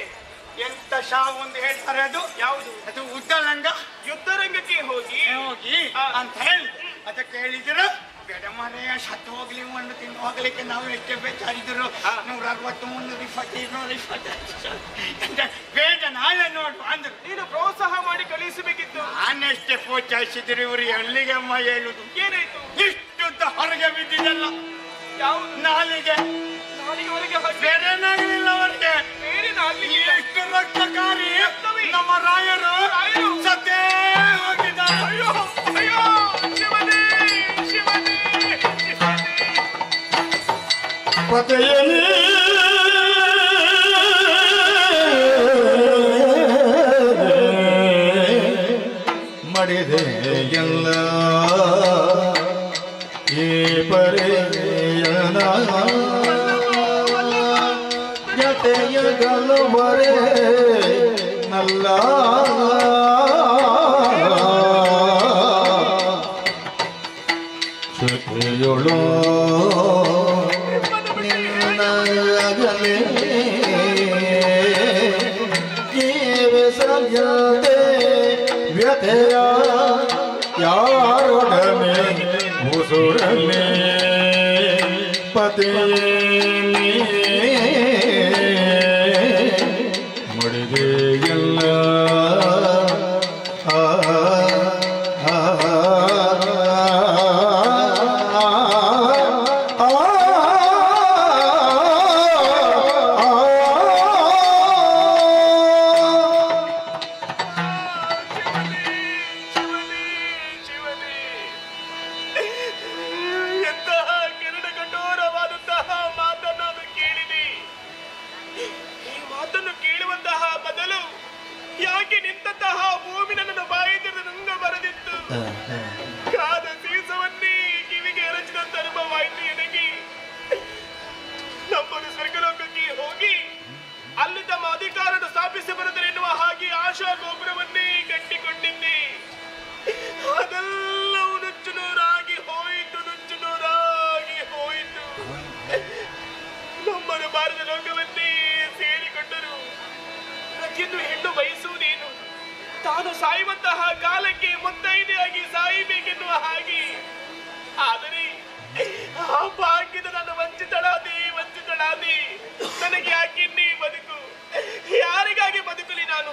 ಎಂತ ಶಾವು ಒಂದು ಹೇಳ್ತಾರೆ ಅದು ಯಾವುದು? ಅದು ಉದ್ದಲಂಗ ಯುದ್ಧರಂಗಕ್ಕೆ ಹೋಗಿ ಹೋಗಿ ಆ. ಅಂತ ಹೇಳಿ ಅದಕ್ಕೆ ಹೇಳಿದ್ರ ಬೇಡ ಮನೆಯ ಸತ್ತು ಹೋಗ್ಲಿ ಒಂದು ತಿಂದು ಹೋಗ್ಲಿಕ್ಕೆ ನಾವು ಎಷ್ಟೇ ಬೇಕಾಡಿದ್ರು 160 320 220 ಬೇಡ ನಾಳೆ ನೋಡು ಅಂದ್ರು ನೀನು ಪ್ರೋತ್ಸಾಹ ಮಾಡಿ ಕಳುಹಿಸಬೇಕಿತ್ತು. ನಾನೆಷ್ಟೇ ಪ್ರೋತ್ಸಾಹಿಸಿದ್ರು ಇವರು ಎಲ್ಲಿಗೆ ಅಮ್ಮ ಹೇಳುದು ಏನಾಯ್ತು? ಇಷ್ಟುದ್ದ ಹೊರಗೆ ಬಿದ್ದಿದ್ದಲ್ಲ ಯಾವುದು? ನಾಲಿಗೆ ನಾಲಿಗೆ ಹೊರಗೆ ಹಾಕಿ ಬೇರೆನಾಗಲಿಲ್ಲ ಅವರಿಗೆ ಬೇರೆ ನಾಲಿಗೆ ಎಷ್ಟು ರಕ್ತಕಾರಿ ರಕ್ತವೇ? ನಮ್ಮ ರಾಯರು ರಾಯರು? ಸತ್ತೇ ಹೋಗಿದ್ದಾರೆ ಅಯ್ಯೋ ಅಯ್ಯೋ ಶಿವನೇ ಶಿವನೇ ಶಿವನೇ ಪತೆಯಲಿ ಮಡಿದೆ ಎಲ್ಲ ಈ ಪರಿಯನ ಜತೆಯ ಗಲುವರೆ ನಲ್ಲ ಶ್ರುತಿಯೊಳು ನಿನ್ನಗಲೇ ಜೀವ ಸಜ್ಜತೆ ವ್ಯಥೆಯ ಯಾರೊಡನೆ ಉಸುರಲಿ ಪತಿಯಲ್ಲಿ ಮುಡಿದೆ ಎಲ್ಲ ಎಂತಹ ಕಿರಣ ಕಠೋರವಾದಂತಹ ಮಾತನ್ನು ಕೇಳಿದೆ. ಈ ಮಾತನ್ನು ಕೇಳುವಂತಹ ಬದಲು ಯಾಕೆ ನಿಂತಹ ಭೂಮಿ ನನ್ನನ್ನು ಬಾಯಿ ತೆರೆದು ನುಂಗ ಬರದಿತ್ತು. ಕಾದ ಸೀಸವನ್ನೇ ಕಿವಿಗೆ ಎರಚಿದಂತ ಅನುಭವವಾಯಿತು ನನಗೆ. ನಮ್ಮನ್ನು ಸ್ವರ್ಗಲೋಕಕ್ಕೆ ಹೋಗಿ ಅಲ್ಲಿ ತಮ್ಮ ಅಧಿಕಾರವನ್ನು ಸ್ಥಾಪಿಸಿ ಬರುತ್ತರೆನ್ನುವ ಹಾಗೆ ಆಶಾ ಗೋಪುರವನ್ನೇ ಕಟ್ಟಿಕೊಂಡಿದ್ದೆ. ಅದೆಲ್ಲವೂ ನುಚ್ಚು ನೂರಾಗಿ ಹೋಯಿತು, ನುಚ್ಚು ನೂರಾಗಿ ಹೋಯಿತು. ನಮ್ಮನ್ನು ಭಾರತ ಲೋಕವನ್ನೇ ಸೇರಿಕೊಂಡರು. ಪ್ರತಿಯೊಂದು ಹೆಣ್ಣು ಬಯಸುವುದೇನು? ತಾನು ಸಾಯುವಂತಹ ಕಾಲಕ್ಕೆ ಮುತ್ತೈದೆಯಾಗಿ ಸಾಯಬೇಕೆನ್ನುವ ಹಾಗೆ. ಆದರೆ ಆ ಭಾಗ್ಯದ ನಾನು ವಂಚಿತಳಾದೆ. ನನಗೆ ಯಾಕಿನ್ನೇ ಬದುಕು? ಯಾರಿಗಾಗಿ ಬದುಕಲಿ ನಾನು?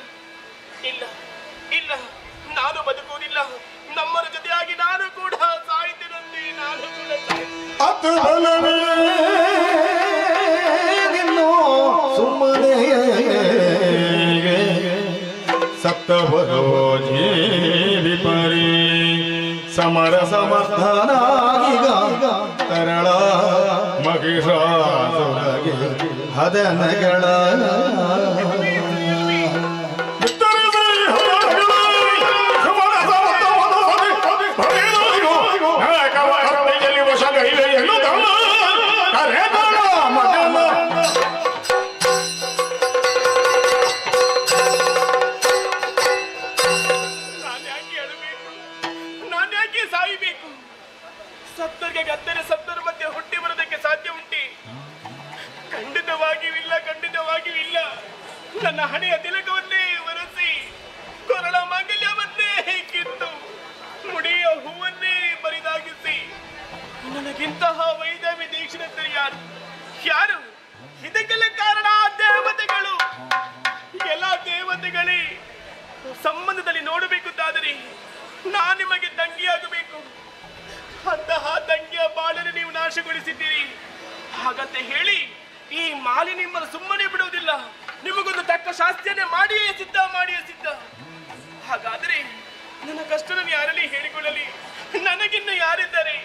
ಇಲ್ಲ ಇಲ್ಲ, ನಾನು ಬದುಕುವುದಿಲ್ಲ. ನಮ್ಮರ ಜೊತೆಯಾಗಿ ನಾನು ಕೂಡ ಸಾಯ್ತೇನಂತೆ. ನಾನು ಕೂಡ ಸುಮ್ಮನೆ ಸತ್ತವರೋ ಜೀವಿ ಪರಿ ಸಮರ ಸಮರ್ಥನಾಗಿಗ ತರಳ ಮಹಿಷಾಸುರಗೆ ಹದನಗಳ ಸತ್ತರಿಗೆ ಗದ್ದೆರೆ ಸತ್ತರ ಮಧ್ಯೆ ಹುಟ್ಟಿ ಬರೋದಕ್ಕೆ ಸಾಧ್ಯ ಉಂಟೆ? ಖಂಡಿತವಾಗಿಯೂ ಇಲ್ಲ. ನನ್ನ ಹಣೆಯ ತಿಲಕವನ್ನೇ ಒರೆಸಿ, ಕೊರಳ ಮಾಂಗಲ್ಯವನ್ನೇ ಕಿತ್ತು, ಮುಡಿಯ ಹೂವನ್ನೇ ಬರಿದಾಗಿಸಿ, ನನಗಿಂತಹ ವೈದವ್ಯ ದೀಕ್ಷಿತರು ಯಾರು? ಇದಕ್ಕೆಲ್ಲ ಕಾರಣ ದೇವತೆಗಳು. ಎಲ್ಲ ದೇವತೆಗಳೇ ಸಂಬಂಧದಲ್ಲಿ ನೋಡಬೇಕುತ್ತಾದರೆ ನಾನು ನಿಮಗೆ ತಂಗಿಯಾಗಬೇಕು. ಅಂತಹ ತಂಗಿಯ ಬಾಳನ್ನು ನೀವು ನಾಶಗೊಳಿಸಿದ್ದೀರಿ. ಹಾಗಂತ ಹೇಳಿ ಈ ಮಾಲಿ ನಿಮ್ಮನ್ನು ಸುಮ್ಮನೆ ಬಿಡುವುದಿಲ್ಲ. ನಿಮಗೊಂದು ತಕ್ಕ ಶಾಸ್ತಿಯನ್ನೇ ಮಾಡಿಯೇ ಸಿದ್ಧ. ಹಾಗಾದರೆ ನನ್ನ ಕಷ್ಟವನ್ನು ಯಾರಲ್ಲಿ ಹೇಳಿಕೊಳ್ಳಲಿ? ನನಗಿನ್ನು ಯಾರಿದ್ದಾರೆ?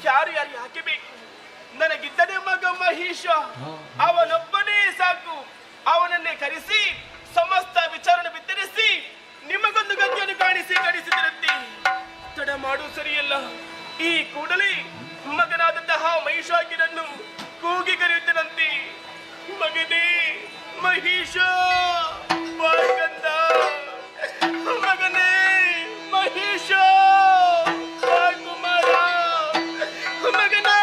ಯಾರು ಯಾಕೆ ಬೇಕು? ನನಗಿದ್ದನೇ ಮಗ ಮಹೇಶ, ಅವನೊಬ್ಬನೇ ಸಾಕು. ಅವನನ್ನೇ ಕರೆಸಿ ಸಮಸ್ತ ವಿಚಾರಣೆ ಬಿತ್ತರಿಸಿ ನಿಮಗೊಂದು ಗತಿಯನ್ನು ಕಾಣಿಸಿದರಂತೆ. ತಡ ಮಾಡುವುದು ಸರಿಯಲ್ಲ. ಈ ಕೂಡಲೇ ಮಗನಾದಂತಹ ಮಹಿಷಾಗಿರನ್ನು ಕೂಗಿ ಕರೆಯುತ್ತೇನಂತೆ. ಮಗನೇ ಮಹೇಶ, ಬಾಗಂದ ಮಗನೇ ಮಹೇಶ, ಕುಮಾರ ಮಗನೇ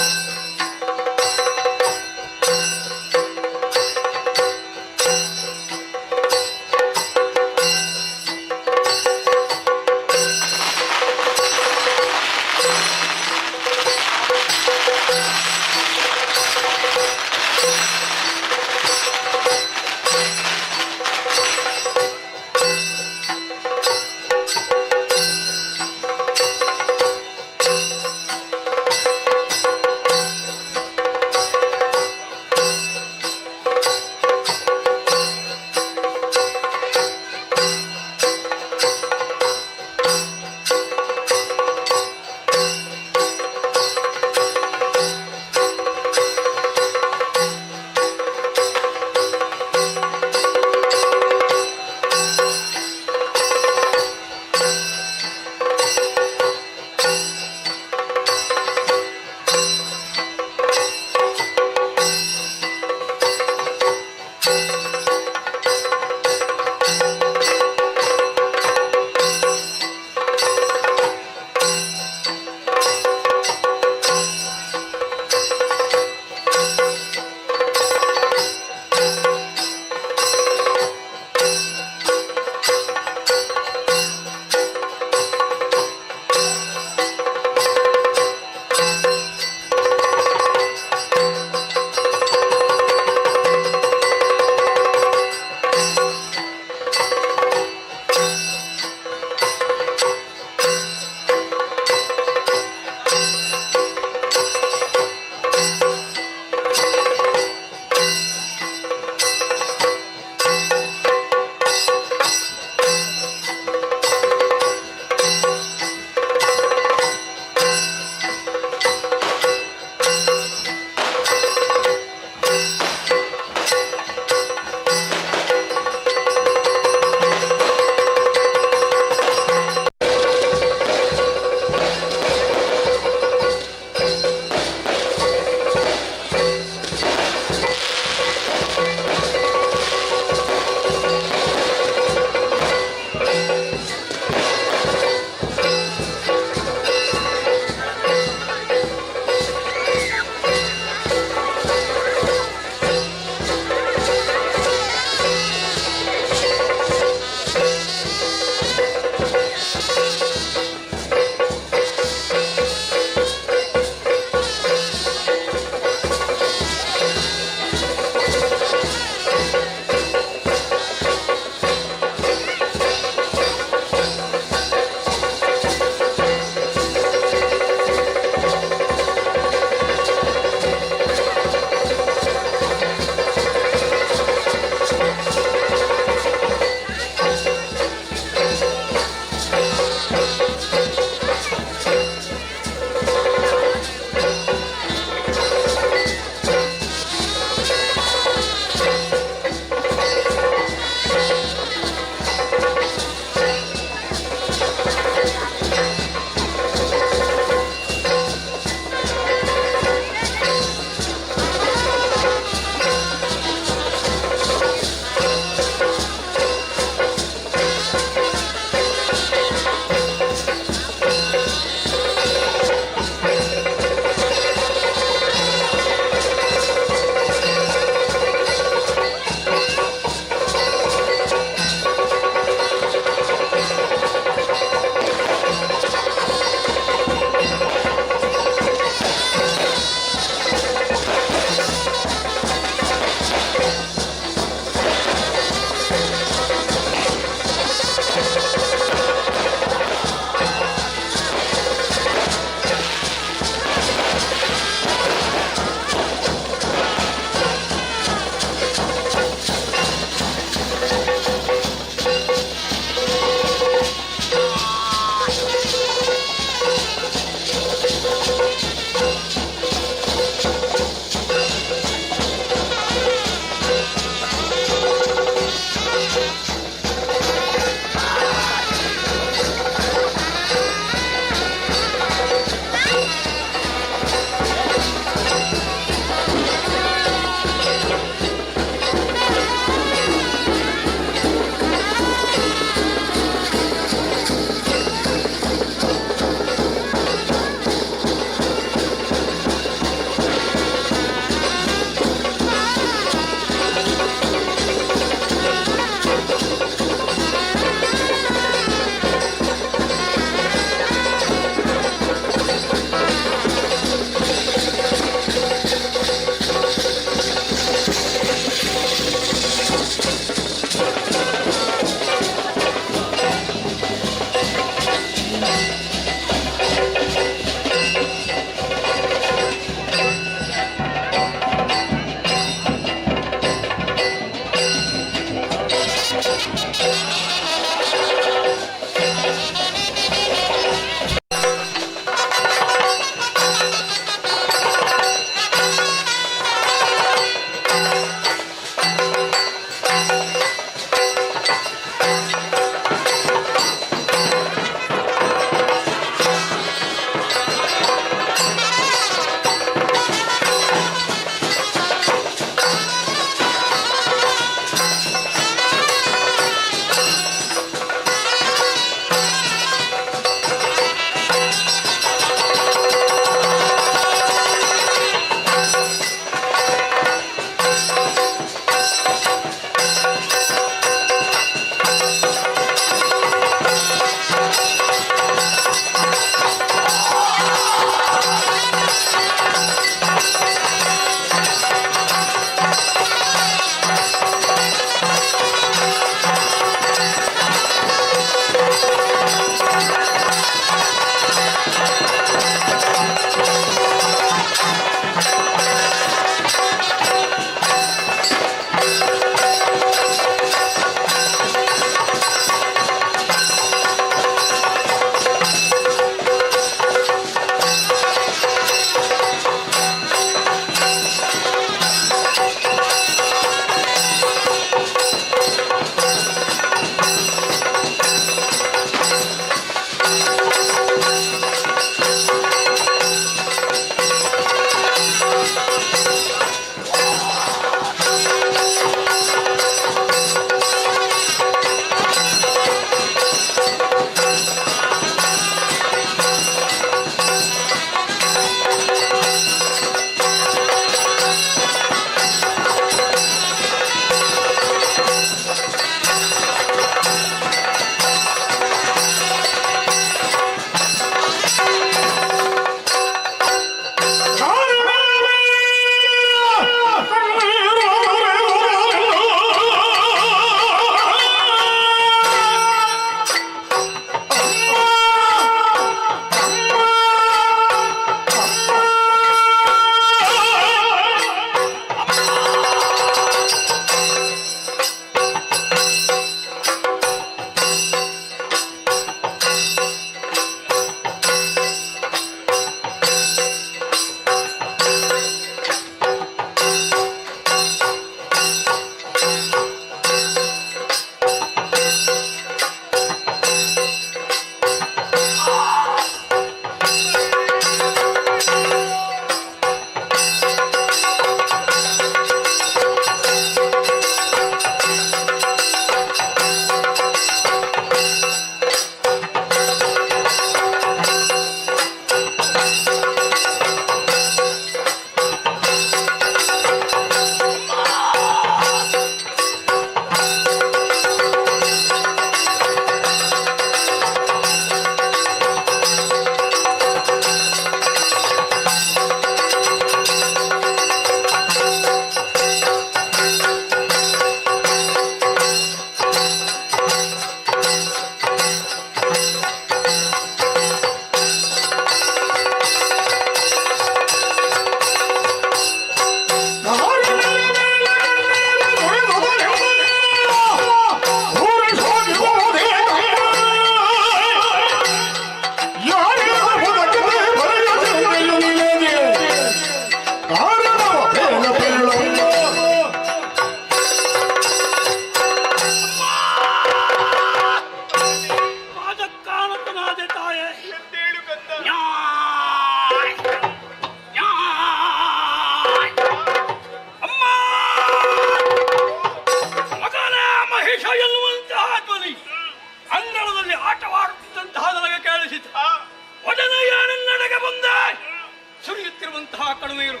ಕಡುವೆಯರು,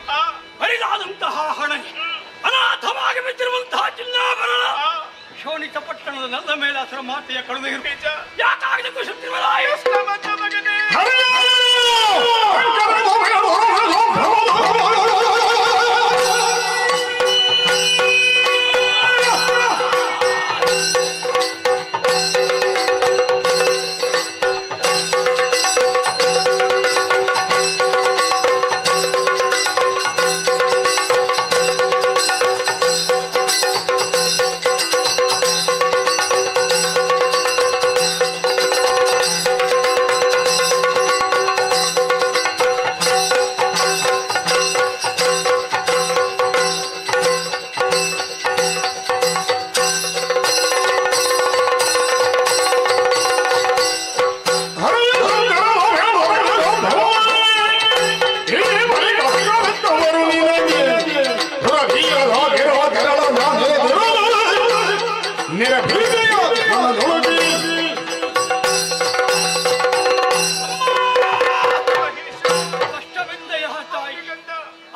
ಹರಿದಾದಂತಹ ಹಣೆ, ಅನಾಥವಾಗಿ ಬಿದ್ದಿರುವಂತಹ ಚಿನ್ನಾಭರಣ, ಶೋಣಿತ ಪಟ್ಟಣದ ನನ್ನ ಮೇಲೆ ಹಸಿರ ಮಾತೆಯ ಕಡುವೆಯರು ಯಾಕಾಗದೆ ಕುಸುತ್ತಿರುವಲ್ಲ ಮಗನೇ.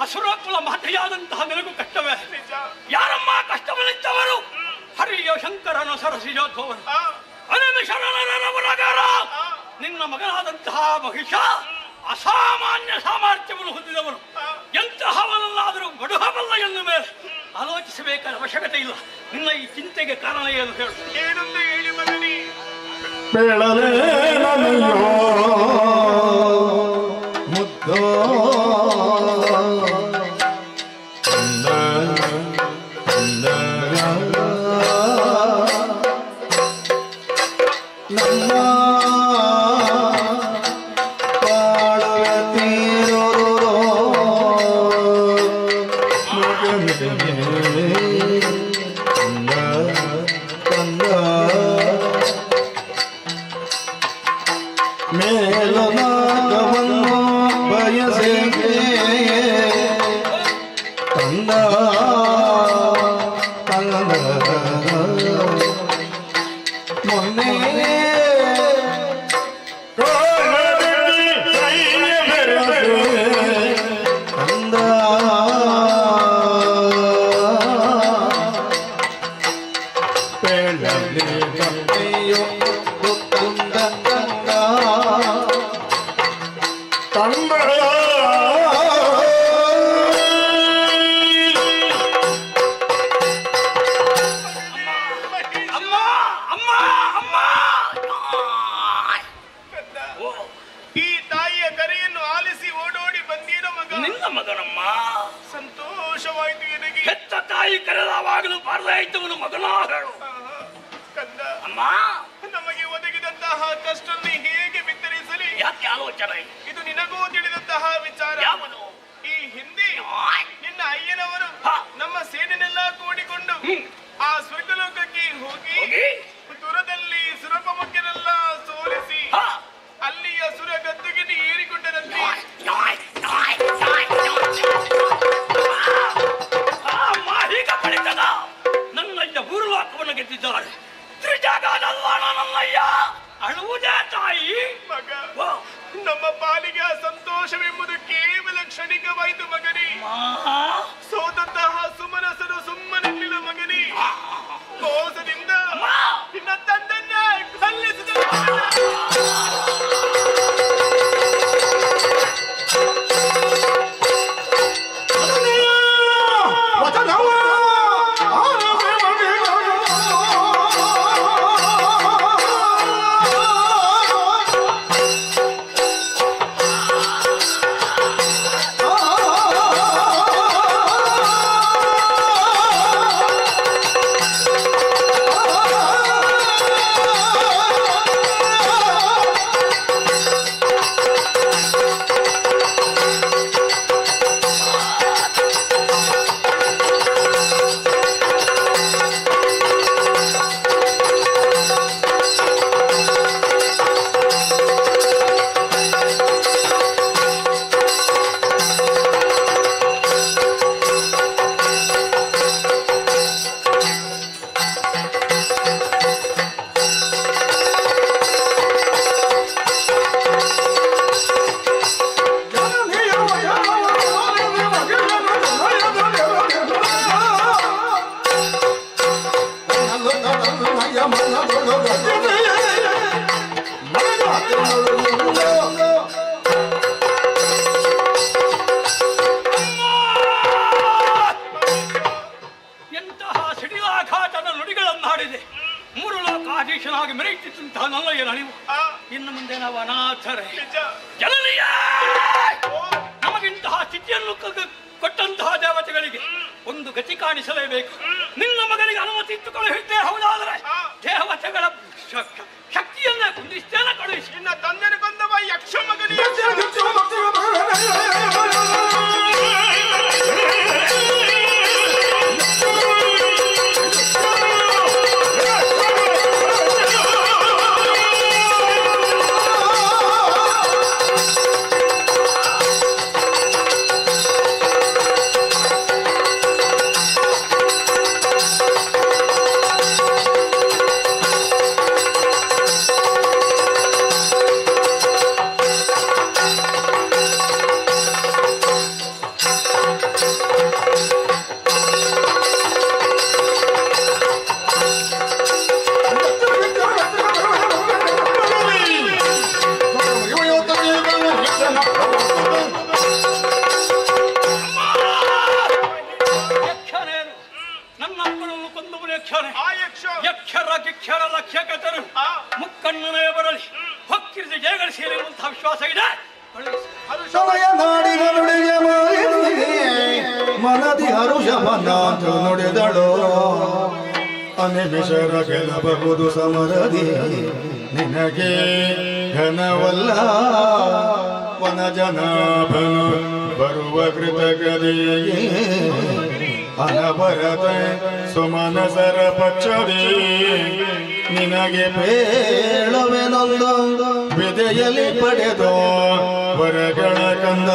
ಅಸುರಕುಲ ಮಾತೆಯಾದಂತಹ ನನಗೂ ಕಷ್ಟವೇ. ಯಾರಮ್ಮ ಕಷ್ಟವನ್ನಿದ್ದವರು? ಹರಿಯ ಶಂಕರನ ಸರಸಿಜೋದ್ಭವರು, ಅನಮಿಶರನರವರಗಾರ. ನಿನ್ನ ಮಗನಾದಂತಹ ಮಹಿಷ ಅಸಾಮಾನ್ಯ ಸಾಮರ್ಥ್ಯವನ್ನು ಹೊಂದಿದವನು. ಎಂತಹವನನ್ನಾದರೂ ಬಡುಹಬಲ್ಲ ಎನ್ನು ಮೇಲೆ ಆಲೋಚಿಸಬೇಕಾದ ಅವಶ್ಯಕತೆ ಇಲ್ಲ. ನಿನ್ನ ಈ ಚಿಂತೆಗೆ ಕಾರಣ ಏನು ಹೇಳು? ಏನಂತ ಹೇಳಿ ಮಗನಿ? ಮುದ್ದೋ ನಮ್ಮ ಬಾಳುವೆ ತೀರೋ ಮೇಲನಾಗವನ್ನು ಬಯಸೇ ಕಂದ ಮೊನ್ನೆ ಕಂದ ಕಪ್ಪೆಯೋ ಕಂದ ಕಂದ ಕಂದ ಈ ತಾಯಿಯ ಕರೆಯನ್ನು ಆಲಿಸಿ ಓಡೋಡಿ ಬಂದೀನ ಮಗ. ನಿನ್ನ ಮಗನಮ್ಮ. ಸಂತೋಷವಾಯಿತು ಎನಗೆ. ಹೆತ್ತ ತಾಯಿ ಕರೆದವಾಗಲೂ ಬಾರದಾಯಿತವನು ಮಗನ ಹೇಳು. ಕಂದ, ಅಮ್ಮ, ನಮಗೆ ಒದಗಿದಂತಹ ಕಷ್ಟವನ್ನು ಹೇಗೆ ವಿತರಿಸಲಿ? ಯಾಕೆ ಆಲೋಚನೆ? ಇದು ನಿನಗೂ ತಿಳಿದಂತಹ ವಿಚಾರ. ಯಾವುದು? ಈ ಹಿಂದೆ ನಿನ್ನ ಅಯ್ಯನವರು ನಮ್ಮ ಸೇನೆನೆಲ್ಲ ಕೂಡಿಕೊಂಡು ಆ ಸ್ವರ್ಗಲೋಕಕ್ಕೆ ಹೋಗಿ ದೂರದಲ್ಲಿ ಸುರಪಮುಖ್ಯರೆಲ್ಲ ಸೋಲಿಸಿ ಅಲ್ಲಿಯ ಸುರ ಗದ್ದುಗೆ ಏರಿಕೊಂಡರಂತೆ. ಹೀಗ ಪಡಿತದ ನನ್ನಯ್ಯ ಭೂರ್ಲೋಕವನ್ನು ಗೆದ್ದಿದ್ದಾರೆ. ತ್ರಿಜಗದಲ್ಲ ನನ್ನಯ್ಯ. ಅಳುವುದೇ ತಾಯಿ. ಮಗ, ನಮ್ಮ ಪಾಲಿಗೆ ಆ ಸಂತೋಷವೆಂಬುದು ಕೇವಲ ಕ್ಷಣಿಕವಾಯಿತು ಮಗನಿ. ಸೋದಂತಹ ಸುಮನಸರು ಸುಮ್ಮನಿಲ್ಲ ಮಗನಿ. ಕೋಸದಿಂದ ನಿನ್ನ ತಂದನ್ನ ಕಲ್ಲಿಸಿದ ನಮಗೆ ನಲಿವು. ಇನ್ನು ಮುಂದೆ ನಾವು ಅನಾಥರೇ. ನಿಜ. ಜನನಿಯ ನಮಗಿಂತಹ ಸ್ಥಿತಿಯನ್ನು ಕೊಟ್ಟಂತಹ ದೇವತೆಗಳಿಗೆ ಒಂದು ಗತಿ ಕಾಣಿಸಲೇಬೇಕು. ನಿನ್ನ ಮಗನಿಗೆ ಅನುಮತಿ ಇಟ್ಟುಕೊಳ್ಳಿ ಹೌದಾದರೆ ದೇವತೆಗಳ ಶಕ್ತಿಯನ್ನ ಕುಂದಿಸ್ತೇನೆ ಕಳುಹಿಸಿ. ನಿನ್ನ ತಂದೆನ ಕೊಂದವ ಯಕ್ಷ ಮಗನಿಗೆ ಯಕ್ಷರ ಗಿಕ್ಷರ ಲಕ್ಷ್ಯಕತರು ಮುಕ್ಕಣ್ಣನೇ ಬರಲಿ ಹೊಕ್ಕಿರಿದ ಜಯಗಳು ಸೇರಿರುವಂತಹ ವಿಶ್ವಾಸ ಇದೆ. ಸಮಯ ನಾಡಿಗ ನುಡಿಗೆ ಮನದಿ ಹರುಷವನ್ನಾಂತು ನುಡಿದಳು ಅನಿಮಿಷರ ಗೆಲ್ಲಬಹುದು ಸಮರದಿ ನಿನಗೆ ಘನವಲ್ಲ ವನಜನಾಭನು ಬರುವ ಕೃತಕದಿಗೆ ಅನವರತ ಸುಮನಸರ ಪಕ್ಷದಿ ನಿನಗೆ ಬೇಳವೆನೊಂದು ವಿದೆಯಲ್ಲಿ ಪಡೆದೋ ವರಗಳ ಕಂದ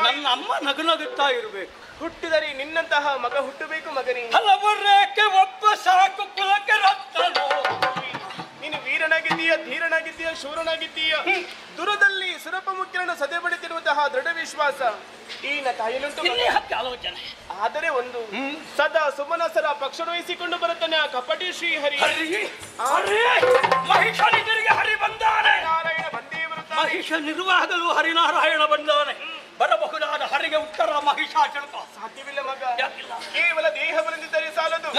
ನನ್ನ ಅಮ್ಮ ನಗುನಗುತ್ತಾ ಇರಬೇಕು. ಹುಟ್ಟಿದರೆ ನಿನ್ನಂತಹ ಮಗ ಹುಟ್ಟಬೇಕು ಮಗನಿ. ಹಲವರೇಕೆ ಒಬ್ಬ ಸಾಕು ಕುಲಕ್ಕೆ ರತ್ನನು. ನೀನು ವೀರನಾಗಿದ್ದೀಯ, ಧೀರನಾಗಿದ್ದೀಯ, ಶೂರನಾಗಿದ್ದೀಯ. ದುರದಲ್ಲಿ ಸುರಪ ಮುಖ್ಯರನ್ನು ಸದೆ ಬಡಿತಿರುವಂತಹ ದೃಢ ವಿಶ್ವಾಸ ಈ ತಾಯಿಯಲ್ಲುಂಟು. ಆಲೋಚನೆ ಆದರೆ ಒಂದು ಸದಾ ಸುಮನಸರ ಪಕ್ಷ ವಹಿಸಿಕೊಂಡು ಬರುತ್ತಾನೆ ಆ ಕಪಟಿ ಶ್ರೀಹರಿ. ಮಹಿಷನಿಗೆ ಹರಿ ಬಂದಾನೆ. ನಾರಾಯಣ ಬಂದೇ ಬರುತ್ತಾನೆ. ಮಹಿಷನಿರುವಾಗಲೂ ಹರಿನಾರಾಯಣ ಬಂದಾನೆ. ಬರಬಹುದಾದ ಹರಿಗೆ ಉತ್ತರ ಮಹಿಷಾಚರಕ ಸಾಧ್ಯವಿಲ್ಲ ಮಗ. ಕೇವಲ ದೇಹ ಬಲದಿದ್ದರೆ ಸಾಲದು,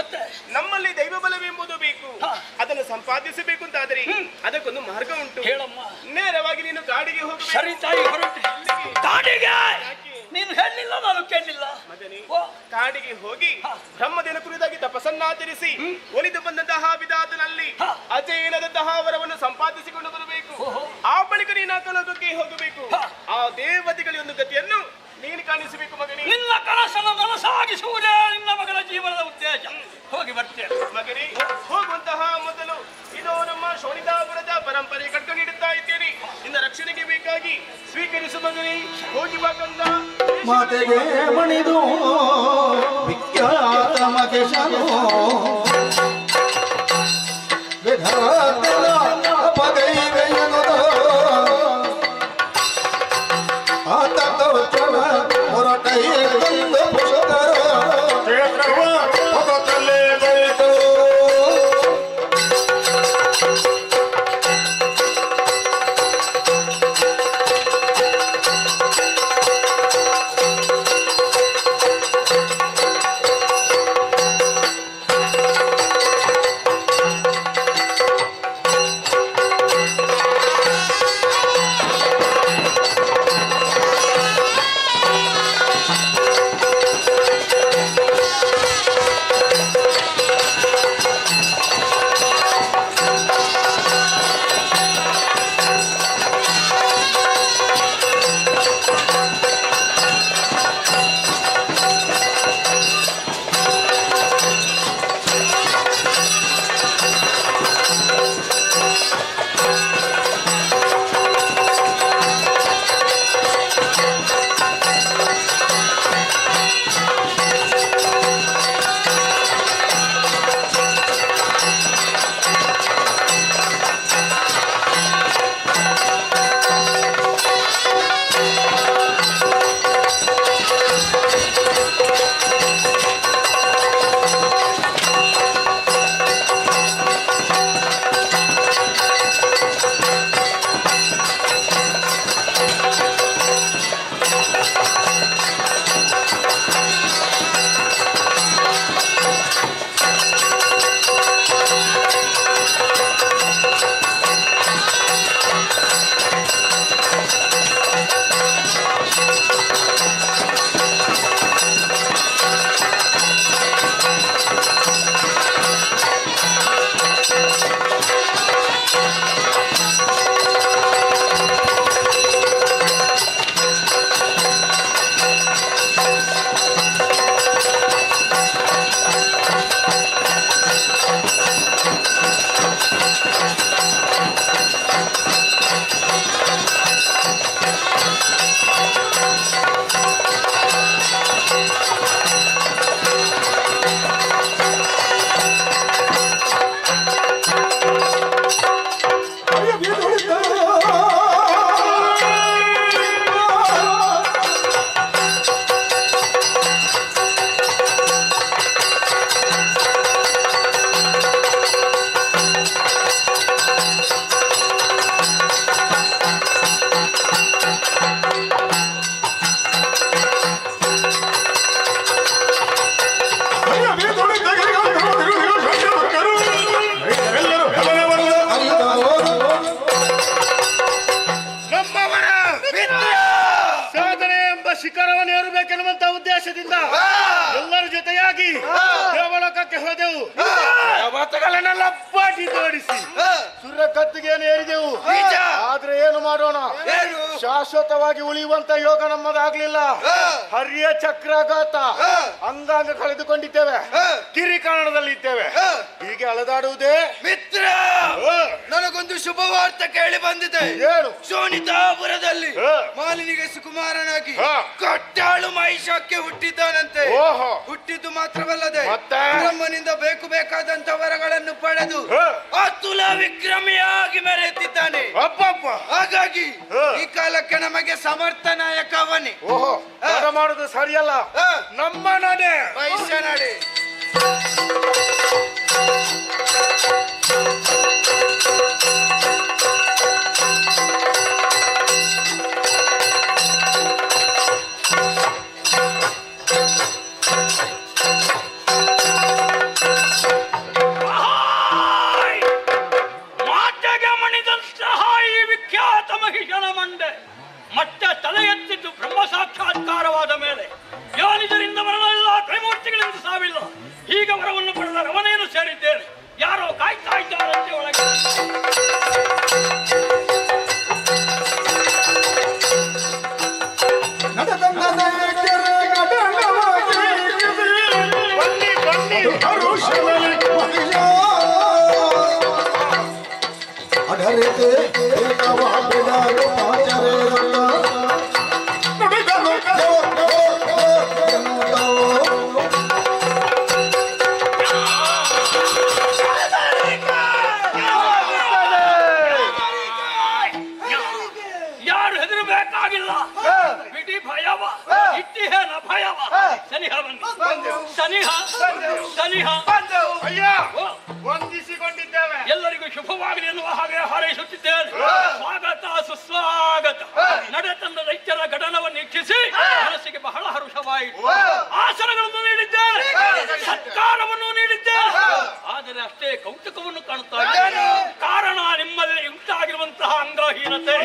ನಮ್ಮಲ್ಲಿ ದೈವ ಬಲವೆಂಬುದು ಬೇಕು. ಅದನ್ನು ಸಂಪಾದಿಸಬೇಕು ಅಂತಾದರೆ ಅದಕ್ಕೊಂದು ಮಾರ್ಗ ಉಂಟು. ಹೇಳಮ್ಮ. ನೇರವಾಗಿ ನೀನು ಕಾಡಿಗೆ ಹೋಗಬೇಕು. ಸರಿ ತಾಯಿ ಹೊರಟೆ. ಕಾಡಿಗೆ ನೀನು ಹೇಳಲಿಲ್ಲ, ನಾನು ಕೇಳಲಿಲ್ಲ. ಮಗನೇ, ಕಾಡಿಗೆ ಹೋಗಿ ಬ್ರಹ್ಮದೇನ ಕುರಿತಾಗಿ ತಪಸ್ಸನ್ನಾಚರಿಸಿ ಒಲಿದು ಬಂದಂತಹ ವಿಧಾತನಲ್ಲಿ ಅಜೇನದಂತಹ ವರವನ್ನು ಸಂಪಾದಿಸಿಕೊಂಡು ಬರಬೇಕು. ಆ ಬಳಿಕ ನೀನು ಆ ಕಲೋಕಕ್ಕೆ ಹೋಗಬೇಕು. ಆ ದೇವತೆಗಳಿಗೆ ಒಂದು ಗತಿಯನ್ನು ನೀನು ಕಾಣಿಸಬೇಕು ಮಗನೇ. ನಿನ್ನ ಕನಸನ್ನು ನನಸಾಗಿಸುವುದೇ ನಿನ್ನ ಮಗನ ಜೀವನದ ಉದ್ದೇಶ. ಹೋಗಿ ಬರ್ತೇನೆ ಮಗನೇ. ಹೋಗುವಂತಹ ಮೊದಲು ಇದು ನಮ್ಮ ಶೋಣಿತಾಪುರದ ಪರಂಪರೆ ಕಟ್ಕ ನೀಡುತ್ತಾ ಇದ್ದೇನೆ. ನಿನ್ನ ರಕ್ಷಣೆಗೆ ಬೇಕಾಗಿ ಸ್ವೀಕರಿಸು ಮಗನೇ. ಹೋಗಿ ಬಾಕಂದ ಮಾತೆಗೆ ಮಣಿದು ವಿಖ್ಯಾತ ಮಕೇಶನು ವಿಧಾತನ ಪಗೈವೆಯನುದ ಆತೋ ಚಲ ಹೊರಟೈಯ ಬಂದು ಪುಷಕರ ಕ್ಷೇತ್ರವ ಹೊರತಲ್ಲೇ ಬೆಳೆದು ಮಾಡಬೇಕೆನ್ನುವಂತ ಉದ್ದೇಶದಿಂದ ಎಲ್ಲರ ಜೊತೆಯಾಗಿ ದೇವಲೋಕಕ್ಕೆ ಹೋದೆವು. ದೇವತೆಗಳನ್ನೆಲ್ಲ ಪಾಟಿ ತೋಡಿಸಿ ಸುರ ಕತ್ತಿಗೆಯನ್ನು ಏರಿದೆವು. ಆದ್ರೆ ಏನು ಮಾಡೋಣ, ಶಾಶ್ವತವಾಗಿ ಉಳಿಯುವಂತ ಯೋಗ ನಮ್ಮದಾಗ್ಲಿಲ್ಲ. ಹರಿಯ ಚಕ್ರಾಘಾತ, ಅಂಗಾಂಗ ಕಳೆದುಕೊಂಡಿದ್ದೇವೆ, ಕಿರಿಕಾರಣದಲ್ಲಿದ್ದೇವೆ. ಹೀಗೆ ಅಲೆದಾಡುವುದೇ ಮಿತ್ರ. ನನಗೊಂದು ಶುಭವಾರ್ತೆ ಕೇಳಿ ಬಂದಿದೆ. ಏನು? ಶೋಣಿತಾಪುರದಲ್ಲಿ ಮಾಲಿನಿಗೆ ಸುಕುಮಾರನಾಗಿ ಕಟ್ಟಾಳು ಮಹಿಷಕ್ಕೆ ಹುಟ್ಟಿದ್ದಾನಂತೆ. ಹುಟ್ಟಿದ್ದು ಮಾತ್ರವಲ್ಲದೆ ಬ್ರಹ್ಮನಿಂದ ಬೇಕಾದಂತ ವರಗಳನ್ನು ಪಡೆದು ಅತುಲ ವಿಕ್ರಮಿಯಾಗಿ ಮೆರೆಯುತ್ತಿದ್ದಾನೆ. ಹಾಗಾಗಿ ಈ ಕಾಲಕ್ಕೆ ನಮಗೆ ಸಮರ್ಥ ನಾಯಕ ಅವನೇ. ಮಾಡುದು ಸರಿಯಲ್ಲ. ನಮ್ಮ ನಡೆ ಮಹಿಷ ನಡೆ. ಮತ್ತೆ ತಲೆ ಎತ್ತಿದ್ದು ಬ್ರಹ್ಮ ಸಾಕ್ಷಾತ್ಕಾರವಾದ ಮೇಲೆ ಯಾನಿದರಿಂದ ಮರಣವಿಲ್ಲ, ತ್ರೈಮೂರ್ತಿಗಳಿಂದ ಸಾವಿಲ್ಲ. ಈಗ ವರವನ್ನು ಪಡೆದ ರಮಣೆಯನ್ನು ಸೇರಿದ್ದೇನೆ. ಯಾರೋ ಕಾಯ್ತಾ ಇದ್ದಾರಂತೆ ಒಳಗೆ. ಯಾರು ಹೆದರಬೇಕಾಗಿಲ್ಲ. ಬಿಡಿ ಭಯವ, ಇಟ್ಟಿಹೇನ ಭಯವ. ಸನಿಹ ಸನಿಹ ಸನಿಹ ವಂದಿಸಿಕೊಂಡಿದ್ದೇವೆ. ಎಲ್ಲರಿಗೂ ಶುಭವಾಗಲಿ ಎನ್ನುವ ಹಾಗೆ ಹಾರೈಸುತ್ತಿದ್ದೇನೆ. ಸ್ವಾಗತ ಸುಸ್ವಾಗತ. ನಡೆತಂದ ದೈತ್ಯರ ಘಟನವನ್ನು ವೀಕ್ಷಿಸಿ ಮನಸ್ಸಿಗೆ ಬಹಳ ಹರುಷವಾಯಿತು. ಆಸನಗಳನ್ನು ನೀಡಿದ್ದೇನೆ, ಸತ್ಕಾರವನ್ನು ನೀಡಿದ್ದೇನೆ. ಆದರೆ ಅಷ್ಟೇ ಕೌತುಕವನ್ನು ಕಾಣುತ್ತಾ ಇದ್ದೇನೆ. ಕಾರಣ ನಿಮ್ಮಲ್ಲಿ ಉಂಟಾಗಿರುವಂತಹ ಅಂಗಹೀನತೆ.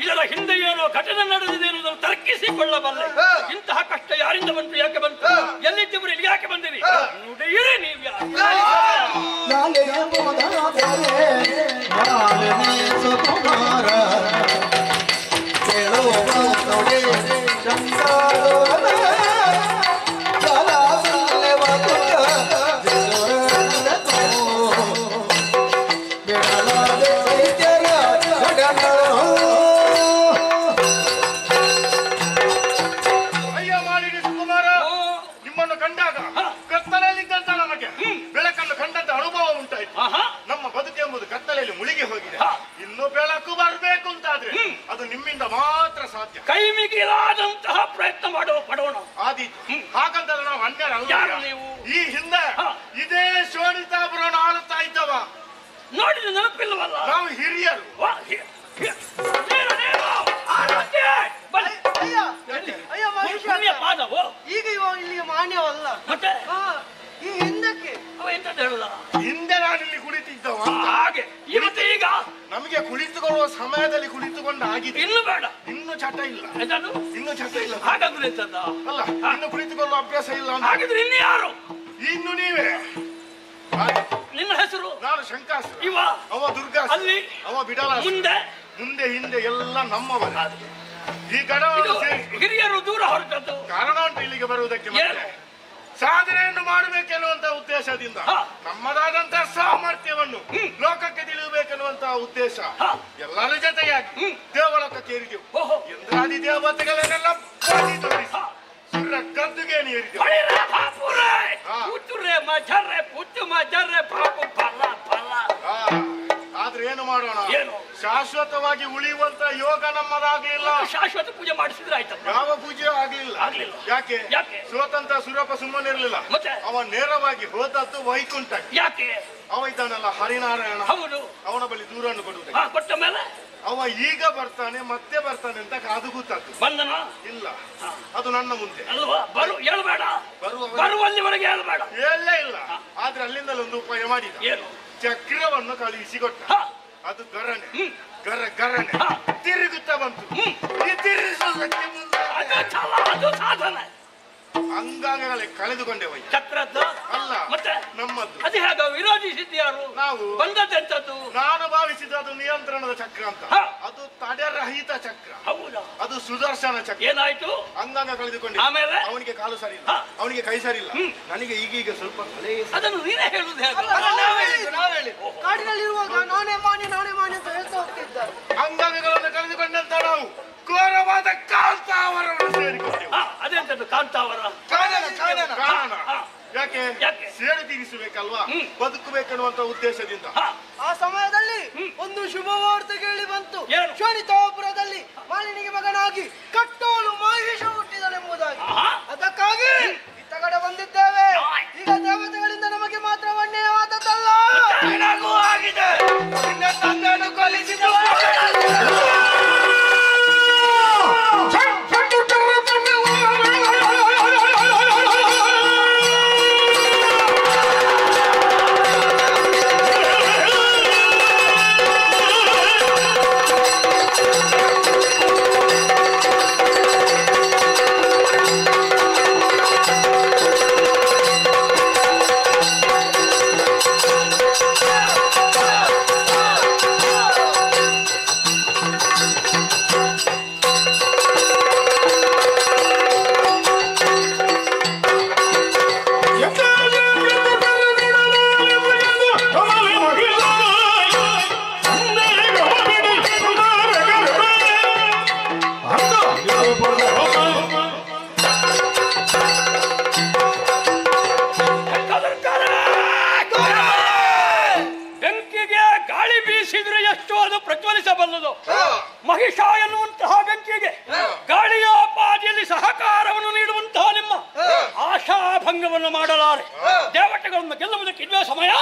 ಇದರ ಹಿಂದೆ ಏನೋ ಘಟನೆ ನಡೆದಿದೆ ಎನ್ನುವುದನ್ನು ತರ್ಕಿಸಿಕೊಳ್ಳಬಲ್ಲೆ. ಇಂತಹ ಕಷ್ಟ ಯಾರಿಂದ ಬಂತು, ಯಾಕೆ ಬಂತು, ಎಲ್ಲಿದ್ದವರು ಇಲ್ಲಿ ಯಾಕೆ ಬಂದಿರಿ, ನುಡಿಯಿರಿ ನೀವು ಯಾರು. ನಿಮ್ಮನ್ನು ಕಂಡಾಗ ಕತ್ತಲೆಯಲ್ಲಿದ್ದಂತ ನಮಗೆ ಬೆಳಕನ್ನು ಕಂಡಂತ ಅನುಭವ ಉಂಟಾಯ್ತು. ನಮ್ಮ ಬದುಕೆಂಬುದು ಕತ್ತಲೆಯಲ್ಲಿ ಮುಳುಗಿ ಹೋಗಿದೆ. ಇನ್ನು ಬೆಳಕು ಬರಬೇಕು ಅಂತಾದ್ರೆ ಅದು ನಿಮ್ಮಿಂದ ಮಾತ್ರ ಸಾಧ್ಯ. ಕೈ ಮಿಗಿಲಾದಂತಹ ಪ್ರಯತ್ನ ಪಡೋಣ. ಆದೀತು. ಹಾಗಂತಲ್ಲ ನಾವು ಅನ್ಯರಲ್ಲ. ನೀವು ಈ ಹಿಂದೆ ಇದೇ ಶೋಣಿತಾಪುರವನ್ನು ಆಳುತ್ತಾ ಇದ್ದವ ನೋಡಿದ ನೆನಪಿಲ್ಲವಲ್ಲ. ನಾವು ಹಿರಿಯರು. ಈಗ ಇಲ್ಲಿಗೆ ಮಾನ್ಯವಲ್ಲ. ಮತ್ತೆ ಈ ಹಿಂದಕ್ಕೆ ಅವ ಎಂತದ್ದು ಹೇಳುದ? ಹಿಂದೆ ನಾನಿಲ್ಲಿ ಕುಳಿತಿದ್ದವ ಹಾಗೆ ಇವತ್ತು ಈಗ ನಮಗೆ ಕುಳಿತುಕೊಳ್ಳುವ ಸಮಯದಲ್ಲಿ ಕುಳಿತುಕೊಂಡು ಆಗಿದೆ. ಇನ್ನು ಬೇಡ, ಇನ್ನು ಚಟ ಇಲ್ಲ. ಇನ್ನು ಚಟ ಇಲ್ಲ. ಹಾಗಾದ್ರೆ ಅಲ್ಲ, ಇನ್ನು ಕುಳಿತುಕೊಳ್ಳುವ ಅಭ್ಯಾಸ ಇಲ್ಲ. ಹಾಗಿದ್ರೆ ಇನ್ನು ಯಾರು? ಇನ್ನು ನೀವೇ. ನಿನ್ನ ಹೆಸರು? ನಾನು ಶಂಕಾಸುರ. ಇವ ಅವ ದುರ್ಗಾ. ಅಲ್ಲಿ ಅವ ಬಿಡಲ. ಮುಂದೆ ಮುಂದೆ ಹಿಂದೆ ಎಲ್ಲ ನಮ್ಮವರ. ಈ ಗಣವನ್ನು ಹಿರಿಯರು ದೂರ ಹೊರಟದ್ದು ಕಾರಣ ಉಂಟು ಇಲ್ಲಿಗೆ ಬರುವುದಕ್ಕೆ. ಸಾಧನೆಯನ್ನು ಮಾಡಬೇಕೆನ್ನುವಂತ ಉದ್ದೇಶದಿಂದ ನಮ್ಮದಾದಂತಹ ಸಾಮರ್ಥ್ಯವನ್ನು ಲೋಕಕ್ಕೆ ತಿಳಿಯಬೇಕೆನ್ನುವಂತಹ ಉದ್ದೇಶ ಎಲ್ಲರ ಜೊತೆಯಾಗಿ ದೇವಲೋಕಕ್ಕೆ ಏರಿದೆವು. ಇಂದ್ರಾದಿ ದೇವತೆಗಳನ್ನೆಲ್ಲ ಸುರ ಗದ್ದುಗೆ ಏರಿದೆವು. ಆದ್ರೆ ಏನು ಮಾಡೋಣ, ಶಾಶ್ವತವಾಗಿ ಉಳಿಯುವಂತ ಯೋಗ ನಮ್ಮದಾಗ್ಲಿಲ್ಲ. ಶಾಶ್ವತ ಪೂಜೆ ಮಾಡಿಸಿದ್ರೆ ಆಯ್ತು. ಯಾವ ಪೂಜೆ ಆಗ್ಲಿಲ್ಲ. ಯಾಕೆ? ಸ್ವತಂತ್ರ ಸುರಪ ಸುಮ್ಮನಿರ್ಲಿಲ್ಲ. ಅವ ನೇರವಾಗಿ ಹೋದದ್ದು ವೈಕುಂಠ. ಯಾಕೆ? ಅವ ಇದ್ದಾನಲ್ಲ ಹರಿನಾರಾಯಣ. ಹೌದು. ಅವನ ಬಳಿ ದೂರನ್ನು ಕೊಡುವುದು. ಕೊಟ್ಟ ಮೇಲೆ ಅವ ಈಗ ಬರ್ತಾನೆ ಮತ್ತೆ ಬರ್ತಾನೆ ಅಂತ ಕಾದು ಕೂತದ್ದು. ಬಂದನ ಇಲ್ಲ, ಅದು ನನ್ನ ಮುಂದೆ ಅಲ್ವಾ? ಹೇಳ್ಬೇಡ, ಬರುವಲ್ಲಿವರೆಗೆ ಹೇಳ್ಬೇಡ. ಹೇಳಲೇ ಇಲ್ಲ. ಆದ್ರೆ ಅಲ್ಲಿಂದಲೇ ಒಂದು ಉಪಾಯ ಮಾಡಿದ. ಚಕ್ರವನ್ನು ಕಳುಹಿಸಿಕೊಟ್ಟ. ಅದು ಗರನೆ ಗರನೆ ತಿರುಗುತ್ತಾ ಬಂತು. ತಿರುಗಿಸುವುದಕ್ಕೆ ಅದು ಸಾಧನೆ. ಅಂಗಾಂಗಗಳೇ ಕಳೆದುಕೊಂಡೆವು. ಚಕ್ರದ್ದು ಅಲ್ಲ, ಮತ್ತೆ ನಮ್ಮದ್ದು. ಅದು ಹೇಗ ವಿರೋಧಿಸಿದ್ದು ಯಾರು? ನಾವು. ಬಂದದ್ದೆಂತದ್ದು? ನಾನು ಭಾವಿಸಿದ ಅದು ನಿಯಂತ್ರಣದ ಚಕ್ರ ಅಂತ. ಹ. ಅದು ತಡೆರಹಿತ ಚಕ್ರ. ಹೌದಾ? ಅದು ಸುದರ್ಶನ ಚಕ್ರ. ಏನಾಯ್ತು? ಅಂಗಾಂಗ ಕಳೆದುಕೊಂಡೆ. ಆಮೇಲೆ? ಅವನಿಗೆ ಕಾಲು ಸರಿ ಇಲ್ಲ, ಹ. ಅವನಿಗೆ ಕೈ ಸರಿ ಇಲ್ಲ, ನನಗೆ ಈಗೀಗ ಸ್ವಲ್ಪ ತಲೆ. ಅದನ್ನು ನೀನೇ ಹೇಳುದು ಹೇಗೆ? ನಾವೇಳಿ ಕಾಡಿನಲ್ಲಿರುವಾಗ ನಾನೇ ಮಾನ್ಯ ಅಂತ ಹೇಳ್ತಾ ಹೋಗ್ತಿದ್ದಾರೆ. ಅಂಗಾಂಗಗಳನ್ನು ಕಳೆದುಕೊಂಡಂತ ನಾವು ಘೋರವಾದ ಕಾಂತಾವರವನ್ನು ಸೇರಿಕೊಂಡೆವು. ಅದೆಂತದ್ದು ಕಾಂತಾವರ? ಕಾರಣ ಯಾಕೆ? ಯಾಕೆ? ಸೇಡು ತೀರಿಸಬೇಕಲ್ವಾ, ಬದುಕಬೇಕೆನ್ನುವಂತ ಉದ್ದೇಶದಿಂದ. ಆ ಸಮಯದಲ್ಲಿ ಒಂದು ಶುಭ ವಾರ್ತೆ ಕೇಳಿ ಬಂತು. ಏನು? ಶೋಣಿತಾಪುರದಲ್ಲಿ ಮಾಲಿನಿಗೆ ಮಗನಾಗಿ ಕಟ್ಟೋಲು ಮಹೇಶ ಹುಟ್ಟಿದನೆಂಬುದಾಗಿ. ಅದಕ್ಕಾಗಿ ಇತ್ತ ಕಡೆ ಬಂದಿದ್ದೇವೆ. ಈಗ ದೇವತೆಗಳಿಂದ ನಮಗೆ ಮಾತ್ರ ಒಳ್ಳೆಯವಾದದ್ದಲ್ಲ, ಆಗಿದೆ. ನಿನ್ನ ತಂದೆಯನ್ನು ಕೊಲ್ಲಿಸಿದ್ದು ಬೆಂಕಿಗೆ ಗಾಳಿ ಬೀಸಿದ್ರೆ ಎಷ್ಟು ಅದು ಪ್ರಜ್ವಲಿಸಬಲ್ಲದು. ಮಹಿಷ ಎನ್ನುವಂತಹ ಬೆಂಕಿಗೆ ಗಾಳಿಯ ಪಾದಿಯಲ್ಲಿ ಸಹಕಾರವನ್ನು ನೀಡುವಂತಹ ನಿಮ್ಮ ಆಶಾಭಂಗವನ್ನು ಮಾಡಲಾರೆ. ದೇವತೆಗಳನ್ನು ಗೆಲ್ಲುವುದಕ್ಕೆ ಇದುವೇ ಸಮಯ.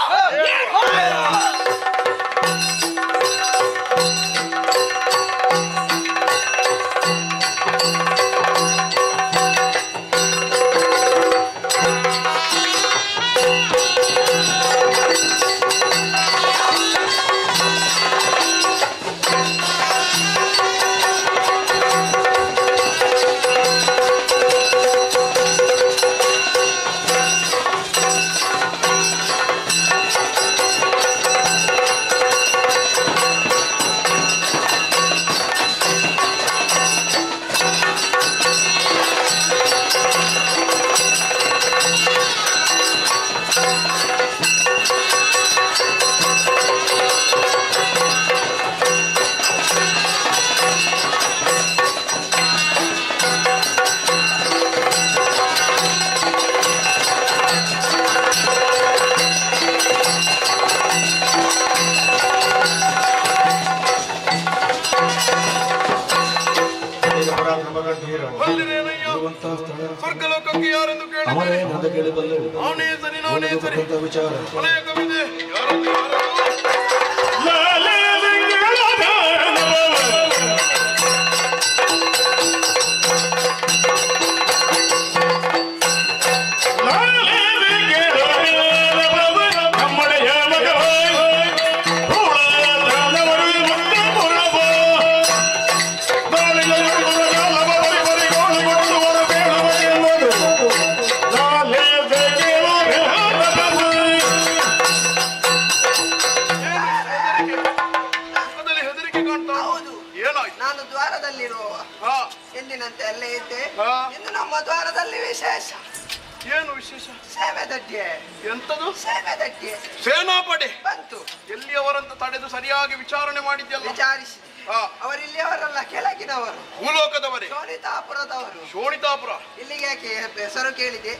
ಸ್ವರ್ಗಲೋಕಕ್ಕೆ ಯಾರೆಂದು ಕೇಳಿಬಲ್ಲೆ ನಾನೇ ಸರಿ ವಿಚಾರ ಕೊನೆಯ ಕವಿತೆ ಯಾರದು ನಾನು ದ್ವಾರದಲ್ಲಿರುವ ಎಂದಿನಂತೆ ಅಲ್ಲೇ ಇದ್ದೆ. ಇನ್ನು ನಮ್ಮ ದ್ವಾರದಲ್ಲಿ ವಿಶೇಷ. ಏನು ವಿಶೇಷ? ಸೇವೆ ದಡ್ಡಿಯೇ. ಎಂತದು? ಸೇವೆ ದಡ್ಡಿಯೇ. ಸೇನಾಪಡೆ ಬಂತು. ಎಲ್ಲಿಯವರಂತ ತಡೆದು ಸರಿಯಾಗಿ ವಿಚಾರಣೆ ಮಾಡಿದ್ಯಲ್ಲ? ವಿಚಾರಿಸಿ. ಅವರಿಲ್ಲಿಯವರಲ್ಲ, ಕೆಳಗಿನವರು, ಭೂಲೋಕದವರೇ. ಶೋಣಿತಾಪುರದವರು. ಶೋಣಿತಾಪುರ ಇಲ್ಲಿಗೆ ಯಾಕೆ ಹೆಸರು ಕೇಳಿದೆ?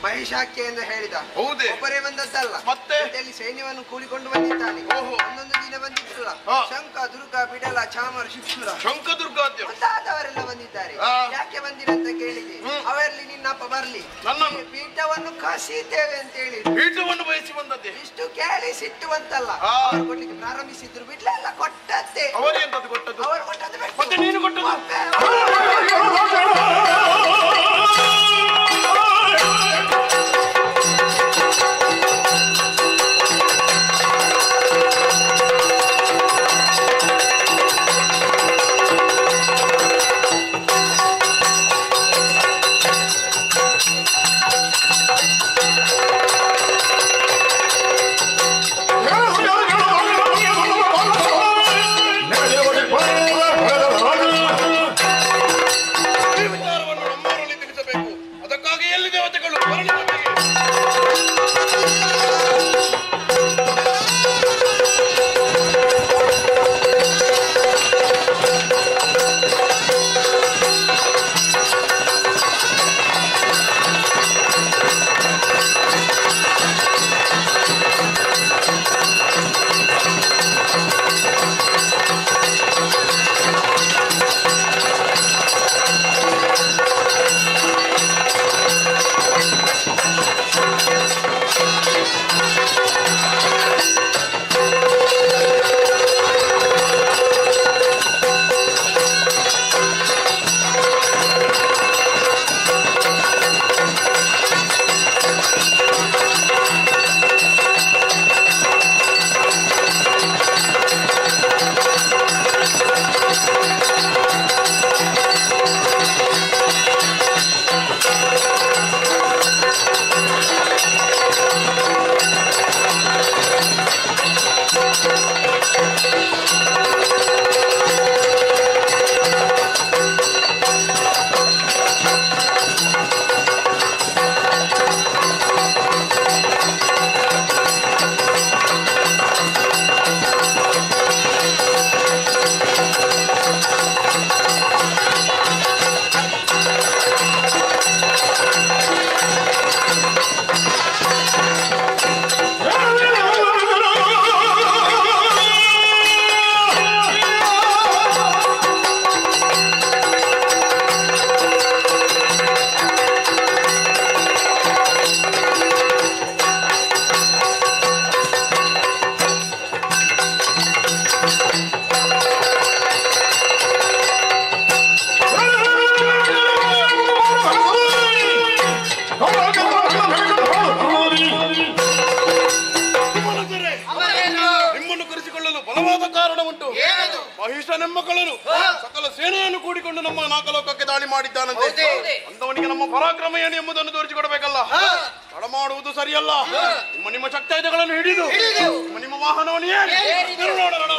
ಮಹಿಷಾಖ್ಯ ಎಂದು ಹೇಳಿದ. ಹೌದೇ? ಒಬ್ಬರೇ ಬಂದದ್ದಲ್ಲ, ಮತ್ತೆ ಜೊತೆಯಲ್ಲಿ ಸೈನ್ಯವನ್ನು ಕೂಡಿಕೊಂಡು ಬಂದಿದ್ದಾನೆ. ಓಹೋ. ಒಂದೊಂದು ದಿನ ಬಂದಿದ್ದಲ್ಲ, ಶಂಕ, ದುರ್ಗ, ಬಿಡಲ, ಚಾಮರ, ಶಿಕ್ಷುರ, ಶಂಕದುರ್ಗಾದ್ಯ ಮುಂತಾದವರೆಲ್ಲ ಬಂದಿದ್ದಾರೆ. ಯಾಕೆ ಬಂದಿರಂತ ಕೇಳಿದೆ. ಅವರಲ್ಲಿ ನಿನ್ನಪ್ಪ ಬರ್ಲಿ, ನನ್ನನ್ನು ಪೀಠವನ್ನು ಕಸಿದ್ದೇವೆ ಅಂತ ಹೇಳಿ ಪೀಠವನ್ನು ಬಯಸಿ ಬಂದದ್ದೇ. ಇಷ್ಟು ಕೇಳಿ ಸಿಟ್ಟು ಬಂತಲ್ಲ, ಅವರು ಕೊಡ್ಲಿಕ್ಕೆ ಪ್ರಾರಂಭಿಸಿದ್ರು. ಬಿಡ್ಲೆಲ್ಲ ಕೊಟ್ಟದ್ದೇ. ಅವರೆಂತದ್ದು ಕೊಟ್ಟದ್ದು? ಅವರು ಕೊಟ್ಟದ್ದು ಬಿಟ್ಟು ಮತ್ತೆ ನೀನು ಕೊಟ್ಟದ್ದು? ಎಲ್ಲಿ ದೇವತೆಗಳು ಬರಲಿ ಒಟ್ಟಿಗೆ. ನಿಮ್ಮನ್ನು ಕರೆಸಿಕೊಳ್ಳಲು ಬಲವಾದ ಕಾರಣ ಉಂಟು. ಮಹಿಷನೆಂಬಕಳನು ಸಕಲ ಸೇನೆಯನ್ನು ಕೂಡಿಕೊಂಡು ನಮ್ಮ ನಾಗಲೋಕಕ್ಕೆ ದಾಳಿ ಮಾಡಿದ್ದಾನಂತೆ. ಅಂತವನಿಗೆ ನಮ್ಮ ಪರಾಕ್ರಮ ಏನು ಎಂಬುದನ್ನು ತೋರಿಸಿಕೊಡಬೇಕಲ್ಲ. ತಡ ಮಾಡುವುದು ಸರಿಯಲ್ಲ. ನಿಮ್ಮ ಶಕ್ತಾಯುಧಗಳನ್ನು ಹಿಡಿದು ನಿಮ್ಮ ವಾಹನವನ್ನು ಏನು ನೋಡೋಣ.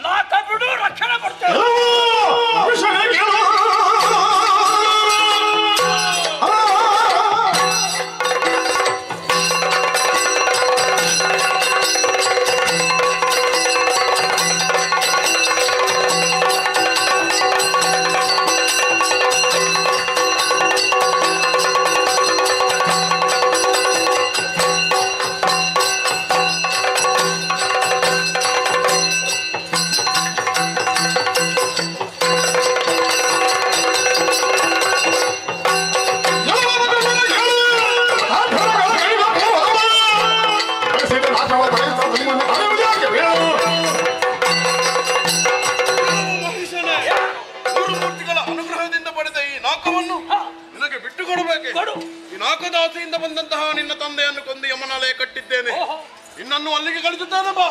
ಲಾಕ ಬಿಡು, ರಕ್ಷಣೆ ಕೊಡ್ತೇವೆ. ಮೂರ್ತಿಗಳ ಅನುಗ್ರಹದಿಂದ ಪಡೆದ ಈ ನಾಕವನ್ನು ನಿನಗೆ ಬಿಟ್ಟು ಕೊಡಬೇಕೆ? ಈ ನಾಕದ ಆಸೆಯಿಂದ ಬಂದಂತಹ ನಿನ್ನ ತಂದೆಯನ್ನು ಕೊಂದು ಯಮನಾಲಯ ಕಟ್ಟಿದ್ದೇನೆ. ನಿನ್ನನ್ನು ಅಲ್ಲಿಗೆ ಕಳಿಸುತ್ತೇನೆ ಬಾ.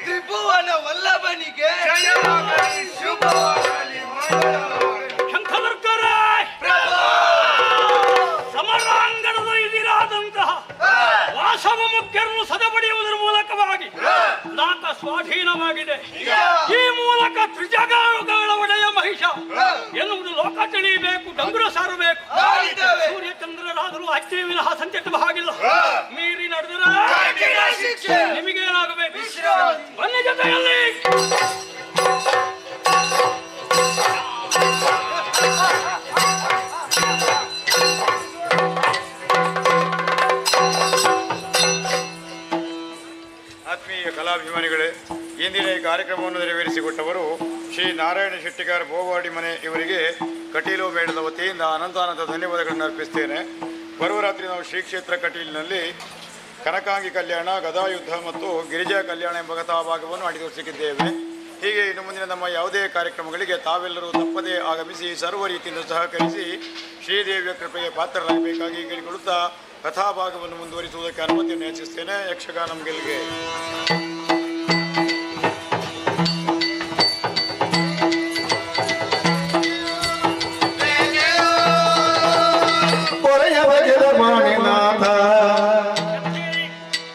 ತ್ರಿಭುವನ ವಲ್ಲಭನಿಗೆ ಸಮರಾಂಗಣದ ಇದಿರಾದಂತಹ ವಾಸವ ಮುಖ್ಯರನ್ನು ಸದಪಡೆಯುವುದರ ಮೂಲಕವಾಗಿ ನಾಕ ಸ್ವಾಧೀನವಾಗಿದೆ. ಈ ಮೂಲಕ ತ್ರಿಜಗಗಳ ಒಡೆಯ ಮಹಿಷ ಎನ್ನುವುದು ಲೋಕ ತಿಳಿಯಬೇಕು, ಡಂಗುರ ಸಾರಬೇಕು. ಸೂರ್ಯಚಂದ್ರರಾದರೂ ಅಚ್ಚೇ ವಿನಃ ಸಂಚರಿಸಬಹುದಿಲ್ಲ. ಮೀರಿ ನಡೆದರೆ ನಿಮಗೇನಾಗಬೇಕು? ಬನ್ನಿ ಜೊತೆಯಲ್ಲಿ. ಆತ್ಮೀಯ ಕಲಾಭಿಮಾನಿಗಳೇ, ಇಂದಿನ ಈ ಕಾರ್ಯಕ್ರಮವನ್ನು ನೆರವೇರಿಸಿಕೊಟ್ಟವರು ಶ್ರೀ ನಾರಾಯಣ ಶೆಟ್ಟಿಗಾರ್ ಬೋವಾಡಿ ಮನೆ ಇವರಿಗೆ ಕಟೀಲು ಮೇಳದ ವತಿಯಿಂದ ಅನಂತ ಧನ್ಯವಾದಗಳನ್ನು ಅರ್ಪಿಸ್ತೇನೆ. ಬರುವ ರಾತ್ರಿ ನಾವು ಶ್ರೀ ಕ್ಷೇತ್ರ ಕಟೀಲಿನಲ್ಲಿ ಕನಕಾಂಗಿ ಕಲ್ಯಾಣ, ಗದಾಯುದ್ಧ ಮತ್ತು ಗಿರಿಜಾ ಕಲ್ಯಾಣ ಎಂಬ ಕಥಾಭಾಗವನ್ನು ಅಣಿತೋರಿಸಿದ್ದೇವೆ. ಹೀಗೆ ಇನ್ನು ಮುಂದಿನ ನಮ್ಮ ಯಾವುದೇ ಕಾರ್ಯಕ್ರಮಗಳಿಗೆ ತಾವೆಲ್ಲರೂ ತಪ್ಪದೇ ಆಗಮಿಸಿ ಸರ್ವ ರೀತಿಯಿಂದ ಸಹಕರಿಸಿ ಶ್ರೀದೇವಿಯ ಕೃಪೆಗೆ ಪಾತ್ರರಾಗಬೇಕಾಗಿ ಕೇಳಿಕೊಳ್ಳುತ್ತಾ ಕಥಾಭಾಗವನ್ನು ಮುಂದುವರಿಸುವುದಕ್ಕೆ ಅನುಮತಿಯನ್ನು ಯಾಚಿಸ್ತೇನೆ. ಯಕ್ಷಗಾನಂ ಗೆಲ್ಗೆ.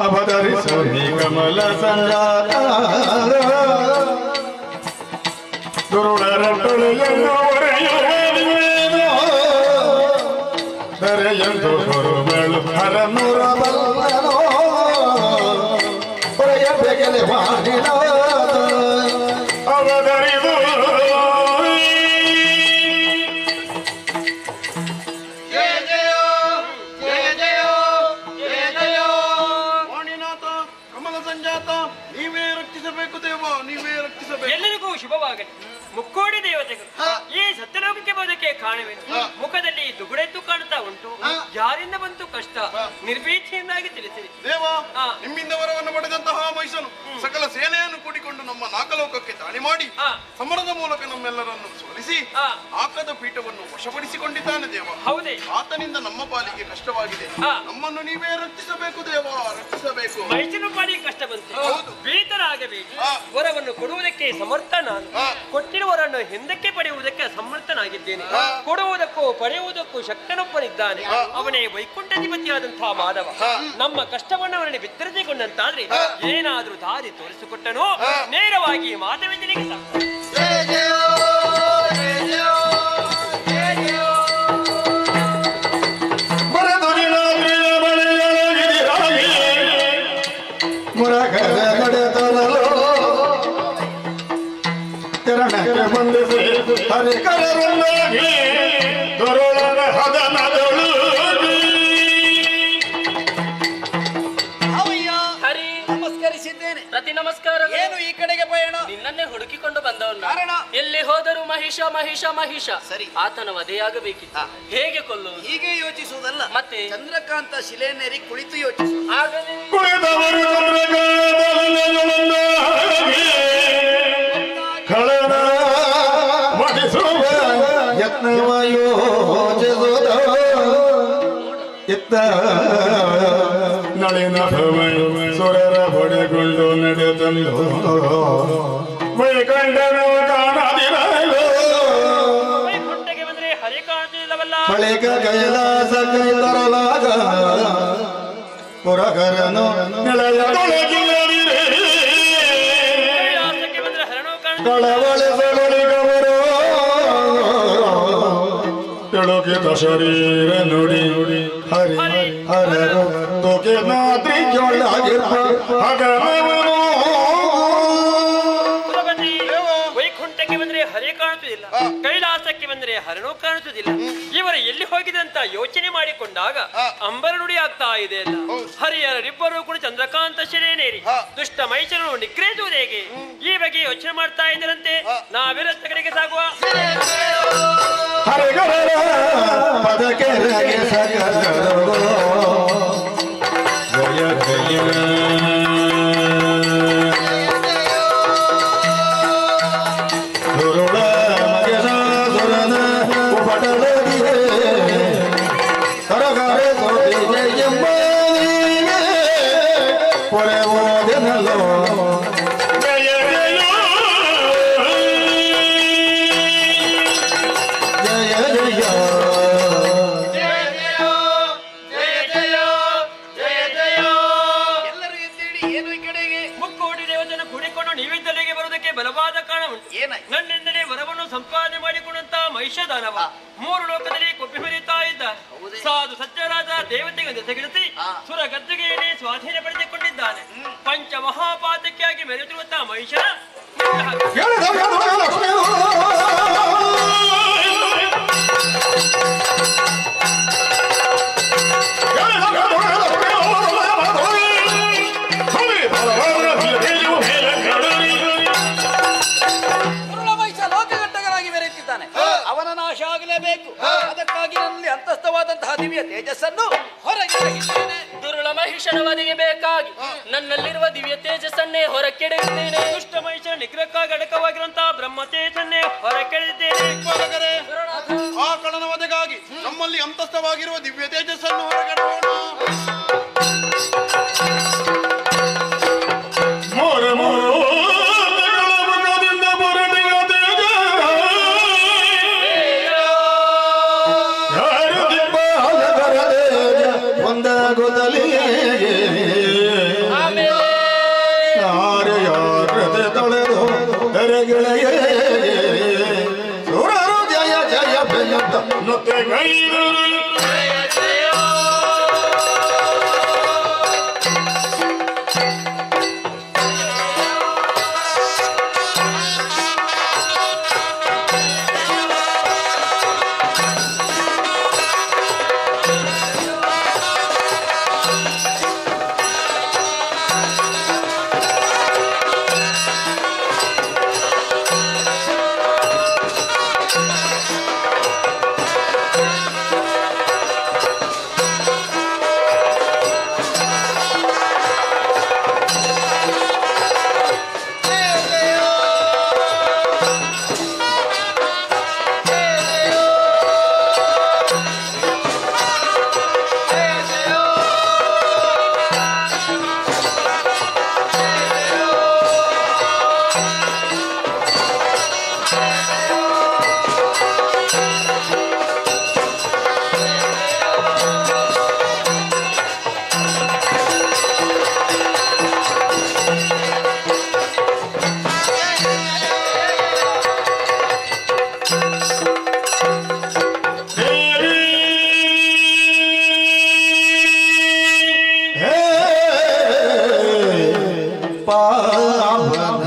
ಅವಧರಿಸಿ ಕಮಲ ಸಂಜಾತ ದುರುಳರಟೊಳೆಯನ್ನು ದರೆಯಂದು ಗುರುಗಳು ಹರನುರ ಬಲ್ಲನೋ ಹೊರೆಯ ಬೆಗೆಲೆ ಮಾಡಿದ ಅವಧರಿದು ಎಲ್ಲರಿಗೂ ಶುಭವಾಗಲಿ. ಮುಕ್ಕೋಡಿ ದೇವತೆಗಳು ಈ ಸತ್ಯಲೋಕಕ್ಕೆ ಬರೋದಕ್ಕೆ ಕಾರಣವೇನು? ಮುಖದಲ್ಲಿ ದುಗುಡೆದ್ದು ಕಾಣ್ತಾ ಉಂಟು. ಯಾರಿಂದ ಬಂತು ಕಷ್ಟ? ನಿರ್ಭೀತಿಯಿಂದಾಗಿ ತಿಳಿಸಿರಿ ದೇವ. ನಿಮ್ಮಿಂದ ವರವನ್ನು ಪಡೆದಂತಹ ಮೈಸೂರು ಸಕಲ ಸೇನೆಯನ್ನು ಕೂಡಿಕೊಂಡು ನಮ್ಮ ನಾಕಲೋಕಕ್ಕೆ ದಾಳಿ ಮಾಡಿ ಸಮರದ ಮೂಲಕ ನಮ್ಮೆಲ್ಲರನ್ನು ಸೋಲಿಸಿ ಒಪ್ಪಿಸಿ ಆಕದ ಪೀಠವನ್ನು ವಶಪಡಿಸಿಕೊಂಡಿದ್ದಾನೆ ದೇವ. ಹೌದೇ? ಆತನಿಂದ ನಮ್ಮ ಪಾಲಿಗೆ ಕಷ್ಟವಾಗಿದೆ. ನಮ್ಮನ್ನು ನೀವೇ ರಕ್ಷಿಸಬೇಕು ದೇವ, ರಕ್ಷಿಸಬೇಕು. ಮೈಸೂರು ಪಾಲಿಗೆ ಕಷ್ಟ ಬಂತು, ಹೌದು. ಭೀತರಾಗಬೇಕು. ವರವನ್ನು ಕೊಡುವುದಕ್ಕೆ ಸಮರ್ಥ ನಾನು, ಕೊಟ್ಟಿರುವವರನ್ನು ಹಿಂದಕ್ಕೆ ಪಡೆಯುವುದಕ್ಕೆ ಸಮರ್ಥನಾಗಿದ್ದೇನೆ. ಕೊಡುವುದಕ್ಕೂ ಪಡೆಯುವುದಕ್ಕೂ ಶಕ್ತನೊಬ್ಬನಿದ್ದಾನೆ, ಅವನೇ ವೈಕುಂಠಾಧಿಪತಿಯಾದಂತಹ ಮಾಧವ. ನಮ್ಮ ಕಷ್ಟವನ್ನು ಅವನಲ್ಲಿ ಬಿತ್ತರಿಸಿಕೊಂಡಂತಾದ್ರೆ ಏನಾದ್ರೂ ದಾರಿ ತೋರಿಸಿಕೊಟ್ಟನೋ ನೇರವಾಗಿ ಮಾಧವೇಂದ್ರನಿಗೆ ನಮಸ್ಕರಿಸಿದ್ದೇನೆ. ಪ್ರತಿ ನಮಸ್ಕಾರ. ಏನು ಈ ಕಡೆಗೆ ಪಯಣ? ನಿನ್ನನ್ನೇ ಹುಡುಕಿಕೊಂಡು ಬಂದವನು. ಕಾರಣ? ಎಲ್ಲಿ ಹೋದರೂ ಮಹಿಷ ಮಹಿಷ ಮಹಿಷ. ಸರಿ, ಆತನ ವಧೆಯಾಗಬೇಕಿತ್ತು. ಹೇಗೆ ಕೊಲ್ಲುವುದು? ಹೀಗೆ ಯೋಚಿಸುವುದಲ್ಲ, ಮತ್ತೆ ಚಂದ್ರಕಾಂತ ಶಿಲೆನೇರಿ ಕುಳಿತು ಯೋಚಿಸು. ಆಗಲೇ ನಳಿನ ಸುರರ ಹೊಡೆಗೊಂಡು ನಡೆದಂದು ವೈಕಂಠನು ಕಾಣದಿರಲು ವೈಕುಂಠಕ್ಕೆ ಬಂದ್ರೆ ಹರಿ ಕಾಣುತ್ತಿಲ್ಲವಲ್ಲ. ಬಳಿಕ ಕೈಲಾಸ ಕೈ ತರಲಾಗ ಪುರಕರನು ನೆಲೆಯದೊಳಗಿಲ್ಲದಿರೇ ಕೈಲಾಸಕ್ಕೆ ಬಂದ್ರೆ ಹರಣೋ ಕಳವಳಿಸಬಳಿಗವರು ತಿಳುಕಿತ ಶರೀರ ನುಡಿ ಹರಿ ಹರರು ತೋಕೆ ಮಾತ್ರಿ ಜೊಳ್ಳಾಗಿರ್ಪ ಹಗಮವನು ವೈಕುಂಠಕ್ಕೆ ಬಂದ್ರೆ ಹರಿ ಕಾಣುತ್ತಿಲ್ಲ, ಕೈಲಾಸಕ್ಕೆ ಬಂದ್ರೆ ಹರಣೋ ಕಾಣಿಸುವುದಿಲ್ಲ. ಇವರು ಎಲ್ಲಿ ಹೋಗಿದೆ ಅಂತ ಯೋಚನೆ ಮಾಡಿಕೊಂಡಾಗ ಅಂಬರ ನುಡಿ ಆಗ್ತಾ ಇದೆ ಅಲ್ಲ. ಹರಿಹರರಿಬ್ಬರು ಕೂಡ ಚಂದ್ರಕಾಂತ ಶಿರೇನೇರಿ ದುಷ್ಟ ಮೈಸೂರನ್ನು ನಿಗ್ರಹಿಸುವುದು ಹೇಗೆ, ಈ ಬಗ್ಗೆ ಯೋಚನೆ ಮಾಡ್ತಾ ಇದ್ದರಂತೆ. ನಾವಿರತ್ತ ಕಡೆಗೆ ಸಾಗುವ. ಪದಕ್ಕೆ ಬಲವಾದ ಕಾರಣ ಉಂಟು. ನನ್ನೆಂದರೆ ವರವನ್ನು ಸಂಪಾದನೆ ಮಾಡಿಕೊಂಡಂತ ಮಹಿಷದಾನವ ಮೂರು ಲೋಕದಲ್ಲಿ ಕೊಪ್ಪಿ ಹೊರಿತಾ ಇದ್ದ ಸಾಧು ಸಜ್ಜರಾದ ದೇವತೆಗೆ ಜೊತೆಗಿಳಿಸಿ ಸುರ ಗದ್ದುಗೆಯನ್ನೇ ಸ್ವಾಧೀನ ಪಡೆದುಕೊಂಡಿದ್ದಾನೆ. ಪಂಚ ಮಹಾಪಾತಕ್ಕಾಗಿ ಮೆರೆದಿರುವಂತಹ ಮಹಿಷನ ಅವನ ನಾಶ ಆಗಲೇಬೇಕು. ಅದಕ್ಕಾಗಿ ನನ್ನಲ್ಲಿ ಅಂತಸ್ಥವಾದಂತಹ ದಿವ್ಯ ತೇಜಸ್ಸನ್ನು ಹೊರಗೆ ತೆಗೆಯುತ್ತೇನೆ. ದುರುಳ ಮಹಿಷನ ವಧೆಗೆ ಬೇಕಾಗಿ ನನ್ನಲ್ಲಿರುವ ದಿವ್ಯ ತೇಜಸ್ಸನ್ನೇ ಹೊರಕೆಳೆಯುತ್ತೇನೆ. ದುಷ್ಟ ಮಹಿಷನ ನಿಗ್ರಹಕ್ಕಾಗಿ ಅಡಕವಾಗಿರುವಂತಹ ಬ್ರಹ್ಮ ತೇಜಸ್ಸನ್ನೇ ಹೊರಕೆಳೆದಿದ್ದೇನೆ. ಆ ಕಳನ ವಧೆಗಾಗಿ ನಮ್ಮಲ್ಲಿ ಅಂತಸ್ಥವಾಗಿರುವ ದಿವ್ಯ ತೇಜಸ್ಸನ್ನು ಹೊರಗೆಡೋಣ. ಪಾವನ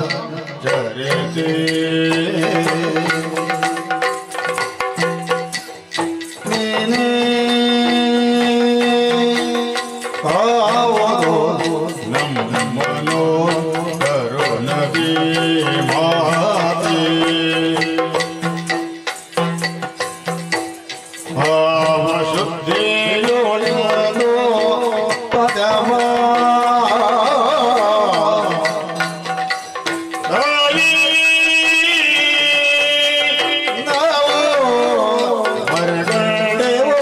ಚರಿತೆ ನೀನೇ ಆವೋ ನಮ್ಮನೋ ಕರುಣದಿ ಮಾತೆ ಭಾವ ಶುದ್ಧಿಯೊಳಿಯಲು ಪದಮ ನಾವು ಹೊರಗಡೆವೋ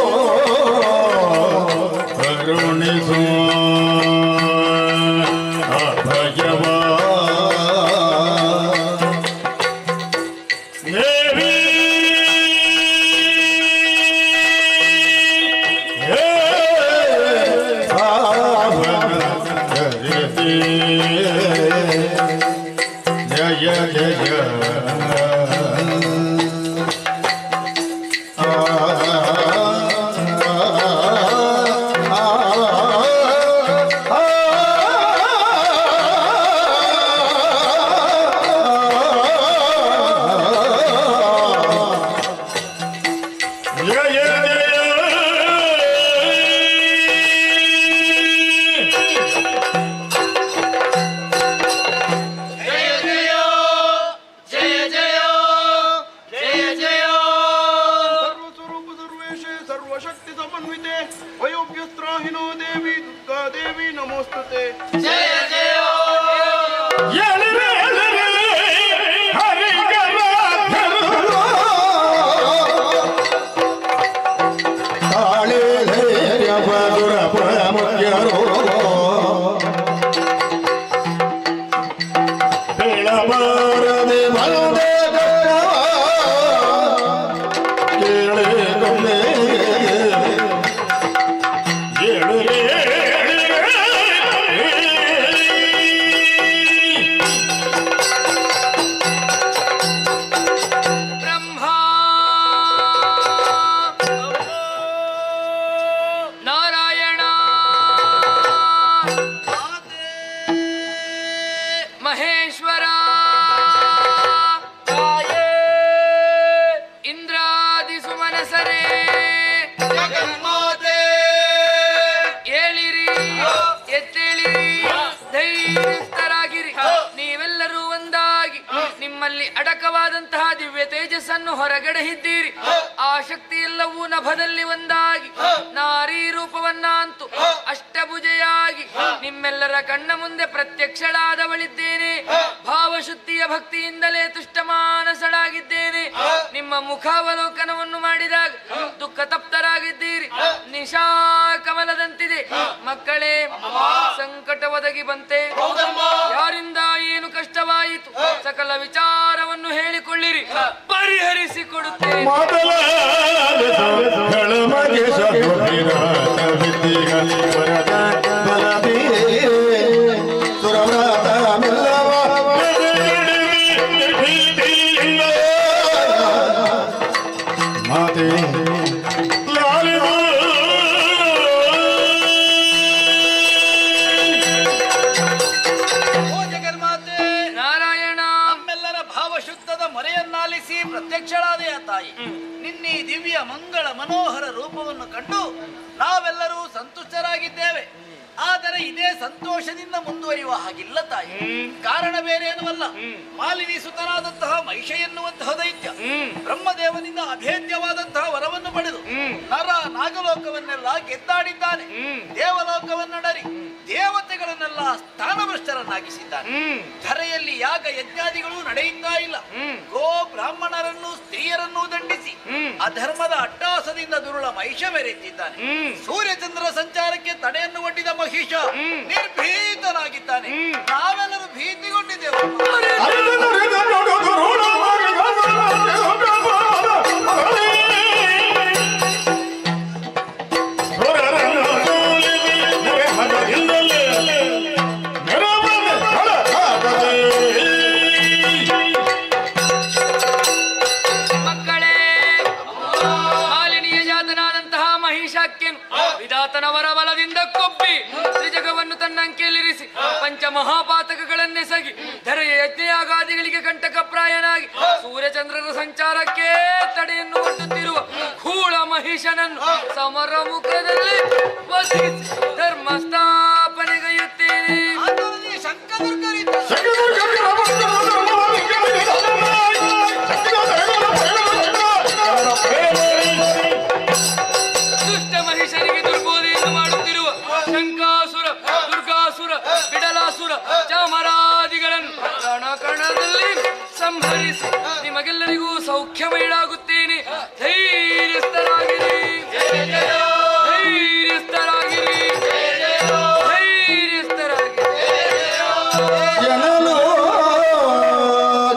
ಕರುಣಿಸು ಅಭಯವ ದೇವಿ ಜಯ ಜಯ ಸರ್ವಸ್ವರೂಪ ಸರ್ವೇಶೇ ಸರ್ವಶಕ್ತಿ ಸಮನ್ವಿತೆ ವಯೋಭ್ಯಸ್ತ್ರಾಹಿನೋ ದೇವಿ ದುರ್ಗಾ ದೇವಿ ನಮೋಸ್ತುತೆ. ತಾಳೆ ಧೈರ್ಯ ಮಧುರ ಮುಖ್ಯರೋ ಬೆಳಬಾರದೆ ಬಂದೆ ಕೇಳಿಕೊಂಡೆ ಬ್ರಹ್ಮ ನಾರಾಯಣ ಮಹೇಶ್ವರ ಇಂದ್ರಾದಿ ಸುಮನಸರೇ ಏಳಿರಿ ಎದ್ದೇಳಿರಿ ಧೈರ್ಯಸ್ಥರಾಗಿರಿ ನೀವೆಲ್ಲರೂ ಒಂದಾಗಿ ನಿಮ್ಮಲ್ಲಿ ಅಡಕವಾದಂತಹ ದಿವ್ಯ ತೇಜಸ್ಸನ್ನು ಹೊರಗಡೆ ಇದ್ದೀರಿ ಆ ಶಕ್ತಿ ಎಲ್ಲವೂ ನಭದಲ್ಲಿ ಒಂದಾಗಿ ನಾರೀ ರೂಪವನ್ನ ಅಂತೂ ಅಷ್ಟಭುಜೆಯಾಗಿ ನಿಮ್ಮೆಲ್ಲರ ಕಣ್ಣ ಮುಂದೆ ಪ್ರತ್ಯಕ್ಷಳಾದವಳಿದ್ದೇನೆ ಭಾವಶುದ್ಧಿಯ ಭಕ್ತಿಯಿಂದಲೇ ತುಷ್ಟಮಾನಸಳಾಗಿದ್ದೇನೆ ನಿಮ್ಮ ಮುಖಾವಲೋಕನವನ್ನು ಮಾಡಿದಾಗ ದುಃಖ ತಪ್ತರಾಗಿದ್ದೀರಿ ನಿಶಾ ಕಮಲದಂತಿದೆ ಮಕ್ಕಳೇ ಸಂಕಟ ಒದಗಿ ಬಂತೆ ಯಾರಿಂದ ಏನು ಕಷ್ಟವಾಯಿತು ಸಕಲ ವಿಚಾರವನ್ನು ಹೇಳಿಕೊಳ್ಳಿರಿ ಪರಿಹರಿಸಿಕೊಡುತ್ತೇನೆ ಮಾತೆ ನಾರಾಯಣ ನಮ್ಮೆಲ್ಲರ ಭಾವಶುದ್ಧದ ಮೊರೆಯನ್ನಾಲಿಸಿ ಪ್ರತ್ಯಕ್ಷಳಾದೆಯ ತಾಯಿ ನಿನ್ನೀ ದಿವ್ಯ ಮಂಗಳ ಮನೋಹರ ರೂಪವನ್ನು ಕಂಡು ನಾವೆಲ್ಲರೂ ಸಂತುಷ್ಟರಾಗಿದ್ದೇವೆ. ಆದರೆ ಇದೇ ಸಂತೋಷದಿಂದ ಮುಂದುವರಿಯುವ ಹಾಗಿಲ್ಲ ತಾಯಿ. ಕಾರಣ ಬೇರೇನುವಲ್ಲ, ಮಾಲಿನಿ ಸುತನಾದಂತಹ ಮಹಿಷ ಎನ್ನುವಂತಹ ದೈತ್ಯ ಬ್ರಹ್ಮದೇವನಿಂದ ಅಭೇದ್ಯವಾದಂತಹ ವರವನ್ನು ಪಡೆದು ನರ ನಾಗಲೋಕವನ್ನೆಲ್ಲ ಗೆದ್ದಾಡಿದ್ದಾನೆ. ದೇವಲೋಕವನ್ನಡರಿ ದೇವತೆಗಳನ್ನೆಲ್ಲ ಸ್ಥಾನಭ್ರಷ್ಟರನ್ನಾಗಿಸಿದ್ದಾನೆ. ಧರೆಯಲ್ಲಿ ಯಾಗ ಯಜ್ಞಾದಿಗಳು ನಡೆಯುತ್ತಾ ಇಲ್ಲ. ಗೋ ಬ್ರಾಹ್ಮಣರನ್ನು ಸ್ತ್ರೀಯರನ್ನು ದಂಡಿಸಿ ಅಧರ್ಮದ ಅಟ್ಟಾಸದಿಂದ ದುರುಳ ಮಹಿಷ ಮೆರೆಯುತ್ತಿದ್ದಾನೆ. ಸೂರ್ಯಚಂದ್ರ ಸಂಚಾರಕ್ಕೆ ತಡೆಯನ್ನು ಒಡ್ಡಿದ ಮಹಿಷ ನಿರ್ಭೀತನಾಗಿದ್ದಾನೆ. ನಾವೆಲ್ಲರೂ ಭೀತಿಗೊಂಡಿದ್ದೆವು. ಮಕ್ಕಳೇ, ಮಾಲಿನಿಯ ಜಾತನಾದಂತಹ ಮಹಿಷಾಕ್ಯನು ವಿಧಾತನ ವರಬಲದಿಂದ ಕೊಬ್ಬಿ ತ್ರಿಜಗವನ್ನು ತನ್ನ ಅಂಕೆಯಲ್ಲಿರಿಸಿ ಪಂಚಮಹಾಪಾತಕಗಳನ್ನೆಸಗಿ ಧರೆಯ ಯಜ್ಞಯಾಗಾದಿಗಳಿಗೆ ಕಂಟಕಪ್ರಾಯನಾಗಿ ಸೂರ್ಯಚಂದ್ರರ ಸಂಚಾರಕ್ಕೆ ತಡೆಯನ್ನು ಒಡ್ಡುತ್ತಿರುವ ಕೂಳ ಮಹಿಷನನ್ನು ಸಮರ ಮುಖದಲ್ಲಿ ವಧಿಸಿ ಧರ್ಮ ಸ್ಥಾಪನೆಗೈಯುತ್ತೇನೆ. ದುಷ್ಟ ಮಹಿಷನಿಗೆ ದುರ್ಬೋಧೆಯನ್ನು ಮಾಡುತ್ತಿರುವ ಶಂಕಾಸುರ, ದುರ್ಗಾಸುರ, ಬಿಡಲಾಸುರ, ಚಾಮರಾದಿಗಳನ್ನು ಕಣಕಣದಲ್ಲಿ ಸಂಹರಿಸಿ ನಿಮಗೆಲ್ಲರಿಗೂ ಸೌಖ್ಯಮಯಳಾಗುತ್ತೇನೆ. ಧೈರ್ಯಸ್ಥರಾಗಿರಿ, ಧೈರ್ಯಸ್ಥರಾಗಿರಿ, ಧೈರ್ಯಸ್ಥರಾಗಿರಿ. ಜನನೋ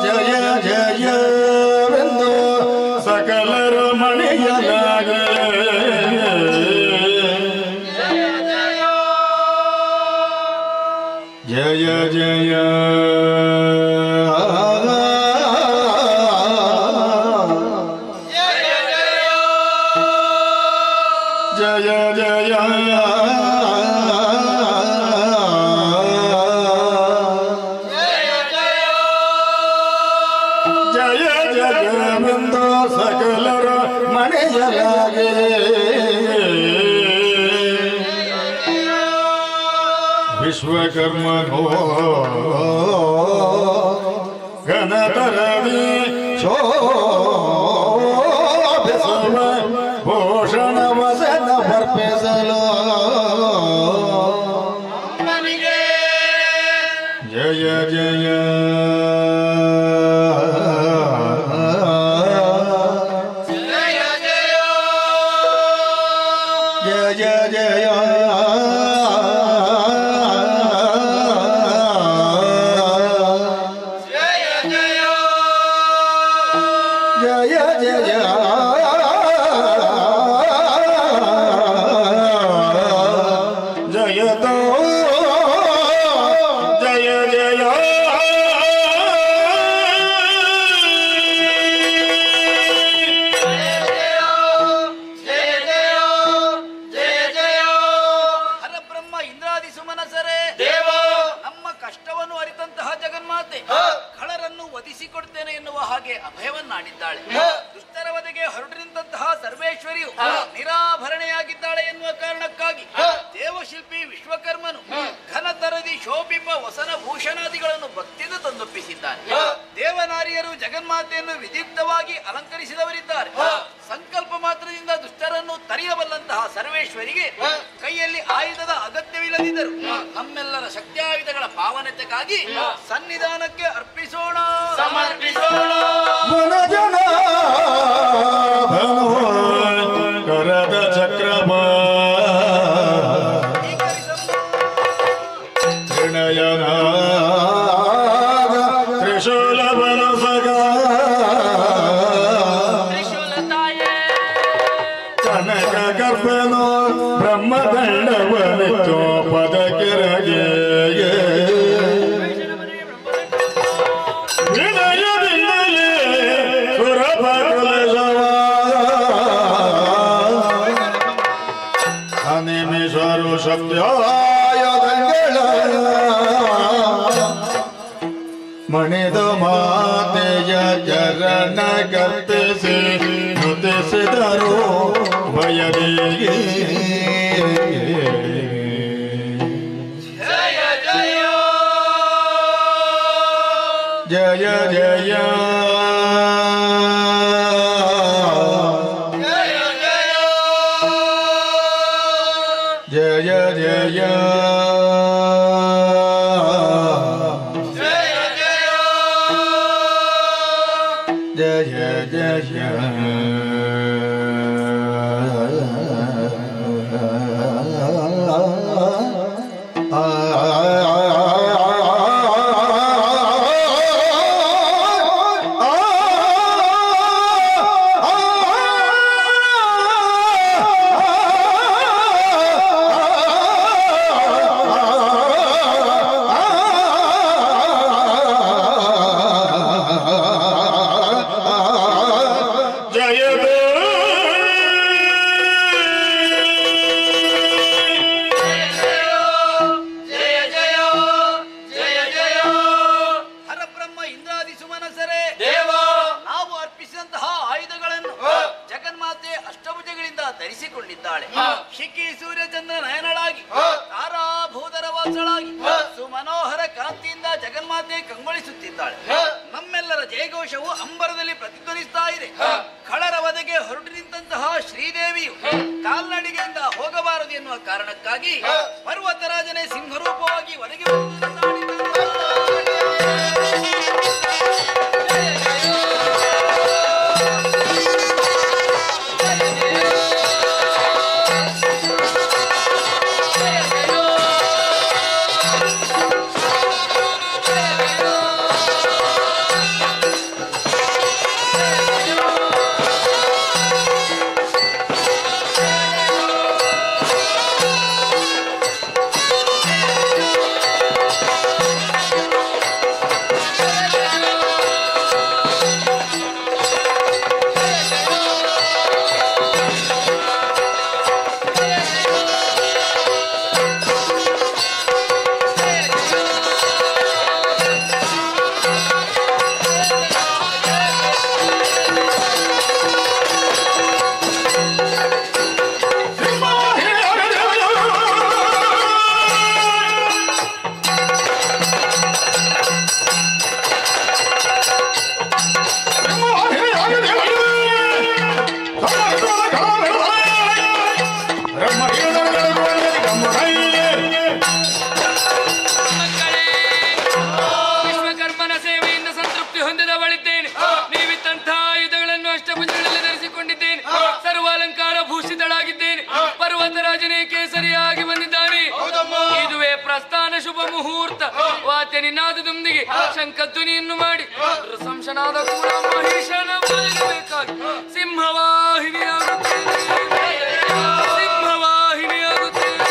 ಜಯ ಜಯವೆಂದು ಸಕಲರು ಮಣಿಯಲಾಗಿ ಜಯ ಜಯ ಜಯ ಜಯ ಜಯ ಜಯವೆಂದು ಸಕಲರ ಮನೆಯಲಾಗೆ ವಿಶ್ವಕರ್ಮನೋ ಘನತರವಿ ಶೋಭಿಸುವ ಭೂಷಣ ವಸನ ಬರ್ಪಿಸಲು ಜಯ ಜಯ ಜಯ ಜಯ ಜಯ ಜಯ ಜಯತೋ ಜಯ ಜಯ ಹರಬ್ರಹ್ಮ ಇಂದ್ರಾದಿ ಸುಮನಸರೇ, ನಮ್ಮ ಕಷ್ಟವನ್ನು ಅರಿತಂತಹ ಜಗನ್ಮಾತೆ ಖಳರನ್ನು ವಧಿಸಿಕೊಡ್ತೇನೆ ಎನ್ನುವ ಹಾಗೆ ಅಭಯವನ್ನಾಡಿದ್ದಾಳೆ. ದುಷ್ಟರ ವಧೆಗೆ ಹೊರಟು ನಿಂತಹ ಸರ್ವೇಶ್ವರಿಯು ನಿರಾಭರಣೆಯಾಗಿದ್ದಾಳೆ ಎನ್ನುವ ಕಾರಣಕ್ಕಾಗಿ ದೇವಶಿಲ್ಪಿ ವಿಶ್ವಕರ್ಮನು ಘನತರದಿ ಶೋಭಿಪ ವಸನ ಭೂಷಣಾದಿಗಳನ್ನು ಭಕ್ತಿಯಿಂದ ತಂದೊಪ್ಪಿಸಿದ್ದಾನೆ. ದೇವನಾರಿಯರು ಜಗನ್ಮಾತೆಯನ್ನು ವಿದ್ಯುಕ್ತವಾಗಿ ಅಲಂಕರಿಸಿದವರಿದ್ದಾರೆ. ಸಂಕಲ್ಪ ಮಾತ್ರದಿಂದ ದುಷ್ಟರನ್ನು ತರಿಯಬಲ್ಲಂತಹ ಸರ್ವೇಶ್ವರಿಗೆ ಕೈಯಲ್ಲಿ ಆಯುಧದ ಅಗತ್ಯವಿಲ್ಲದಿದ್ದರು ನಮ್ಮೆಲ್ಲರ ಶಕ್ತಿಯಾಯುಧಗಳ ಪಾವನತೆಗಾಗಿ ಸನ್ನಿಧಾನಕ್ಕೆ ಅರ್ಪಿಸೋಣ, ಸಮರ್ಪಿಸೋಣ. ಮನಜನ ಕರದ ಚಕ್ರಮ ತ್ರಿನಯನ ತ್ರಿಶೂಲ ಬಲಸಗ ಕನಕ ಗರ್ಭನೋ ಬ್ರಹ್ಮದಂಡವನಿತ್ತೋ ಪದಕೆರಗೆ ವಿನಯದಿಂದಲೇ ಸುರಭಕುಲಶವ ಅನಿಮಿಷರು ಶಕ್ತಿಯಾಯದಂಗಳ ಮಣಿದು ಮಾತೆಯ ಚರಣ ಕರ್ಪಿಸಿ ನುತಿಸಿದರು ಭಯದಿಗೆ ಜಯ ಜಯ ಜಯ ಜಯ ಜಯ ಜಯ ಆ ಜಗನ್ಮಾತೆ ಕಂಗೊಳಿಸುತ್ತಿದ್ದಾಳೆ. ನಮ್ಮೆಲ್ಲರ ಜಯಘೋಷವು ಅಂಬರದಲ್ಲಿ ಪ್ರತಿಧ್ವನಿಸ್ತಾ ಇದೆ. ಖಳರ ವಧೆಗೆ ಹೊರಟು ನಿಂತಹ ಶ್ರೀದೇವಿಯು ಕಾಲ್ನಡಿಗೆಯಿಂದ ಹೋಗಬಾರದು ಎನ್ನುವ ಕಾರಣಕ್ಕಾಗಿ ಪರ್ವತರಾಜನೇ ಸಿಂಹರೂಪವಾಗಿ ವಧೆಗೆ ನಿನಾದದೊಂದಿಗೆ ಶಂಖಧ್ವನಿಯನ್ನು ಮಾಡಿ ಸಂಶನಾದ ಕೂಡ ಮಹಿಷನ ಬೇಕಾಗಿ ಸಿಂಹವಾಹಿನಿಯಾಗುತ್ತೇನೆ ಸಿಂಹವಾಹಿನಿಯಾಗುತ್ತೇನೆ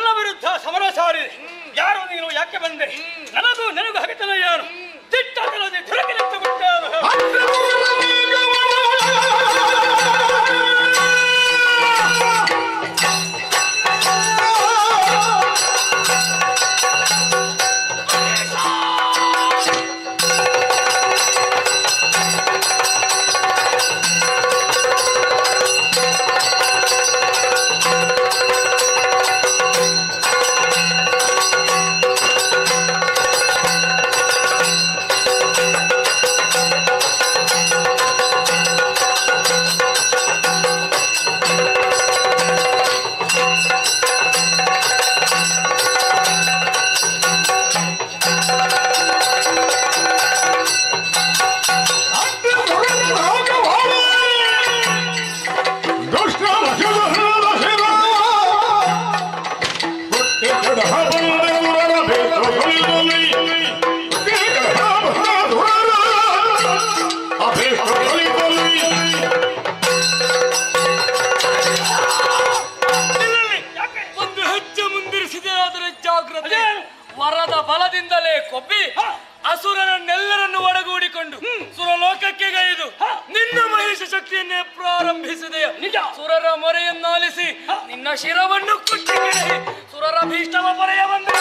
ನನ್ನ ವಿರುದ್ಧ ಸಮರ ಸಾರಿ ಯಾರು ನೀನು, ಯಾಕೆ ಬಂದೆ, ನನಗೂ ಹಗತನ ಯಾರು, ದಿಟ್ಟದಲ್ಲಿ ಧುರಕಿನಿಂದ ಒಂದು ಹೆಜ್ಜೆ ಮುಂದಿರಿಸಿದೆ, ಅದರ ಜಾಗ್ರತೆ ವರದ ಬಲದಿಂದಲೇ ಕೊಬ್ಬಿ ಅಸುರನನ್ನೆಲ್ಲರನ್ನು ಒಳಗೂಡಿಕೊಂಡು ಸುರಲೋಕಕ್ಕೆ ಗೈದು ನಿನ್ನ ಮಹಿಷ ಶಕ್ತಿಯನ್ನೇ ಪ್ರಾರಂಭಿಸಿದೆ. ಸುರರ ಮೊರೆಯನ್ನಾಲಿಸಿ ನಿನ್ನ ಶಿರವನ್ನು ಕುಟ್ಟಿ ಕೆಡಹಿ ಸುರರ ಭೀಷ್ಟವ ಪೊರೆಯ ಬಂದೆ.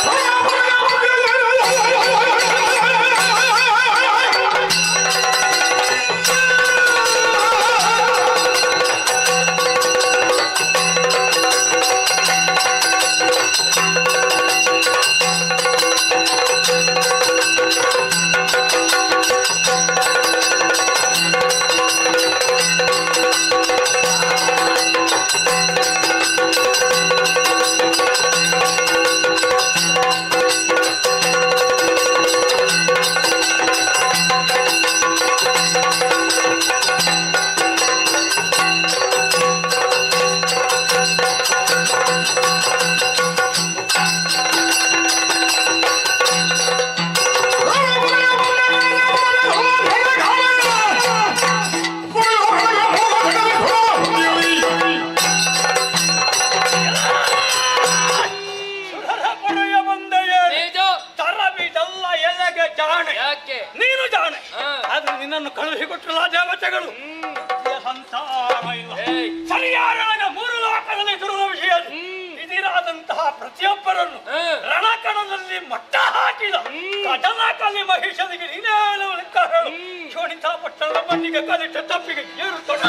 ನೀನು ಜಾಣೆ, ಆದ್ರೆ ನಿನ್ನನ್ನು ಕಳುಹಿಕೊಟ್ಟಲ್ಲ ದೇವತೆಗಳು. ಸರಿಯಾದ 3 ಲೋಕದಲ್ಲಿ ಸುರುವ ವಿಷಯ ಇದಿರಾದಂತಹ ಪ್ರತಿಯೊಬ್ಬರನ್ನು ರಣಕಣದಲ್ಲಿ ಮಟ್ಟ ಹಾಕಿದ ಕಟನಾಕಲ್ಲಿ ಮಹಿಷನಿಗೆ ನೀನೇನು ಲೆಕ್ಕ ಹೇಳು. ಶೋಣಿತಾ ಪಟ್ಟಣದ ಮಣ್ಣಿಗೆ ಕಲಿತ ತಪ್ಪಿಗೆ ಏರುತ್ತೊಂಡ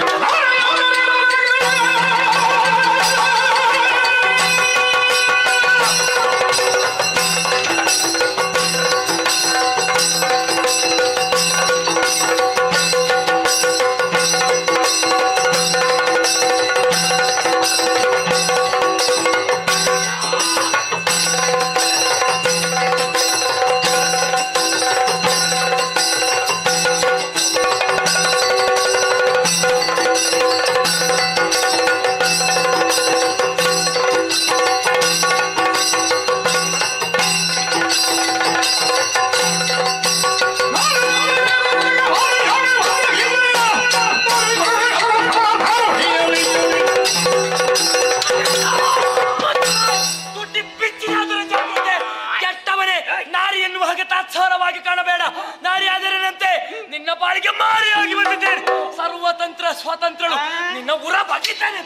ತಾತ್ಸಾರವಾಗಿ ಕಾಣಬೇಡ. ನಾರಿ ಆದರೇನಂತೆ, ನಿನ್ನ ಪಾಲಿಗೆ ಮಾರಿಯಾಗಿ ಬಂದಿದ್ದೇನೆ. ಸರ್ವತಂತ್ರ ಸ್ವತಂತ್ರಳು ನಿನ್ನ ಉರ ಬಗ್ಗಿದ್ದಾನೆ.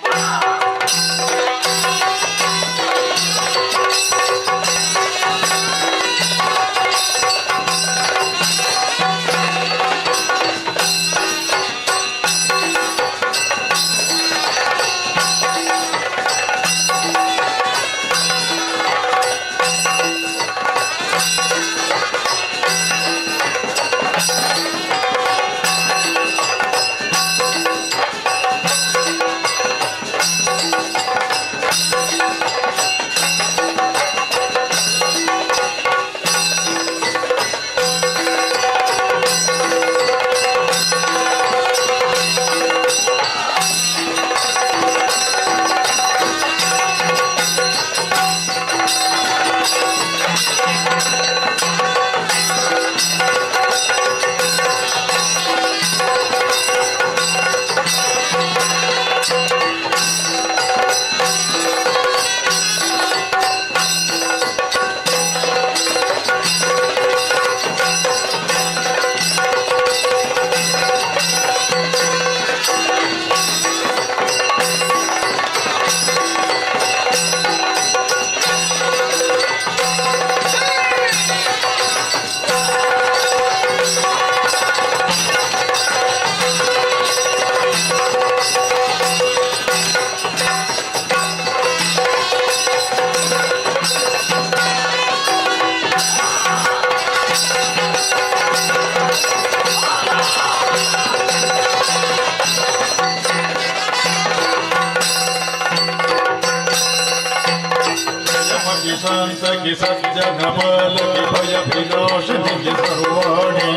ಮುಗಿ ಶಾಂತಗಿ ಸಜ್ಜನ ಬಾಲಕಿ ಭಯ ವಿನಾಶನಿಗೆ ಸರ್ವಾಣಿ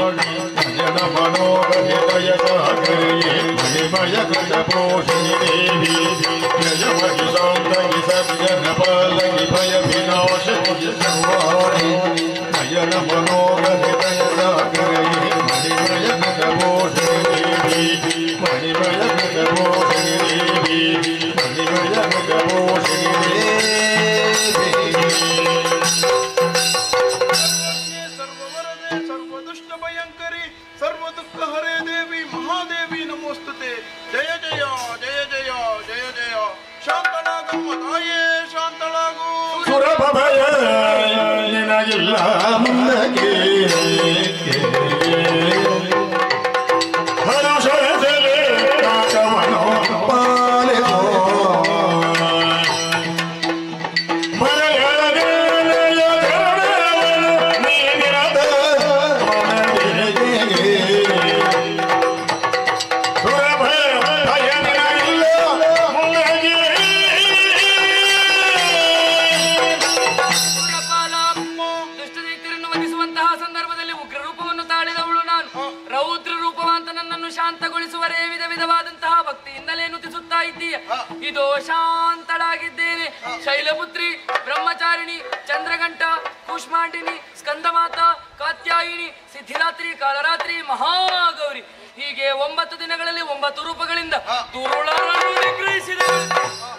ಜನ ಮನೋಹರಿ ದಯ ಸಾಗರಿಯೇ ಮಹಿಮಯ ಗಜ ಪೋಷಣಿ ದೇವಿ ಜಯ ಮುಗಿ ಶಾಂತಗಿ ಸಜ್ಜನ ಬಾಲಕಿ ಭಯ ವಿನಾಶನಿಗೆ ಸರ್ವಾಣಿ ಜನ ಮನೋಹರಿ ದಯ ಸಾಗರಿಯೇ ಮಹಿಮಯ ಗಜ ಪೋಷಣಿ ದೇವಿ ಮಹಿಮಯ ಗಜ ಪೋಷಣಿ ದೇವಿ ಮಹಿಮಯ ಗಜ ಪೋಷಣಿ ಸರ್ವವರದೆ ಸರ್ವದುಷ್ಟ ಭಯಂಕರಿ ಸರ್ವ ದುಃಖ ಹರೇ ದೇವಿ ಮಹಾದೇವಿ ನಮೋಸ್ತುತೆ ಜಯ ಜಯ ಜಯ ಜಯ ಜಯ ಜಯ ಶಾಂತಳಾಗಮ್ಮ ತಾಯೇ ಶಾಂತಳಾಗು ಸುರಭ ಭಯ ನಿನಗಿಲ್ಲ ಮುಂದಕ್ಕೆ ಹರುಷದಲ್ಲಿ ನಾಟವನು ಪಾಲಿಸೋ ದುಷ್ಟದೈತ್ಯರನ್ನು ವಧಿಸುವಂತಹ ಸಂದರ್ಭದಲ್ಲಿ ಉಗ್ರ ರೂಪವನ್ನು ತಾಳಿದವಳು ನಾನು. ರೌದ್ರ ರೂಪವಂತ ನನ್ನನ್ನು ಶಾಂತಗೊಳಿಸುವರೇ ವಿಧ ವಿಧವಾದಂತಹ ಭಕ್ತಿಯಿಂದಲೇ ನುತಿಸುತ್ತಾ ಇದ್ದೀಯ. ಇದೋ ಶಾಂತಳಾಗಿದ್ದೇನೆ. ಶೈಲಪುತ್ರಿ, ಬ್ರಹ್ಮಚಾರಿಣಿ, ಚಂದ್ರಘಂಟ, ಕೂಷ್ಮಾಂಡಿನಿ, ಸ್ಕಂದಮಾತ, ಕಾತ್ಯಾಯಿನಿ, ಸಿದ್ಧಿರಾತ್ರಿ, ಕಾಲರಾತ್ರಿ, ಮಹಾಗೌರಿ ಹೀಗೆ 9 ದಿನಗಳಲ್ಲಿ 9 ರೂಪಗಳಿಂದ ದುರುಳರನ್ನು ನಿಗ್ರಹಿಸಿದಳು.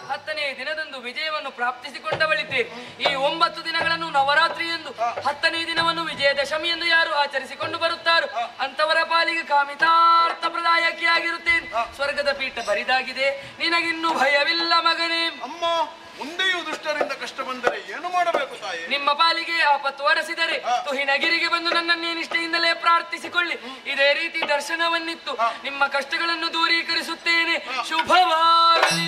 10ನೇ ದಿನದಂದು ವಿಜಯವನ್ನು ಪ್ರಾಪ್ತಿಸಿಕೊಂಡವಳಿದ್ದೆ. ಈ 9 ದಿನಗಳನ್ನು ನವರಾತ್ರಿ ಎಂದು 10ನೇ ದಿನವನ್ನು ವಿಜಯದಶಮಿ ಎಂದು ಯಾರು ಆಚರಿಸಿಕೊಂಡು ಬರುತ್ತಾರೋ ಅಂತವರ ಪಾಲಿಗೆ ಕಾಮಿತಾರ್ಥ ಪ್ರದಾಯಕಿಯಾಗಿರುತ್ತೇನೆ. ಸ್ವರ್ಗದ ಪೀಠ ಬರಿದಾಗಿದೆ, ನಿನಗಿನ್ನೂ ಭಯವಿಲ್ಲ ಮಗನೇ. ಅಮ್ಮ, ಮುಂದೆಯೂ ದುಷ್ಟರಿಂದ ಕಷ್ಟ ಬಂದರೆ ಏನು ಮಾಡಬೇಕು ತಾಯಿ? ನಿಮ್ಮ ಪಾಲಿಗೆ ಆಪತ್ತು ಒರೆಸಿದರೆ ತುಹಿನಗಿರಿಗೆ ಬಂದು ನನ್ನನ್ನೇ ನಿಷ್ಠೆಯಿಂದಲೇ ಪ್ರಾರ್ಥಿಸಿಕೊಳ್ಳಿ. ಇದೇ ರೀತಿ ದರ್ಶನವನ್ನಿತ್ತು ನಿಮ್ಮ ಕಷ್ಟಗಳನ್ನು ದೂರೀಕರಿಸುತ್ತೇನೆ. ಶುಭವಾಗಲಿ.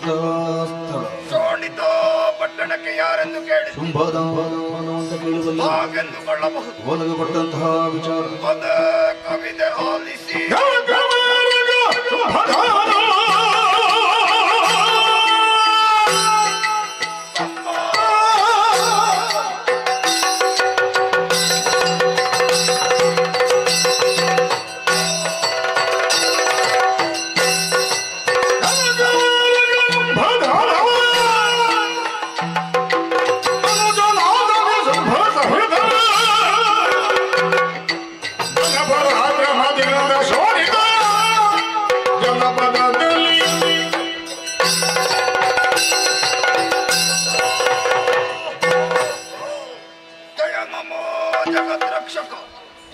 ಸ್ಥಳ ಶೋಣಿತ ಪಟ್ಟಣಕ್ಕೆ ಯಾರೆಂದು ಕೇಳಿ ಶುಂಭದ ಅಂತ ಕೇಳುವಲ್ಲಿ ಹಾಗೆಂದುಕೊಳ್ಳಬಹುದು. ಒಳಗೆ ಕೊಟ್ಟಂತಹ ವಿಚಾರ ಪದ ಕವಿತೆ ಆಲಿಸಿ ಜಯ ನಮೋ ಜಗದ್ರಕ್ಷಕ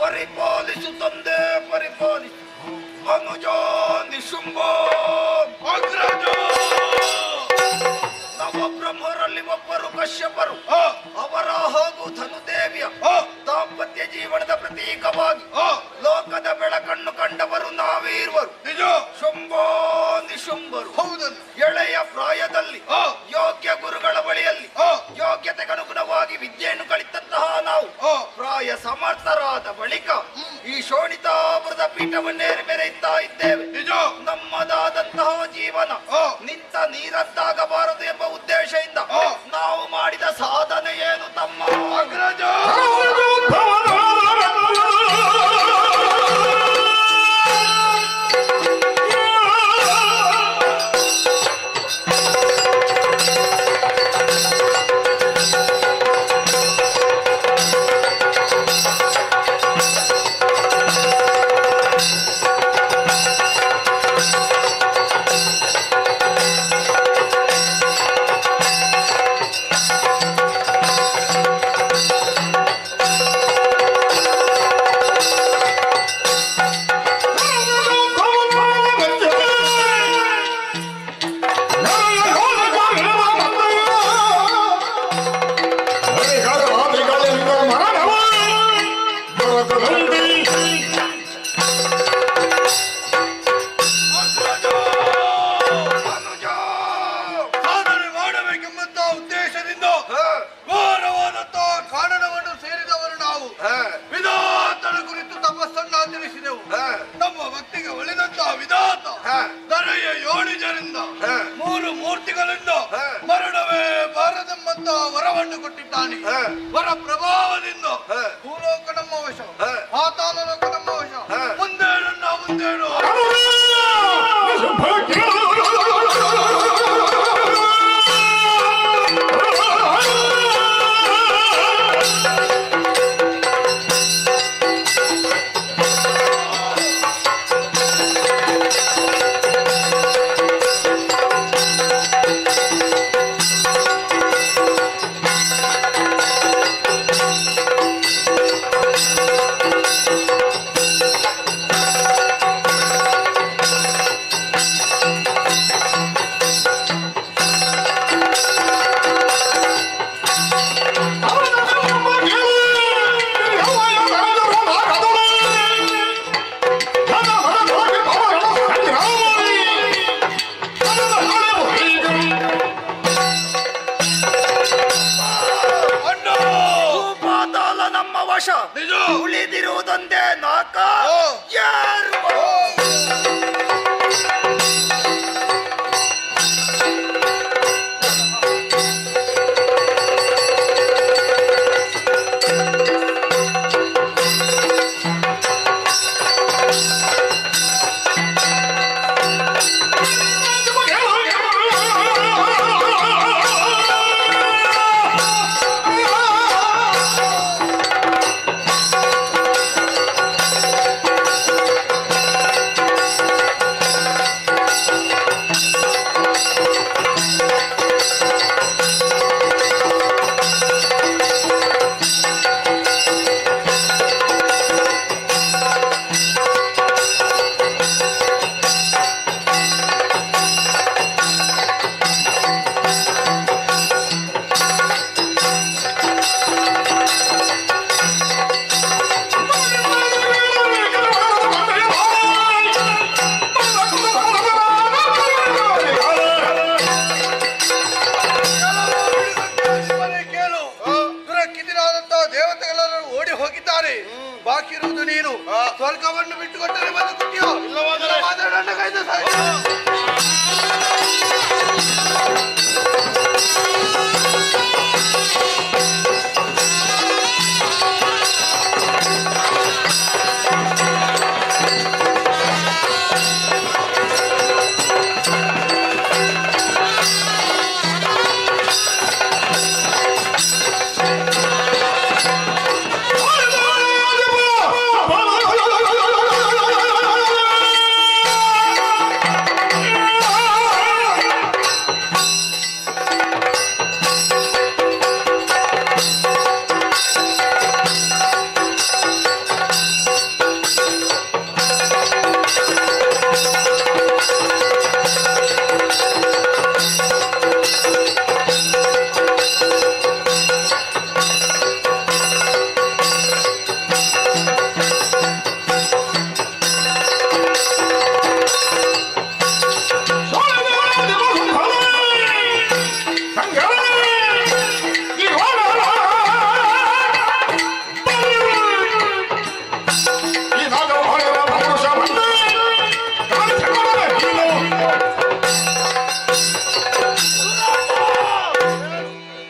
ಪರಿಪಾಲಿಸು ತಂದೆ ಪರಿಪಾಲಿಸು ಅನುಜ ನಿಶುಂಭ ಅಗ್ರಜ ನವಬ್ರಹ್ಮರಲ್ಲಿ ಒಬ್ಬರು ಕಶ್ಯಪರು ಅವರ ಹಾಗೂ ಧನುದೇವಿಯ ದಾಂಪತ್ಯ ಜೀವನದ ಪ್ರತೀಕವಾಗಿ ಲೋಕದ ಬೆಳಕನ್ನು ಕಂಡವರು ನಾವೇ ಇರುವರು. ಶುಂಭ ನಿಶುಂಭರು ಹೌದನ್ನು ಎಳೆಯ ಪ್ರಾಯದಲ್ಲಿ ಯೋಗ್ಯ ಗುರುಗಳ ಬಳಿಯಲ್ಲಿ ಯೋಗ್ಯತೆಗನುಗುಣವಾಗಿ ವಿದ್ಯೆಯನ್ನು ಕಲಿತಂತಹ ನಾವು ಪ್ರಾಯ ಸಮರ್ಥರಾದ ಬಳಿಕ ಈ ಶೋಣಿತಾಪುರದ ಪೀಠವನ್ನೇರಿ ಮೆರೆಯುತ್ತಾ ಇದ್ದೇವೆ. ನಮ್ಮದಾದಂತಹ ಜೀವನ ನಿಂತ ನೀರಂತಾಗಬಾರದು ಎಂಬ ಉದ್ದೇಶದಿಂದ ನಾವು ಮಾಡಿದ ಸಾಧನೆ ಏನು ತಮ್ಮ ಅಗ್ರಜ? ವರ ಪ್ರಭಾವದಿಂದ ಭೂಲೋಕ ನಮ್ಮ ವಶ, ಪಾತಾಳ ಲೋಕ ನಮ್ಮ ವಶ. ಮುಂದೇನು ನಾವು ಮುಂದೇನು ಉಳಿದಿರುವುದೊಂದೇ ನಾಕ ಯಾರು ಸ್ವರ್ಗವನ್ನು ಬಿಟ್ಟುಕೊಟ್ಟರೆ ಬದುಕುತ್ತೀಯೋ ಇಲ್ಲವಾದರೆ ನನ್ನ ಕೈದು ಸಾಯಿ.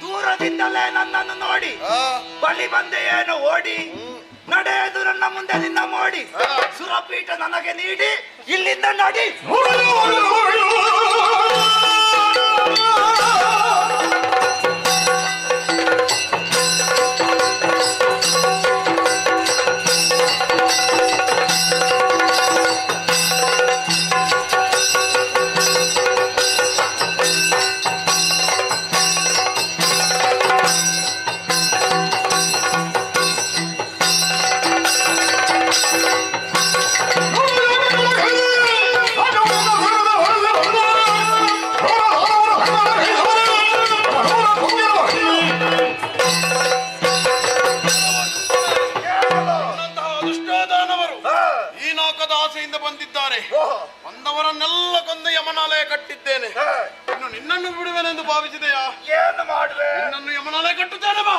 ದೂರದಿಂದಲೇ ನನ್ನನ್ನು ನೋಡಿ ಬಳಿ ಬಂದೆಯೇನು ಓಡಿ ನಡೆಯದು ನನ್ನ ಮುಂದೆ ನಿನ್ನ ಮೋಡಿ ಸುರಪೀಠ ನನಗೆ ನೀಡಿ ಇಲ್ಲಿಂದ ನಡಿ. ಬಂದಿದ್ದಾರೆ. ಬಂದವರನ್ನೆಲ್ಲ ಕೊಂದು ಯಮನಾಲಯ ಕಟ್ಟಿದ್ದೇನೆ. ಇನ್ನು ನಿನ್ನನ್ನು ಬಿಡುವೆನೆಂದು ಭಾವಿಸಿದೆಯಾ? ಏನು ಮಾಡುವೆ? ನಿನ್ನನ್ನು ಯಮನಾಲಯ ಕಟ್ಟುತ್ತೇನೆ ಬಾ.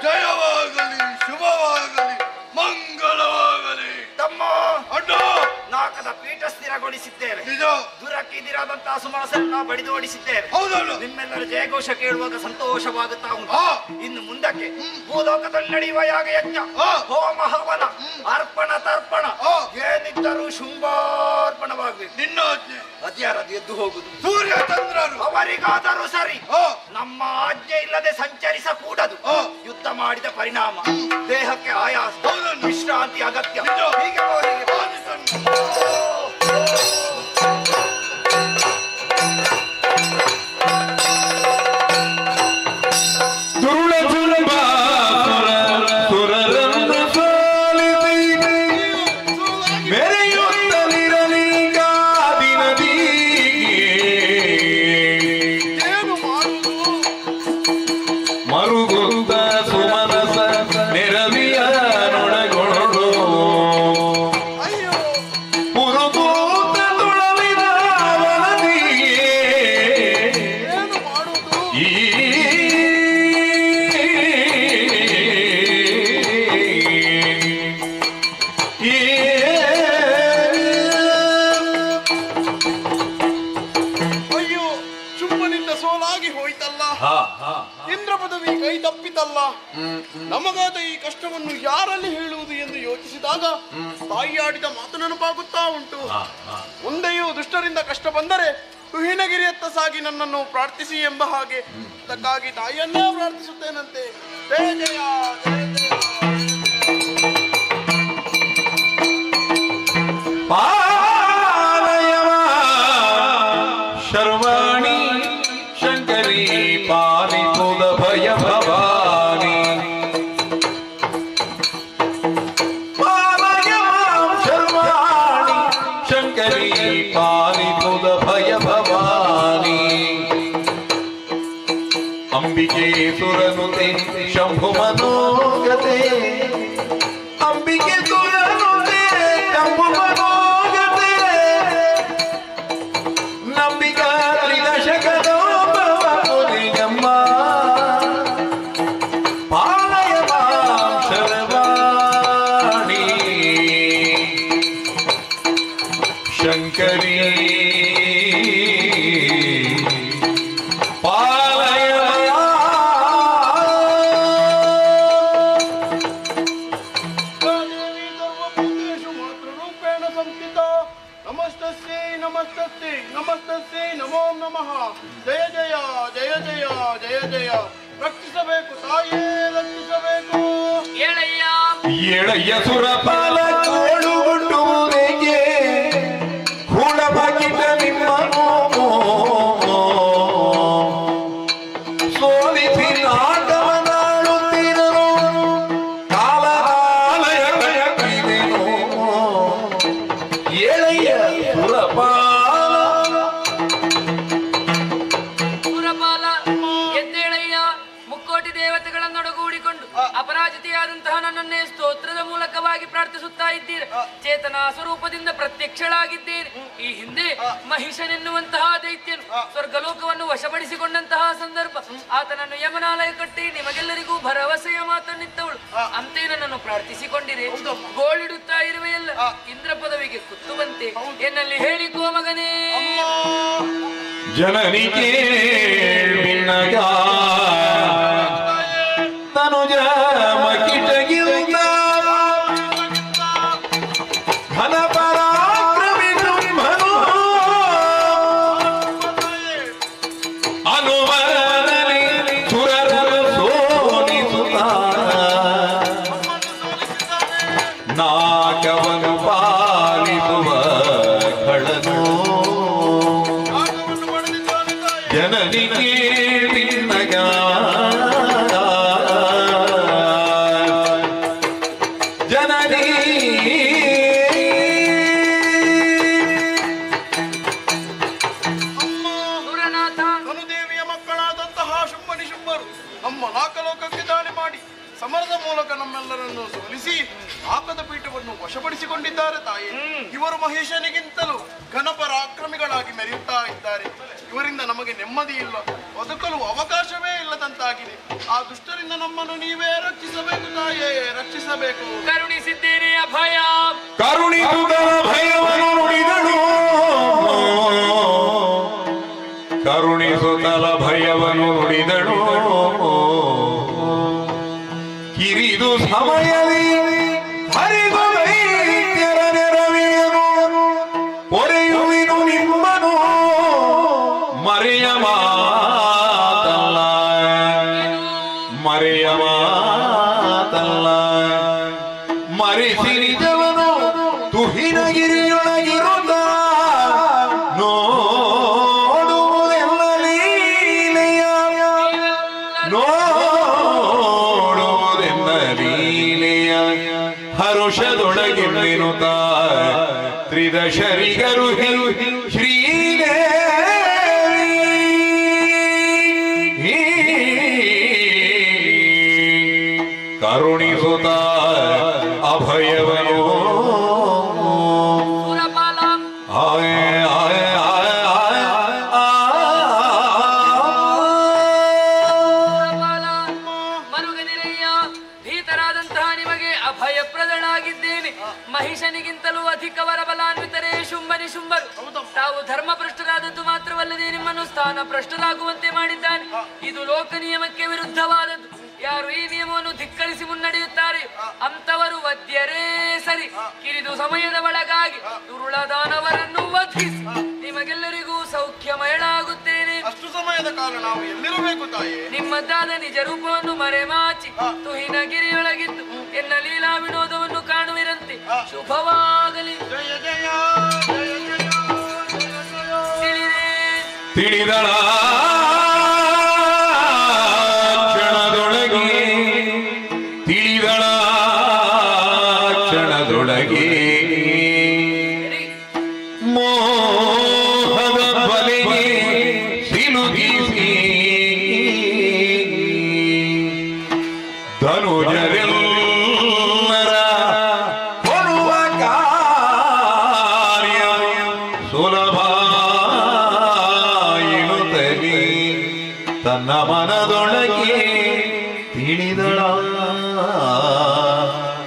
ಜಯವಾಗಲಿ, ಶುಭವಾಗಲಿ, ಮಂಗಳವಾಗಲಿ. ತಮ್ಮ ಅಡ್ಡ ನಾಕದ ಪೀಠ ಸ್ಥಿರಗೊಳಿಸಿದ್ದೇವೆ. ದುರಕ್ಕಿದಿರಾದಂತಹ ಸುಮನಸನ್ನ ಬಡಿದು ಓಡಿಸಿದ್ದೇವೆ. ಹೌದಲ್ಲ, ನಿಮ್ಮೆಲ್ಲರ ಜಯಘೋಷ ಕೇಳುವಾಗ ಸಂತೋಷವಾಗುತ್ತಾ ಉಂಟು. ಇನ್ನು ಮುಂದಕ್ಕೆ ಭೂಲೋಕದಲ್ಲಿ ನಡೆಯುವ ಯಾಗ ಯಜ್ಞ, ಹೋಮ ಹವನ, ಅರ್ಪಣ ತರ್ಪಣ ಏನಿದ್ದರೂ ಶುಂಭಾರ್ಪಣವಾಗಬೇಕು. ನಿನ್ನ ಆಜ್ಞೆ ಅದ್ಯಾರದು ಎದ್ದು ಹೋಗುದು? ಸೂರ್ಯ ಚಂದ್ರರು ಅವರಿಗಾದರೂ ಸರಿ. ನಮ್ಮ ಆಜ್ಞೆ ಇಲ್ಲದೆ ಸಂಚರಿಸಕೂಡದು. ಯುದ್ಧ ಮಾಡಿದ ಪರಿಣಾಮ ದೇಹಕ್ಕೆ ಆಯಾಸ, ವಿಶ್ರಾಂತಿ ಅಗತ್ಯ. ಹೀಗೆ ಇಂದ್ರ ಪದವಿ ಕೈ ತಪ್ಪಿತಲ್ಲ. ನಮಗಾದ ಈ ಕಷ್ಟವನ್ನು ಯಾರಲ್ಲಿ ಹೇಳುವುದು ಎಂದು ಯೋಚಿಸಿದಾಗ ತಾಯಿ ಆಡಿದ ಮಾತು ನೆನಪಾಗುತ್ತಾ ಉಂಟು. ಮುಂದೆಯೂ ದುಷ್ಟರಿಂದ ಕಷ್ಟ ಬಂದರೆ ತುಹಿನಗಿರಿಯತ್ತ ಸಾಗಿ ನನ್ನನ್ನು ಪ್ರಾರ್ಥಿಸಿ ಎಂಬ ಹಾಗೆ. ಅದಕ್ಕಾಗಿ ತಾಯಿಯನ್ನೇ ಪ್ರಾರ್ಥಿಸುತ್ತೇನಂತೆ. ಜಯ ಜಯ ಜಯ ಜಯ. ಅಂಬಿಕೆ ಸುರನುತೆ ಶಂಭು ಮನೋಗತೆ ಅಂಬಿಕೆ ಸುರನುತೆ ಶಂಭು ಮನೋಗತೆ ನಂಬಿಕಾ ತ್ರಿದಶಕದೋಪವನಿಗಮ್ಮ ಪಾಲಯ ಮಾಂ ಶರವಾಣಿ ಶಂಕರಿ ನಮಸ್ತಸ್ಸೇ ನಮೋ ನಮಃ ಜಯ ಜಯ ಜಯ ಜಯ ಜಯ ಜಯ ರಕ್ಷಿಸಬೇಕು ತಾಯೇ ರಕ್ಷಿಸಬೇಕು ಏಳಯ್ಯ ಸುರಪಾಲ ಕೋಳುಗುಟ್ಟುವುದೇಗೆ ಹೂಳ ಬಾಗಿದ ನಿಮ್ಮ ಸೋಲಿಸಿ ನಾಟವನಾಡುತ್ತಿರರು ಕಾಲನಾಲಯ ಏಳಯ್ಯ ಸುರಪಾಲ ಅಪರಾಜಿತೆಯಾದಂತಹ ನನ್ನನ್ನೇ ಸ್ತೋತ್ರದ ಮೂಲಕವಾಗಿ ಪ್ರಾರ್ಥಿಸುತ್ತಾ ಇದ್ದೀರಿ. ಚೇತನ ಸ್ವರೂಪದಿಂದ ಪ್ರತ್ಯಕ್ಷಳಾಗಿದ್ದೀರಿ. ಈ ಹಿಂದೆ ಮಹಿಷನೆನ್ನುವಂತಹ ದೈತ್ಯನು ಸ್ವರ್ಗಲೋಕವನ್ನು ವಶಪಡಿಸಿಕೊಂಡಂತಹ ಸಂದರ್ಭ ಆತನನ್ನು ಯಮನಾಲಯ ಕಟ್ಟಿ ನಿಮಗೆಲ್ಲರಿಗೂ ಭರವಸೆಯ ಮಾತನ್ನಿತ್ತವಳು. ಅಂತೆ ನನ್ನನ್ನು ಪ್ರಾರ್ಥಿಸಿಕೊಂಡಿರೆ. ಗೋಳಿಡುತ್ತಾ ಇರುವೆಯಲ್ಲ, ಇಂದ್ರ ಪದವಿಗೆ ಕುತ್ತುವಂತೆ ಎನ್ನಲ್ಲಿ ಹೇಳಿಕೋ ಮಗನೇ. ಜನನಿಗೆ ತನುಜ ಮಕಿಟಗಿಂದ ಘನ ಪರಾಕ್ರಮಿ ಬ್ರಹ್ಮನು ಅನುವರದಲ್ಲಿ ಸುರರರು ಸೋಲಿಸುತ್ತ ನಾಗವನ್ನು ಪಾಲಿಸುವ ಕಳನು ಜನನಿಗೆ ಬಿನ್ನಗ ನಮ್ಮ ನಾಕಲೋಕಕ್ಕೆ ದಾಳಿ ಮಾಡಿ ಸಮರದ ಮೂಲಕ ನಮ್ಮೆಲ್ಲರನ್ನು ಸೋಲಿಸಿ ಆಕದ ಪೀಠವನ್ನು ವಶಪಡಿಸಿಕೊಂಡಿದ್ದಾರೆ ತಾಯಿ. ಇವರು ಮಹೇಶನಿಗಿಂತಲೂ ಘನಪರಾಕ್ರಮಿಗಳಾಗಿ ಮೆರೆಯುತ್ತಾ ಇದ್ದಾರೆ. ಇವರಿಂದ ನಮಗೆ ನೆಮ್ಮದಿ ಇಲ್ಲ, ಬದುಕಲು ಅವಕಾಶವೇ ಇಲ್ಲದಂತಾಗಿದೆ. ಆ ದುಷ್ಟರಿಂದ ನಮ್ಮನ್ನು ನೀವೇ ರಕ್ಷಿಸಬೇಕು ತಾಯೇ, ರಕ್ಷಿಸಬೇಕು. ಕರುಣಿಸಿದ್ದೇನೆ ಅಭಯ. ಕರುಣಿಸುವುದರ ಭಯವನ್ನು ನುಡಿದಳು, ಕರುಣಿಸುತ್ತಲ ಭಯವನ್ನು ನುಡಿದಳು. ಕಿರಿದು ಸಮಯದಿ ಹರಿದು ದೈತ್ಯರ ನೆರವಿಯನು ಒರೆಯುವಿನು ನಿಮ್ಮನು ಮರೆಯ ಮಾತಲ್ಲ, ಮರೆಯ ಮಾತಲ್ಲ. ಮರೆಸಿ ನಿಜವನು ತುಹಿನಗಿರಿಯೊಳಗಿರುತ್ತ ನೋಡುವುದೆಲ್ಲ ಲೀಲೆಯ, ನೋಡುವುದೆಲ್ಲ ಲೀಲೆಯ. ಹರುಷದೊಳಗಿನ್ನೆನುತ್ತ ತ್ರಿದಶರಿಗರು ಶ್ರೀದೇವಿ ಕರುಣಿಸುತ್ತ ಅಭಯವನು ಆಯ ಆಯ ಆಯ ಮರುಗನಿರಯ್ಯ, ಭೀತರಾದಂತಹ ನಿಮಗೆ ಅಭಯಪ್ರದನಾಗಿದ್ದೇನೆ. ಮಹಿಷನಿಗಿಂತಲೂ ಅಧಿಕ ವರಬಲಾನ್ವಿತರೇ ಶುಂಭನಿ ಶುಂಭರು. ತಾವು ಧರ್ಮ ಭ್ರಷ್ಟರಾದದ್ದು ಮಾತ್ರವಲ್ಲದೆ ನಿಮ್ಮನ್ನು ಸ್ಥಾನ ಭ್ರಷ್ಟರಾಗುವಂತೆ ಮಾಡಿದ್ದಾನೆ. ಇದು ಲೋಕ ನಿಯಮಕ್ಕೆ ವಿರುದ್ಧವಾದದ್ದು. ಯಾರು ಈ ನಿಯಮವನ್ನು ಧಿಕ್ಕರಿಸಿ ಮುನ್ನಡೆಯುತ್ತಾರೆ ಅಂತವರು ವದ್ಯರೇ ಸರಿ. ಕಿರಿದು ಸಮಯದ ಒಳಗಾಗಿ ದುರುಳದಾನವರನ್ನು ವಧಿಸಿ ನಿಮಗೆಲ್ಲರಿಗೂ ಸೌಖ್ಯಮಯಳಾಗುತ್ತೇನೆ. ಅಷ್ಟು ಸಮಯದ ಕಾಲ ನಾವು ಎಲ್ಲಿರಬೇಕು ತಾಯೇ? ನಿಮ್ಮದ್ದಾದ ನಿಜ ರೂಪವನ್ನು ಮರೆಮಾಚಿ ತುಹಿನಗಿರಿಯೊಳಗಿದ್ದು ಎನ್ನ ಲೀಲಾ ವಿನೋದವನ್ನು ಕಾಣುವಿರಂತೆ. ಶುಭವಾಗಲಿ. ಜಯ ಜಯ ಜಯ ಜಯ ತಿಳಿದಳ ಕ್ಷಣದೊಳಗೆ, ತಿಳಿದಳ ಕ್ಷಣದೊಳಗೆ ಮೋಹದ ಬಲೆಗೆ ಸಿಲುಕಿಸಿ ತನ್ನ ಮನದೊಳಗೆ ತಿಳಿದಳ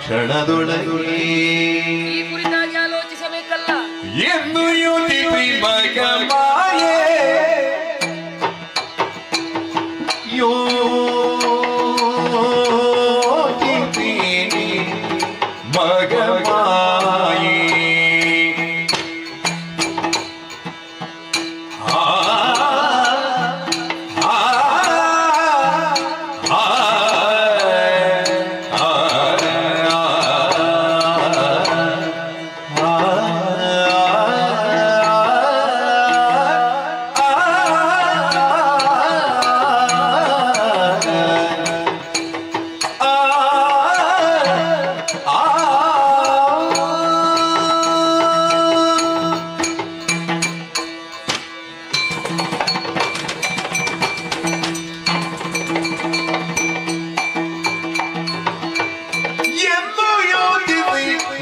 ಕ್ಷಣದೊಳಗೆ ಈ ಕುರಿತಾಗಿ ಆಲೋಚಿಸಬೇಕಲ್ಲ ಎಂದು ಯೋಚಿಸಿ ಮಗ ಮಾಯೆ ಯೋಚಿಸಿ ಮಗ ಮಾಯೆ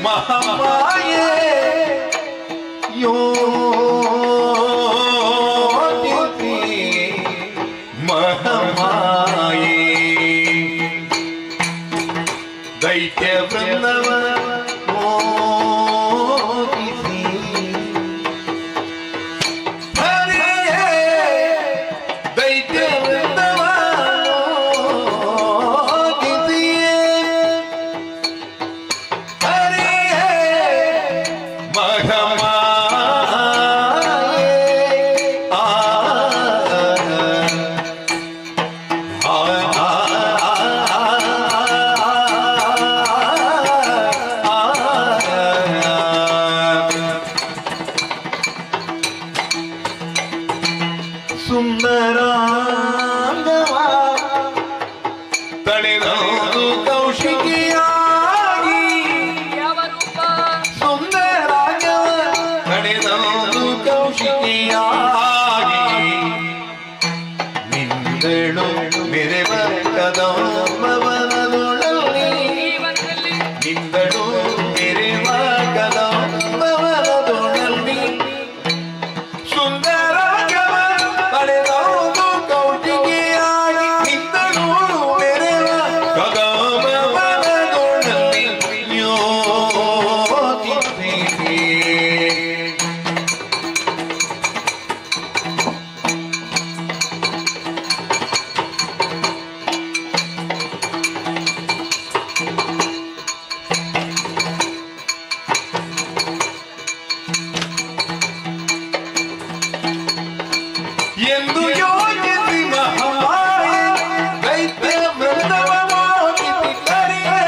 ಮಹಾಮಾಯೆ ಯೋಚಿಸಿ ಮಹಾಮಾಯೆ ದೈತ್ಯ ವೃಂದವ ಮೋಹಿಸಿ ಹರಿಯೇ ದೈತ್ಯ ವೃಂದವ ಮೋಹಿಸಿಯೇ ಸುಂದರಾಂಗವ ತಳೆದೌದು ಕೌಶಿಕಿಯಾಗಿ ಯಾವ ರೂಪ ಸುಂದರಾಂಗವ ತಳೆದೌದು ಕೌಶಿಕಿಯಾಗಿ ನಿಂದಳು ಮೆರೆವ ಕದಂಬವನದೊಳಲ್ಲಿ ನಿಂದಳು ಮೆರೆವ ಕದಂಬವನದೊಳಲ್ಲಿ ಸುಂದರಾಂಗವ ತಳೆದೌದು ಕೌಶಿಕಿಯಾಗಿ ನಿಂದಳು ಮೆರೆವ ಕದಂಬವನದೊಳಲ್ಲಿ ಯೋಚಿಸಿ ಎಂದು ಯೋಚಿಸಿ ಮಹಾಮಾಯೆ ದೈತ್ಯ ವೃಂದವ ಮೋಹಿಸಿ ಕರೆಯೇ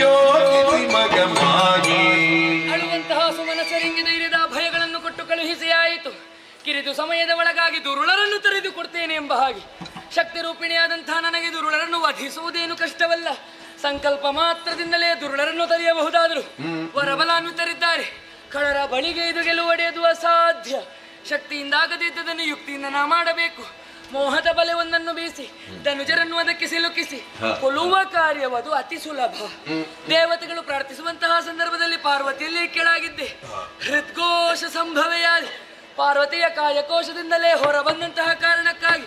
ಯೋಚಿಸಿ ಮಗ ಮಾಯೆ ಅಳುವಂತಹ ಸುಮನಸರಿಗೆ ಧೈರ್ಯದ ಭಯಗಳನ್ನು ಕೊಟ್ಟು ಕಳುಹಿಸಿ ಆಯಿತು. ಕಿರಿದು ಸಮಯದ ಒಳಗಾಗಿ ದುರುಳರನ್ನು ತೊರೆದು ಕೊಡ್ತೇನೆ ಎಂಬ ಹಾಗೆ ಶಕ್ತಿ ರೂಪಿಣಿಯಾದಂತಹ ನನಗೆ ದುರುಳರನ್ನು ವಧಿಸುವುದೇನು ಕಷ್ಟವಲ್ಲ. ಸಂಕಲ್ಪ ಮಾತ್ರದಿಂದಲೇ ದುರುಳರನ್ನು ತರೆಯಬಹುದಾದರು. ವರಬಲಾನ್ವಿತರಿದ್ದಾರೆ. ಕಳರ ಬಳಿಗೆ ಇದು ಗೆಲುವಡೆಯದು ಅಸಾಧ್ಯ. ಶಕ್ತಿಯಿಂದಾಗದಿದ್ದದನ್ನು ಯುಕ್ತಿಯಿಂದ ನಾ ಮಾಡಬೇಕು. ಮೋಹದ ಬಲೆಯೊಂದನ್ನು ಬೀಸಿ ಧನುಜರನ್ನು ಅದಕ್ಕೆ ಸಿಲುಕಿಸಿ ಕೊಲ್ಲುವ ಕಾರ್ಯವದು ಅತಿ ಸುಲಭ. ದೇವತೆಗಳು ಪ್ರಾರ್ಥಿಸುವಂತಹ ಸಂದರ್ಭದಲ್ಲಿ ಪಾರ್ವತಿಯಲ್ಲಿ ಕೆಳಗಿದ್ದೆ. ಹೃದ್ಘೋಷ ಸಂಭವೆಯಾದ ಪಾರ್ವತಿಯ ಕಾಯಕೋಶದಿಂದಲೇ ಹೊರಬಂದಂತಹ ಕಾರಣಕ್ಕಾಗಿ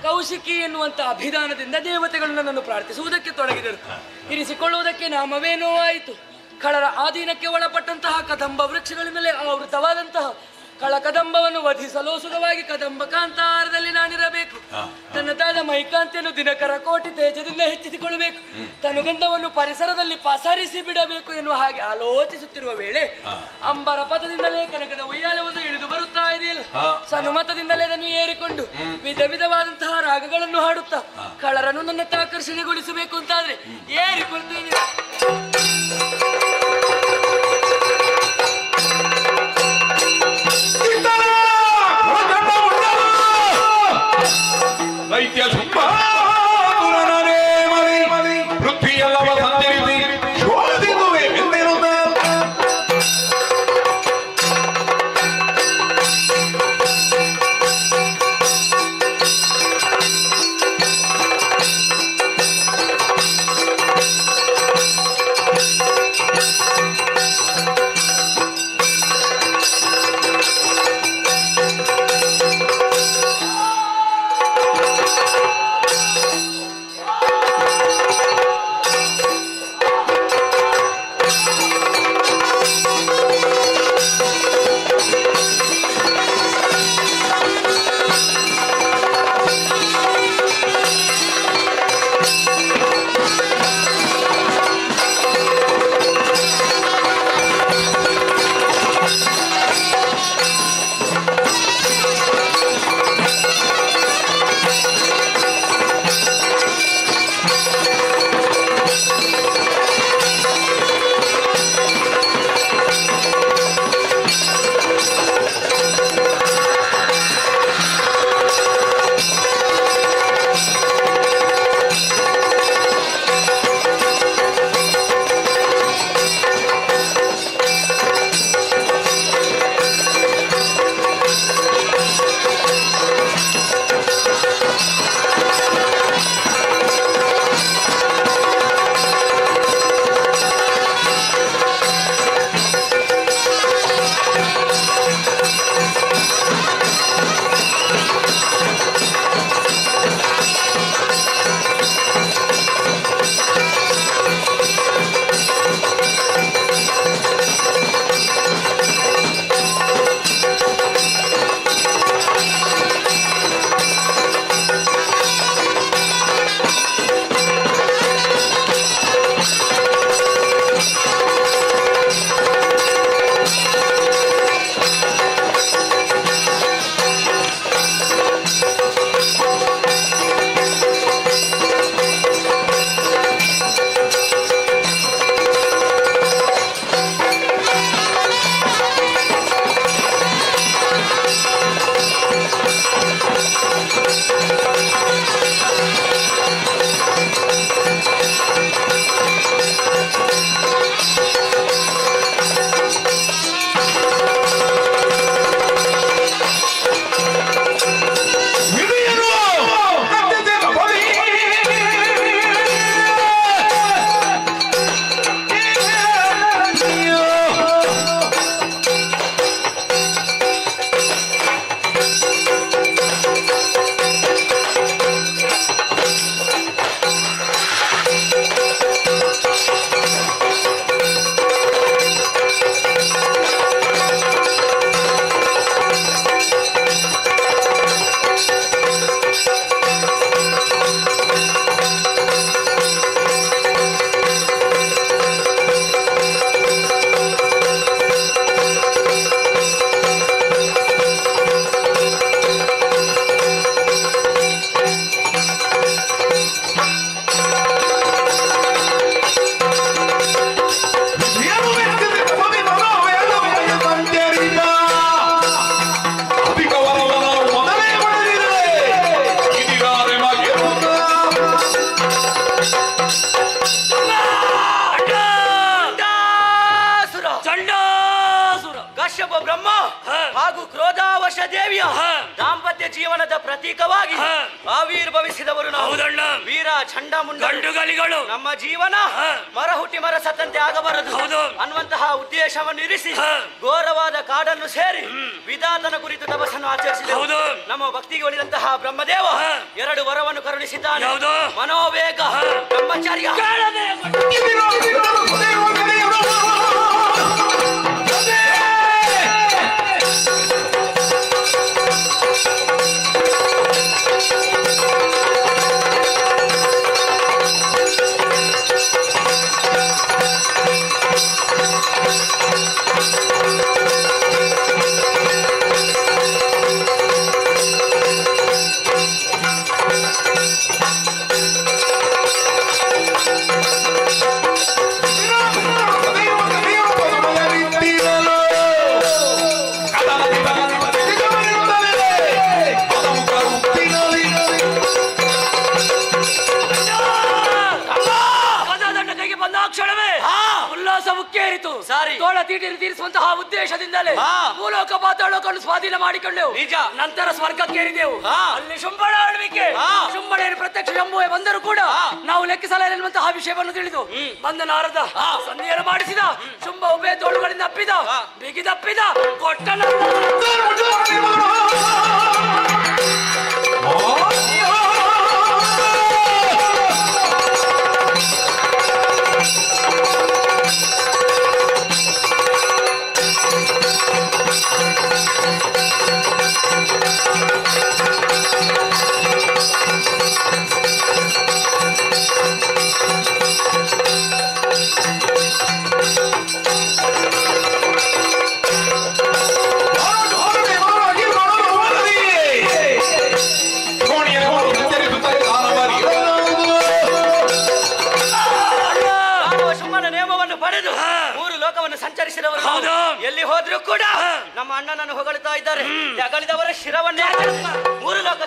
ಕೌಶಿಕಿ ಎನ್ನುವಂತಹ ಅಭಿಧಾನದಿಂದ ದೇವತೆಗಳು ನನ್ನನ್ನು ಪ್ರಾರ್ಥಿಸುವುದಕ್ಕೆ ತೊಡಗಿದರು. ಇರಿಸಿಕೊಳ್ಳುವುದಕ್ಕೆ ನಾಮವೇನೋ ಆಯಿತು. ಕಳರ ಆಧೀನಕ್ಕೆ ಒಳಪಟ್ಟಂತಹ ಕದಂಬ ವೃಕ್ಷಗಳಿಂದಲೇ ಆವೃತವಾದಂತಹ ಕಳಕದಂಬವನ್ನು ವಧಿಸಲು ಸುಖವಾಗಿ ಕದಂಬ ಕಾಂತಾರದಲ್ಲಿ ನಾನಿರಬೇಕು. ತನ್ನದಾದ ಮೈಕಾಂತಿಯನ್ನು ದಿನಕರ ಕೋಟಿ ತೇಜದಿಂದ ಹೆಚ್ಚಿಸಿಕೊಳ್ಳಬೇಕು. ತನುಗಂಧವನ್ನು ಪರಿಸರದಲ್ಲಿ ಪಸರಿಸಿ ಬಿಡಬೇಕು ಎನ್ನುವ ಹಾಗೆ ಆಲೋಚಿಸುತ್ತಿರುವ ವೇಳೆ ಅಂಬರ ಪಥದಿಂದಲೇ ಕನಕದ ಉಯ್ಯಾಲವನ್ನು ಇಳಿದು ಬರುತ್ತಾ ಇದೆಯಲ್ಲ. ಸನುಮತದಿಂದಲೇ ಅದನ್ನು ಏರಿಕೊಂಡು ವಿಧ ವಿಧವಾದಂತಹ ರಾಗಗಳನ್ನು ಹಾಡುತ್ತಾ ಕಳರನ್ನು ನನ್ನತ್ತ ಆಕರ್ಷಣೆಗೊಳಿಸಬೇಕು ಅಂತಾದ್ರೆ ಏರಿಕೊಳ್ತೇನೆ. ದೈತ್ಯ ಸುಂಬಾಸುರನೇ ಮರಿ ಪೃಥ್ವಿಯಲ್ಲವ ಸಂಚರಿಸಿ ಶೋಧಿಸುವೆ ಎಂದಿರುತ್ತ ದಾಂಪತ್ಯ ಜೀವನದ ಪ್ರತೀಕವಾಗಿ ಆವಿರ್ಭವಿಸಿದವರು ನಾವು. ವೀರ ಚಂಡಮುಂಡ ಗಂಡುಗಲಿಗಳು ನಮ್ಮ ಜೀವನ ಮರ ಹುಟ್ಟಿ ಮರ ಸತ್ತಂತೆ ಆಗಬಾರದು ಅನ್ನುವಂತಹ ಉದ್ದೇಶವನ್ನು ಇರಿಸಿ ಘೋರವಾದ ಕಾಡನ್ನು ಸೇರಿ ವಿಧಾತನ ಕುರಿತು ತಪಸ್ಸನ್ನು ಆಚರಿಸಿದೆವು. ನಮ್ಮ ಭಕ್ತಿಗೆ ಒಲಿದಂತಹ ಬ್ರಹ್ಮದೇವ 2 ವರವನ್ನು ಕರುಣಿಸಿದ್ದಾನೆ. ಮನೋವೇಗ, ಬ್ರಹ್ಮಚರ್ಯ. ಕ್ಷಣವೇ ಉಲ್ಲಾಸ ಮುಕ್ಕೇರಿತು. ಸಾರಿ. ತೋಳ ತೀಟಿಯನ್ನು ತೀರಿಸುವಂತಹ ಉದ್ದೇಶದಿಂದಲೇ ಭೂಲೋಕ ಪಾತಾಳೋಕನ್ನು ಸ್ವಾಧೀನ ಮಾಡಿಕೊಂಡೆವು. ನಿಜ. ನಂತರ ಸ್ವರ್ಗಕ್ಕೇರಿದೆವು. ಅಲ್ಲಿ ಶುಂಭಳ ಆಳ್ವಿಕೆ, ಶುಂಭಳೆಯನ್ನು ಪ್ರತ್ಯಕ್ಷ ಶಂಭುವೆ ಬಂದರೂ ಕೂಡ ನಾವು ಲೆಕ್ಕಿಸಲಾಗಿರುವಂತಹ ವಿಷಯವನ್ನು ತಿಳಿದು ಬಂದ ನಾರದ ಸಂಧಿಯನ್ನು ಮಾಡಿಸಿದ. ಶುಂಭ ಉಭಯ ತೋಳುಗಳಿಂದ ಅಪ್ಪಿದ, ಬಿಗಿದಪ್ಪಿದ, ಕೊಟ್ಟನ ಸಂಚರಿಸಿದವರು ಎಲ್ಲಿ ಹೋದ್ರು ಕೂಡ ನಮ್ಮ ಅಣ್ಣನನ್ನು ಹೊಗಳ್ತಾ ಇದ್ದಾರೆ. ಅಗಲಿದವರ ಶಿರವನ್ನೇ ಮೂರು ಲೋಕ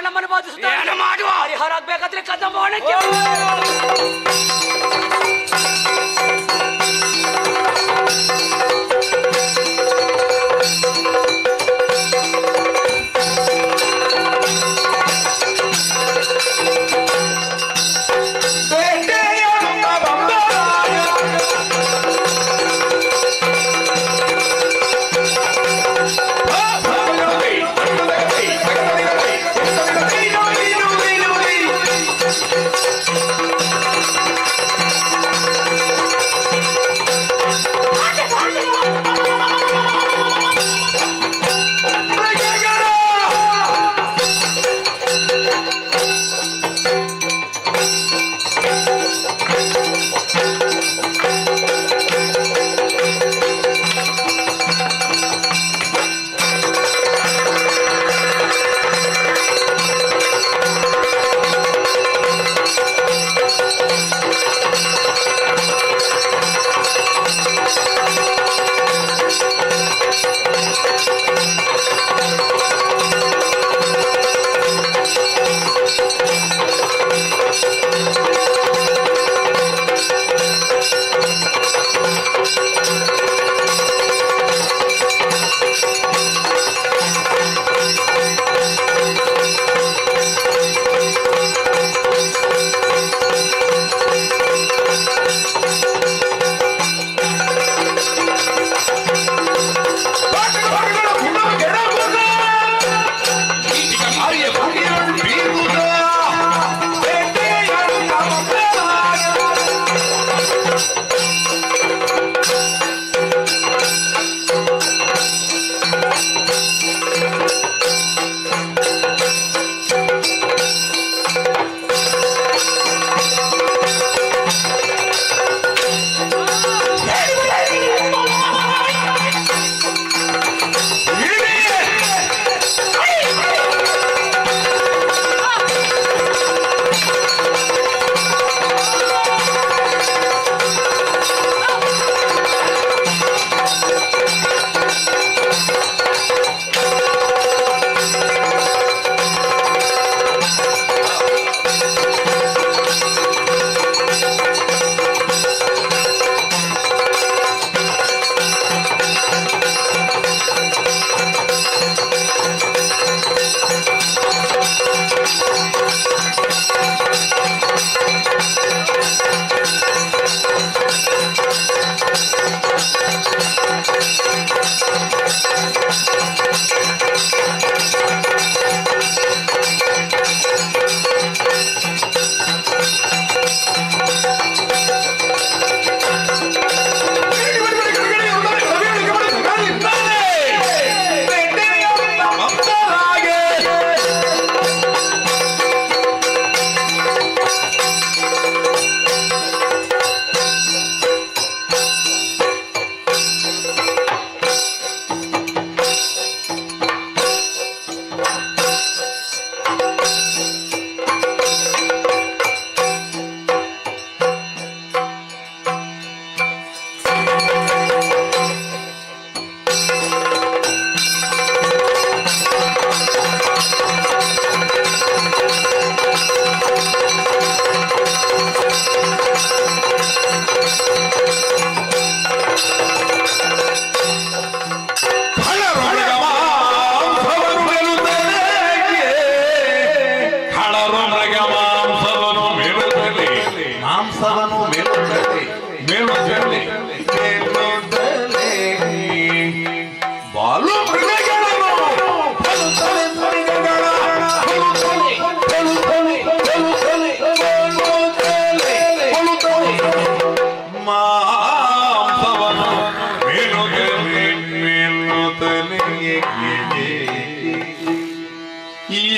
ನಮ್ಮನ್ನು ಬಾಧಿಸುತ್ತಾ ಏನು ಮಾಡುವ ಪರಿಹಾರ ಆಗ್ಬೇಕಾದ್ರೆ ಕದಮೋಣಕ್ಕೆ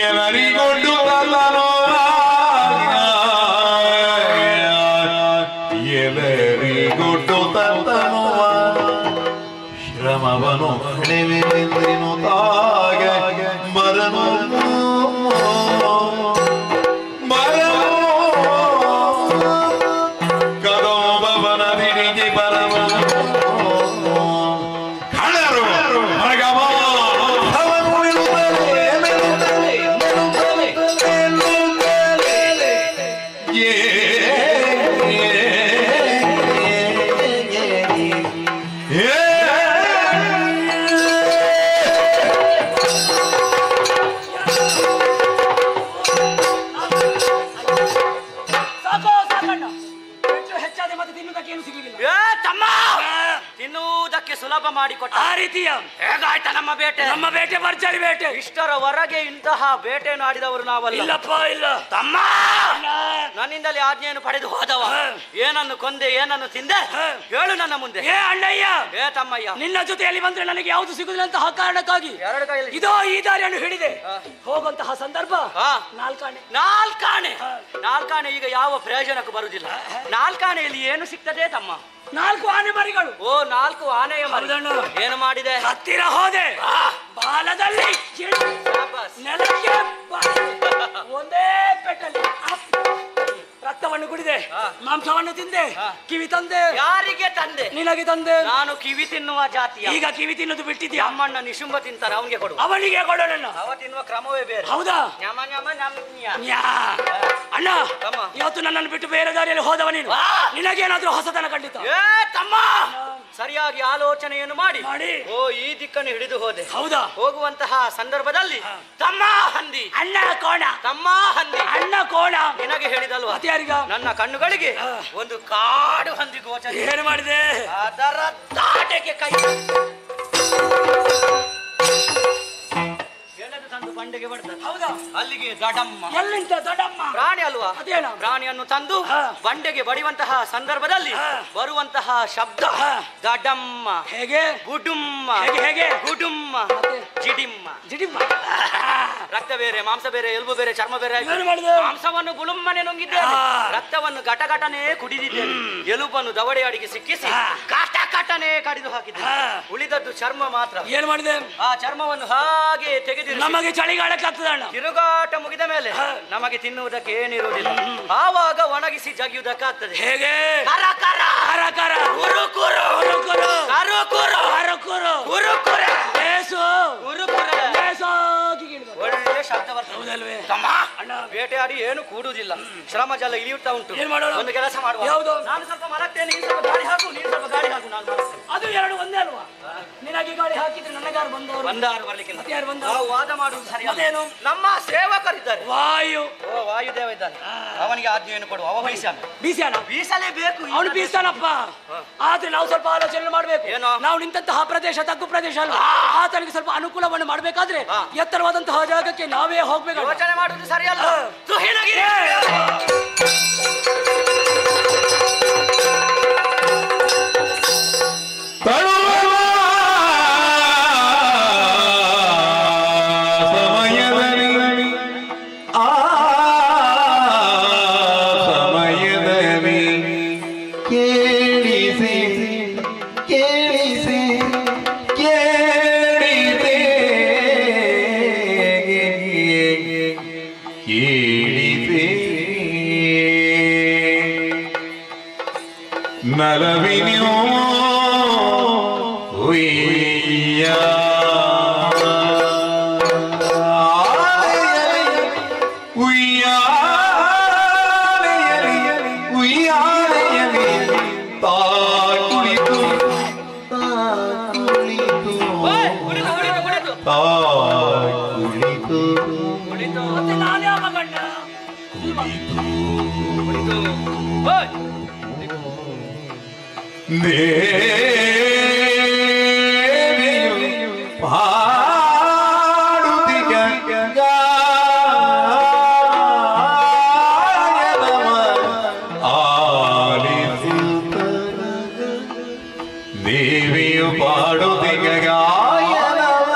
ಎಲ್ಲರಿಗೊಂಡು ಎಲ್ಲರಿಗೊಟ್ಟು ತನ್ನೋವ ಶ್ರಮವನು ಕಳೆವೆಂದೆನು ತಾಗ ಬರನು ಕದೋಬವನ ದಿರಿಗೆ ಬರವನು ಸುಲಭ ಮಾಡಿಕೊಟ್ಟ ಆ ರೀತಿಯ ಹೇಗಾಯ್ತ ನಮ್ಮ ಬೇಟೆ ಭರ್ಜರಿ ಬೇಟೆ. ಇಷ್ಟರವರೆಗೆ ಇಂತಹ ಬೇಟೆಯನ್ನು ಆಡಿದವರು ನಾವಲ್ಲ. ಇಲ್ಲಪ್ಪ ಇಲ್ಲ ತಮ್ಮ, ನನ್ನಿಂದಲೇ ಆಜ್ಞೆಯನ್ನು ಪಡೆದು ಹೋದವ. ಏನನ್ನು ಕೊಂದೆ, ಏನನ್ನು ತಿಂದೆ, ಹೇಳು ನನ್ನ ಮುಂದೆ. ಏ ಅಣ್ಣಯ್ಯ, ಏ ತಮ್ಮಯ್ಯ, ನಿನ್ನ ಜೊತೆಯಲ್ಲಿ ಬಂದ್ರೆ ನನಗೆ ಯಾವುದು ಸಿಗುದಿಲ್ಲ ಅಂತ ಆ ಕಾರಣಕ್ಕಾಗಿ ಎರಡು ಕೈಯಲ್ಲಿ ಇದೋ ಈ ದಾರಿಯನ್ನು ಹಿಡಿದೆ ಹೋಗುವಂತಹ ಸಂದರ್ಭ ನಾಲ್ಕಾಣೆ ಈಗ ಯಾವ ಪ್ರಯೋಜನಕ್ಕೂ ಬರುವುದಿಲ್ಲ. ನಾಲ್ಕಾಣೆಯಲ್ಲಿ ಏನು ಸಿಗ್ತದೆ ತಮ್ಮ? 4 ಆನೆ ಮರಿಗಳು. ಓ, 4 ಆನೆಯ ಮರಿ. ಏನು ಮಾಡಿದೆ? ಹತ್ತಿರ ಹೋದೆ, ಬಾಲದಲ್ಲಿ ನೆಲಕ್ಕೆ ಒಂದೇ ಪೆಟ್ಟಲ್ಲಿ ರಕ್ತವನ್ನು ಕುಡಿದೆ, ಮಾಂಸವನ್ನು ತಿಂದೆ, ಕಿವಿ ತಂದೆ. ಯಾರಿಗೆ ತಂದೆ? ನಿನಗೆ ತಂದೆ. ನಾನು ಕಿವಿ ತಿನ್ನುವ ಜಾತಿಯ. ಈಗ ಕಿವಿ ತಿನ್ನೋದು ಬಿಟ್ಟಿದ್ಯಾ? ಅಮ್ಮಣ್ಣ ನಿಶುಂಬ ತಿಂತಾರೆ, ಅವನಿಗೆ ಕೊಡು. ಅವನಿಗೆ ಕೊಡೋಣ. ಅವ ತಿನ್ನುವ ಕ್ರಮವೇ ಬೇರೆ. ಹೌದಾ? ನ್ಯಾಮ ನ್ಯಾಮ ನ್ಯಾ. ಅಣ್ಣ, ಇವತ್ತು ನನ್ನನ್ನು ಬಿಟ್ಟು ಬೇರೆ ದಾರಿಯಲ್ಲಿ ಹೋದವ ನೀನು. ನಿನಗೇನಾದ್ರೂ ಹೊಸತನ ಖಂಡಿತ. ಏ ತಮ್ಮ, ಸರಿಯಾಗಿ ಆಲೋಚನೆಯನ್ನು ಮಾಡಿ ಓ ಈ ದಿಕ್ಕನ್ನು ಹಿಡಿದು ಹೋದೆ. ಹೌದಾ? ಹೋಗುವಂತಹ ಸಂದರ್ಭದಲ್ಲಿ ತಮ್ಮ ಹಂದಿ, ಅಣ್ಣ ಕೋಣ, ತಮ್ಮ ಹಂದಿ, ಅಣ್ಣ ಕೋಣ ನಿನಗೆ ಹೇಳಿದಲ್ವ? ನನ್ನ ಕಣ್ಣುಗಳಿಗೆ ಒಂದು ಕಾಡು ಹಂದಿ ಗೋಚರ. ಏನು ಮಾಡಿದೆ? ಅದರ ತಾಟೆಗೆ ಕೈ ತಂದು ಬಂಡೆಗೆ ಬಡ್ದ. ಹೌದಾ? ಅಲ್ಲಿಗೆ ದಡಮ್ಮ. ಎಲ್ಲಿಂದ ದಡಮ್ಮ? ಪ್ರಾಣಿ ಅಲ್ವಾ? ಅದೇನು? ಪ್ರಾಣಿಯನ್ನು ತಂದು ಬಂಡೆಗೆ ಬಡಿಯುವಂತಹ ಸಂದರ್ಭದಲ್ಲಿ ಬರುವಂತಹ ಶಬ್ದ ದಡಮ್ಮ. ಹೇಗೆ? ಗುಡುಮ್ಮ. ಹೇಗೆ? ಗುಡುಮ್ಮ, ಜಿಡಿಮ್ಮ. ಜಿಡಿಮ್ಮ. ರಕ್ತ ಬೇರೆ, ಮಾಂಸ ಬೇರೆ, ಎಲುಬು ಬೇರೆ, ಚರ್ಮ ಬೇರೆ. ಮಾಂಸವನ್ನು ಗುಳುಮ್ಮನೆ ನುಂಗಿದ್ದೇನೆ, ರಕ್ತವನ್ನು ಘಟಘಟನೆ ಕುಡಿದಿದ್ದೇನೆ, ಎಲುಬನ್ನು ದವಡೆಯಾಡಿಗೆ ಸಿಕ್ಕಿಸಿ ಕಟಕಟನೆ ಕಡಿದು ಹಾಕಿದ್ದೆ. ಉಳಿದದ್ದು ಚರ್ಮ ಮಾತ್ರ. ಏನು ಮಾಡಿದೆ? ಆ ಚರ್ಮವನ್ನು ಹಾಗೆ ತೆಗೆದಿರು. ನಮಗೆ ಚಳಿಗಾಲಕ್ಕೆ ಆಗ್ತದಣ್ಣ. ತಿರುಗಾಟ ಮುಗಿದ ಮೇಲೆ ನಮಗೆ ತಿನ್ನುವುದಕ್ಕೆ ಏನಿರುವುದಿಲ್ಲ. ಆವಾಗ ಒಣಗಿಸಿ ಜಗಿಯುವುದಕ್ಕಾಗ್ತದೆ. ಹೇಗೆ? ಕರ ಕರ ಕರ ಕರ, ಕುರು ಕುರು ಕುರು ಕುರು, ಕರು ಕುರು, ಕರು ಕುರು, ಕುರು ಕುರ, ಲೇಸು, ಕುರು ಕುರ, ಲೇಸು. ಒಳ್ಳೆ ಶಬ್ದ ಬರ್ತದೆ. ಹೌದಲ್ವೇ? ತಮ್ಮ, ಬೇಟೆಯಾಡಿ ಏನು ಕೂಡುವುದಿಲ್ಲ, ಶ್ರಮ ಜಲ ಇಳಿಯುತ್ತಾ ಉಂಟು. ಏನ್ ಮಾಡೋಣ? ಒಂದು ಕೆಲಸ ಮಾಡುವ. ಯಾವುದು? ನಾನು ಸ್ವಲ್ಪ ಮಲಗ್ತೇನೆ, ನೀನು ಸ್ವಲ್ಪ ಗಾಳಿ ಹಾಕು, ನೀನು ಸ್ವಲ್ಪ ಗಾಳಿ ಹಾಕು, ನಾನು ಮಲಗ್ತೇನೆ. ಅದು ಎರಡು ಒಂದೇ ಅಲ್ವಾ? ನಿನಗೆ ಗಾಳಿ ಹಾಕಿದ್ರೆ ನನಗಾರು ಬಂದವರು ಬಂದಾರು ಬರ್ಲಿಕ್ಕಿಲ್ಲ. ಯಾರು ಬಂದ? ನಾವು ವಾದ ಮಾಡುವುದು ಸರಿ. ಅದೇನು? ನಮ್ಮ ಸೇವಕರಿದ್ದಾರೆ. ವಾಯು. ಓ, ವಾಯುದೇವ ಇದ್ದಾನೆ, ಅವನಿಗೆ ಆಜ್ಞೆಯನ್ನು ಕೊಡುವ. ಅವ ಬೀಸ್ಯಾನ ಬೀಸಲೇಬೇಕು. ಅವನು ಬೀಸ್ತಾನಪ್ಪ. ಆದ್ರೆ ನಾವು ಸ್ವಲ್ಪ ಆಲೋಚನೆ ಮಾಡ್ಬೇಕು. ಏನೋ? ನಾವು ನಿಂತಹ ಪ್ರದೇಶ ತಗ್ಗು ಪ್ರದೇಶ ಅಲ್ಲ. ಆತನಿಗೆ ಸ್ವಲ್ಪ ಅನುಕೂಲವನ್ನು ಮಾಡ್ಬೇಕಾದ್ರೆ ಎತ್ತರವಾದಂತಹ ಜಾಗಕ್ಕೆ ನಾವೇ ಹೋಗ್ಬೇಕು. ಯೋಚನೆ ಮಾಡುವುದು ಸರಿಯಲ್ಲ. ನಲವಿನ್ಯೋ ದೇವಿಯು ಪಾಡುತ್ತಿಗ ಗಾಯನವ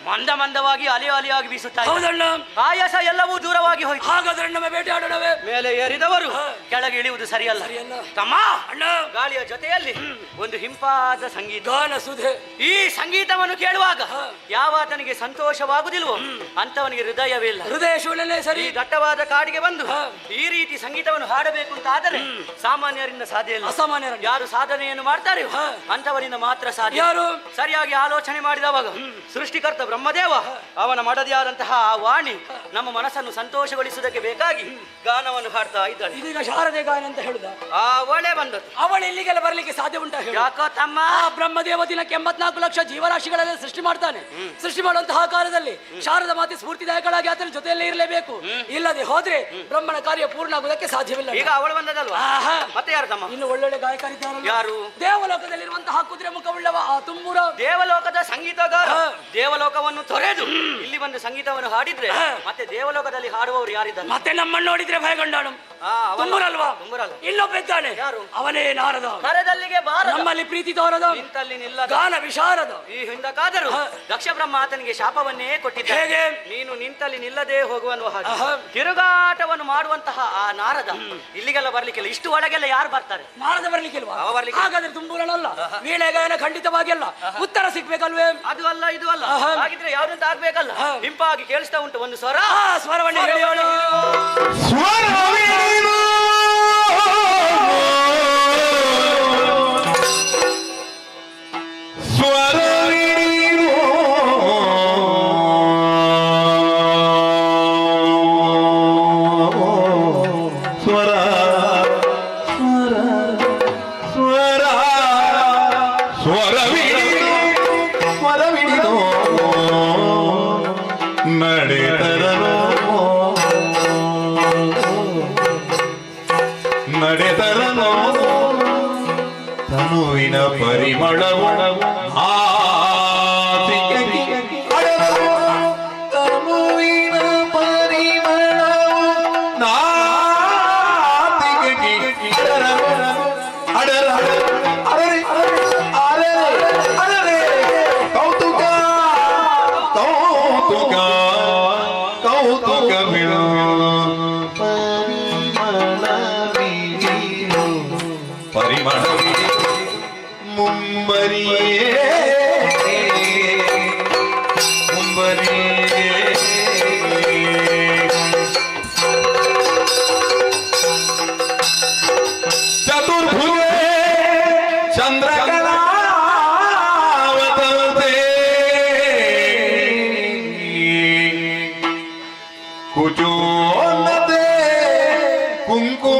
ಮಂದ ಮಂದವಾಗಿ ಅಲೆ ಅಲೆಯಾಗಿ ಬೀಸುತ್ತಾ ಹೌದಣ್ಣ. ಆಯಾಸ ಎಲ್ಲವೂ ದೂರವಾಗಿ ಹೋಯ್ತು. ಹಾಗಾದ್ರೆ ನಮ್ಮ ಬೇಟೆಯಾಡೋಣವೇ? ಮೇಲೆ ಏರಿದವರು ಕೆಳಗೆ ಇಳಿಯುವುದು ಸರಿಯಲ್ಲ. ತಮ್ಮ ಅಣ್ಣ, ಗಾಳಿಯ ಜೊತೆಯಲ್ಲಿ ಒಂದು ಹಿಂಪಾದ ಸಂಗೀತ, ಗಾನ ಸುಧೆ. ಈ ಸಂಗೀತವನ್ನು ಕೇಳುವಾಗ ಯಾವಾತನಿಗೆ ಸಂತೋಷವಾಗುವುದಿಲ್ವೋ ಅಂತವನಿಗೆ ಹೃದಯವಿಲ್ಲ. ಹೃದಯ ಶೂನ್ಯನೇ ಸರಿ. ಈ ದಟ್ಟವಾದ ಕಾಡಿಗೆ ಬಂದು ಈ ರೀತಿ ಸಂಗೀತವನ್ನು ಹಾಡಬೇಕು ಅಂತ ಆದರೆ ಸಾಮಾನ್ಯರಿಂದ ಸಾಧ್ಯ ಇಲ್ಲ. ಅಸಾಮಾನ್ಯರ ಯಾರು ಸಾಧನೆಯನ್ನು ಮಾಡ್ತಾರೆ ಅಂತವರಿಂದ ಮಾತ್ರ ಸಾಧ್ಯ. ಯಾರು ಸರಿಯಾಗಿ ಆಲೋಚನೆ ಮಾಡಿದವಾಗ ಸೃಷ್ಟಿಕರ್ತ ಬ್ರಹ್ಮದೇವ ಅವನ ಮಡದಿಯಾದಂತಹ ಆ ವಾಣಿ ನಮ್ಮ ಮನಸ್ಸನ್ನು ಸಂತೋಷಗೊಳಿಸುವುದಕ್ಕೆ ಬೇಕಾಗಿ ಗಾನವನ್ನು ಹಾಡ್ತಾ ಇದ್ದಾಳೆ. ಇದೀಗ ಶಾರದೆ ಗಾನ ಅಂತ ಹೇಳುದ. ಆ ಒಳ್ಳೆ ಬಂದದ್ದು. ಅವಳು ಇಲ್ಲಿಗೆಲ್ಲ ಬರ್ಲಿಕ್ಕೆ ಸಾಧ್ಯ ಉಂಟಾ? ಯಾಕೋ ತಮ್ಮ, ಬ್ರಹ್ಮದೇವ ದಿನಕ್ಕೆ 84 ಲಕ್ಷ ಜೀವರಾಶಿಗಳೆಲ್ಲ ಸೃಷ್ಟಿ ಮಾಡ್ತಾನೆ. ಸೃಷ್ಟಿ ಮಾಡುವಂತಹ ಕಾಲದಲ್ಲಿ ಶಾರದ ಮಾತೆ ಸ್ಫೂರ್ತಿದಾಯಕಳಾಗಿ ಆತನ ಜೊತೆಯಲ್ಲೇ ಇರಲೇಬೇಕು. ಇಲ್ಲದೆ ಹೋದ್ರೆ ಬ್ರಹ್ಮನ ಕಾರ್ಯ ಪೂರ್ಣ ಆಗುವುದಕ್ಕೆ ಸಾಧ್ಯವಿಲ್ಲ. ಈಗ ಅವಳು ಬಂದದಲ್ವಾ? ಮತ್ತೆ ಯಾರು ತಮ್ಮ? ಇನ್ನು ಒಳ್ಳೊಳ್ಳೆ ಗಾಯಕರಿದ್ದಾರಲ್ಲ. ಯಾರು? ದೇವಲೋಕದಲ್ಲಿರುವಂತಹ ಕುದುರೆ ಮುಖವುಳ್ಳವ ಆ ತುಂಬುರ. ದೇವಲೋಕದ ಸಂಗೀತಗಾರ. ದೇವಲೋಕವನ್ನು ತೊರೆದು ಇಲ್ಲಿ ಬಂದು ಸಂಗೀತವನ್ನು ಹಾಡಿದ್ರೆ ಮತ್ತೆ ದೇವಲೋಕದಲ್ಲಿ ಹಾಡುವವರು ಯಾರಿದ್ದಾರೆ? ಮತ್ತೆ ನಮ್ಮನ್ನು ನೋಡಿದ್ರೆ ಭಯಗೊಂಡಾಳು. ತುಂಬುರಲ್ವಾ? ತುಂಬುರಲ್ಲ. ಇಲ್ಲೊಬ್ಬ ಇದ್ದಾನೆ. ಯಾರು? ಅವನೇ ನಾರದ. ಕರೆದಲ್ಲಿಗೆ ಬಾರ. ನಮ್ಮಲ್ಲಿ ಪ್ರೀತಿ ತೋರದ, ನಿಂತಲ್ಲಿ ನಿಲ್ಲದ, ಗಾನ ವಿಶಾರದ. ಈ ಹಿಂದಕ್ಕಾದರೂ ದಕ್ಷ ಬ್ರಹ್ಮ ಆತನಿಗೆ ಶಾಪವನ್ನೇ ಕೊಟ್ಟಿದ್ದ. ಹೇಗೆ? ನೀನು ನಿಂತಲ್ಲಿ ನಿಲ್ಲದೆ ಹೋಗುವನ್ನುವ ಹಾಗೆ ತಿರುಗಾಟವನ್ನು ಮಾಡುವಂತಹ ಆ ನಾರದ ಇಲ್ಲಿಗೆಲ್ಲ ಬರ್ಲಿಕ್ಕಿಲ್ಲ. ಇಷ್ಟು ಒಳಗೆಲ್ಲ ಯಾರು ಬರ್ತಾರೆ? ನಾರದ ಬರ್ಲಿಕ್ಕಿಲ್ವಾ? ಅವ ಬರ್ಲಿಕ್ಕೆ. ಹಾಗಾದ್ರೆ ತುಂಬೂರನಲ್ಲ. ವೀಣೆ ಗಾಯನ ಖಂಡಿತವಾಗಿ ಅಲ್ಲ. ಉತ್ತರ ಸಿಗ್ಬೇಕಲ್ವೇ? ಅದು ಅಲ್ಲ ಇದು ಅಲ್ಲ. ಹಾಗಿದ್ರೆ ಯಾವ್ದಂತ ಆಗ್ಬೇಕಲ್ಲ. ಹಿಂಪಾಗಿ ಕೇಳಿಸ್ತಾ ಉಂಟು ಒಂದು ಸ್ವರ. ಸ್ವರವನ್ನೇ ಹೇಳಿಯೋಣ. ಸ್ವರವಿಡಿದು ನಡೆದರನು ತನುವಿನ ಪರಿಮಳವು ತನುವಿನ ಪರಿಮಳವು ನಾತಿಗೆ ಅಡರ ಅರೆ ಅರೆ ಅರೆ ಕೌತುಕ ಕೌತುಕ ಕೌತುಕ ಪರಿಮಳ ಮುಂಬರಿಯೇ ಚತುರ್ಭುಜೆ ಚಂದ್ರಕಲಾವತಂತೆ ಕುಚೋನ್ನತೆ ಕುಂಕುಮರಾಗ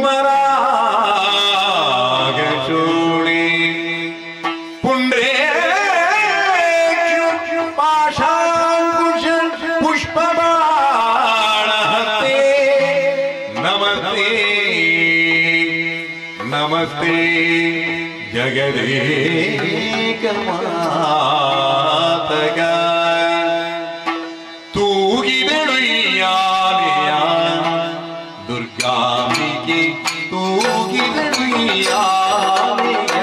ಚೂಡಿ ಪುಂಡ್ರೇ ಪಾಶಾಂಕುಶ ಪುಷ್ಪಬಾಣ ಹಸ್ತೆ ನಮಸ್ತೆ ನಮಸ್ತೆ ಜಗದೇಕ ಮಾತಗ ತೂಗಿದಳು ಯಾಲೆಯ ದುರ್ಗಾಂಬಿಕೆ ತೂಗಿದಳು ಯಾಲೆಯ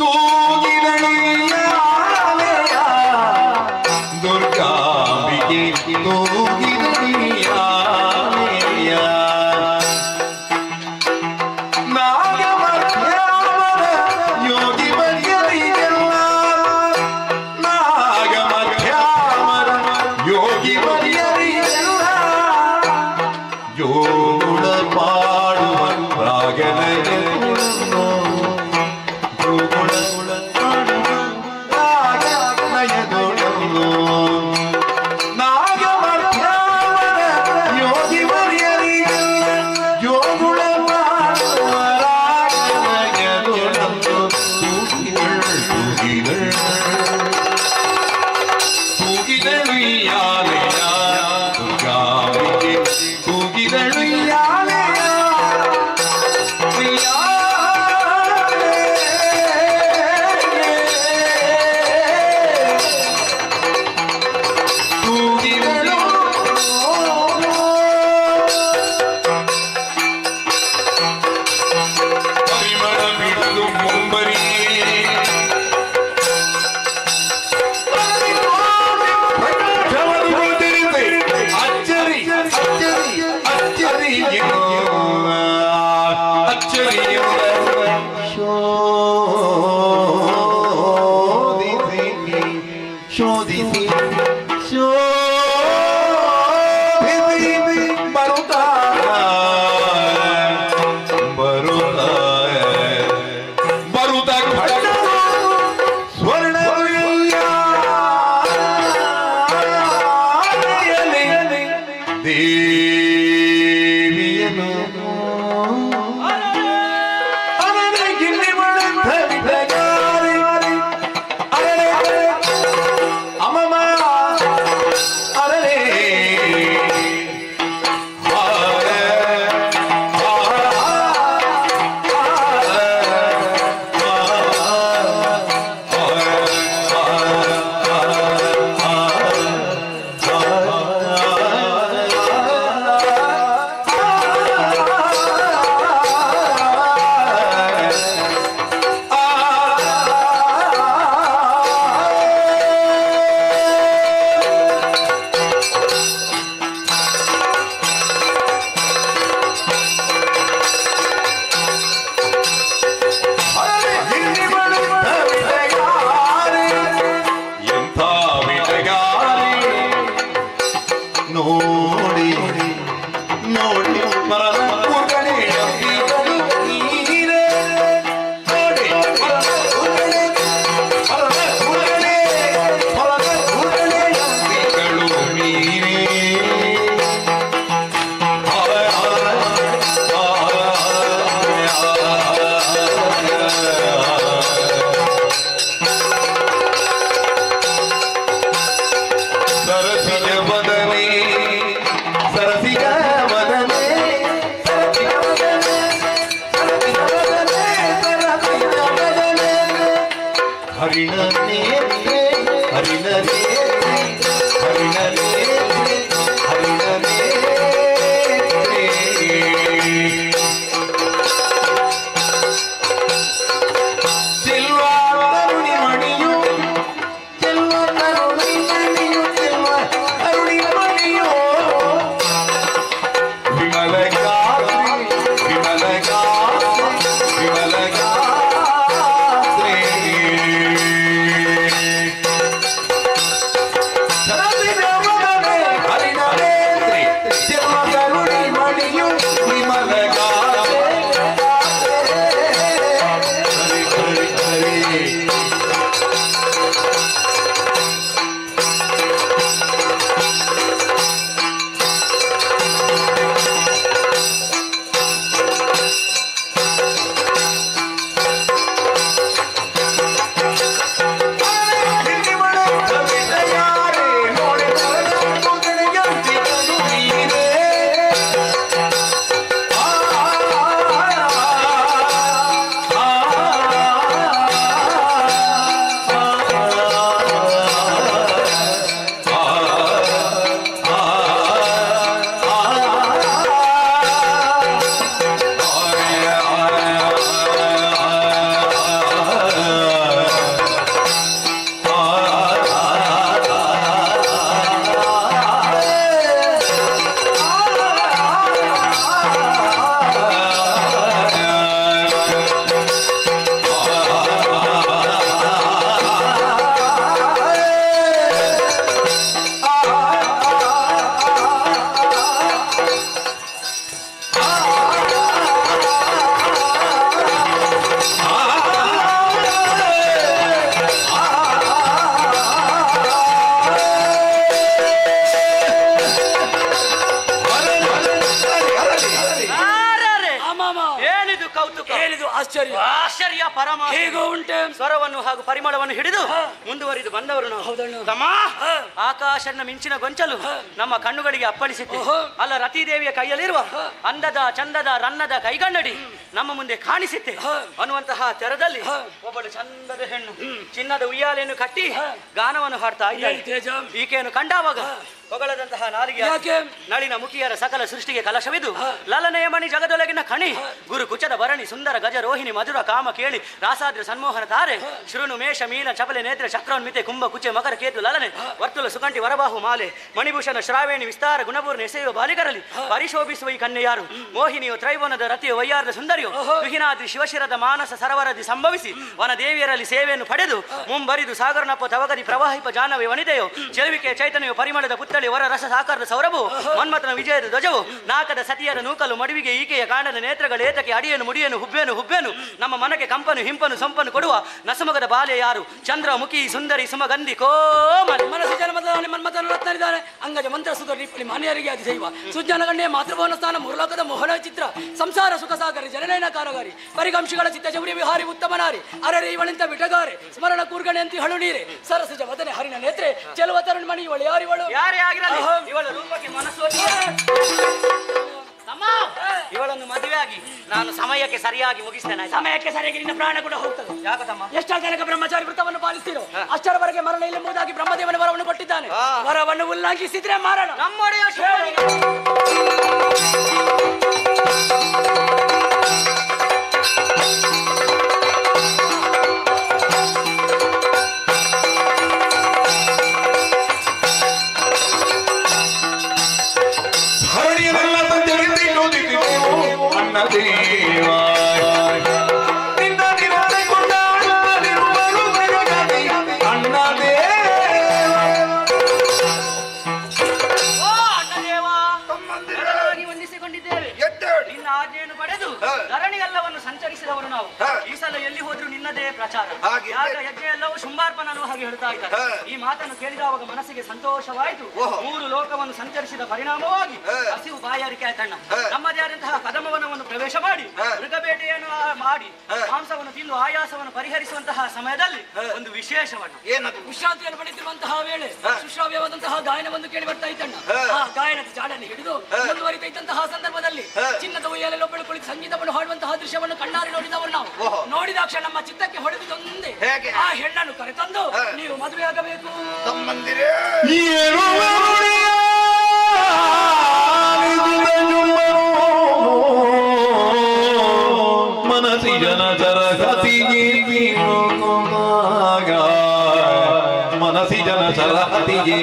ತೂಗಿದಳು ಯಾಲೆಯ ದುರ್ಗಾಂಬಿಕೆ ತೂಗಿದಳು ಯಾಲೆಯ ನಾಗಮಧ್ಯಾಮರ ಯೋಗಿ ಬರಿಯಲಿಗೆಲ್ಲ ನಾಗಮಧ್ಯಾಮರ ಯೋಗಿ ಬರಿಯಲಿಗೆಲ್ಲ ಯೋಗುಳ ಪಾಡುವ ರಾಗನಯನು ಯೋಗುಳ ಪಾಡುವ ರಾಗನಯದೊಡನು ನಾಗಮಧ್ಯಾಮರ ಯೋಗಿ ಬರಿಯಲಿಗೆಲ್ಲ ಯೋಗುಳ ಪಾಡುವ ರಾಗನಯದೊಡನು ತೂಗಿದಳು ಯಾಲೆಯ ದುರ್ಗಾಂಬಿಕೆ ತೂಗಿದಳು ಯಾಲೆಯ ತೂಗಿದಳು ಪರಿಮಳ ಬಿಡಲು ಮುಂಬರಿ ಅಚ್ಚರಿ ಅಚ್ಚರಿ ಅಚ್ಚರಿ ಅಚ್ಚರಿ ಶೋಧಿಸಿ ಶೋಧಿಸಿ ಬರುತ್ತಾ ಬರುತ್ತಾ ಬರುತ್ತಾ ಖಡ್ಗ ಸ್ವರ್ಣ ದೇವಿಯನು ಅವನೇ ಗಿಲ್ಲಿ ಬಳೆಂಥ ಬಿಟ್ಟಗಾರಿ ಅರಳೆ ಅಮ್ಮಮ್ಮ ಅರಳೆ ಹರಿಣನೇತ್ರೆ ಹರಿಣನೇತ್ರೆ ಹರಿಣನೇತ್ರೆ ಹರಿಣನೇತ್ರೆ ಚೆಲ್ವ ಕರುಣಿ ಮಣಿಯು ಚೆಲ್ವ ಕರುಣಿ ಮಣಿಯು ಚೆಲ್ವ ಕರುಣಿ ಮಣಿಯು ವಿಮಲ ಗಾತ್ರಿ ವಿಮಲ ಗಾತ್ರಿ ವಿಮಲ ಗಾತ್ರಿ ಹರಿಣನೇತ್ರಿ ಚೆಲ್ವ ಕರುಣಿ ಮಣಿಯು ವಿಮಲ ಗಾತ್ರಿ ಹರಿ ಹರಿ ಹರಿ ಏನಿದು ಕೌತುಕ, ಏನಿದು ಆಶ್ಚರ್ಯ, ಆಶ್ಚರ್ಯ ಪರಮ ಹೇಗೂ ಉಂಟೆ. ಸ್ವರವನ್ನು ಹಾಗೂ ಪರಿಮಳವನ್ನು ಹಿಡಿದು ಮುಂದುವರಿದು ಬಂದವರು ನಾವು. ತಮ್ಮ ಆಕಾಶನ ಮಿಂಚಿನ ಗೊಂಚಲು ನಮ್ಮ ಕಣ್ಣುಗಳಿಗೆ ಅಪ್ಪಳಿಸಿತು. ಅಲ್ಲ ರತಿದೇವಿಯ ಕೈಯಲ್ಲಿರುವ ಅಂದದ ಚಂದದ ರನ್ನದ ಕೈಗನ್ನಡಿ ನಮ್ಮ ಮುಂದೆ ಕಾಣಿಸಿತ್ತೆ ಅನ್ನುವಂತಹ ತೆರದಲ್ಲಿ ಒಬ್ಬಳು ಚಂದದ ಹೆಣ್ಣು ಚಿನ್ನದ ಉಯ್ಯಾಲೆಯನ್ನು ಕಟ್ಟಿ ಗಾನವನ್ನು ಹಾಡ್ತಾ ಇದ್ದಾಳೆ. ಈಕೆಯನ್ನು ಕಂಡಾವಾಗ ಹೊಗಳದಂತಹ ನಾಲಿಗೆ ನಳಿನ ಮುಖಿಯರ ಸಕಲ ಸೃಷ್ಟಿಗೆ ಕಲಶವಿದು ಲಲನೆಯ ಮಣಿ ಜಗದೊಳಗಿನ ಕಣಿ ಗುರು ಕುಚದ ಭರಣಿ ಸುಂದರ ಗಜ ರೋಹಿಣಿ ಮಧುರ ಕಾಮ ಕೇಳಿ ರಾಸಾದ್ರ ಸನ್ಮೋಹನ ತಾರೆ ಶೃಣು ಮೇಷ ಮೀನ ಚಪಲೆ ನೇತ್ರ ಚಕ್ರೋನ್ಮಿತೆ ಕುಂಭ ಕುಚೆ ಮಕರ ಕೇತು ಲಲನೆ ವರ್ತುಲ ಸುಕಂಠಿ ವರಬಾಹು ಮಾಲೆ ಮಣಿಭೂಷಣ ಶ್ರಾವೇಣಿ ವಿಸ್ತಾರ ಗುಣಪೂರ್ಣ ಎಸೆಯುವ ಬಾಲಿಕರಲ್ಲಿ ಪರಿಶೋಭಿಸುವ ಈ ಕನ್ಯೆಯಾರು ಮೋಹಿನಿಯು ತ್ರೈವನದ ರತಿಯು ವಯ್ಯಾರದ ಸುಂದರಿಯು ತುಹಿನಾದ್ರಿ ಶಿವಶಿರದ ಮಾನಸ ಸರವರದಿ ಸಂಭವಿಸಿ ವನದೇವಿಯರಲ್ಲಿ ಸೇವೆಯನ್ನು ಪಡೆದು ಮುಂಬರಿದು ಸಾಗರನಪ್ಪ ತವಗದಿ ಪ್ರವಾಹಿಪ ಜಾನವೇ ವನಿತೆಯು ಚೆಲುವಿಕೆ ಚೈತನ್ಯವು ಪರಿಮಳದ ಪುತ್ತಳಿ ವರ ರಸ ಸಾಕಾರದ ಸೌರಭು ಮನ್ಮಥನ ವಿಜಯದ ಧ್ವಜವು ನಾಕದ ಸತಿಯರ ನೂಕಲು ಮಡುವಿಗೆ ಈಕೆಯ ಕಾಂಡದ ನೇತ್ರಗಳ ಏತಕ್ಕೆ ಅಡಿಯನ್ನು ಮುಡಿಯನ್ನು ಹುಬ್ಬೇನು ನಮ್ಮ ಮನಕ್ಕೆ ಕಂಪನು ಹಿಂಪನು ಸೊಂಪನು ಕೊಡುವ ನಸಮಗದ ಬಾಲೆ ಯಾರು ಚಂದ್ರ ಮುಖಿ ಸುಂದರಿ ಸುಮಗಂಧಿ ಕೋಮಲ ಮನಸ್ಸು ಜನ್ಮದಲ್ಲಿ ಮನ್ಮಥನ ರತ್ನರಿದ್ದಾರೆ ಅಂಗಜ ಮಂತ್ರ ಸುಧರ್ ನಿಪ್ಪಲಿ ಮಾನ್ಯರಿಗೆ ಅತಿಶೈವ ಸುಜ್ಞಾನ ಗಣ್ಯ ಮಾತೃಭವನ ಸ್ಥಾನ ಮುರುಲೋಕದ ಮೋಹನ ಚಿತ್ರ ಸಂಸಾರ ಸುಖ ಸಾಗರಿ ಜನನಯನ ಕಾರಗಾರಿ ಪರಿಗಂಶಿಗಳ ಚಿತ್ತ ಜೌರಿ ವಿಹಾರಿ ಉತ್ತಮನಾರಿ ಅರರೆ ಇವಳಿಂತ ಬಿಟಗಾರೆ ಸ್ಮರಣ ಕೂರ್ಗಣೆ ಅಂತ ಹಳು ನೀರೆ ಸರಸಜ ವದನೆ ಹರಿನ ನೇತ್ರೆ ಚೆಲುವ ತರುಣ್ ಮಣಿ ಇವಳು ಯಾರಿವಳು ಯಾರೇ ಆಗಿರಲಿ ಇವಳ ರೂಪಕ್ಕೆ ಮನಸ್ಸು ಇವಳನ್ನು ಮದುವೆಯಾಗಿ ನಾನು ಸಮಯಕ್ಕೆ ಸರಿಯಾಗಿ ಮುಗಿಸ್ತೇನೆ. ಸಮಯಕ್ಕೆ ಸರಿಯಾಗಿ ನಿನ್ನ ಪ್ರಾಣ ಕೂಡ ಹೋಗ್ತದೆ. ಯಾಕೆ ತಮ್ಮ? ಎಷ್ಟರ ತನಕ ಬ್ರಹ್ಮಚಾರಿ ವೃತ್ತವನ್ನು ಪಾಲಿಸ್ತೀರೋ ಅಷ್ಟರವರೆಗೆ ಮರಣ ಇಲ್ಲಂಬುದಾಗಿ ಬ್ರಹ್ಮದೇವನ ವರವನ್ನು ಕೊಟ್ಟಿದ್ದಾನೆ. ವರವನ್ನು ಉಲ್ಲಂಘಿಸಿದ್ರೆ ಮಾರಣ. ನಮ್ಮೊಡೆಯ ದೇವಾ ನಿನ್ನ ದಿನದ ಕೊಂಡಾಡಿರುವರು ಜಗದಿ ಅಣ್ಣ ದೇವ ಓ ಅಣ್ಣ ದೇವ ತಮ್ಮಂದಿರಾಗಿ ವಂದಿಸಿಕೊಂಡಿದ್ದೇವೆ. ನಿನ್ನ ಆಜ್ಞೆಯನ್ನು ಪಡೆದು ಧರಣಿಯೆಲ್ಲವನ್ನು ಸಂಚರಿಸಿದವರು ನಾವು. ಈ ಸಲ ಎಲ್ಲಿ ಹೋದ್ರು ನಿನ್ನದೇ ಪ್ರಚಾರ. ಯಾಗ ಹೆಜ್ಜೆ ಎಲ್ಲವೂ ಶುಂಭಾರ್ಪಣ ಅನ್ನುವ ಹಾಗೆ ಹೇಳ್ತಾ ಇದ್ದಾರೆ. ಈ ಮಾತನ್ನು ಕೇಳಿದವಾಗ ಮನಸ್ಸಿಗೆ ಸಂತೋಷವಾಯಿತು. 3 ಲೋಕವನ್ನು ಸಂಚರಿಸಿದ ಪರಿಣಾಮವಾಗಿ ಹಸಿವು ಬಾಯಾರಿಕೆ ಆಯ್ತಣ್ಣ. ನಮ್ಮದೇ ಆದಂತಹ ಕದಮವನವನ್ನು ಪ್ರವೇಶ ಮಾಡಿ ಮೃಗಬೇಟೆಯನ್ನು ಮಾಡಿ ಮಾಂಸವನ್ನು ತಿಂದು ಆಯಾಸವನ್ನು ಪರಿಹರಿಸುವಂತಹ ಸಮಯದಲ್ಲಿ ಒಂದು ವಿಶೇಷವನ್ನು ಏನದು ವಿಶ್ರಾಂತಿಯನ್ನು ಪಡೆದಿರುವಂತಹ ವೇಳೆ ಸುಶ್ರಾವ್ಯವಾದಂತಹ ಗಾಯನವನ್ನು ಕೇಳಿ ಬರ್ತಾ ಇದ್ದಣ್ಣ. ಆ ಗಾಯನದ ಜಾಡನ್ನು ಹಿಡಿದು ಮುಂದುವರಿತಾ ಇದ್ದಂತಹ ಸಂದರ್ಭದಲ್ಲಿ ಚಿನ್ನದ ಉಯ್ಯಾಲೆಯಲ್ಲಿ ಒಬ್ಬಳು ಕುಳಿತು ಸಂಗೀತವನ್ನು ಹಾಡುವಂತಹ ದೃಶ್ಯವನ್ನು ಕಣ್ಣಾರೆ ನೋಡಿದವರು ನಾವು. ನೋಡಿದಾಕ್ಷಣ ನಮ್ಮ ಚಿತ್ತಕ್ಕೆ ಹೊಡೆದುದೊಂದೇ. ಹೇಗೆ? ಆ ಹೆಣ್ಣನ್ನು ಕರೆತಂದು ನೀವು ಮದುವೆ ಆಗಬೇಕು. ತಮ್ಮಂದಿರೇ ಮನಸಿ ಜನ ಸರಗತಿಗೆ ಮನಸಿ ಜನ ಸರಗತಿಗೆ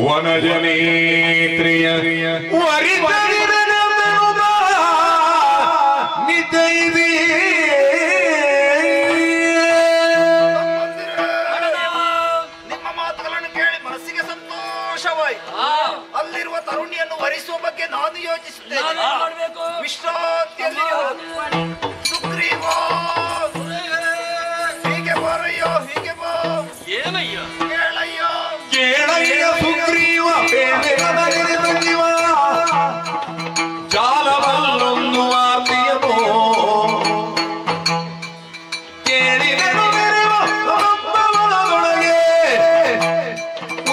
ವನಜನೇತ್ರಿಯ ನಿಮ್ಮ ಮಾತುಗಳನ್ನು ಕೇಳಿ ಮನಸ್ಸಿಗೆ ಸಂತೋಷವಾಯಿತು. ಅಲ್ಲಿರುವ ತರುಣಿಯನ್ನು ವರಿಸುವ ಬಗ್ಗೆ ನಾನು ಯೋಚಿಸುತ್ತೇನೆ. ವಿಶ್ರಾಂತಿಯಲ್ಲಿ ಸುಗ್ರೀವ ಹೀಗೆ ಬರಯ್ಯೋ, ಹೀಗೆ ಬಾ. ಏನಯ್ಯ? ಕೇಳಯ್ಯ ಕೇಳಯ್ಯ ಸುಗ್ರೀವ ಜಾಲವಲ್ಲೊಂದು ಆರ್ತಿಯನು ಕೇಳಿದೆನು ಬೆರೆವೊಳಗೆ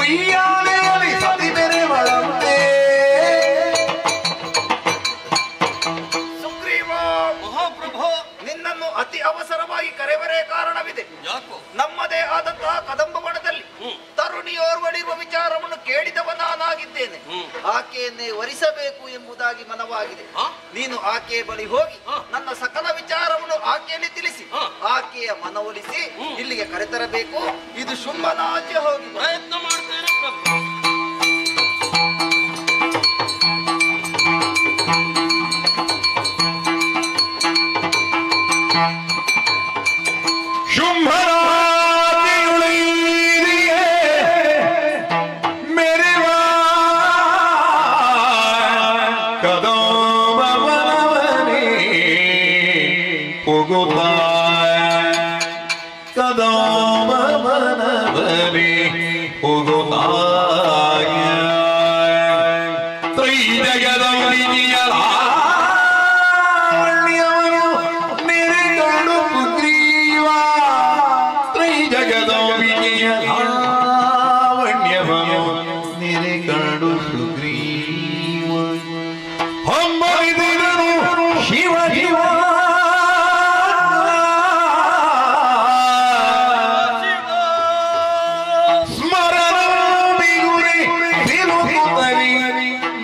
ಉಯ್ಯಾಲೆಯಲ್ಲಿ ಸತಿ ಬೆರೆವಳಂತೆ. ಸುಗ್ರೀವ ಮಹಾಪ್ರಭು, ನಿನ್ನನ್ನು ಅತಿ ಅವಸರವಾಗಿ ಕರೆವರೇ ಕಾರಣವಿದೆ. ನಮ್ಮದೇ ಆದಂತಹ ಕದಂಬ ವನದಲ್ಲಿ ತರುಣಿಯೋರ್ವಳಿರುವ ವಿಚಾರವನ್ನು ಕೇಳಿದವ ನಾನಾಗಿದ್ದೇನೆ. ಆಕೆಯನ್ನೇ ವರಿಸಬೇಕು ಎಂಬುದಾಗಿ ಮನವಾಗಿದೆ. ನೀನು ಆಕೆಯ ಬಳಿ ಹೋಗಿ ನನ್ನ ಸಕಲ ವಿಚಾರವನ್ನು ಆಕೆಯಲ್ಲಿ ತಿಳಿಸಿ ಆಕೆಯ ಮನವೊಲಿಸಿ ಇಲ್ಲಿಗೆ ಕರೆತರಬೇಕು. ಇದು ಶುಂಭನಾಜ್ಯ. ಹೋಗಿ ಪ್ರಯತ್ನ ಮಾಡ್ತೇನೆ ಪ್ರಭು.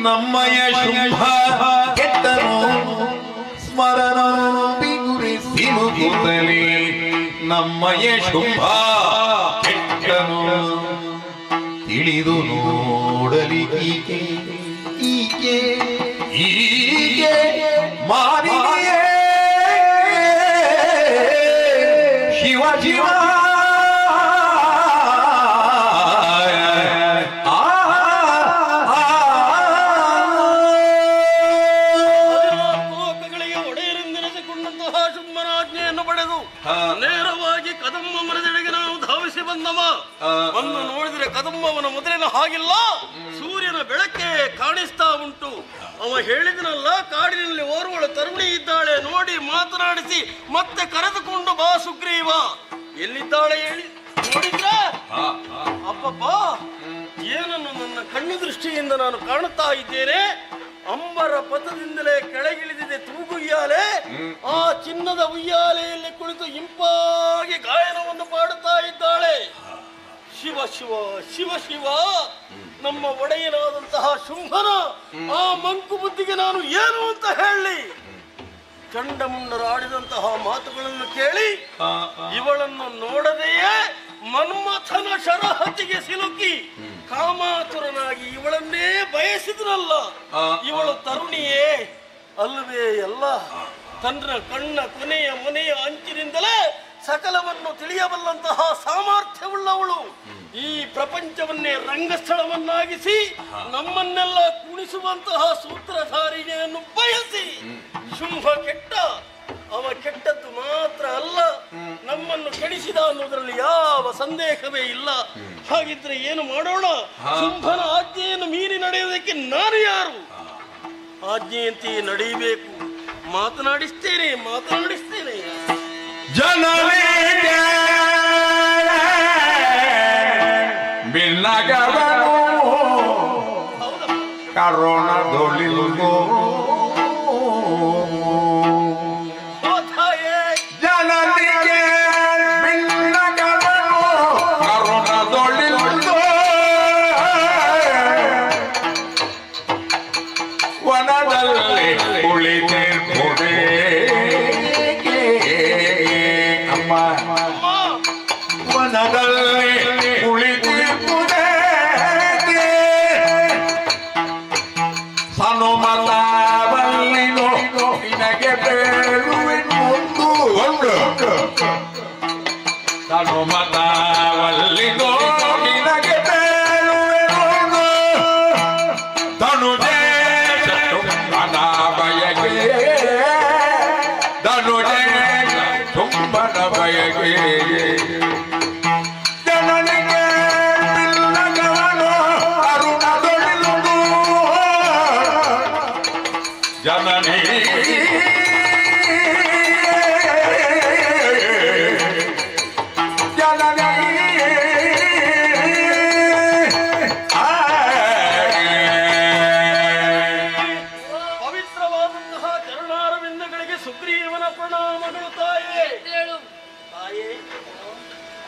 ನಮ್ಮಯ ಶುಂಭ ಕೆಟ್ಟನು ಸ್ಮರಣ ಬಿಗುರಿ ಸಿಲುಕುತ್ತಲೇ ನಮ್ಮಯ ಶುಂಭ ಕೆಟ್ಟನು ತಿಳಿದು ನೋಡಲಿ ಈಕೆ ಈಕೆ ಈಕೆ ಮಾರಿಯೇ ಶಿವ ಶಿವ ನೇರವಾಗಿ ಕದಂಬ ಮರದೆಡೆಗೆ ನಾವು ಧಾವಿಸಿ ಬಂದವ. ಒಂದು ನೋಡಿದ್ರೆ ಕದಂಬವನ ಮೊದಲಿನ ಹಾಗಿಲ್ಲ, ಸೂರ್ಯನ ಬೆಳಕೆ ಕಾಣಿಸ್ತಾ ಉಂಟು. ಅವ ಹೇಳಿದನಲ್ಲ, ಕಾಡಿನಲ್ಲಿ ಓರ್ವಳು ತರುಣಿ ಇದ್ದಾಳೆ, ನೋಡಿ ಮಾತನಾಡಿಸಿ ಮತ್ತೆ ಕರೆದುಕೊಂಡು ಬಾ ಸುಗ್ರೀವ. ಎಲ್ಲಿದ್ದಾಳೆ ಹೇಳಿ ನೋಡಿದ್ರ? ಅಬ್ಬಬ್ಬ, ಏನನ್ನು ನನ್ನ ಕಣ್ಣು ದೃಷ್ಟಿಯಿಂದ ನಾನು ಕಾಣುತ್ತಾ ಇದ್ದೇನೆ. ಅಂಬರ ಪಥದಿಂದಲೇ ಕೆಳಗಿಳಿದಿದೆ ತೂಗುಯ್ಯಾಲೆ. ಆ ಚಿನ್ನದ ಉಯ್ಯಾಲೆಯಲ್ಲಿ ಕುಳಿತು ಇಂಪಾಗಿ ಗಾಯನವನ್ನು ಪಾಡುತ್ತಾ ಇದ್ದಾಳೆ. ಶಿವ ಶಿವ ಶಿವ ಶಿವ, ನಮ್ಮ ಒಡೆಯನಾದಂತಹ ಶುಂಭನ ಆ ಮಂಕು ಬುದ್ಧಿಗೆ ನಾನು ಏನು ಅಂತ ಹೇಳಿ? ಚಂಡಮುಂಡರು ಆಡಿದಂತಹ ಮಾತುಗಳನ್ನು ಕೇಳಿ ಇವಳನ್ನು ನೋಡದೆಯೇ ಮನ್ಮಥನ ಶರಹತಿಗೆ ಸಿಲುಕಿ ಕಾಮಾತುರನಾಗಿ ಇವಳನ್ನೇ ಬಯಸಿದ್ರಲ್ಲ. ಇವಳು ತರುಣಿಯೇ ಅಲ್ಲವೇ ಅಲ್ಲ? ತನ್ನ ಕಣ್ಣ ಕೊನೆಯ ಅಂಚಿನಿಂದಲೇ ಸಕಲವನ್ನು ತಿಳಿಯಬಲ್ಲಂತಹ ಸಾಮರ್ಥ್ಯವುಳ್ಳವಳು. ಈ ಪ್ರಪಂಚವನ್ನೇ ರಂಗಸ್ಥಳವನ್ನಾಗಿಸಿ ನಮ್ಮನ್ನೆಲ್ಲ ಕುಣಿಸುವಂತಹ ಸೂತ್ರಧಾರಿಣಿಯನ್ನು ಬಯಸಿ ಶುಂಭ ಕೆಟ್ಟ. ಅವ ಕೆಟ್ಟದ್ದು ಮಾತ್ರ ಅಲ್ಲ, ನಮ್ಮನ್ನು ಕೆಡಿಸಿದ ಅನ್ನೋದ್ರಲ್ಲಿ ಯಾವ ಸಂದೇಹವೇ ಇಲ್ಲ. ಹಾಗಿದ್ರೆ ಏನು ಮಾಡೋಣ? ಶುಂಭನ ಆಜ್ಞೆಯನ್ನು ಮೀರಿ ನಡೆಯುವುದಕ್ಕೆ ನಾನು ಯಾರು? ಆಜ್ಞೆಯಂತೆ ನಡೆಯಬೇಕು. ಮಾತನಾಡಿಸ್ತೇನೆ. ಬಿನ್ನಗವನು ಕರೋಣ ದೊಲಿಲುಗೋ ವನದಲ್ಲಿ ಕುಳಿತಿರುವುದೇ ಸನುಮತವಲ್ಲಿನೋ ನಿನಗೆ ಬೇಡುವೆನೊಂದು ಸನುಮತವಲ್ಲಿನೋ ನಿನಗೆ ಬೇಡುವೆನೊಂದು ಧನುಜೇ ಶುಂಭನ ಬಯಗೆ ಧನುಜೇ ಶುಂಭನ ಬಯಗೆ ಜನನಿಗೆ ಬಿಲ್ಲಗವನು ಅರುಣದೊಳಿಲುದು ಜನನಿ ಪವಿತ್ರವಾದಂತಹ ಚರಣಾರವಿಂದಗಳಿಗೆ ಸುಗ್ರೀವನ ಪ್ರಣಾಮಗಳು ತಾಯೇ. ತಾಯೇ,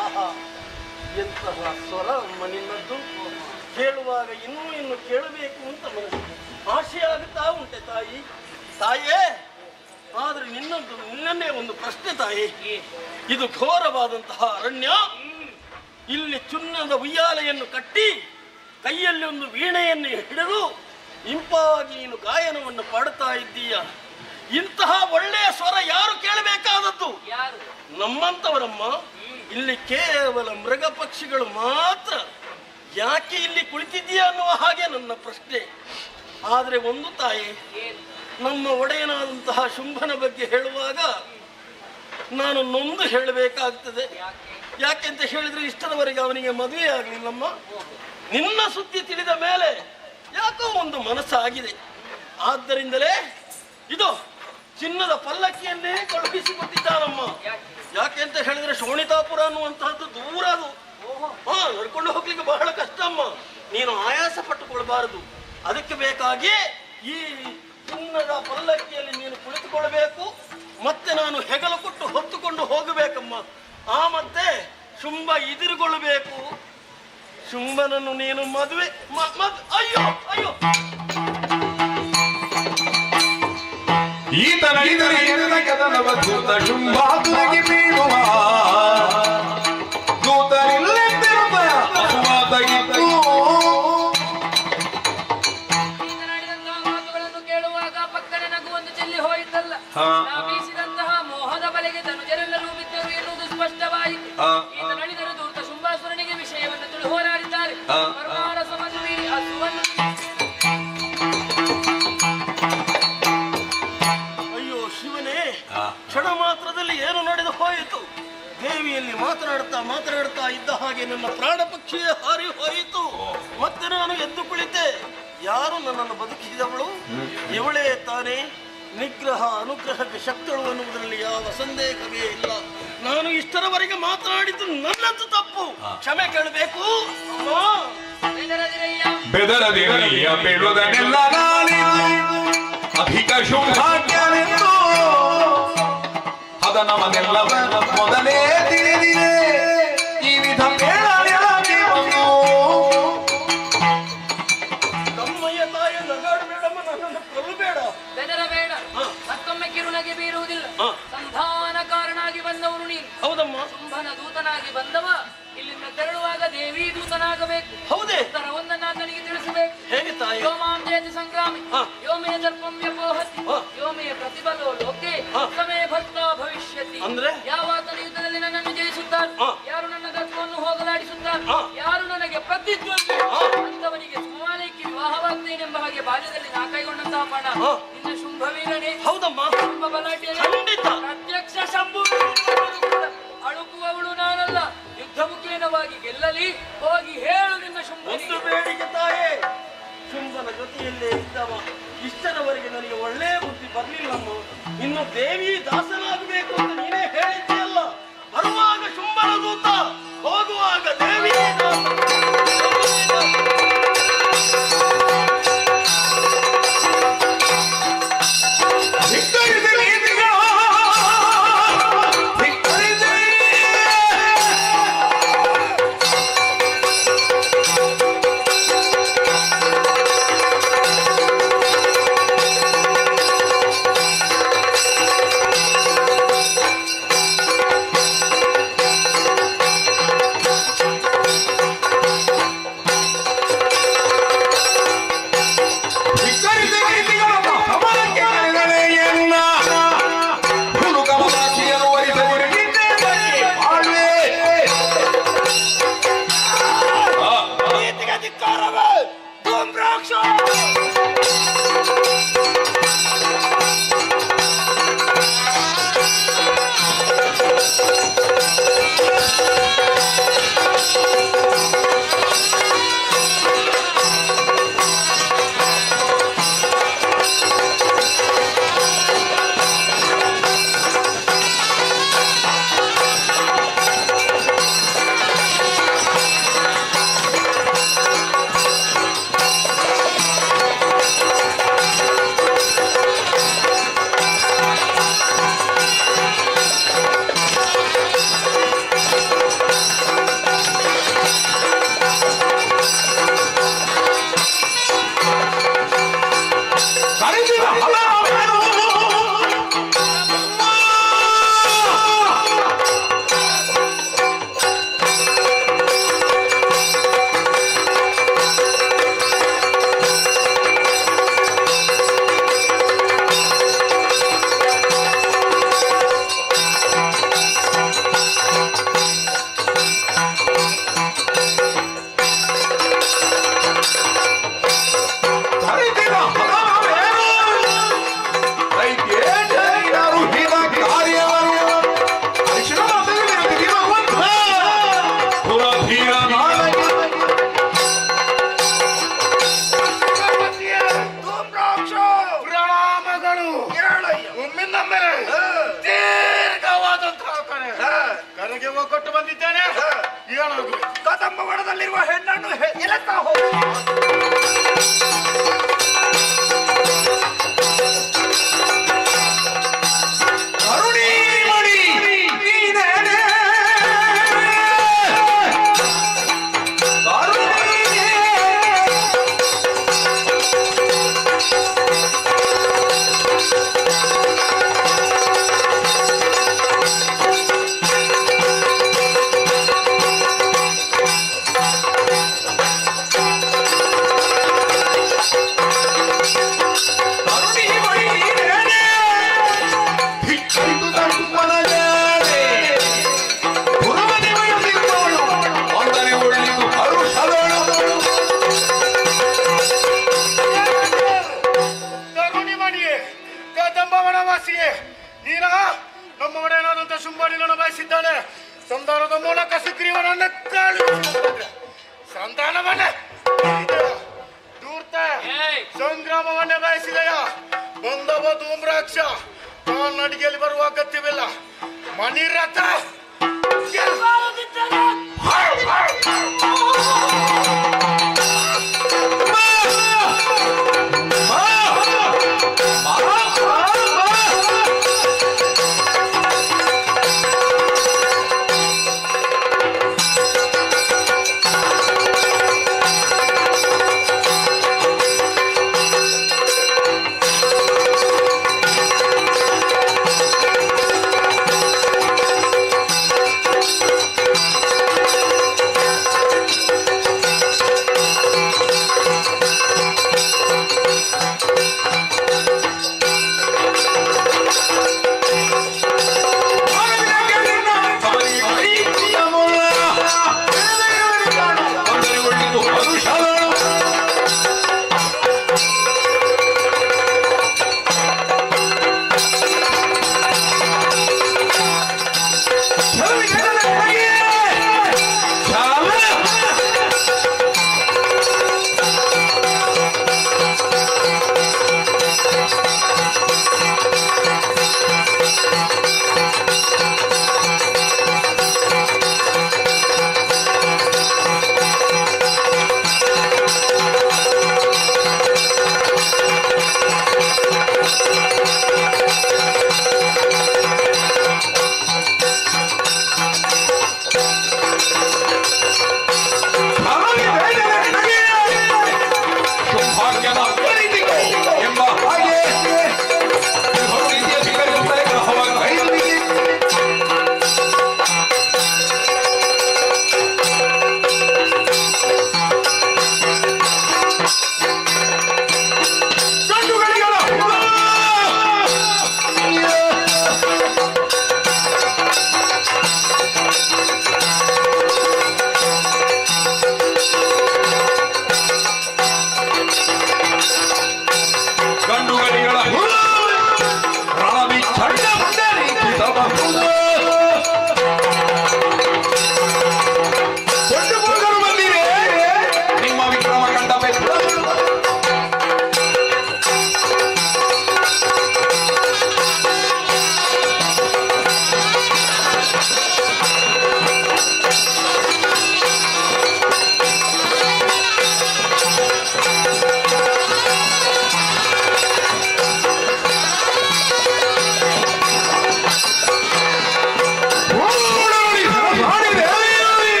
ಆಹಾ ಎಂತಹ ಸ್ವರ ಅಮ್ಮ ನಿನ್ನದ್ದು. ಕೇಳುವಾಗ ಇನ್ನೂ ಕೇಳಬೇಕು ಅಂತ ಮನಸ್ಸಿಗೆ ಆಶೆ ಆಗುತ್ತಾ ಉಂಟೆ ತಾಯಿ. ತಾಯೇ, ಆದ್ರೆ ನಿನ್ನನ್ನೇ ಒಂದು ಪ್ರಶ್ನೆ ತಾಯಿ. ಇದು ಘೋರವಾದಂತಹ ಅರಣ್ಯ. ಇಲ್ಲಿ ಚುನ್ನದ ಉಯ್ಯಾಲೆಯನ್ನು ಕಟ್ಟಿ ಕೈಯಲ್ಲಿ ಒಂದು ವೀಣೆಯನ್ನು ಹಿಡಿದು ಇಂಪಾಗಿ ನೀನು ಗಾಯನವನ್ನು ಪಾಡುತ್ತಾ ಇದ್ದೀಯ. ಇಂತಹ ಒಳ್ಳೆಯ ಸ್ವರ ಯಾರು ಕೇಳಬೇಕಾದದ್ದು? ನಮ್ಮಂತವರಮ್ಮ. ಇಲ್ಲಿ ಕೇವಲ ಮೃಗ ಪಕ್ಷಿಗಳು ಮಾತ್ರ. ಯಾಕೆ ಇಲ್ಲಿ ಕುಳಿತಿದ್ದೀಯಾ ಅನ್ನುವ ಹಾಗೆ ನನ್ನ ಪ್ರಶ್ನೆ. ಆದರೆ ಒಂದು ತಾಯಿ, ನಮ್ಮ ಒಡೆಯನಾದಂತಹ ಶುಂಭನ ಬಗ್ಗೆ ಹೇಳುವಾಗ ನಾನು ನೊಂದು ಹೇಳಬೇಕಾಗ್ತದೆ. ಯಾಕೆಂತ ಹೇಳಿದ್ರೆ ಇಷ್ಟರವರೆಗೆ ಅವನಿಗೆ ಮದುವೆ ಆಗಲಿಲ್ಲಮ್ಮ. ನಿನ್ನ ಸುದ್ದಿ ತಿಳಿದ ಮೇಲೆ ಯಾಕೋ ಒಂದು ಮನಸ್ಸಾಗಿದೆ. ಆದ್ದರಿಂದಲೇ ಇದು ಚಿನ್ನದ ಪಲ್ಲಕ್ಕಿಯನ್ನೇ ಕಳುಹಿಸಿಕೊಟ್ಟಿದ್ದಾನಮ್ಮ. ಯಾಕೆಂತ ಹೇಳಿದ್ರೆ ಶೋಣಿತಾಪುರ ಅನ್ನುವಂತಹದ್ದು ದೂರ. ಅದು ನಡ್ಕೊಂಡು ಹೋಗ್ಲಿಕ್ಕೆ ಬಹಳ ಕಷ್ಟ ಅಮ್ಮ. ನೀನು ಆಯಾಸ ಪಟ್ಟುಕೊಳ್ಬಾರದು. ಅದಕ್ಕೆ ಬೇಕಾಗಿ ಈ ಚಿನ್ನದ ಪಲ್ಲಕ್ಕಿಯಲ್ಲಿ ನೀನು ಕುಳಿತುಕೊಳ್ಬೇಕು. ಮತ್ತೆ ನಾನು ಹೆಗಲು ಕೊಟ್ಟು ಹೊತ್ತುಕೊಂಡು ಹೋಗಬೇಕಮ್ಮ. ಮತ್ತೆ ಶುಂಭ ಎದುರುಗೊಳ್ಳಬೇಕು. ಶುಂಭನನ್ನು ನೀನು ಮದುವೆ ಅಯ್ಯೋ ಅಯ್ಯೋ ಈತನ ಕದನವ ದೂತ ಶುಂಭಾತುರಿಗೆ ಬೀಳುವ ದೂತರಿಲ್ಲದಿರುವ ಅಪವಾದಗಿತ್ತು. ಮಾತುಗಳನ್ನು ಕೇಳುವಾಗ ಪಕ್ಕನೆ ನಗುವೊಂದು ಚೆಲ್ಲಿ ಹೋಯಿತಲ್ಲ. ಬೀಸಿದಂತಹ ಮೋಹದ ಬಲೆಗೆ ಧನುಜರೆಲ್ಲರೂ ಬಿದ್ದರು ಎನ್ನುವುದು ಸ್ಪಷ್ಟವಾಯಿತು. ಈತ ನಡೆದರೆ ದೂತ ಶುಂಭಾಸುರನಿಗೆ ವಿಷಯವನ್ನು ತುಳು ಹೋರಾಡಿದ್ದಾರೆ. ಪರಮಾರಸ ಮದುವೆ ಹಸುವನ್ನು ಕ್ಷಣ ಮಾತ್ರದಲ್ಲಿ ಏನು ನಡೆದು ಹೋಯಿತು. ದೇವಿಯಲ್ಲಿ ಮಾತನಾಡುತ್ತಾ ಇದ್ದ ಹಾಗೆ ನನ್ನ ಪ್ರಾಣ ಪಕ್ಷಿಯೇ ಹಾರಿ ಹೋಯಿತು. ಮತ್ತೆ ನಾನು ಎದ್ದು ಕುಳಿತೆ. ಯಾರು ನನ್ನನ್ನು ಬದುಕಿಸಿದವಳು? ಇವಳೇ ತಾನೇ. ನಿಗ್ರಹ ಅನುಗ್ರಹಕ್ಕೆ ಶಕ್ತಳು ಅನ್ನುವುದರಲ್ಲಿ ಯಾವ ಸಂದೇಹವೇ ಇಲ್ಲ. ನಾನು ಇಷ್ಟರವರೆಗೆ ಮಾತನಾಡಿದ್ದು ನನ್ನದು ತಪ್ಪು. ಕ್ಷಮೆ ಕೇಳಬೇಕು. ಬೆದರದಿರಲಿಯ ಬೀಳುವುದನ್ನೆಲ್ಲ ಅಧಿಕ ಶುಭಾಗ್ಯವೆಂದು ಅದ ನಮಗೆಲ್ಲವ ಮೊದಲೇ ತಿಳಿದಿದೆ. ಈ ವಿಧ ಬೇಡಾಗಿ ಬಂದು ತಮ್ಮಯ್ಯ ತಾಯಿ ನಗಾಡಬೇಡಮ್ಮ, ನನ್ನನ್ನು ಕೊಲ್ಲಬೇಡ. ಬೆದರಬೇಡ. ಮತ್ತೊಮ್ಮೆ ಕಿರುನಗೆ ಬೀರುವುದಿಲ್ಲ. ಸಂಧಾನ ಕಾರಣಾಗಿ ಬಂದವನು ನೀನು. ಹೌದಮ್ಮ. ಶುಂಭನ ದೂತನಾಗಿ ಬಂದವ ಇಲ್ಲಿಂದ ತೆರಳುವಾಗ ದೇವಿ ದೂತನಾಗಬೇಕು. ಹೌದೇ? ಉತ್ತರವೊಂದನ್ನು ಆತನಿಗೆ ತಿಳಿಸಬೇಕು. ಹೇಗೆ ತಾಯಿ? ಯೋಮಾಂಜೇತಿ ಸಂಗ್ರಾಮಿ ಯೋಮೇ ದರ್ಪಂ ವ್ಯಪೋಹತಿ ಯೋಮೇ ಪ್ರತಿಫಲೋ ಲೋಕೆ ಸಮೇ ಭಕ್ತ ಭವಿಷ್ಯತಿ. ಅಂದ್ರೆ ಯಾವ ಆತನ ಯುದ್ಧದಲ್ಲಿ ನನ್ನನ್ನು ಜಯಿಸುತ್ತಾನೆ, ಯಾರು ನನ್ನ ದರ್ಪವನ್ನು ಹೋಗಲಾಡಿಸುತ್ತಾನೆ, ಯಾರು ನನಗೆ ಪ್ರತಿದ್ವಂದ್ವಿ ಅಂತವನಿಗೆ ಸುಮಾಲೈಕ್ಕೆ ವಿವಾಹವಾಗ್ತೇನೆಂಬ ಹಾಗೆ ಬಾಲ್ಯದಲ್ಲಿ ನಾ ಕೈಗೊಂಡಂತಹ ಪಣ ನಿನ್ನ ಶುಂಭವೀರನೇ. ಹೌದಮ್ಮ. ಶುಂಭ ಬಲಾಢ್ಯ ಖಂಡಿತ. ಪ್ರತ್ಯಕ್ಷ ಶಂಭು ಅಳುಕುವವಳು ನಾನಲ್ಲ. ಯುದ್ಧ ಮುಖೇನವಾಗಿ ಗೆಲ್ಲಲಿ ಹೋಗಿ ಹೇಳು ನಿನ್ನ ಶುಂಭ. ಒಂದು ಬೇಡಿಕೆ ತಾಯೇ, ಶುಂಭನ ಜೊತೆಯಲ್ಲೇ ಇದ್ದವ ಇಷ್ಟರವರೆಗೆ ನನಗೆ ಒಳ್ಳೆಯ ಬುದ್ಧಿ ಬರಲಿಲ್ಲಮ್ಮ. ಇನ್ನು ದೇವಿ ದಾಸನಾಗಬೇಕು ಅಂತ ನೀನೇ ಹೇಳಿದ್ದೀಯಲ್ಲ. ಬರುವಾಗ ಶುಂಭನ ದೂತ, ಹೋಗುವಾಗ ದೇವಿಯೇ ದಾಸ. ಏನಾಗುವೆ? ಕದಂಬವನದಲ್ಲಿರುವ ಹೆಣ್ಣನ್ನು ಎಲೆತ್ತಾ ಹೋಗು. ಸಂಧಾನದ ಮೂಲಕ ಸುಗ್ರೀವನನ್ನು ಸಂಧಾನವನ್ನೇ ದೂರ್ತ ಸಂಗ್ರಾಮವನ್ನೇ ಬಯಸಿದೆಯ ಬಂದವ ಧೂಮ್ರಾಕ್ಷ ಕಾಲ್ನಡಿಗೆಯಲ್ಲಿ ಬರುವ ಅಗತ್ಯವಿಲ್ಲ. ಮಣಿರಥ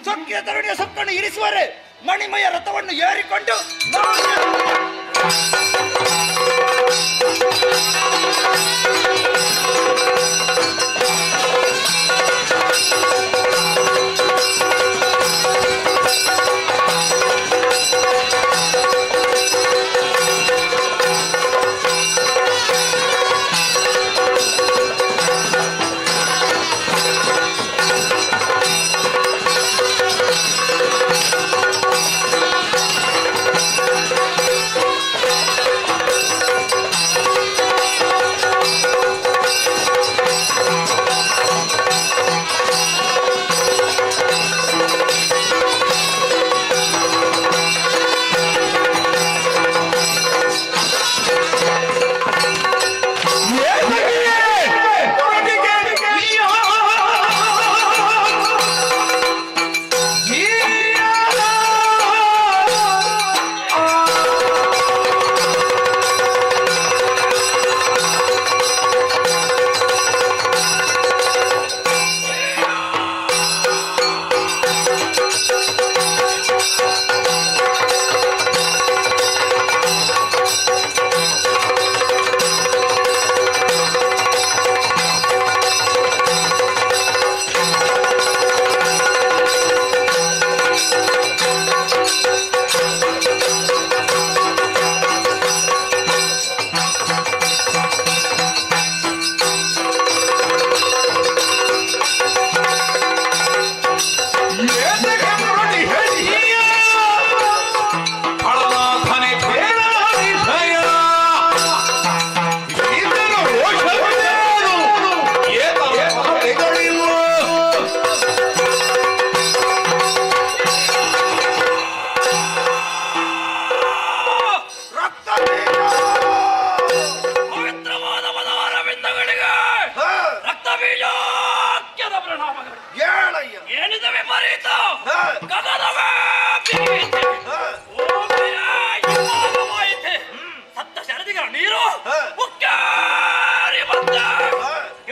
ಸೊಕ್ಕಿಯ ತರುಣಿಯ ಸೊಕ್ಕನ್ನು ಇರಿಸುವರೆ ಮಣಿಮಯ ರಥವನ್ನು ಏರಿಕೊಂಡು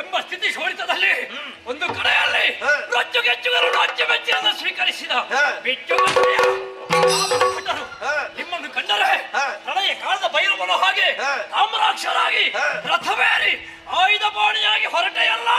ಎಂಬ ಸ್ಥಿತಿ ಶೋಡಿತದಲ್ಲಿ ಒಂದು ಕಡೆಯಲ್ಲಿ ರೊಚ್ಚು ಸ್ವೀಕರಿಸಿದ ನಿಮ್ಮನ್ನು ಕಂಡರೆ ಪ್ರಳಯ ಕಾಲದ ಭೈರವನು ಹಾಗೆ ತಾಮ್ರಾಕ್ಷರಾಗಿ ರಥವೇರಿ ಆಯುಧ ಬಾಣಿಯಾಗಿ ಹೊರಟೆಯಲ್ಲ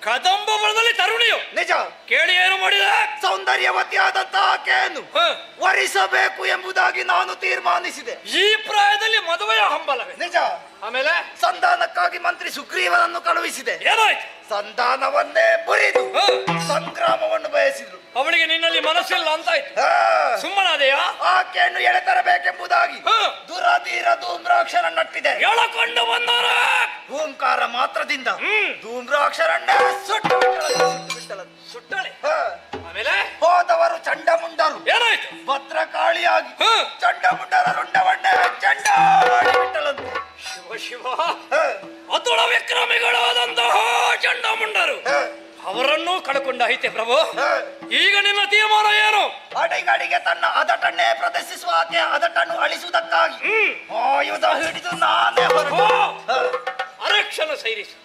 ಕದಂಬವನದಲ್ಲಿ ತರುಣಿಯು ನಿಜ ಕೇಳಿ ಏನು ಮಾಡಿದ ಸೌಂದರ್ಯವತಿಯಾದಂತಹ ಆಕೆಯನ್ನು ವರಿಸಬೇಕು ಎಂಬುದಾಗಿ ನಾನು ತೀರ್ಮಾನಿಸಿದೆ. ಈ ಪ್ರಾಯದಲ್ಲಿ ಮದುವೆಯ ಹಂಬಲವೇ ನಿಜ. ಆಮೇಲೆ ಸಂಧಾನಕ್ಕಾಗಿ ಮಂತ್ರಿ ಸುಗ್ರೀವನನ್ನು ಕಳುಹಿಸಿದೆ. ಏನಾಯ್ತು? ಸಂಧಾನವನ್ನೇ ಮುರಿದು ಸಂಗ್ರಾಮವನ್ನು ಬಯಸಿದ್ರು. ಅವಳಿಗೆ ನಿನ್ನಲ್ಲಿ ಮನಸ್ಸಿಲ್ಲ ಅಂತಾಯ್ತು. ಸುಮ್ಮನಾದೆಯಾ? ಆಕೆಯನ್ನು ಎಳೆತರಬೇಕೆಂಬುದಾಗಿ ದುರಧೀರ ಧೂಮ್ರಾಕ್ಷರ ನಟ್ಟಿದೆ. ಎಳಕೊಂಡು ಬಂದವರ ಓಂಕಾರ ಮಾತ್ರದಿಂದ ಧೂಮ್ರಾಕ್ಷರನ್ನೇ ಸುಟ್ಟು ಸುಟ್ಟಳೆ. ಆಮೇಲೆ ಹೋದವರು ಚಂಡಮುಂಡರು. ಏನಾಯ್ತು? ಭದ್ರಕಾಳಿಯಾಗಿ ಚಂಡಮುಂಡರ ರುಂಡವನ್ನೇ ಚಂಡಾಡಿ ಬಿಟ್ಟಲಂತೆ. ಶಿವ ಶಿವ, ಅತುಳ ವಿಕ್ರಮಿಗಳಾದಂತಹ ಚಂಡಮುಂಡರು ಅವರನ್ನೂ ಕಳ್ಕೊಂಡಾಯ್ತೆ ಪ್ರಭು. ಈಗ ನಿನ್ನ ತೀರ್ಮಾನ ಏನು? ಅಡಿಗಡಿಗೆ ತನ್ನ ಅದಟನ್ನೇ ಪ್ರದರ್ಶಿಸುವ ಆಕೆ ಅದಟನ್ನು ಅಳಿಸುವುದಕ್ಕಾಗಿ ಆಯುಧ ಹಿಡಿದು ನಾನೇ ಹೊರಟು ಅರಕ್ಷಣ ಸೈರಿಸು.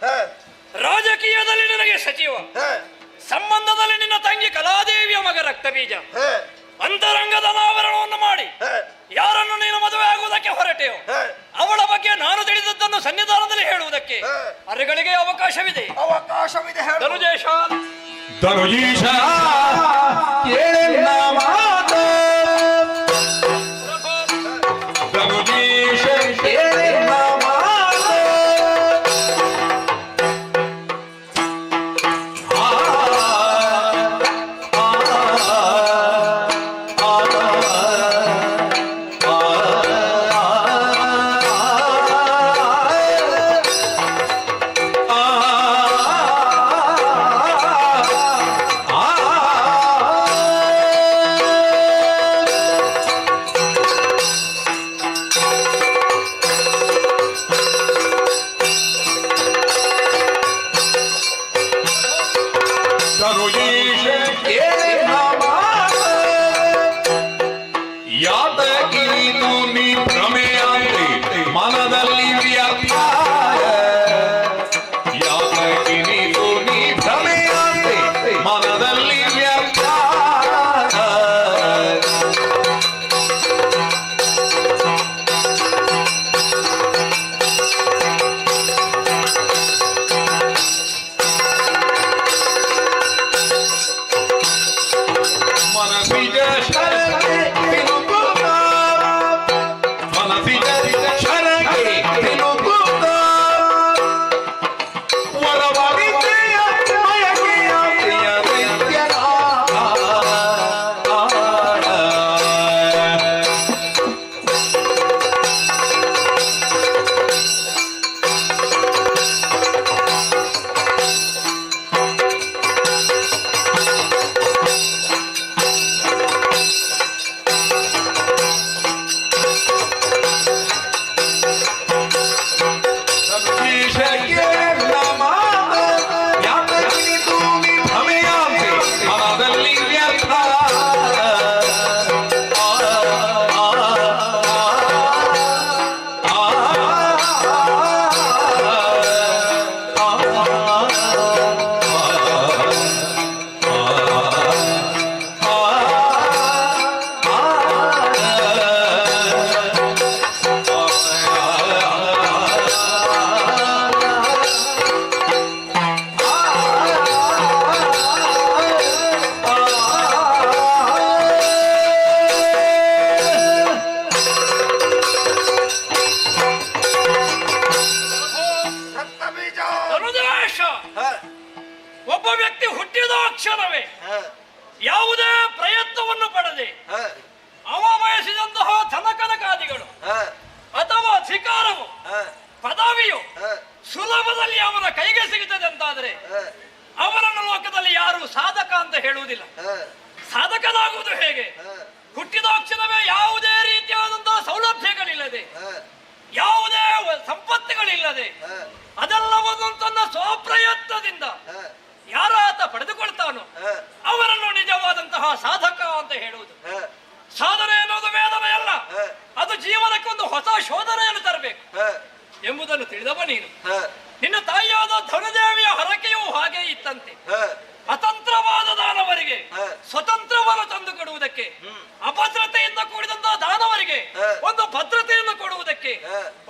ರಾಜಕೀಯದಲ್ಲಿ ನಿನಗೆ ಸಚಿವ, ಸಂಬಂಧದಲ್ಲಿ ನಿನ್ನ ತಂಗಿ ಕಲಾದೇವಿಯ ಮಗ ರಕ್ತಬೀಜ, ಅಂತರಂಗದ ಅನಾವರಣವನ್ನು ಮಾಡಿ ಯಾರನ್ನು ನೀನು ಮದುವೆ ಆಗುವುದಕ್ಕೆ ಹೊರಟೆಯೋ ಅವಳ ಬಗ್ಗೆ ನಾನು ತಿಳಿದದ್ದನ್ನು ನಿನ್ನ ಸನ್ನಿಧಾನದಲ್ಲಿ ಹೇಳುವುದಕ್ಕೆ ಅರೆಗಳಿಗೆ ಅವಕಾಶವಿದೆ. ಹೇಳು ಧನುಜೇಶ ಧನುಜೀಶ ಕೇಳೆನ್ನ ಮಾತು ಧನುಜೀಶ ಕೇಳೆನ್ನ ಮಾತು ಒಬ್ಬ ವ್ಯಕ್ತಿ ಹುಟ್ಟಿದ ಕ್ಷಣವೇ ಯಾವುದೇ ಪ್ರಯತ್ನವನ್ನು ಪಡದೆ ಅವ ಬಯಸಿದಂತಹ ಧನಕನಕಾದಿಗಳು ಅಥವಾ ಅಧಿಕಾರವು ಪದವಿಯು ಸುಲಭದಲ್ಲಿ ಅವನ ಕೈಗೆ ಸಿಗುತ್ತದೆ ಅಂತಾದರೆ ಅವರನ್ನು ಲೋಕದಲ್ಲಿ ಯಾರು ಸಾಧಕ ಅಂತ ಹೇಳುವುದಿಲ್ಲ. ಸಾಧಕನಾಗುವುದು ಹೇಗೆ? ಹುಟ್ಟಿದ ಕ್ಷಣವೇ ಯಾವುದೇ ರೀತಿಯಾದಂತಹ ಸೌಲಭ್ಯಗಳಿಲ್ಲದೆ, ಯಾವುದೇ ಸಂಪತ್ತುಗಳಿಲ್ಲದೆ, ಅದೆಲ್ಲವನ್ನು ತನ್ನ ಸ್ವಪ್ರಯತ್ನದಿಂದ ಯಾರಾತ ಪಡೆದುಕೊಳ್ತಾನೋ ಅವರನ್ನು ನಿಜವಾದಂತಹ ಸಾಧಕ ಅಂತ ಹೇಳುವುದು. ಸಾಧನೆ ಅನ್ನೋದು ವೇದನೆ ಅಲ್ಲ, ಅದು ಜೀವನಕ್ಕೆ ಒಂದು ಹೊಸ ಶೋಧನೆಯನ್ನು ತರಬೇಕು ಎಂಬುದನ್ನು ತಿಳಿದವ ನೀನು. ನಿನ್ನ ತಾಯಿಯಾದ ಧನುದೇವಿಯ ಹರಕೆಯೂ ಹಾಗೆ ಇತ್ತಂತೆ. ಅತಂತ್ರವಾದ ದಾನವರಿಗೆ ಸ್ವತಂತ್ರವನ್ನು ತಂದು ಕೊಡುವುದಕ್ಕೆ, ಅಭದ್ರತೆಯಿಂದ ಕೂಡಿದಂತಹ ದಾನವರಿಗೆ ಒಂದು ಭದ್ರತೆಯನ್ನು ಕೊಡುವುದಕ್ಕೆ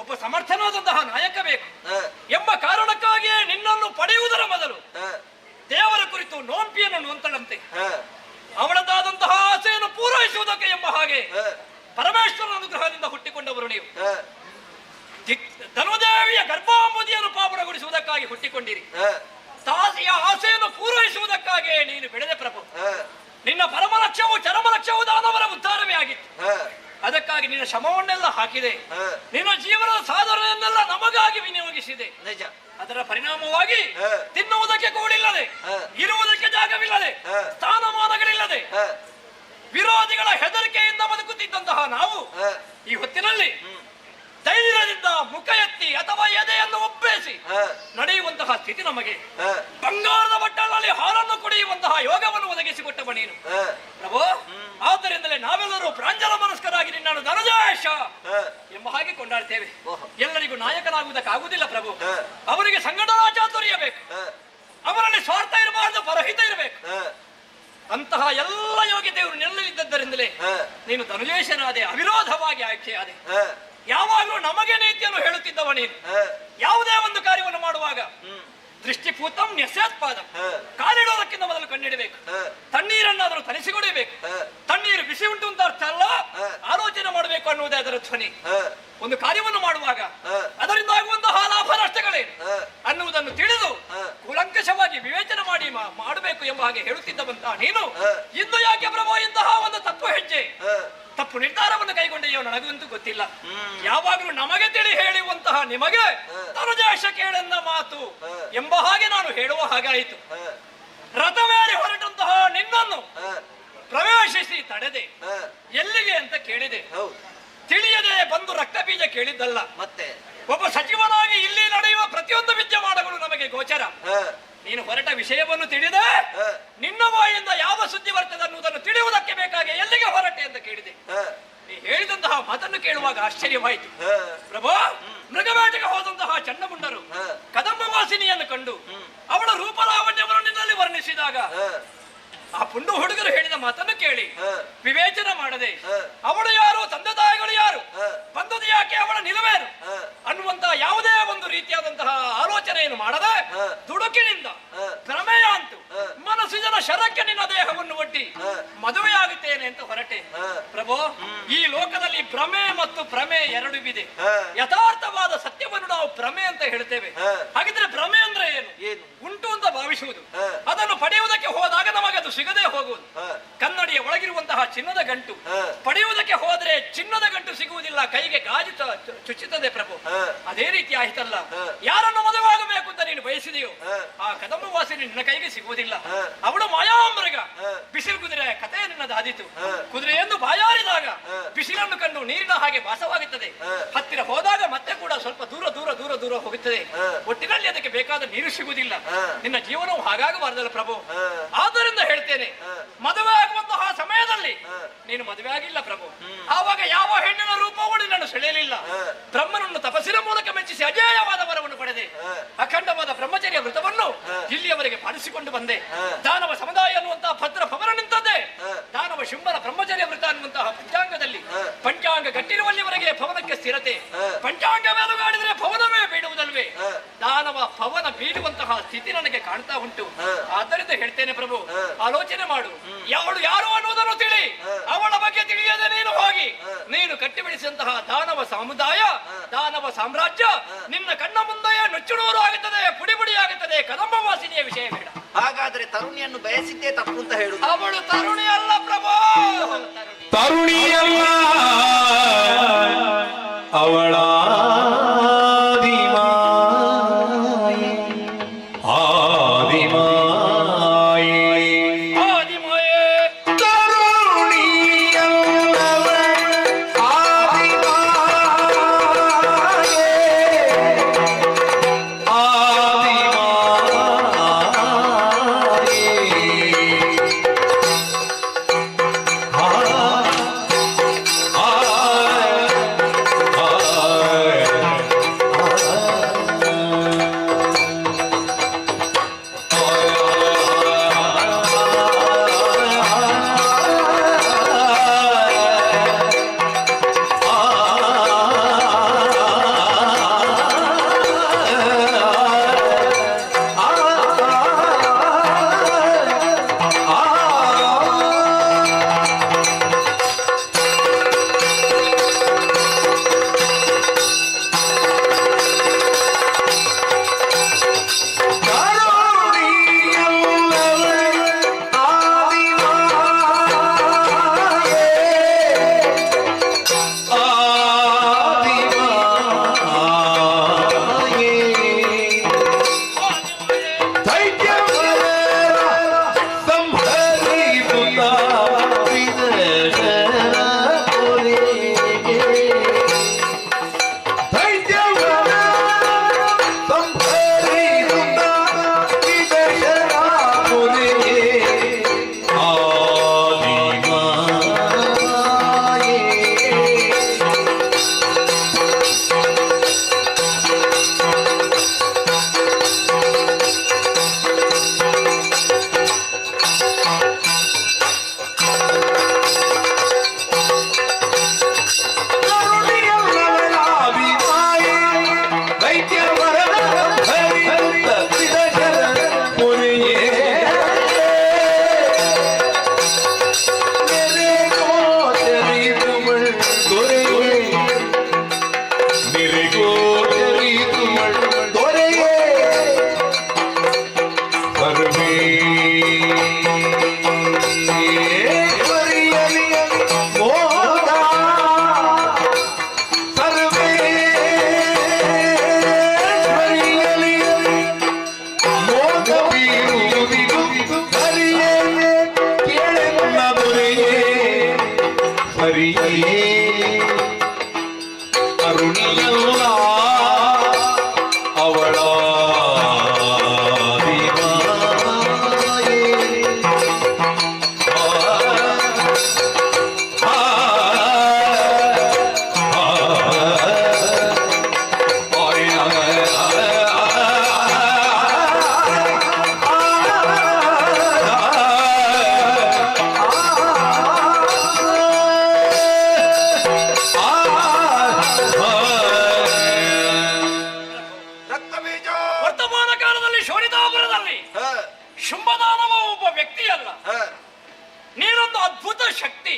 ಒಬ್ಬ ಸಮರ್ಥನಾದಂತಹ ನಾಯಕ ಬೇಕು ಎಂಬ ಕಾರಣಕ್ಕಾಗಿಯೇ ನಿನ್ನನ್ನು ಪಡೆಯುವುದರ ಮೊದಲು ದೇವರ ಕುರಿತು ನೋಂಪಿಯನ್ನು ನೊಂತಳಂತೆ. ಅವಳದಾದಂತಹ ಆಸೆಯನ್ನು ಪೂರೈಸುವುದಕ್ಕೆ ಎಂಬ ಹಾಗೆ ಪರಮೇಶ್ವರನ ಅನುಗ್ರಹದಿಂದ ಹುಟ್ಟಿಕೊಂಡವರು ನೀವು. ಧನುದೇವಿಯ ಗರ್ಭಾಂಬುದಿಯನ್ನು ಪಾಪನಗೊಳಿಸುವುದಕ್ಕಾಗಿ ಹುಟ್ಟಿಕೊಂಡಿರಿ. ತಾಸಿಯ ಆಸೆಯನ್ನು ಪೂರೈಸುವುದಕ್ಕಾಗಿ ನೀನು ಬೆಳೆದ ಪ್ರಭು. ನಿನ್ನ ಪರಮ ಲಕ್ಷ್ಯವು ಚರಮ ಲಕ್ಷ್ಯವು ದಾನವರ ಉದ್ಧಾರವೇ ಆಗಿತ್ತು. ಅದಕ್ಕಾಗಿ ನಿನ್ನ ಶ್ರಮವನ್ನೆಲ್ಲ ಹಾಕಿದೆ, ನಿನ್ನ ಜೀವನದ ಸಾಧನೆಯನ್ನೆಲ್ಲ ನಮಗಾಗಿ ವಿನಿಯೋಗಿಸಿದೆ. ನಿಜ. ಅದರ ಪರಿಣಾಮವಾಗಿ ತಿನ್ನುವುದಕ್ಕೆ ಕೂಡಿಲ್ಲದೆ, ಇರುವುದಕ್ಕೆ ಜಾಗವಿಲ್ಲದೆ, ಸ್ಥಾನಮಾನಗಳಿಲ್ಲದೆ, ವಿರೋಧಿಗಳ ಹೆದರಿಕೆಯಿಂದ ಬದುಕುತ್ತಿದ್ದಂತಹ ನಾವು ಈ ಹೊತ್ತಿನಲ್ಲಿ ಧೈರ್ಯದಿಂದ ಮುಖ ಎತ್ತಿ ಅಥವಾ ಎದೆಯನ್ನು ಒಪ್ಪೇಸಿ ನಡೆಯುವಂತಹ ಸ್ಥಿತಿ ನಮಗೆ. ಬಂಗಾರದ ಬಟ್ಟಲಲ್ಲಿ ಹಾಲನ್ನು ಕುಡಿಯುವಂತಹ ಯೋಗವನ್ನು ಒದಗಿಸಿಕೊಟ್ಟವ ನೀನು ಪ್ರಭು. ಆದ್ದರಿಂದಲೇ ನಾವೆಲ್ಲರೂ ಪ್ರಾಂಜಲ ಮನಸ್ಕರಾಗಿ ನಿನ್ನನ್ನು ಧನುಜೇಶ ಎಂಬ ಹಾಗೆ ಕೊಂಡಾಡ್ತೇವೆ. ಎಲ್ಲರಿಗೂ ನಾಯಕನಾಗುವುದಕ್ಕಾಗುವುದಿಲ್ಲ ಪ್ರಭು. ಅವರಿಗೆ ಸಂಘಟನಾ ಚಾತುರ್ಯ ಬೇಕು, ಅವರಲ್ಲಿ ಸ್ವಾರ್ಥ ಇರಬಾರದು, ಪರಹಿತ ಇರಬೇಕು. ಅಂತಹ ಎಲ್ಲ ಯೋಗ್ಯತೆಯವರು ನೆಲ್ಲಲಿದ್ದದ್ದರಿಂದಲೇ ನೀನು ಧನುಜೇಶನಾದೆ, ಅವಿರೋಧವಾಗಿ ಆಯ್ಕೆಯಾದೆ. ಯಾವಾಗಲೂ ನಮಗೆ ನೀತಿಯನ್ನು ಹೇಳುತ್ತಿದ್ದವ ನೀನು. ಯಾವುದೇ ಒಂದು ಕಾರ್ಯವನ್ನು ಮಾಡುವಾಗ ದೃಷ್ಟಿಪೂತಂ ನ್ಯಸ್ಯಾತ್ಪಾದಂ, ಕಾಲಿಡುವುದಕ್ಕಿಂತ ಮೊದಲು ಕಣ್ಣಿಡಬೇಕು. ತಣ್ಣೀರನ್ನಾದರೂ ತನಿಸಿಕೊಡಬೇಕು. ತಣ್ಣೀರು ಬಿಸಿ ಉಂಟು ಅಂತ ಅರ್ಥ ಅಲ್ಲ, ಆಲೋಚನೆ ಮಾಡಬೇಕು ಅನ್ನುವುದೇ ಅದರ ಧ್ವನಿ. ಒಂದು ಕಾರ್ಯವನ್ನು ಮಾಡುವಾಗ ಅದರಿಂದ ಆಗುವಂತಹ ಲಾಭ ನಷ್ಟಗಳೇನು ಅನ್ನುವುದನ್ನು ತಿಳಿದು ಕೂಲಂಕಷವಾಗಿ ವಿವೇಚನೆ ಮಾಡಿ ಮಾಡಬೇಕು ಎಂಬ ಹಾಗೆ ಹೇಳುತ್ತಿದ್ದವಂತಹ ನೀನು ಇಂದು ಯಾಕೆ ಪ್ರಭು ಇಂತಹ ಒಂದು ತಪ್ಪು ಹೆಜ್ಜೆ, ತಪ್ಪು ನಿರ್ಧಾರವನ್ನು ಕೈಗೊಂಡೆಯೋ ನನಗಂತೂ ಗೊತ್ತಿಲ್ಲ. ಯಾವಾಗಲೂ ನಮಗೆ ತಿಳಿ ಹೇಳುವಂತಹ ನಿಮಗೆ ತನುಜೇಶ ಕೇಳೆಂದ ಮಾತು ಎಂಬ ಹಾಗೆ ನಾನು ಹೇಳುವ ಹಾಗಾಯಿತು. ರಥವೇರಿ ಹೊರಟಂತಹ ನಿನ್ನನ್ನು ಪ್ರವೇಶಿಸಿ ತಡೆದೆ. ಎಲ್ಲಿಗೆ ಅಂತ ಕೇಳಿದೆ. ತಿಳಿಯದೆ ಬಂದು ರಕ್ತ ಬೀಜ ಕೇಳಿದ್ದಲ್ಲ. ಮತ್ತೆ ಒಬ್ಬ ಸಚಿವನಾಗಿ ಇಲ್ಲಿ ನಡೆಯುವ ಪ್ರತಿಯೊಂದು ವಿದ್ಯಮಾನಗಳು ನಮಗೆ ಗೋಚರ. ನೀನು ಹೊರಟ ವಿಷಯವನ್ನು ತಿಳಿದೆ, ನಿನ್ನ ಬಾಯಿಂದ ಯಾವ ಸುದ್ದಿ ಬರ್ತದೆ ಅನ್ನುವುದನ್ನು ತಿಳಿಯುವುದಕ್ಕೆ ಬೇಕಾಗಿ ಎಲ್ಲಿಗೆ ಹೊರಟೆ ಅಂತ ಕೇಳಿದೆ. ನೀ ಹೇಳಿದಂತಹ ಮಾತನ್ನು ಕೇಳುವಾಗ ಆಶ್ಚರ್ಯವಾಯಿತು. ಪ್ರಭು, ಮೃಗವೇಟೆಗೆ ಹೋದಂತಹ ಚಂಡಮುಂಡರು ಕದಂಬ ವಾಸಿನಿಯನ್ನು ಕಂಡು ಅವಳ ರೂಪಲಾವಣ್ಯವನ್ನು ನಿನ್ನಲ್ಲಿ ವರ್ಣಿಸಿದಾಗ ಆ ಪುಂಡು ಹುಡುಗರು ಹೇಳಿದ ಮಾತನ್ನು ಕೇಳಿ ವಿವೇಚನೆ ಮಾಡದೆ ಅವಳು ಯಾರು, ತಂದೆ ತಾಯಿಗಳು ಯಾರು, ಬಂದದ್ದು ಯಾಕೆ, ಅವಳ ನಿಲುವೇನು ಅನ್ನುವಂತಹ ಯಾವುದೇ ಒಂದು ರೀತಿಯಾದಂತಹ ಆಲೋಚನೆಯನ್ನು ಮಾಡದೆ ದುಡುಕಿನಿಂದ ಪ್ರಮೇಯ ಅಂತೂ ಮನಸ್ಸಿನ ಶರಕ್ಕೆ ನಿನ್ನ ದೇಹವನ್ನು ಒಡ್ಡಿ ಮದುವೆಯಾಗುತ್ತೇನೆ ಅಂತ ಹೊರಟೆ. ಪ್ರಭು, ಈ ಲೋಕದಲ್ಲಿ ಭ್ರಮೆ ಮತ್ತು ಪ್ರಮೇ ಎರಡು ಇದೆ. ಯಥಾರ್ಥವಾದ ಸತ್ಯವನ್ನು ನಾವು ಭ್ರಮೆ ಅಂತ ಹೇಳ್ತೇವೆ. ಹಾಗಿದ್ರೆ ಭ್ರಮೆ ಅಂದ್ರೆ ಏನು? ಉಂಟು ಅಂತ ಭಾವಿಸುವುದು, ಅದನ್ನು ಪಡೆಯುವುದಕ್ಕೆ ಹೋದಾಗ ನಮಗದು ಸಿಗದೆ ಹೋಗುವುದು. ಕನ್ನಡಿಯ ಒಳಗಿರುವಂತಹ ಚಿನ್ನದ ಗಂಟು ಪಡೆಯುವುದಕ್ಕೆ ಹೋದ್ರೆ ಚಿನ್ನದ ಗಂಟು ಸಿಗುವುದಿಲ್ಲ, ಕೈಗೆ ಗಾಜು ಚುಚ್ಚುತ್ತದೆ. ಪ್ರಭು, ಅದೇ ರೀತಿ ಆಯ್ತಲ್ಲ. ಯಾರನ್ನು ಮದುವಾಗಬೇಕು ಅಂತ ನೀನು ಬಯಸಿದೆಯೋ ಆ ಕದಂಬ ವಾಸಿನಿ ನಿನ್ನ ಕೈಗೆ ಸಿಗುವುದಿಲ್ಲ. ಅವಳು ಮಾಯಾಮೃಗ, ಬಿಸಿಲು ಕುದುರೆ ಕಥೆ ನಿನ್ನದಾದಿತು. ಕುದುರೆಯನ್ನು ಬಾಯಾರಿದಾಗ ಬಿಸಿಲನ್ನು ಕಂಡು ನೀರಿನ ಹಾಗೆ ಭಾಸವಾಗುತ್ತದೆ. ಹತ್ತಿರ ಹೋದಾಗ ಮತ್ತೆ ಕೂಡ ಸ್ವಲ್ಪ ದೂರ ದೂರ ದೂರ ದೂರ ಹೋಗುತ್ತದೆ. ಒಟ್ಟಿನಲ್ಲಿ ಅದಕ್ಕೆ ಬೇಕಾದ ನೀರು ಸಿಗುವುದಿಲ್ಲ. ನಿನ್ನ ಜೀವನವು ಹಾಗಾಗಬಾರದಲ್ಲ ಪ್ರಭು. ಆದ್ದರಿಂದ ಹೇಳ್ತೇನೆ, ಮದುವೆ ಆಗುವಂತಹ ಸಮಯದಲ್ಲಿ ನೀನು ಮದುವೆ ಆಗಿಲ್ಲ ಪ್ರಭು. ಆವಾಗ ಯಾವ ಹೆಣ್ಣಿನ ರೂಪವೂ ನಿನ್ನನ್ನು ಸೆಳೆಯಲಿಲ್ಲ. ಬ್ರಹ್ಮನನ್ನು ತಪಸ್ಸಿನ ಮೂಲಕ ಮೆಚ್ಚಿಸಿ ಅಜೇಯವಾದ ವರವನ್ನು ಪಡೆದೆ. ಅಖಂಡವಾದ ಬ್ರಹ್ಮಚರ್ಯ ವೃತವನ್ನು ಇಲ್ಲಿಯವರೆಗೆ ಪಾಲಿಸಿಕೊಂಡು ಬಂದೆ. ದಾನವ ಸಮುದಾಯ ಅನ್ನುವಂತಹ ಭದ್ರ ಭವನ ನಿಂತದ್ದೇ ದಾನವ ಶುಂಭನ ಬ್ರಹ್ಮಚರ್ಯ ವೃತ ಅನ್ನುವಂತಹ ಪಂಚಾಂಗದಲ್ಲಿ. ಪಂಚಾಂಗ ಗಟ್ಟಿರುವಲ್ಲಿವರೆಗೆ ಭವನಕ್ಕೆ ಸ್ಥಿರತೆ. ಪಂಚಾಂಗ ಮೇಲುಗಾಡಿದರೆ ಭವನವೇ ಬೀಳುವುದಲ್ವೇ? ದಾನವ ಭವನ ಬೀಳುವಂತಹ ಸ್ಥಿತಿ ನನಗೆ ಕಾಣ್ತಾ ಉಂಟು. ಆದ್ದರಿಂದ ಹೇಳ್ತೇನೆ ಪ್ರಭು, ಆಲೋಚನೆ ಮಾಡು. ಅವಳು ಯಾರು ಅನ್ನುವುದನ್ನು ತಿಳಿ. ಅವಳ ಬಗ್ಗೆ ತಿಳಿಯದೆ ನೀನು ಹೋಗಿ ನೀನು ಕಟ್ಟಿ ಬೆಳೆಸಿದಂತಹ ದಾನವ ಸಮುದಾಯ, ದಾನವ ಸಾಮ್ರಾಜ್ಯ ನಿನ್ನ ಕಣ್ಣ ಮುಂದೆಯೇ ನುಚ್ಚುನೂರು ಆಗುತ್ತದೆ, ಪುಡಿ ಪುಡಿ ಆಗುತ್ತದೆ. ಕದಂಬ ವಾಸಿನಿಯ ವಿಷಯ ಬೇಡ. ಹಾಗಾದ್ರೆ ತರುಣಿಯನ್ನು ಬಯಸಿದ್ದೇ ತಪ್ಪು ಅಂತ ಹೇಳುದು. ಅವಳು ತರುಣಿ ಅಲ್ಲ ಪ್ರಭು, ತರುಣಿಯಲ್ಲ, ಅವಳ ತರುಣಿಯಲ್ಲ ಅವಳ ವರ್ತಮಾನ ಕಾಲದಲ್ಲಿ ಶೋಣಿತಾಪುರದಲ್ಲಿ ಶುಂಭದಾನವ ಒಬ್ಬ ವ್ಯಕ್ತಿಯಲ್ಲ, ನೀನೊಂದು ಅದ್ಭುತ ಶಕ್ತಿ.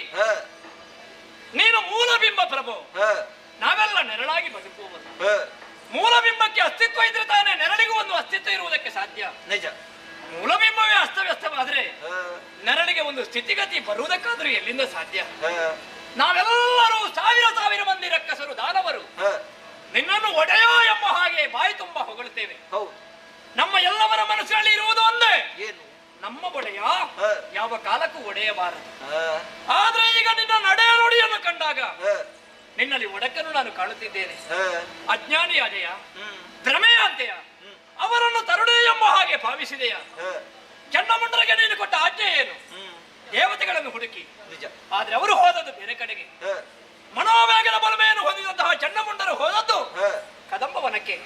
ನೀನು ಮೂಲಬಿಂಬ ಪ್ರಭು. ನಾವೆಲ್ಲ ನೆರಳಾಗಿ ಬದುಕುವುದು. ಮೂಲಬಿಂಬಕ್ಕೆ ಅಸ್ತಿತ್ವ ಇದ್ರೆ ತಾನೇ ನೆರಳಿಗೂ ಒಂದು ಅಸ್ತಿತ್ವ ಇರುವುದಕ್ಕೆ ಸಾಧ್ಯ. ನಿಜ. ಮೂಲಬಿಂಬವೇ ಅಸ್ತವ್ಯಸ್ತವಾದ್ರೆ ನೆರಳಿಗೆ ಒಂದು ಸ್ಥಿತಿಗತಿ ಬರುವುದಕ್ಕಾದ್ರೂ ಎಲ್ಲಿಂದ ಸಾಧ್ಯ? ನಾವೆಲ್ಲರೂ ಸಾವಿರ ಮಂದಿ ರಕ್ಕಸರು, ದಾನವರು ನಿನ್ನನ್ನು ಒಡೆಯ ಎಂಬ ಹಾಗೆ ಬಾಯಿ ತುಂಬ ಹೊಗಳುತ್ತೇವೆ. ನಮ್ಮ ಎಲ್ಲವರ ಮನಸ್ಸಿನಲ್ಲಿ ಇರುವುದು ಒಂದೇ, ನಮ್ಮ ಒಡೆಯ ಯಾವ ಕಾಲಕ್ಕೂ ಒಡೆಯಬಾರದು. ಆದ್ರೆ ಈಗ ನಿನ್ನ ನಡೆಯ ನುಡಿಯನ್ನು ಕಂಡಾಗ ನಿನ್ನಲ್ಲಿ ಒಡಕನ್ನು ನಾನು ಕಾಣುತ್ತಿದ್ದೇನೆ. ಅಜ್ಞಾನಿ ಅಜಯ, ಭ್ರಮೆಯ ಅಂತೆಯ, ಅವರನ್ನು ತರುಣಿ ಎಂಬ ಹಾಗೆ ಭಾವಿಸಿದೆಯ? ಚನ್ನಮುಂಡರಿಗೆ ನೀನು ಕೊಟ್ಟ ಆಜ್ಞೆ ಏನು? ದೇವತೆಗಳನ್ನು ಹುಡುಕಿ. ಆದ್ರೆ ಅವರು ಹೋದದ್ದು ಬೇರೆ ಕಡೆಗೆ. ಮನೋವೇಗದ ಬಲಮೆಯನ್ನು ಹೊಂದಿದಂತಹ ಚನ್ನಮುಂಡರು ಹೋದದ್ದು ಕದಂಬವನಕ್ಕೆ.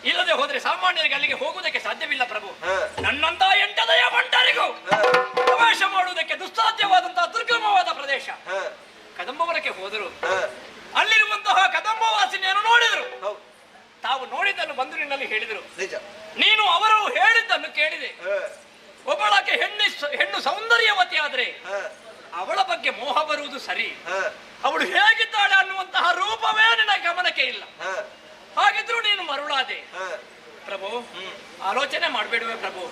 ಇಲ್ಲದೆ ಹೋದ್ರೆ ಸಾಮಾನ್ಯರಿಗೆ ಅಲ್ಲಿಗೆ ಹೋಗುವುದಕ್ಕೆ ಸಾಧ್ಯವಿಲ್ಲ ಪ್ರಭು. ನನ್ನಂತ ಎಂಟದಯ ಮಂಡರಿಗೂ ಪ್ರವೇಶ ಮಾಡುವುದಕ್ಕೆ ದುಸ್ಸಾಧ್ಯವಾದಂತಹ ದುರ್ಗಮವಾದ ಪ್ರದೇಶ ಕದಂಬವನಕ್ಕೆ ಹೋದರು. ಅಲ್ಲಿರುವಂತಹ ಕದಂಬವಾಸಿನಿಯನ್ನು ನೋಡಿದರು. ತಾವು ನೋಡಿದ್ದನ್ನು ಬಂದು ನಿನ್ನಲ್ಲಿ ಹೇಳಿದರು. ನೀನು ಅವರು ಹೇಳಿದ್ದನ್ನು ಕೇಳಿದೆ. ಒಬ್ಬಳಕ್ಕೆ ಹೆಣ್ಣು ಸೌಂದರ್ಯವತಿ ಆದ್ರೆ ಅವಳ ಬಗ್ಗೆ ಮೋಹ ಬರುವುದು ಸರಿ. ಅವಳು ಹೇಗಿದ್ದಾಳೆ ಅನ್ನುವಂತಹ ರೂಪವೇ ನಿನ್ನ ಗಮನಕ್ಕೆ ಇಲ್ಲ. ಹಾಗಿದ್ರು ನೀನು ಮರುಳಾದೆ ಪ್ರಭು. ಆಲೋಚನೆ ಮಾಡಬೇಡುವೆ ಪ್ರಭು.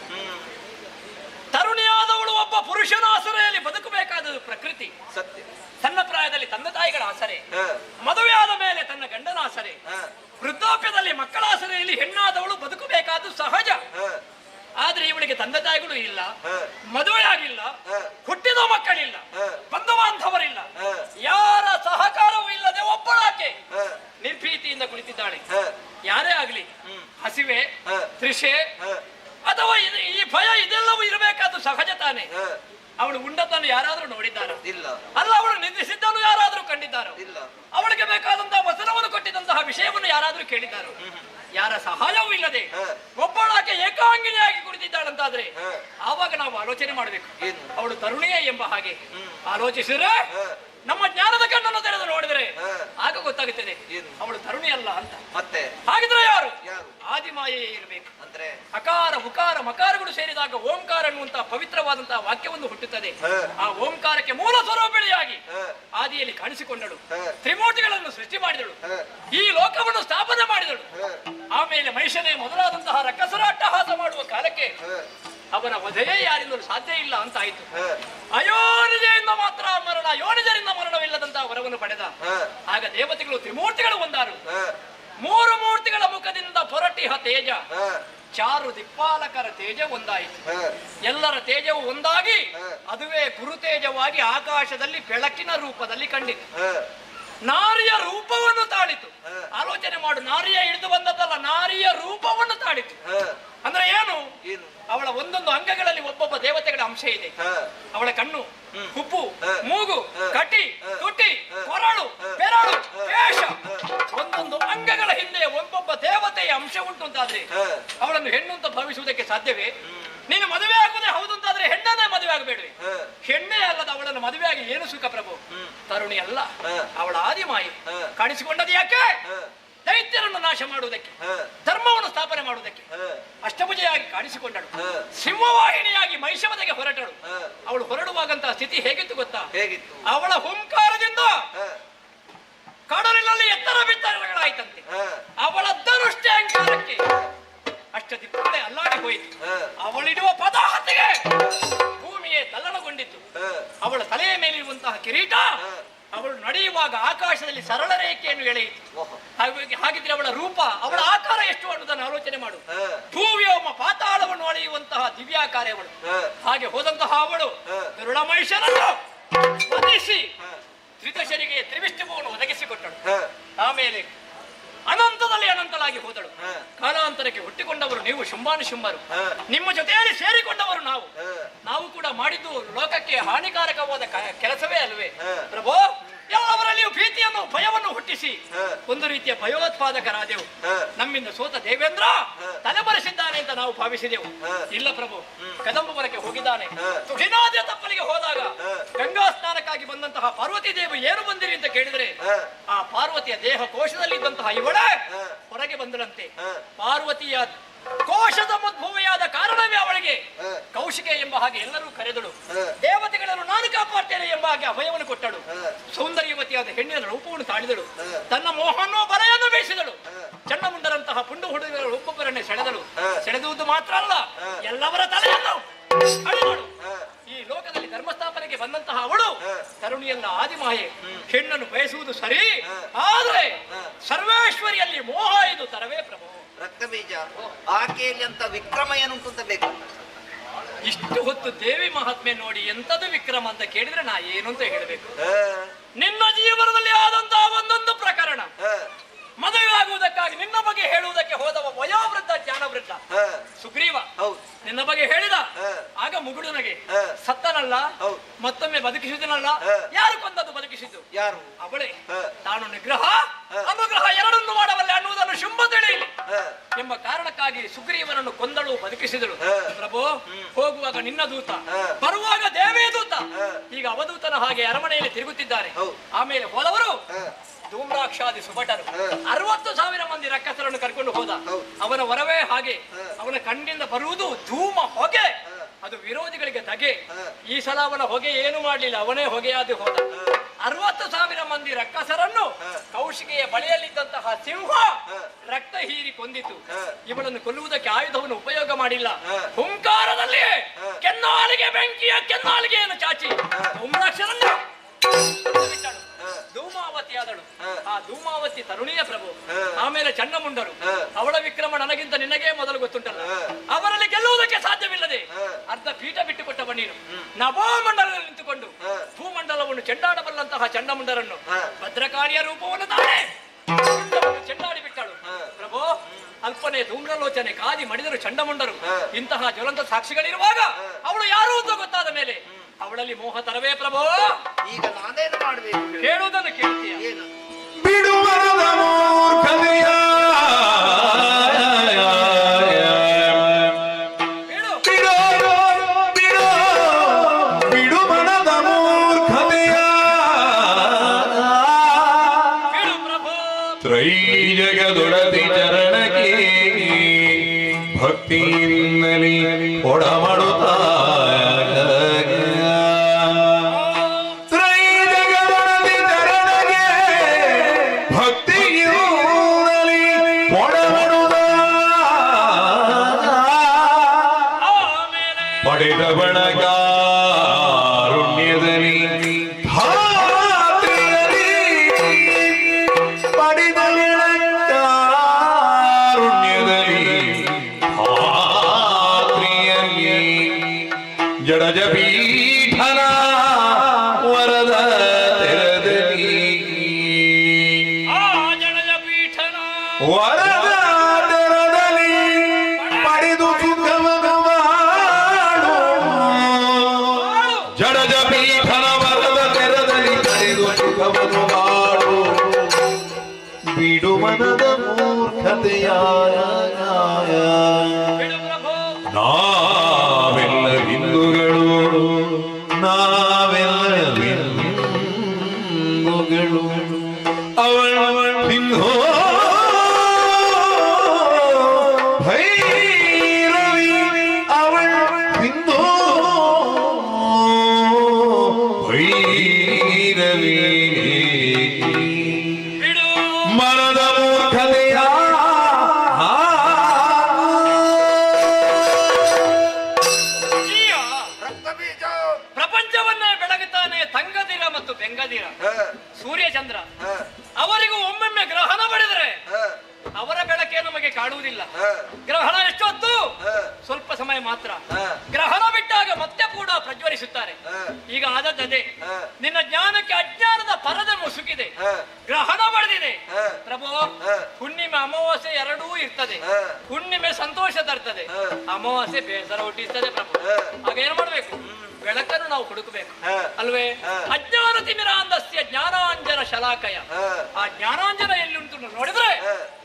ತರುಣಿಯಾದವಳು ಒಬ್ಬ ಪುರುಷನ ಆಸರೆಯಲ್ಲಿ ಬದುಕಬೇಕಾದದ್ದು ಪ್ರಕೃತಿ. ಸತ್ಯ. ತನ್ನ ಪ್ರಾಯದಲ್ಲಿ ತಂದೆ ತಾಯಿಗಳ ಆಸರೆ, ಮದುವೆಯಾದ ಮೇಲೆ ತನ್ನ ಗಂಡನ ಆಸರೆ, ವೃದ್ಧಾಪ್ಯದಲ್ಲಿ ಮಕ್ಕಳ ಆಸರೆಯಲ್ಲಿ ಹೆಣ್ಣಾದವಳು ಬದುಕಬೇಕಾದ್ದು ಸಹಜ. ಆದ್ರೆ ಇವಳಿಗೆ ತಂದೆ ತಾಯಿಗಳು ಇಲ್ಲ, ಮದುವೆ ಆಗಿಲ್ಲ, ಹುಟ್ಟಿದ ಮಕ್ಕಳಿಲ್ಲ, ಬಂಧು ಬಾಂಧವರಿಲ್ಲ, ಯಾರ ಸಹಕಾರವೂ ಇಲ್ಲದೆ ಒಬ್ಬಳಾಕೆ ನಿರ್ಭೀತಿಯಿಂದ ಕುಳಿತಿದ್ದಾಳೆ. ಯಾರೇ ಆಗ್ಲಿ ಹಸಿವೆ, ತೃಷೆ ಅಥವಾ ಈ ಭಯ ಇದೆಲ್ಲವೂ ಇರಬೇಕಾದ್ದು ಸಹಜ ತಾನೆ. ಅವಳು ಉಂಡದ್ದನ್ನು ಯಾರಾದ್ರೂ ನೋಡಿದ್ದಾರ? ಇಲ್ಲ. ಅಲ್ಲ, ಅವಳು ನಿಂದಿಸಿದ್ದನ್ನು ಯಾರಾದ್ರೂ ಕಂಡಿದ್ದಾರೋ? ಇಲ್ಲ. ಅವಳಿಗೆ ಬೇಕಾದಂತಹ ವಚನವನ್ನು ಕೊಟ್ಟಿದ್ದಂತಹ ವಿಷಯವನ್ನು ಯಾರಾದ್ರೂ ಕೇಳಿದ್ದಾರೋ? ಯಾರ ಸಹಾಯವೂ ಇಲ್ಲದೆ ಒಬ್ಬಳಾಕೆ ಏಕಾಂಗಿನಿಯಾಗಿ ಕುಳಿತಿದ್ದಾಳಂತಾದ್ರೆ ಆವಾಗ ನಾವು ಆಲೋಚನೆ ಮಾಡಬೇಕು. ಅವಳು ತರುಣಿಯೇ ಎಂಬ ಹಾಗೆ ಆಲೋಚಿಸಿದ್ರೆ, ನಮ್ಮ ಜ್ಞಾನದ ಕಣ್ಣನ್ನು ತೆರೆದು ನೋಡಿದರೆ ಆಗ ಗೊತ್ತಾಗುತ್ತದೆ ಅವಳು ತರುಣಿ ಅಲ್ಲ ಅಂತ. ಮತ್ತೆ ಹಾಗಿದ್ರೆ ಯಾರು? ಆದಿಮಾಯೇ ಇರಬೇಕು. ಅಂದ್ರೆ ಅಕಾರ ಉಕಾರ ಮಕಾರಗಳು ಸೇರಿದಾಗ ಓಂಕಾರ ಅನ್ನುವಂತಹ ಪವಿತ್ರವಾದಂತಹ ವಾಕ್ಯವನ್ನು ಹುಟ್ಟುತ್ತದೆ. ಆ ಓಂಕಾರಕ್ಕೆ ಮೂಲ ಸ್ವರೂಪಿಣಿಯಾಗಿ ಆದಿಯಲ್ಲಿ ಕಾಣಿಸಿಕೊಂಡಳು. ತ್ರಿಮೂರ್ತಿಗಳನ್ನು ಸೃಷ್ಟಿ ಮಾಡಿದಳು. ಈ ಲೋಕವನ್ನು ಸ್ಥಾಪನೆ ಮಾಡಿದಳು. ಆಮೇಲೆ ಮಹಿಷನೇ ಮೊದಲಾದಂತಹ ರಕ್ಕಸರ ಅಟ್ಟಹಾಸ ಮಾಡುವ ಕಾಲಕ್ಕೆ ಅವನ ವಧೆಯೇ ಯಾರಿಂದಲೂ ಸಾಧ್ಯ ಇಲ್ಲ ಅಂತ ಆಯ್ತು. ಅಯೋನಿಜೆಯಿಂದ ಮಾತ್ರ ಮರಣ, ಯೋನಿಜರಿಂದ ಮರಣವಿಲ್ಲದಂತಹ ವರವನ್ನು ಪಡೆದ. ಆಗ ದೇವತೆಗಳು ತ್ರಿಮೂರ್ತಿಗಳು ಒಂದಾರು. ಮೂರು ಮೂರ್ತಿಗಳ ಮುಖದಿಂದ ಹೊರಟಿಹ ತೇಜ, ಚಾರು ದಿಕ್ಪಾಲಕರ ತೇಜ ಒಂದಾಯಿತು. ಎಲ್ಲರ ತೇಜವು ಒಂದಾಗಿ ಅದುವೇ ಗುರು ತೇಜವಾಗಿ ಆಕಾಶದಲ್ಲಿ ಬೆಳಕಿನ ರೂಪದಲ್ಲಿ ಕಂಡಿತು. ನಾರಿಯ ರೂಪವನ್ನು ತಾಳಿತು. ಆಲೋಚನೆ ಮಾಡು, ನಾರಿಯ ಹಿಡಿದು ಬಂದದ್ದಲ್ಲ, ನಾರಿಯ ರೂಪವನ್ನು ತಾಳಿತು. ಅಂದ್ರೆ ಏನು? ಅವಳ ಒಂದೊಂದು ಅಂಗಗಳಲ್ಲಿ ಒಬ್ಬೊಬ್ಬ ದೇವತೆಗಳ ಅಂಶ ಇದೆ. ಅವಳ ಕಣ್ಣು, ಹುಬ್ಬು, ಮೂಗು, ಕಟಿ, ತುಟಿ, ಕೊರಳು, ಬೆರಳು, ಕೇಶ, ಒಂದೊಂದು ಅಂಗಗಳ ಹಿಂದೆ ಒಬ್ಬೊಬ್ಬ ದೇವತೆಯ ಅಂಶ ಉಂಟು ಅಂತಾದ್ರೆ ಅವಳನ್ನು ಹೆಣ್ಣು ಅಂತ ಭಾವಿಸುವುದಕ್ಕೆ ಸಾಧ್ಯವೇ? ನೀನು ಮದುವೆ ಆಗುವುದೇ ಹೌದು ಅಂತಾದ್ರೆ ಹೆಣ್ಣನ್ನೇ ಮದುವೆ ಆಗಬೇಡ್ರಿ. ಹೆಣ್ಣೆ ಅಲ್ಲದ ಅವಳನ್ನು ಮದುವೆಯಾಗಿ ಏನು ಸುಖ ಪ್ರಭು? ತರುಣಿ ಅಲ್ಲ, ಅವಳ ಆದಿಮಾಯಿ. ಕಾಣಿಸಿಕೊಂಡದ್ದು ಯಾಕೆ? ದೈತ್ಯರನ್ನು ನಾಶ ಮಾಡುವುದಕ್ಕೆ, ಧರ್ಮವನ್ನು ಸ್ಥಾಪನೆ ಮಾಡುವುದಕ್ಕೆ ಅಷ್ಟಭುಜೆಯಾಗಿ ಕಾಣಿಸಿಕೊಂಡಳು. ಸಿಂಹವಾಹಿನಿಯಾಗಿ ಮಹಿಷವದೆಗೆ ಹೊರಟಳು. ಅವಳು ಹೊರಡುವಾಗಂತಹ ಸ್ಥಿತಿ ಹೇಗಿತ್ತು ಗೊತ್ತಾ? ಅವಳ ಹುಂಕಾರದಿಂದ ಕಡಲಿನಲ್ಲಿ ಎತ್ತರ ಬಿತ್ತರಗಳಾಯ್ತಂತೆ. ಅವಳ ಧನುಷ್ಟೇ ಅಂಕಾರಕ್ಕೆ ಅಷ್ಟದಿಕ್ಕುಗಳೇ ಅಲ್ಲಾಡಿ ಹೋಯಿತು. ಅವಳಿಡುವ ಪದ ಹತ್ತಿಗೆ ಭೂಮಿಯೇ ತಲ್ಲಣಗೊಂಡಿತ್ತು. ಅವಳ ತಲೆಯ ಮೇಲಿರುವಂತಹ ಕಿರೀಟ ಅವಳು ನಡೆಯುವಾಗ ಆಕಾಶದಲ್ಲಿ ಸರಳ ರೇಖೆಯನ್ನು ಎಳೆಯಿತು. ಹಾಗಿದ್ರೆ ಅವಳ ರೂಪ, ಅವಳ ಆಕಾರ ಎಷ್ಟು ಅನ್ನೋದನ್ನು ಆಲೋಚನೆ ಮಾಡು. ಭೂವ್ಯೋಮ ಪಾತಾಳವನ್ನು ಅಳೆಯುವಂತಹ ದಿವ್ಯಾಕಾರ ಅವಳು. ಹಾಗೆ ಹೋದಂತಹ ಅವಳು ಗರುಡ ಮಹಿಷರನ್ನು ವಧಿಸಿ ತ್ರಿದಶರಿಗೆ ತ್ರಿವಿಷ್ಣುವನ್ನು ಒದಗಿಸಿಕೊಟ್ಟಳು. ಆಮೇಲೆ ಅನಂತದಲ್ಲಿ ಅನಂತಲಾಗಿ ಹೋದಳು. ಕಾಲಾಂತರಕ್ಕೆ ಹುಟ್ಟಿಕೊಂಡವರು ನೀವು ಶುಂಭಾನುಶುಂಭರು, ನಿಮ್ಮ ಜೊತೆಯಲ್ಲಿ ಸೇರಿಕೊಂಡವರು ನಾವು ಕೂಡ ಮಾಡಿದ್ದು ಲೋಕಕ್ಕೆ ಹಾನಿಕಾರಕವಾದ ಕೆಲಸವೇ ಅಲ್ವೇ ಪ್ರಭೋ? ಎಲ್ಲವರಲ್ಲಿಯೂ ಭೀತಿಯನ್ನು ಭಯವನ್ನು ಹುಟ್ಟಿಸಿ ಒಂದು ರೀತಿಯ ಭಯೋತ್ಪಾದಕರಾದೆವು. ನಮ್ಮಿಂದ ಸೋತ ದೇವೇಂದ್ರ ತಲೆಮರೆಸಿದ್ದಾನೆ ಅಂತ ನಾವು ಭಾವಿಸಿದೆವು. ಇಲ್ಲ ಪ್ರಭು, ಕದಂಬಪುರಕ್ಕೆ ಹೋಗಿದ್ದಾನೆ. ಸುಖಿನಾದ್ಯ ತಪ್ಪಲಿಗೆ ಹೋದಾಗ ಗಂಗಾ ಸ್ನಾನಕ್ಕಾಗಿ ಬಂದಂತಹ ಪಾರ್ವತಿ ದೇವಿ ಏನು ಬಂದಿರಿ ಅಂತ ಕೇಳಿದರೆ ಆ ಪಾರ್ವತಿಯ ದೇಹ ಕೋಶದಲ್ಲಿದ್ದಂತಹ ಇವಳೇ ಹೊರಗೆ ಬಂದಳಂತೆ. ಪಾರ್ವತಿಯ ಕೋಶದ ಮುದ್ಭೂಮಿಯಾದ ಕಾರಣವೇ ಅವಳಿಗೆ ಕೌಶಿಕೆ ಎಂಬ ಹಾಗೆ ಎಲ್ಲರೂ ಕರೆದಳು. ದೇವತೆಗಳನ್ನು ನಾನು ಕಾಪಾಡ್ತೇನೆ ಎಂಬ ಹಾಗೆ ಅಭಯವನ್ನು ಕೊಟ್ಟಳು. ಸೌಂದರ್ಯವತಿಯಾದ ಹೆಣ್ಣಿನ ರೂಪವನ್ನು ತಾಳಿದಳು. ತನ್ನ ಮೋಹನೋ ಬಲೆಯನ್ನು ಬೇಯಿಸಿದಳು. ಚಂಡಮುಂಡರಂತಹ ಪುಂಡು ಹುಡುಗರು ಒಬ್ಬೊಬ್ಬರನ್ನೇ ಸೆಳೆದಳು. ಸೆಳೆದುವುದು ಮಾತ್ರ ಅಲ್ಲ, ಎಲ್ಲವರ ತಲೆಯನ್ನು ಅಳಿದಳು. ಈ ಲೋಕದಲ್ಲಿ ಧರ್ಮಸ್ಥಾಪನೆಗೆ ಬಂದಂತಹ ಅವಳು ತರುಣಿಯಲ್ಲ ಆದಿಮಾಯೆ. ಹೆಣ್ಣನ್ನು ಬಯಸುವುದು ಸರಿ, ಆದರೆ ಸರ್ವೇಶ್ವರಿಯಲ್ಲಿ ಮೋಹ ಇದು ತರವೇ ಪ್ರಭು. ರಕ್ತಬೀಜ ಆಕೆಯಲ್ಲಿ ಅಂತ ವಿಕ್ರಮ ಏನುಂಟು ಅಂತ ಬೇಕು. ಇಷ್ಟು ಹೊತ್ತು ದೇವಿ ಮಹಾತ್ಮೆ ನೋಡಿ ಎಂತದು ವಿಕ್ರಮ ಅಂತ ಕೇಳಿದ್ರೆ ನಾ ಏನು ಅಂತ ಹೇಳಬೇಕು? ನಿನ್ನ ಜೀವನದಲ್ಲಿ ಆದಂತಹ ಒಂದೊಂದು ಪ್ರಕರಣ, ಮದುವೆ ಆಗುವುದಕ್ಕಾಗಿ ನಿನ್ನ ಬಗ್ಗೆ ಹೇಳುವುದಕ್ಕೆ ಹೋದವ ವಯೋವೃದ್ಧ ಜ್ಞಾನವೃದ್ಧ ಸುಗ್ರೀವ ನಿನ್ನ ಬಗ್ಗೆ ಹೇಳಿದ. ಆಗ ಮುಗುಳುನಗೆ ಸತ್ತನಲ್ಲ, ಮತ್ತೊಮ್ಮೆ ಬದುಕಿಸಿದನಲ್ಲ. ಯಾರು ಕೊಂದದ್ದು ಬದುಕಿಸಿದ್ದು? ಯಾರು? ಅವಳೇ. ತಾನು ನಿಗ್ರಹ ಅನುಗ್ರಹ ಎರಡನ್ನು ಮಾಡಬಲ್ಲೆ ಅನ್ನುವುದನ್ನು ಶುಂಭ ತಿಳಿಯಲಿ ಎಂಬ ಕಾರಣಕ್ಕಾಗಿ ಸುಗ್ರೀವನನ್ನು ಕೊಂದಳು, ಬದುಕಿಸಿದಳು. ಪ್ರಭು, ಹೋಗುವಾಗ ನಿನ್ನ ದೂತ, ಬರುವಾಗ ದೇವೇ ದೂತ. ಈಗ ಅವಧೂತನ ಹಾಗೆ ಅರಮನೆಯಲ್ಲಿ ತಿರುಗುತ್ತಿದ್ದಾರೆ. ಆಮೇಲೆ ಹೋದವರು ಧೂಮ್ರಾಕ್ಷಾದಿ ಸುಭಟರು 60,000 ಮಂದಿ ರಕ್ಕಸರನ್ನು ಕರ್ಕೊಂಡು ಹೋದ. ಅವನ ವರವೇ ಹಾಗೆ. ಅವನ ಕಣ್ಣಿಂದ ಬರುವುದು ಧೂಮ, ಹೊಗೆ. ಅದು ವಿರೋಧಿಗಳಿಗೆ ಧಗೆ. ಈ ಸಲ ಅವನ ಹೊಗೆ ಏನು ಮಾಡಲಿಲ್ಲ, ಅವನೇ ಹೊಗೆಯಾದಿ ಹೋದ. 60,000 ಮಂದಿ ರಕ್ಕಸರನ್ನು ಕೌಶಿಕೆಯ ಬಳಿಯಲ್ಲಿದ್ದಂತಹ ಸಿಂಹ ರಕ್ತ ಹೀರಿ ಕೊಂದಿತು. ಇವಳನ್ನು ಕೊಲ್ಲುವುದಕ್ಕೆ ಆಯುಧವನ್ನು ಉಪಯೋಗ ಮಾಡಿಲ್ಲ. ಹುಂಕಾರದಲ್ಲಿ ಕೆನ್ನಾಲಿಗೆ ಬೆಂಕಿಯ ಕೆನ್ನಾಲಿಗೆಯನ್ನು ಚಾಚಿ ಧೂಮ್ರಾಕ್ಷರನ್ನು ಬಿಟ್ಟಳು. ಧೂಮಾವತಿ ಆದಳು. ಆ ಧೂಮಾವತಿ ತರುಣಿಯ ಪ್ರಭು. ಆಮೇಲೆ ಚಂಡಮುಂಡರು. ಅವಳ ವಿಕ್ರಮ ನನಗಿಂತ ನಿನಗೇ ಮೊದಲು ಗೊತ್ತುಂಟಲ್ಲ. ಅವರಲ್ಲಿ ಗೆಲ್ಲುವುದಕ್ಕೆ ಸಾಧ್ಯವಿಲ್ಲದೆ ಅರ್ಧ ಪೀಠ ಬಿಟ್ಟುಕೊಟ್ಟವ ನೀನು. ನಭೋಮಂಡಲದಲ್ಲಿ ನಿಂತುಕೊಂಡು ಭೂಮಂಡಲವನ್ನು ಚೆಂಡಾಡಬಲ್ಲಂತಹ ಚಂಡಮುಂಡರನ್ನು ಭದ್ರಕಾಳಿಯ ರೂಪವನ್ನು ತಾನೇ ಚೆಂಡಾಡಿ ಬಿಟ್ಟಳು. ಪ್ರಭು, ಅಲ್ಪನೆ ಧೂಮ್ರಲೋಚನೆ ಕಾದಿ ಮಡಿದರು ಚಂಡಮುಂಡರು. ಇಂತಹ ಜ್ವಲಂತ ಸಾಕ್ಷಿಗಳಿರುವಾಗ ಅವಳು ಯಾರು ಅಂತ ಗೊತ್ತಾದ ಮೇಲೆ ಅವಳಲ್ಲಿ ಮೋಹ ತರವೇ ಪ್ರಭು? ಈಗ ನಾನೇನು ಮಾಡಬೇಕು? ಹೇಳುವುದನ್ನು ಕೇಳ್ತೀಯ? ಬಿಡುವರದ ಮೂರ್ಖತೆಯ ಬಿಡುಮನದ ಮೂರ್ಖತೆಯ ತ್ರೈಜಗದೊಡತಿ ಚರಣಕ್ಕೆ ಭಕ್ತಿಯಿಂದಲೇ ಒಡಮಾಡುತ್ತಾ ಪಡೆದ ಬಣಗಾರುಣ್ಯದಲ್ಲಿ ಧಾತ್ರಿಯಲಿ ಪಡೆದ ಬಣಗಾರುಣ್ಯದಲ್ಲಿ ಧಾತ್ರಿಯಲಿ ಜಡಜ ಪೀಠನ ವರದ ತೆರದಲ್ಲಿ ಜಡಜ ಪೀಠನ ವರದ ತೆರದಲ್ಲಿ ಪಡೆದು ಜಡಜ ಪೀಠನ ವರದ ತೆರದಲ್ಲಿ ಪಡೆದು ಸುಖವನ್ನು ಮಾಡು. ಬಿಡುಮನದ ಮೂರ್ಖತೆಯ ನಾವೆಲ್ಲ ಹಿಂದೂಗಳು, ನಾವೆಲ್ಲ ಹಿಂದೂಗಳು. ಅವಳ ಹಿಂದೂ ಭೈರವಿ, ಅವಳ ಹಿಂದೂ ಭೈರವಿ. ಮನದ ಮೂರ್ಖತೆಯ ಪ್ರಪಂಚವನ್ನೇ ಬೆಳಗುತ್ತಾನೆ ತಂಗದಿರ ಮತ್ತು ಬೆಂಗದಿರ ಸೂರ್ಯಚಂದ್ರ. ಅವರಿಗೂ ಒಮ್ಮೊಮ್ಮೆ ಗ್ರಹಣ ಬಡಿದರೆ ಅವರ ಬೆಳಕೆ ನಮಗೆ ಕಾಣುವುದಿಲ್ಲ. ಗ್ರಹಣ ಎಷ್ಟೊತ್ತು? ಸ್ವಲ್ಪ ಸಮಯ ಮಾತ್ರ. ಗ್ರಹಣ ಬಿಟ್ಟಾಗ ಮತ್ತೆ ಕೂಡ ಪ್ರಜ್ವಲಿಸುತ್ತಾರೆ. ಈಗ ಆದದ್ದೇ ನಿನ್ನ ಜ್ಞಾನಕ್ಕೆ ಅಜ್ಞಾನದ ಪರದ ಮುಸುಕಿದೆ. ಗ್ರಹಣ ಬಡಿದಿದೆ ಪ್ರಭು. ಹುಣ್ಣಿಮೆ ಇರ್ತದೆ, ಹುಣ್ಣಿಮೆ ಸಂತೋಷ ತರ್ತದೆ, ಅಮಾವಾಸ್ಯೆ ಬೇಸರ ಹುಟ್ಟಿಸ್ತದೆ ಪ್ರಭು. ಆಗ ಏನ್ ಮಾಡ್ಬೇಕು? ಬೆಳಕನ್ನು ನಾವು ಹುಡುಕಬೇಕು ಅಲ್ವೇ? ಅಜ್ಞಾನ ತಿಮಿರಾಂಧಸ್ಯ ಜ್ಞಾನಾಂಜನ ಶಲಾಕಯ. ಆ ಜ್ಞಾನಾಂಜನ ಎಲ್ಲಿ ಉಂಟು ನೋಡಿದ್ರೆ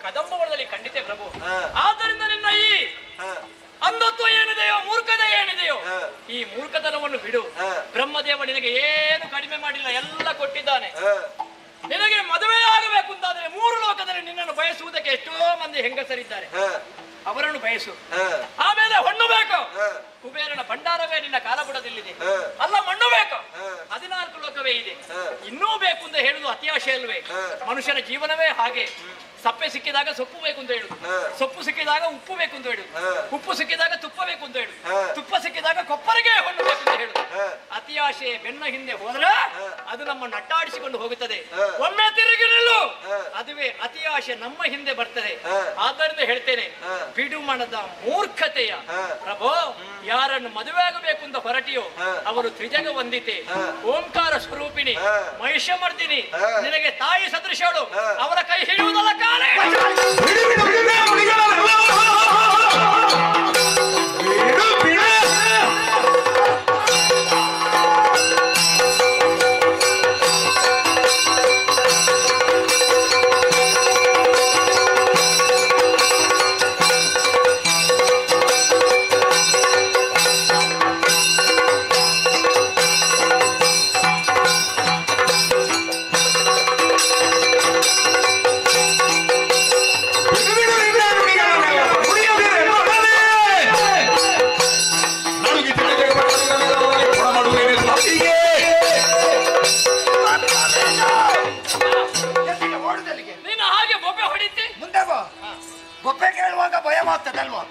ಕದಂಬವನದಲ್ಲಿ ಖಂಡಿತ ಪ್ರಭು. ಆದ್ದರಿಂದ ನಿನ್ನ ಈ ಅಂಧತ್ವ ಏನಿದೆಯೋ, ಮೂರ್ಖತೆ ಏನಿದೆಯೋ, ಈ ಮೂರ್ಖತನವನ್ನು ಬಿಡು. ಬ್ರಹ್ಮದೇವ ನಿನಗೆ ಏನು ಕಡಿಮೆ ಮಾಡಿಲ್ಲ, ಎಲ್ಲ ಕೊಟ್ಟಿದ್ದಾನೆ. ನಿನಗೆ ಮದುವೆ ಆಗಬೇಕು ಅಂತಾದ್ರೆ 3 ಲೋಕದಲ್ಲಿ ನಿನ್ನನ್ನು ಬಯಸುವುದಕ್ಕೆ ಎಷ್ಟೋ ಮಂದಿ ಹೆಂಗಸರಿದ್ದಾರೆ, ಅವರನ್ನು ಬಯಸು. ಆಮೇಲೆ ಹೊಣ್ಣು ಬೇಕು, ಕುಬೇರನ ಭಂಡಾರವೇ ನಿನ್ನ ಕಾಲಬುಡದಲ್ಲಿದೆ. ಅಲ್ಲ ಮಣ್ಣು ಬೇಕು, 14 ಲೋಕವೇ ಇದೆ. ಇನ್ನೂ ಬೇಕು ಅಂತ ಹೇಳುದು ಅತ್ಯಾಶೆ ಅಲ್ವೇ? ಮನುಷ್ಯನ ಜೀವನವೇ ಹಾಗೆ. ಸಪ್ಪೆ ಸಿಕ್ಕಿದಾಗ ಸೊಪ್ಪು ಬೇಕು ಅಂತ ಹೇಳುದು, ಸೊಪ್ಪು ಸಿಕ್ಕಿದಾಗ ಉಪ್ಪು ಬೇಕು ಅಂತ ಹೇಳುದು, ಉಪ್ಪು ಸಿಕ್ಕಿದಾಗ ತುಪ್ಪ ಬೇಕು ಅಂತ ಹೇಳುದು, ತುಪ್ಪ ಸಿಕ್ಕಿದಾಗ ಕೊಪ್ಪರಿಗೆ ಹೊಣ್ಣು ಬೇಕು ಅಂತ ಹೇಳುದು. ಅತಿಯಾಶೆ ಬೆನ್ನ ಹಿಂದೆ ಹೋದ್ರೆ ಅದು ನಮ್ಮನ್ನು ಅಟ್ಟಾಡಿಸಿಕೊಂಡು ಹೋಗುತ್ತದೆ. ಒಮ್ಮೆ ತಿರುಗಿ ನಿಲ್ಲು, ಅದುವೇ ಅತಿಯಾಶೆ ನಮ್ಮ ಹಿಂದೆ ಬರ್ತದೆ. ಆದ್ದರಿಂದ ಹೇಳ್ತೇನೆ, ಬಿಡು ಮನದ ಮೂರ್ಖತೆಯ ಪ್ರಭೋ. ಯಾರನ್ನು ಮದುವೆ ಆಗಬೇಕು ಅಂತ ಹೊರಟಿಯೋ ಅವರು ತ್ರಿಜಗ ವಂದಿತೆ, ಓಂಕಾರ ಸ್ವರೂಪಿಣಿ, ಮಹಿಷಮರ್ದಿನಿ, ನಿನಗೆ ತಾಯಿ ಸದೃಶಳು. ಅವರ ಕೈ ಹಿಡಿಯುವುದಲ್ಲ ಕಾಲೇ.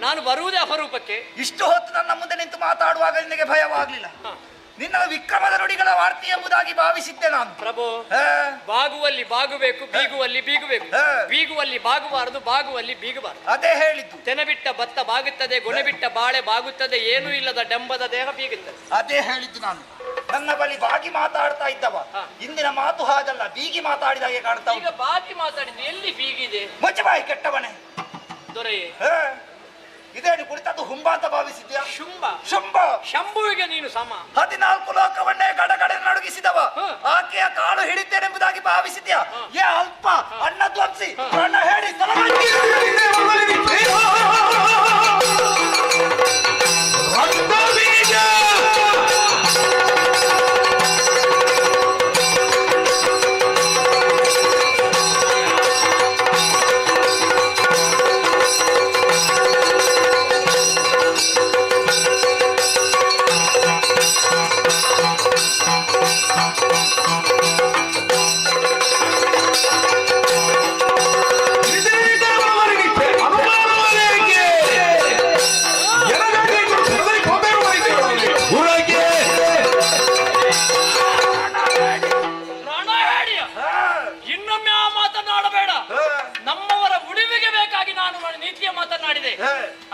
ನಾನು ಬರುವುದೇ ಅಪರೂಪಕ್ಕೆ. ಇಷ್ಟು ಹೊತ್ತು ನನ್ನ ಮುಂದೆ ನಿಂತು ಮಾತಾಡುವಾಗ ನಿನಗೆ ಭಯವಾಗ್ಲಿಲ್ಲ. ನಿನ್ನ ವಿಕ್ರಮದ ನುಡಿಗಳ ವಾರ್ತೆ ಎಂಬುದಾಗಿ ಭಾವಿಸಿದ್ದೆ ನಾನು ಪ್ರಭು. ಬಾಗುವಲ್ಲಿ ಬಾಗಬೇಕು, ಬೀಗುವಲ್ಲಿ ಬೀಗಬೇಕು. ಬೀಗುವಲ್ಲಿ ಬಾಗಬಾರದು, ಬಾಗುವಲ್ಲಿ ಬೀಗಬಾರದು. ಅದೇ ಹೇಳಿದ್ದು. ತೆನೆ ಬಿಟ್ಟ ಭತ್ತ ಬಾಗುತ್ತದೆ, ಗೊನೆ ಬಿಟ್ಟ ಬಾಳೆ ಬಾಗುತ್ತದೆ, ಏನೂ ಇಲ್ಲದ ಡಂಬದ ದೇಹ ಬೀಗುತ್ತದೆ. ಅದೇ ಹೇಳಿದ್ದು ನಾನು. ನನ್ನ ಬಳಿ ಬಾಗಿ ಮಾತಾಡ್ತಾ ಇದ್ದವ ಇಂದಿನ ಮಾತು ಹಾಗಲ್ಲ, ಬೀಗಿ ಮಾತಾಡಿದಾಗೆ ಕಾಣ್ತಾ. ಈಗ ಬಾಗಿ ಮಾತಾಡಿದ್ದು ಎಲ್ಲಿ ಬೀಗಿದೆ? ಮುಚ್ಚಬಾಯಿ ಕೆಟ್ಟವನೇ ದೊರೆಯೇ. ಇದೇನು ಕುಳಿತದ್ದು ಹುಂಬ ಅಂತ ಭಾವಿಸಿದ್ಯಾ? ಶುಂಭ. ಶುಂಭ ಶಂಭುವಿಗೆ ನೀನು ಸಮ. 14 ಲೋಕವನ್ನೇ ಗಡಗಡೆ ನಡುಗಿಸಿದವ ಆಕೆಯ ಕಾಲು ಹಿಡಿತೇನೆಂಬುದಾಗಿ ಭಾವಿಸಿದ್ಯಾ? ಏ ಅಲ್ಪ ಅಣ್ಣ ಧ್ವಂಸಿ, ಅಣ್ಣ ಹೇಳಿ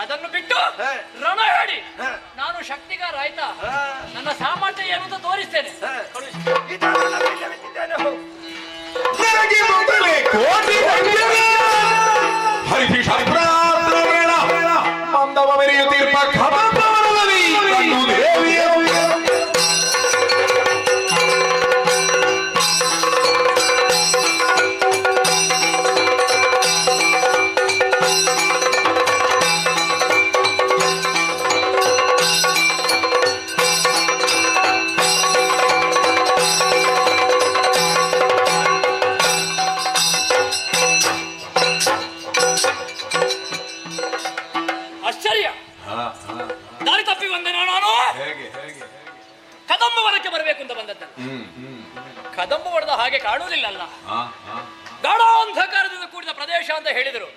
ಅದನ್ನು ಬಿಟ್ಟು ರಣ ಹೇಳಿ. ನಾನು ಶಕ್ತಿಗಾರ ಆಯ್ತಾ? ನನ್ನ ಸಾಮರ್ಥ್ಯ ಏನು ಅಂತ ತೋರಿಸ್ತೇನೆ. ಮಂದವ ಮೆರೆಯುತ್ತಿರುವ ಕದಂಬವನದಲ್ಲಿ ಕಂಡು ದೇವಿಯ ದಾರಿ ತಪ್ಪಿ ಬಂದೆ ನಾನು. ಕದಂಬವನಕ್ಕೆ ಬರಬೇಕು ಅಂತ ಬಂದದ್ದ. ಕದಂಬವನದ ಹಾಗೆ ಕಾಣುವುದಿಲ್ಲಲ್ಲ, ಗಾಢಾಂಧಕಾರದಿಂದ ಕೂಡಿದ ಪ್ರದೇಶ ಅಂತ ಹೇಳಿದರು.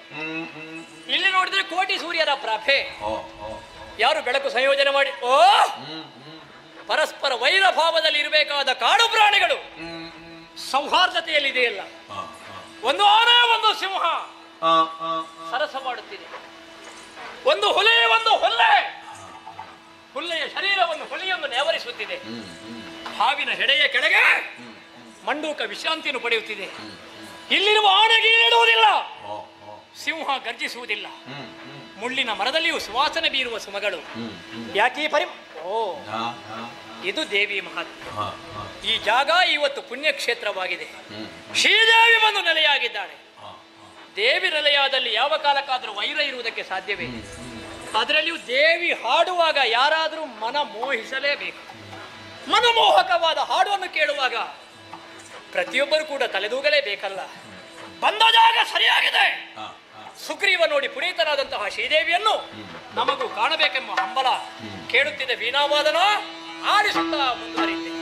ಇಲ್ಲಿ ನೋಡಿದ್ರೆ ಕೋಟಿ ಸೂರ್ಯರ ಪ್ರಭೆ. ಯಾರು ಬೆಳಕು ಸಂಯೋಜನೆ ಮಾಡಿ ಪರಸ್ಪರ ವೈರ ಭಾವದಲ್ಲಿ ಇರಬೇಕಾದ ಕಾಡು ಪ್ರಾಣಿಗಳು ಸೌಹಾರ್ದತೆಯಲ್ಲಿದೆಯಲ್ಲ. ಒಂದು ಆನೆ, ಒಂದು ಸಿಂಹ ಸರಸ ಮಾಡುತ್ತಿದೆ. ಒಂದು ಹುಲಿ, ಒಂದು ಹೊಲ್ಲೆ. ಹುಲ್ಲೆಯ ಶರೀರವನ್ನು ಹುಲಿಯೊಂದು ನೇವರಿಸುತ್ತಿದೆ. ಹಾವಿನ ಹೆಡೆಯ ಕೆಳಗೆ ಮಂಡೂಕ ವಿಶ್ರಾಂತಿಯನ್ನು ಪಡೆಯುತ್ತಿದೆ. ಇಲ್ಲಿರುವ ಆನೆಗೆ ಇಡುವುದಿಲ್ಲ. ಸಿಂಹ ಗರ್ಜಿಸುವುದಿಲ್ಲ. ಮುಳ್ಳಿನ ಮರದಲ್ಲಿಯೂ ಸುವಾಸನೆ ಬೀರುವ ಸುಮಗಳು. ಯಾಕೆ ಇದು ದೇವಿ ಮಹಾತ್ಮ. ಈ ಜಾಗ ಇವತ್ತು ಪುಣ್ಯಕ್ಷೇತ್ರವಾಗಿದೆ. ಶ್ರೀದೇವಿ ಬಂದು ನೆಲೆಯಾಗಿದ್ದಾಳೆ. ದೇವಿ ನೆಲೆಯಾದಲ್ಲಿ ಯಾವ ಕಾಲಕ್ಕಾದರೂ ವೈರ ಇರುವುದಕ್ಕೆ ಸಾಧ್ಯವೇ? ಅದರಲ್ಲಿಯೂ ದೇವಿ ಹಾಡುವಾಗ ಯಾರಾದರೂ ಮನ ಮೋಹಿಸಲೇಬೇಕು. ಮನಮೋಹಕವಾದ ಹಾಡನ್ನು ಕೇಳುವಾಗ ಪ್ರತಿಯೊಬ್ಬರು ಕೂಡ ತಲೆದೂಗಲೇಬೇಕಲ್ಲ. ಬಂದ ಜಾಗ ಸರಿಯಾಗಿದೆ. ಸುಗ್ರೀವ ನೋಡಿ ಪುನೀತನಾದಂತಹ ಶ್ರೀದೇವಿಯನ್ನು ನಮಗೂ ಕಾಣಬೇಕೆಂಬ ಹಂಬಲ ಕೇಳುತ್ತಿದೆ. ವೀಣಾವಾದನ ಆಡಿಸುತ್ತಾ ಮುಂದುವರಿಯುತ್ತೆ.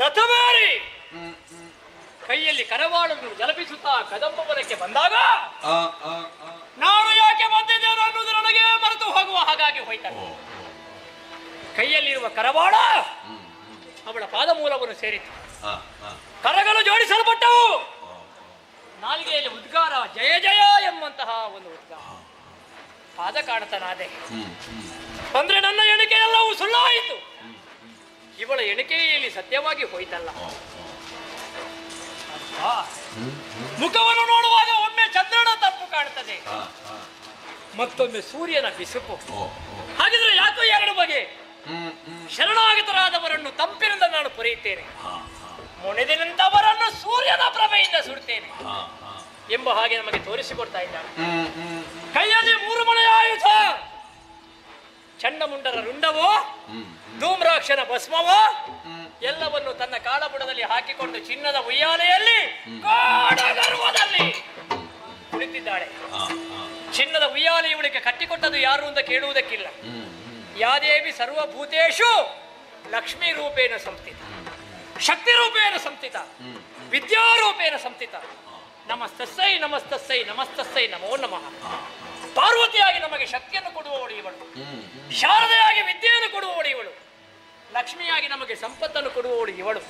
ರಥವೇರಿ ಕೈಯಲ್ಲಿ ಕರವಾಳನ್ನು ಜಲಪಿಸುತ್ತಾ ಕದಂಬವನಕ್ಕೆ ಬಂದಾಗ ನಾನು ಯಾಕೆ ಬಂದಿದ್ದೇನೆ ಅನ್ನೋದು ನನಗೆ ಮರೆತು ಹೋಗುವ ಹಾಗಾಗಿ ಹೋಯ್ತಾರೆ. ಕೈಯಲ್ಲಿರುವ ಕರವಾಳ ಅವಳ ಪಾದಮೂಲವನ್ನು ಸೇರಿತು. ಕರಗಳು ಜೋಡಿಸಲ್ಪಟ್ಟವು. ನಾಲಿಗೆಯಲ್ಲಿ ಉದ್ಗಾರ ಜಯ ಜಯ ಎಂಬಂತಹ ಒಂದು ಉದ್ಗಾರ. ಪಾದ ಕಾಣತನಾದೆ ಅಂದ್ರೆ ನನ್ನ ಎಣಿಕೆ ಎಲ್ಲವೂ ಸುಳ್ಳಾಯಿತು. ಇವಳ ಎಣಿಕೆಯಲ್ಲಿ ಸತ್ಯವಾಗಿ ಹೋಯ್ತಲ್ಲ. ಮುಖವನ್ನು ನೋಡುವಾಗ ಒಮ್ಮೆ ಚಂದ್ರನ ತಪ್ಪು ಕಾಣುತ್ತದೆ, ಮತ್ತೊಮ್ಮೆ ಸೂರ್ಯನ ಬಿಸುಪು. ಹಾಗಿದ್ರೆ ಯಾಕೋ ಎರಡು ಬಗೆ. ಶರಣಾಗತರಾದವರನ್ನು ತಂಪಿನಿಂದ ನಾನು ಪೊರೆಯುತ್ತೇನೆ, ಮುಣಿದಿನಂತವರನ್ನು ಸೂರ್ಯನ ಪ್ರಭೆಯಿಂದ ಸುಡುತ್ತೇನೆ ಎಂಬ ಹಾಗೆ ನಮಗೆ ತೋರಿಸಿಕೊಡ್ತಾ ಇದ್ದಾನೆ. ಕೈಯಲ್ಲಿ 3 ಮಳೆಯ ಆಯುಧ, ಚಂಡಮುಂಡರ ರುಂಡವೋ ಧೂಮ್ರಾಕ್ಷನ ಭಸ್ಮವೋ ಎಲ್ಲವನ್ನು ತನ್ನ ಕಾಳಬುಡದಲ್ಲಿ ಹಾಕಿಕೊಂಡು ಚಿನ್ನದ ಉಯ್ಯಾಲೆಯಲ್ಲಿ ಗರ್ವದಲ್ಲಿ ಕುಳಿತಿದ್ದಾಳೆ. ಚಿನ್ನದ ಉಯ್ಯಾಲೆ ಇವಳಿಗೆ ಕಟ್ಟಿಕೊಟ್ಟದು ಯಾರು ಅಂತ ಕೇಳುವುದಕ್ಕಿಲ್ಲ. ಯಾದೇವಿ ಸರ್ವಭೂತೇಶು ಲಕ್ಷ್ಮೀ ರೂಪೇಣ ಸಂಸ್ಥಿತ, ಶಕ್ತಿ ರೂಪೇಣ ಸಂಸ್ಥಿತ, ವಿದ್ಯಾರೂಪೇಣ ಸಂಸ್ಥಿತ. ನಮಸ್ತಸ್ಸೈ ನಮಸ್ತಸ್ಸೈ ನಮಸ್ತಸ್ಸೈ ನಮೋ ನಮಃ. ಪಾರ್ವತಿಯಾಗಿ ನಮಗೆ ಶಕ್ತಿಯನ್ನು ಕೊಡುವವಳು ಇವಳು, ಶಾರದೆಯಾಗಿ ವಿದ್ಯೆಯನ್ನು ಕೊಡುವವಳು ಇವಳು, ಲಕ್ಷ್ಮಿಯಾಗಿ ನಮಗೆ ಸಂಪತ್ತನ್ನು ಕೊಡುವವಳು ಇವಳು.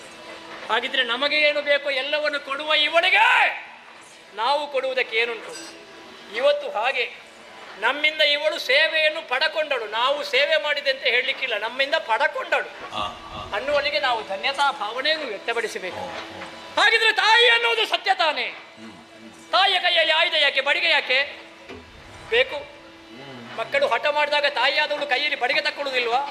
ಹಾಗಿದ್ರೆ ನಮಗೆ ಏನು ಬೇಕೋ ಎಲ್ಲವನ್ನು ಕೊಡುವ ಇವಳಿಗೆ ನಾವು ಕೊಡುವುದಕ್ಕೆ ಏನುಂಟು? ಇವತ್ತು ಹಾಗೆ ನಮ್ಮಿಂದ ಇವಳು ಸೇವೆಯನ್ನು ಪಡಕೊಂಡಳು. ನಾವು ಸೇವೆ ಮಾಡಿದೆ ಅಂತ ಹೇಳಲಿಕ್ಕಿಲ್ಲ, ನಮ್ಮಿಂದ ಪಡಕೊಂಡಳು ಅನ್ನುವಲ್ಲಿಗೆ ನಾವು ಧನ್ಯತಾ ಭಾವನೆಯನ್ನು ವ್ಯಕ್ತಪಡಿಸಬೇಕು. ಹಾಗಿದ್ರೆ ತಾಯಿ ಅನ್ನೋದು ಸತ್ಯ ತಾನೇ. ತಾಯಿಯ ಕೈಯಲ್ಲಿ ಆಯುಧ ಯಾಕೆ, ಬಡಿಗೆ ಯಾಕೆ ಬೇಕು? ಮಕ್ಕಳು ಹಠ ಮಾಡಿದಾಗ ತಾಯಿಯಾದವಳು ಕೈಯಲ್ಲಿ ಬಡಿಗೆ ತಕ್ಕೊಳ್ಳುವುದಿಲ್ವಾ?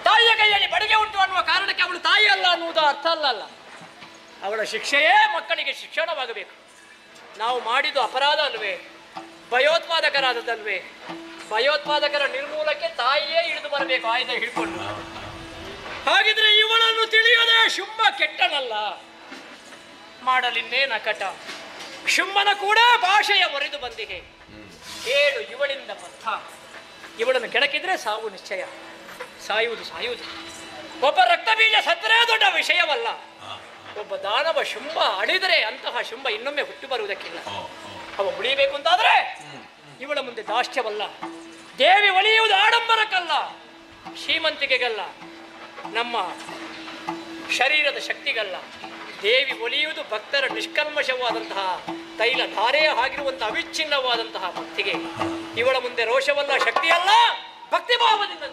ತಾಯಿಯ ಕೈಯಲ್ಲಿ ಬಡಿಗೆ ಉಂಟು ಅನ್ನುವ ಕಾರಣಕ್ಕೆ ಅವಳು ತಾಯಿ ಅಲ್ಲ ಅನ್ನುವುದು ಅರ್ಥ ಅಲ್ಲ. ಅವಳ ಶಿಕ್ಷೆಯೇ ಮಕ್ಕಳಿಗೆ ಶಿಕ್ಷಣವಾಗಬೇಕು. ನಾವು ಮಾಡಿದ್ದು ಅಪರಾಧ ಅಲ್ವೇ? ಭಯೋತ್ಪಾದಕರಾದದಲ್ವೇ? ಭಯೋತ್ಪಾದಕರ ನಿರ್ಮೂಲಕ್ಕೆ ತಾಯಿಯೇ ಇಳಿದು ಬರಬೇಕು ಆಯುಧ ಹಿಡ್ಕೊಂಡು. ಹಾಗಿದ್ರೆ ಇವಳನ್ನು ತಿಳಿಯದೆ ಶುಂಭ ಕೆಟ್ಟನಲ್ಲ, ಮಾಡಲಿನ್ನೇ ನಕಟ. ಶುಂಭನ ಕೂಡ ಭಾಷೆಯ ಒರೆದು ಬಂದಿಗೆ. ಹೇಳು ಇವಳಿಂದ ಪಥ. ಇವಳನ್ನು ಕೆಣಕಿದ್ರೆ ಸಾವು ನಿಶ್ಚಯ, ಸಾಯುವುದು. ಒಬ್ಬ ರಕ್ತ ಬೀಜ ಸತ್ತರೇ ದೊಡ್ಡ ವಿಷಯವಲ್ಲ. ಒಬ್ಬ ದಾನವ ಶುಂಭ ಅಳಿದರೆ ಅಂತಹ ಶುಂಭ ಇನ್ನೊಮ್ಮೆ ಹುಟ್ಟು ಬರುವುದಕ್ಕಿಲ್ಲ. ಅವ ಉಳಿಯಬೇಕು ಅಂತಾದ್ರೆ ಇವಳ ಮುಂದೆ ದಾಷ್ಟ್ಯವಲ್ಲ. ದೇವಿ ಒಲಿಯುವುದು ಆಡಂಬರಕ್ಕಲ್ಲ, ಶ್ರೀಮಂತಿಕೆಗಲ್ಲ, ನಮ್ಮ ಶರೀರದ ಶಕ್ತಿಗಲ್ಲ. ದೇವಿ ಒಲಿಯುವುದು ಭಕ್ತರ ನಿಷ್ಕಲ್ಮಶವಾದಂತಹ ತೈಲ ಧಾರೆಯ ಆಗಿರುವಂತಹ ಅವಿಚ್ಛಿನ್ನವಾದಂತಹ ಭಕ್ತಿಗೆ. ಇವಳ ಮುಂದೆ ರೋಷವಲ್ಲ, ಶಕ್ತಿಯಲ್ಲ, ಭಕ್ತಿ ಭಾವದಿಂದ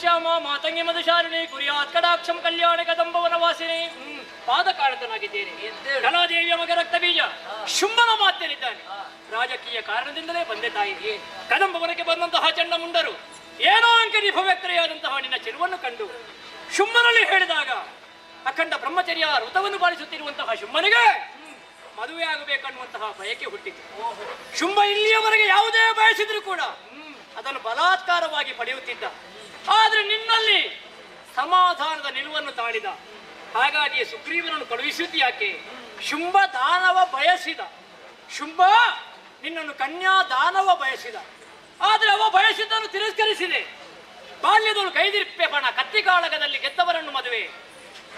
ಶ್ಯಾಮ ಮಾತಂಗಿ ಮಧುಶಾಲಿನಿ ಕುರಿಯಾತ್ ಕಡಾಕ್ಷಂ ಕಲ್ಯಾಣ ಕದಂಬವನ ವಾಸಿನಿ ಪಾದ ಕಾರಣನಾಗಿದ್ದೇನೆ. ಕಲಾದೇವಿಯ ಮಗ ರಕ್ತ ಬೀಜ ಶುಂಭನ ಮಾತೇನಿದ್ದಾನೆ. ರಾಜಕೀಯ ಕಾರಣದಿಂದಲೇ ಬಂದೆ ತಾಯಿ. ಕದಂಬವನಕ್ಕೆ ಬಂದಂತಹ ಚಂಡ ಮುಂಡರು ಏನೋ ಅಂಕೆ ನಿಭವ್ಯಕ್ತರೆಯಾದಂತಹ ನಿನ್ನ ಚೆಲುವನ್ನು ಕಂಡು ಶುಂಭನಲ್ಲಿ ಹೇಳಿದಾಗ ಅಖಂಡ ಬ್ರಹ್ಮಚರ್ಯ ವೃತವನ್ನು ಪಾಲಿಸುತ್ತಿರುವಂತಹ ಶುಂಭನಿಗೆ ಮದುವೆ ಆಗಬೇಕನ್ನುವಂತಹ ಬಯಕೆ ಹುಟ್ಟಿತು. ಶುಂಭ ಇಲ್ಲಿಯವರೆಗೆ ಯಾವುದೇ ಬಯಸಿದ್ರು ಕೂಡ ಅದನ್ನು ಬಲಾತ್ಕಾರವಾಗಿ ಪಡೆಯುತ್ತಿದ್ದ. ಆದ್ರೆ ನಿನ್ನಲ್ಲಿ ಸಮಾಧಾನದ ನಿಲುವನ್ನು ತಾಳಿದ. ಹಾಗಾಗಿ ಸುಗ್ರೀವನನ್ನು ಕಳುಹಿಸಿದ್ದು ಯಾಕೆ? ಶುಂಭ ದಾನವ ಬಯಸಿದ. ಶುಂಭ ನಿನ್ನನ್ನು ಕನ್ಯಾ ದಾನವ ಬಯಸಿದ. ಆದ್ರೆ ಅವ ಬಯಸಿದ್ದನ್ನು ತಿರಸ್ಕರಿಸಿದೆ. ಬಾಲ್ಯದವನು ಕೈದಿರ್ಪೆ ಬಣ ಕತ್ತಿ ಕಾಳಗದಲ್ಲಿ ಗೆದ್ದವರನ್ನು ಮದುವೆ.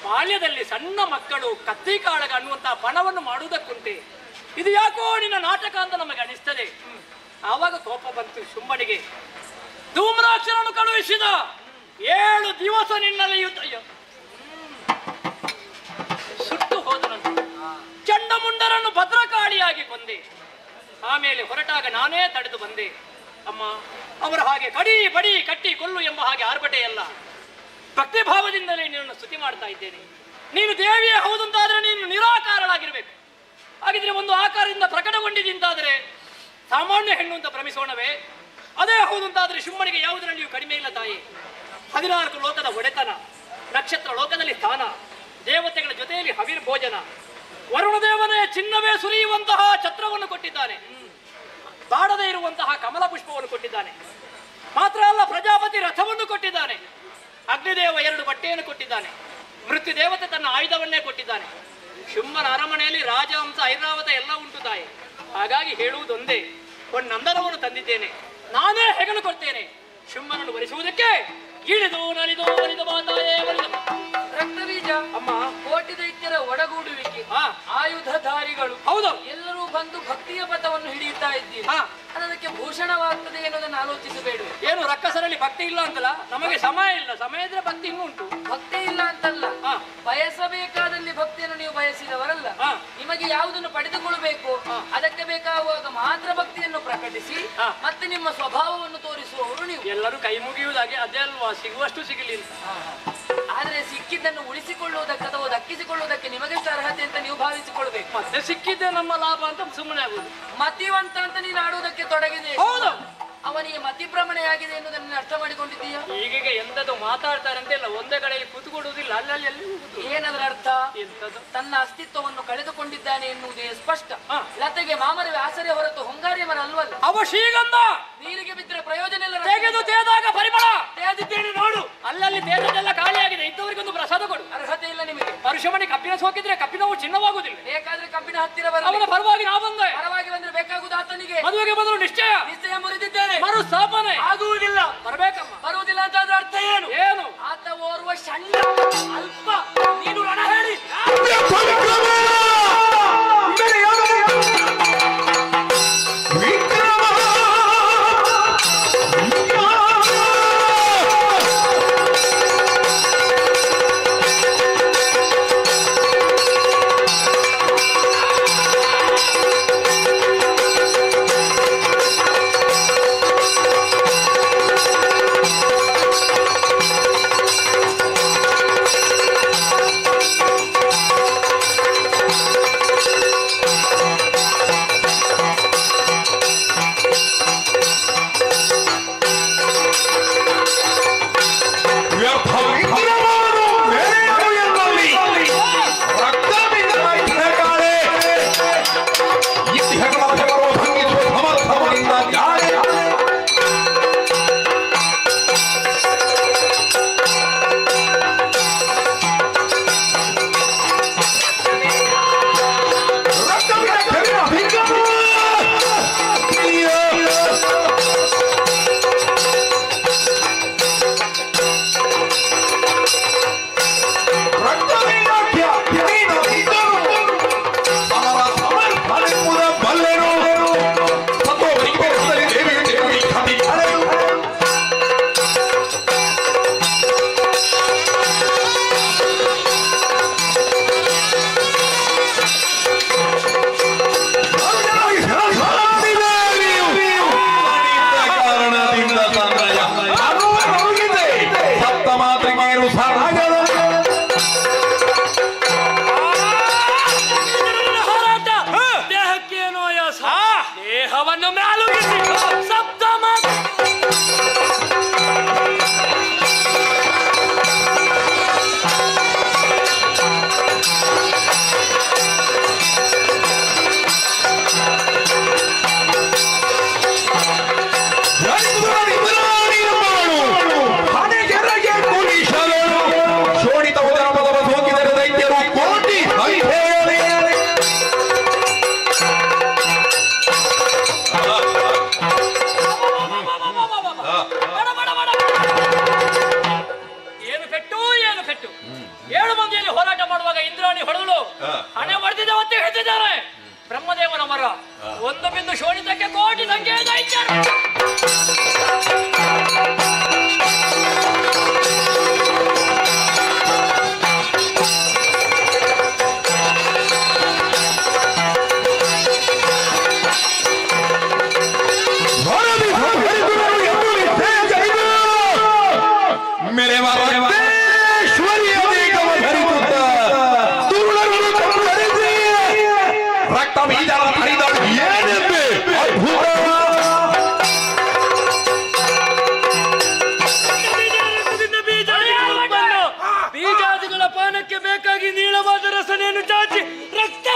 ಬಾಲ್ಯದಲ್ಲಿ ಸಣ್ಣ ಮಕ್ಕಳು ಕತ್ತಿ ಕಾಳಗ ಅನ್ನುವಂತಹ ಬಣವನ್ನು ಮಾಡುವುದಕ್ಕುಂಟೆ. ಇದು ಯಾಕೋ ನಿನ್ನ ನಾಟಕ ಅಂತ ನಮಗೆ ಅನಿಸ್ತದೆ. ಆವಾಗ ಕೋಪ ಬಂತು ಶುಂಭನಿಗೆ. ಧೂಮ್ರಾಕ್ಷರನ್ನು ಕಳುಹಿಸಿದ. 7 ದಿವಸ ನಿನ್ನಲ್ಲಿ ಸುಟ್ಟು ಹೋದನಂತೆ. ಚಂಡಮುಂಡರನ್ನು ಭದ್ರಕಾಳಿಯಾಗಿ ಕೊಂದೆ. ಆಮೇಲೆ ಹೊರಟಾಗ ನಾನೇ ತಡೆದು ಬಂದೆ. ಅಮ್ಮ, ಅವರ ಹಾಗೆ ಕಡಿ ಬಡಿ ಕಟ್ಟಿ ಕೊಲ್ಲು ಎಂಬ ಹಾಗೆ ಆರ್ಭಟೆಯಲ್ಲ. ಭಕ್ತಿ ಭಾವದಿಂದಲೇ ನಿನ್ನನ್ನು ಸ್ತುತಿ ಮಾಡ್ತಾ ಇದ್ದೇನೆ. ನೀನು ದೇವಿಯೇ ಹೌದಂತಾದ್ರೆ ನೀನು ನಿರಾಕಾರನಾಗಿರ್ಬೇಕು. ಹಾಗಿದ್ರೆ ಒಂದು ಆಕಾರದಿಂದ ಪ್ರಕಟಗೊಂಡಿದ್ದಂತಾದರೆ ಸಾಮಾನ್ಯ ಹೆಣ್ಣು ಅಂತ ಭ್ರಮಿಸೋಣವೇ? ಅದೇ ಹೌದಂತಾದ್ರೆ ಶುಂಭನಿಗೆ ಯಾವುದರಲ್ಲಿಯೂ ಕಡಿಮೆ ಇಲ್ಲ ತಾಯಿ. 14 ಲೋಕದ ಒಡೆತನ, ನಕ್ಷತ್ರ ಲೋಕದಲ್ಲಿ ಸ್ಥಾನ, ದೇವತೆಗಳ ಜೊತೆಯಲ್ಲಿ ಹವಿರ್ಭೋಜನ, ವರುಣ ದೇವನೇ ಚಿನ್ನವೇ ಸುರಿಯುವಂತಹ ಛತ್ರವನ್ನು ಕೊಟ್ಟಿದ್ದಾನೆ. ಬಾಡದೇ ಇರುವಂತಹ ಕಮಲ ಪುಷ್ಪವನ್ನು ಕೊಟ್ಟಿದ್ದಾನೆ. ಮಾತ್ರ ಅಲ್ಲ, ಪ್ರಜಾಪತಿ ರಥವನ್ನು ಕೊಟ್ಟಿದ್ದಾನೆ. ಅಗ್ನಿದೇವ 2 ಬಟ್ಟೆಯನ್ನು ಕೊಟ್ಟಿದ್ದಾನೆ. ಮೃತ್ಯು ದೇವತೆ ತನ್ನ ಆಯುಧವನ್ನೇ ಕೊಟ್ಟಿದ್ದಾನೆ. ಶುಂಭನ ಅರಮನೆಯಲ್ಲಿ ರಾಜಹಂಸ ಐರಾವತ ಎಲ್ಲ ಉಂಟು ತಾಯಿ. ಹಾಗಾಗಿ ಹೇಳುವುದೊಂದೇ, ಒಂದು ನಂದನವನ್ನು ತಂದಿದ್ದೇನೆ, ನಾನೇ ಹೆಗಲು ಕೊಡ್ತೇನೆ. ಶುಂಭನನ್ನು ವರಿಸುವುದಕ್ಕೆ ಇಳಿದು ನಲಿದು ಒಲಿದ ಮಾತಾಯೇ ಒಲಿದ ರಕ್ತಬೀಜ ಅಮ್ಮ, ಕೋಟಿ ದೈತ್ಯರ ಒಡಗೂಡುವಿಕೆ, ಆಯುಧಧಾರಿಗಳು ಹೌದು ಎಲ್ಲರೂ ಬಂದು ಭಕ್ತಿಯ ಪಥವನ್ನು ಹಿಡಿಯುತ್ತಾ ಇದ್ದೀರಿ. ಅದಕ್ಕೆ ಭೂಷಣವಾಗ್ತದೆ ಎನ್ನುವುದನ್ನು ಆಲೋಚಿಸಬೇಡ. ಏನು ರಕ್ಕಸರಲ್ಲಿ ಭಕ್ತಿ ಇಲ್ಲ ಅಂತಲ್ಲ? ನಮಗೆ ಸಮಯ ಇಲ್ಲ. ಸಮಯ ಇದ್ರೆ ಭಕ್ತಿ ಇನ್ನೂ ಉಂಟು. ಭಕ್ತಿ ಇಲ್ಲ ಅಂತಲ್ಲ, ಬಯಸಬೇಕಾದಲ್ಲಿ ಭಕ್ತಿಯನ್ನು ನೀವು ಬಯಸಿದವರಲ್ಲ. ನಿಮಗೆ ಯಾವುದನ್ನು ಪಡೆದುಕೊಳ್ಳಬೇಕು ಅದಕ್ಕೆ ಬೇಕಾಗುವಾಗ ಮಾತ್ರ ಭಕ್ತಿಯನ್ನು ಪ್ರಕಟಿಸಿ ಮತ್ತೆ ನಿಮ್ಮ ಸ್ವಭಾವವನ್ನು ತೋರಿಸುವವರು ನೀವು. ಎಲ್ಲರೂ ಕೈ ಮುಗಿಯುವುದಾಗಿ ಅದೇ ಅಲ್ವಾ, ಸಿಗುವಷ್ಟು ಸಿಗಲಿಲ್ಲ. ಆದ್ರೆ ಸಿಕ್ಕಿದ್ದನ್ನು ಉಳಿಸಿಕೊಳ್ಳುವುದಕ್ಕೆ ಅಥವಾ ದಕ್ಕಿಸಿಕೊಳ್ಳುವುದಕ್ಕೆ ನಿಮಗೆಷ್ಟು ಅರ್ಹತೆ ಅಂತ ನೀವು ಭಾವಿಸಿಕೊಳ್ಬೇಕು. ಮತ್ತೆ ಸಿಕ್ಕಿದ್ದೆ ನಮ್ಮ ಲಾಭ ಅಂತ ಸುಮ್ಮನೆ ಆಗುದು. ಮತಿವಂತ ಅಂತ ನೀನು ಆಡುವುದಕ್ಕೆ ತೊಡಗಿದೆ. ಹೌದು, ಅವನಿಗೆ ಮತಿಭ್ರಮಣೆಯಾಗಿದೆ ಎನ್ನುವುದನ್ನು ಅರ್ಥ ಮಾಡಿಕೊಂಡಿದ್ದೀಯಾ? ಈಗೀಗ ಎಂತದ್ದು ಮಾತಾಡ್ತಾರೆ ಅಂತೆಲ್ಲ ಒಂದೇ ಕಡೆಯಲ್ಲಿ ಕೂತ್ಕೊಡುವುದಿಲ್ಲ, ಅಲ್ಲಲ್ಲಿ ಅಲ್ಲಿ. ಏನದರ ಅರ್ಥ? ಎಂತದ್ದು? ತನ್ನ ಅಸ್ತಿತ್ವವನ್ನು ಕಳೆದುಕೊಂಡಿದ್ದಾನೆ ಎನ್ನುವುದೇ ಸ್ಪಷ್ಟ. ಲತೆಗೆ ಮಾಮರವೇ ಆಸರೆ ಹೊರತು ಹೊಂಗಾರಿ ಮರ ಅಲ್ವಲ್ಲ. ಅವ ಶ್ರೀಗಂಧ ನೀರಿಗೆ ಬಿದ್ದರೆ ಪ್ರಯೋಜನ ಇಲ್ಲ. ತೆಗೆದು ತೇದಾಗ ಪರಿಮಳ ತೇದಿದ್ದೇನೆ ನೋಡು. ಅಲ್ಲಲ್ಲಿ ತೇದದೆಲ್ಲ ಖಾಲಿಯಾಗಿದೆ. ಇದ್ದವರಿಗೊಂದು ಪ್ರಸಾದ ಕೊಡು. ಅರ್ಹತೆ ಇಲ್ಲ ನಿಮಗೆ. ಪರಶುಮಣಿ ಕಬ್ಬಿನ ಸೋಕಿದ್ರೆ ಕಬ್ಬಿನವು ಚಿನ್ನವಾಗುವುದಿಲ್ಲ. ಬೇಕಾದ್ರೆ ಕಬ್ಬಿನ ಹತ್ತಿರ ಬರ. ಅವನ ಪರವಾಗಿ ನಾ ಬಂದೆ. ಪರವಾಗಿ ಬಂದ್ರೆ ಬೇಕಾಗುವುದು ಆತನಿಗೆ. ಮದುವೆಗೆ ಬಂದ್ರು ನಿಶ್ಚಯ ಮುರಿದಿದ್ದೇನೆ. ಮರು ಸ್ಥಾಪನೆ ಆಗುವುದಿಲ್ಲ. ಬರ್ಬೇಕಮ್ಮ. ಬರುವುದಿಲ್ಲ ಅಂತಾದ್ರೆ ಅರ್ಥ ಏನು? ಏನು? ಆತ ಓರ್ವ ಷಂಡ ಅಲ್ಪ. ನೀನು ರಣ ಹೇಳಿ ಸರಾಗದ ಹೋರಾಟ ದೇಹಕ್ಕೇನೋ ಆಯಾಸ ದೇಹವನ್ನು ಮ್ಯಾಲುಗಿಸಿ ಶಬ್ದ ಮಾಡಿ ಬ್ರಹ್ಮದೇವನ ಮರ ಒಂದು ಬಿಂದು ಶೋಣಿತಕ್ಕೆ ಕೋಟಿ ಸಂಖ್ಯೆಯ ದೈತ್ಯರು. ಬೀಜಾದಿಗಳ ಪಾನಕ್ಕೆ ಬೇಕಾಗಿ ನೀಳವಾದ ರಸನೆಯನ್ನು ಚಾಚಿ ರಕ್ತ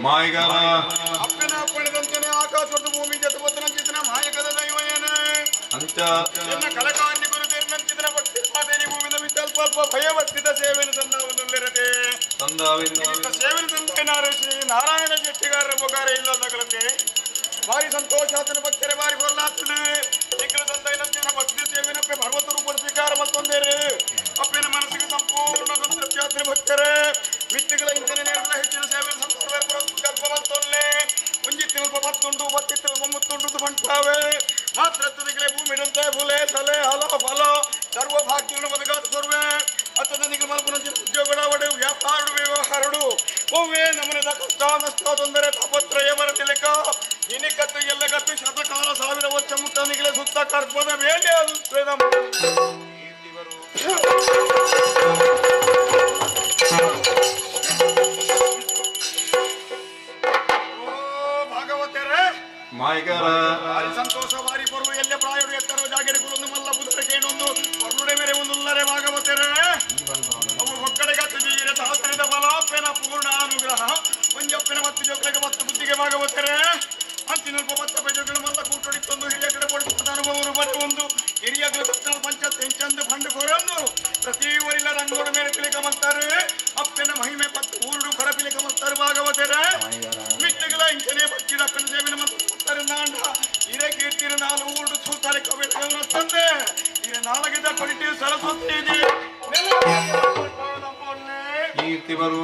ಮಾಯಿಗಾರ ಅಪ್ಪನ ಅಪ್ಪಣದಂತೆಯೇ ಆಕಾಶದ ಭೂಮಿ ಜತಪತ್ರ ಚಿತ್ರ ಮಾಯಕದ ದೈವಯನ ಅಂಚ ಎನ್ನ ಕಲಕಾಂತಿ ಗುರು ತೀರ್ನಂಚಿತ್ರ ಭಕ್ತಿ ಮಾತೇನಿ ಭೂಮಿದ ವಿಠಲ್ಪ ಭಯವರ್ತಿತ ಸೇವೆನ ತಂದವನುಲ್ಲಿರದೆ ತಂದಾವಿಂದ ಸೇವೆನ ತಂದೆನಾರ ಶ್ರೀ ನಾರಾಯಣ ಶೆಟ್ಟಿಗಾರರ ಪೊಗಾರ ಇಲ್ಲದ ಕಲತೆ ಭಾರಿ ಸಂತೋಷ ಆತನ ಭಕ್ತರೆ ಭಾರಿ ಹೊರಲಾಗ್ತದೆ ನಿಖಿಲ ತಂದೆನಂಚಿನ ಭಕ್ತಿ ಸೇವೆನಪ್ಪೆ ಭಗವತ ರೂಪ ಸ್ವೀಕಾರ ಮತ್ತೊಂದೇರೆ ಅಪ್ಪನ ಮನಸ್ಸಿಗೆ ಸಂಪೂರ್ಣ ನಷ್ಟ ತೊಂದರೆ ತಾಪತ್ರಯ ಬರದಿಲ್ಲಕ ನಿನಕತ್ತು ಎಲ್ಲಗತ್ತು ಶತಕಾಲ ಸಾವಿರ ವರ್ಷ ಮುಟ್ಟನಿಗೆ ಸುತ್ತ ಕರ್ಪದ ಬೇಡ ಅದು ಭಾಗವತರೇ ಮಾಯಗಾರ ಭಾರಿ ಸಂತೋಷ ಭಾರಿ ಬರುವ ಎಲ್ಲ ಪ್ರಾಯರು ಎತ್ತರೋ ಜಾಗಿರಿಗಳೊಂದು ಮಲ್ಲ ಬುದ್ಧರ ಕೇಳೊಂದು ಹೊರನುಡೆ ಮೇರೆ ಒಂದುಲ್ಲರೆ ಭಾಗವತರೇ ಅವು ಒಕ್ಕಡೆಗತ್ತು ಜೀರ ಸಹಸ್ರದ ಬಲಾಪೆನ ಪೂರ್ಣ ಅನುಗ್ರಹ ಒಂಜಪ್ಪೆನ ಮತ್ತು ಜೋಕರಿಗೆ ಮತ್ತು ಬುದ್ಧಿಗೆ ಭಾಗವತರೇ ಅಂತಿನಲ್ಪ ಮತ್ತ ಬೆಜಗಳು ಮಲ್ಲ ಕೂಟೊಡಿತ್ತೊಂದು ಹಿರಿಯ ಕಡೆ ಪಡಿಸಿದ ಅನುಭವನು ಬರೆ ಒಂದು ಹಿರಿಯ ಕೃಷ್ಣ ಪಂಚ ತೆಂಚಂದು ಬಂಡು ಕೊರನ್ನು ಪ್ರತಿ ಊರಿನ ರಂಗೋಡ ಮೇಲೆ ಪಿಲಿಕಮಂತಾರೆ ಅಪ್ಪೆನ ಮಹಿಮೆ ಪತ್ತು ಊರುಡು ಹೊರ ಪಿಲಿಕಮಂತಾರೆ ಭಾಗವತರೇ ಮಿಟ್ಟಗಳ ಇಂಚನೆ ಬಚ್ಚಿಡ ಅಪ್ಪನ ಸೇವೆನ ಮತ್ತು ನಾಂಡ ಇರೆ ಕೀರ್ತಿರ ನಾಲು ಊರು ಸೂತಾರೆ ಕವಿಗಳನ್ನು ತಂದೆ ಇರ ನಾಲಗಿದ ಕೊಡಿಟಿ ಸರಸ್ವತಿ ಇದೆ ಕೀರ್ತಿ ಬರು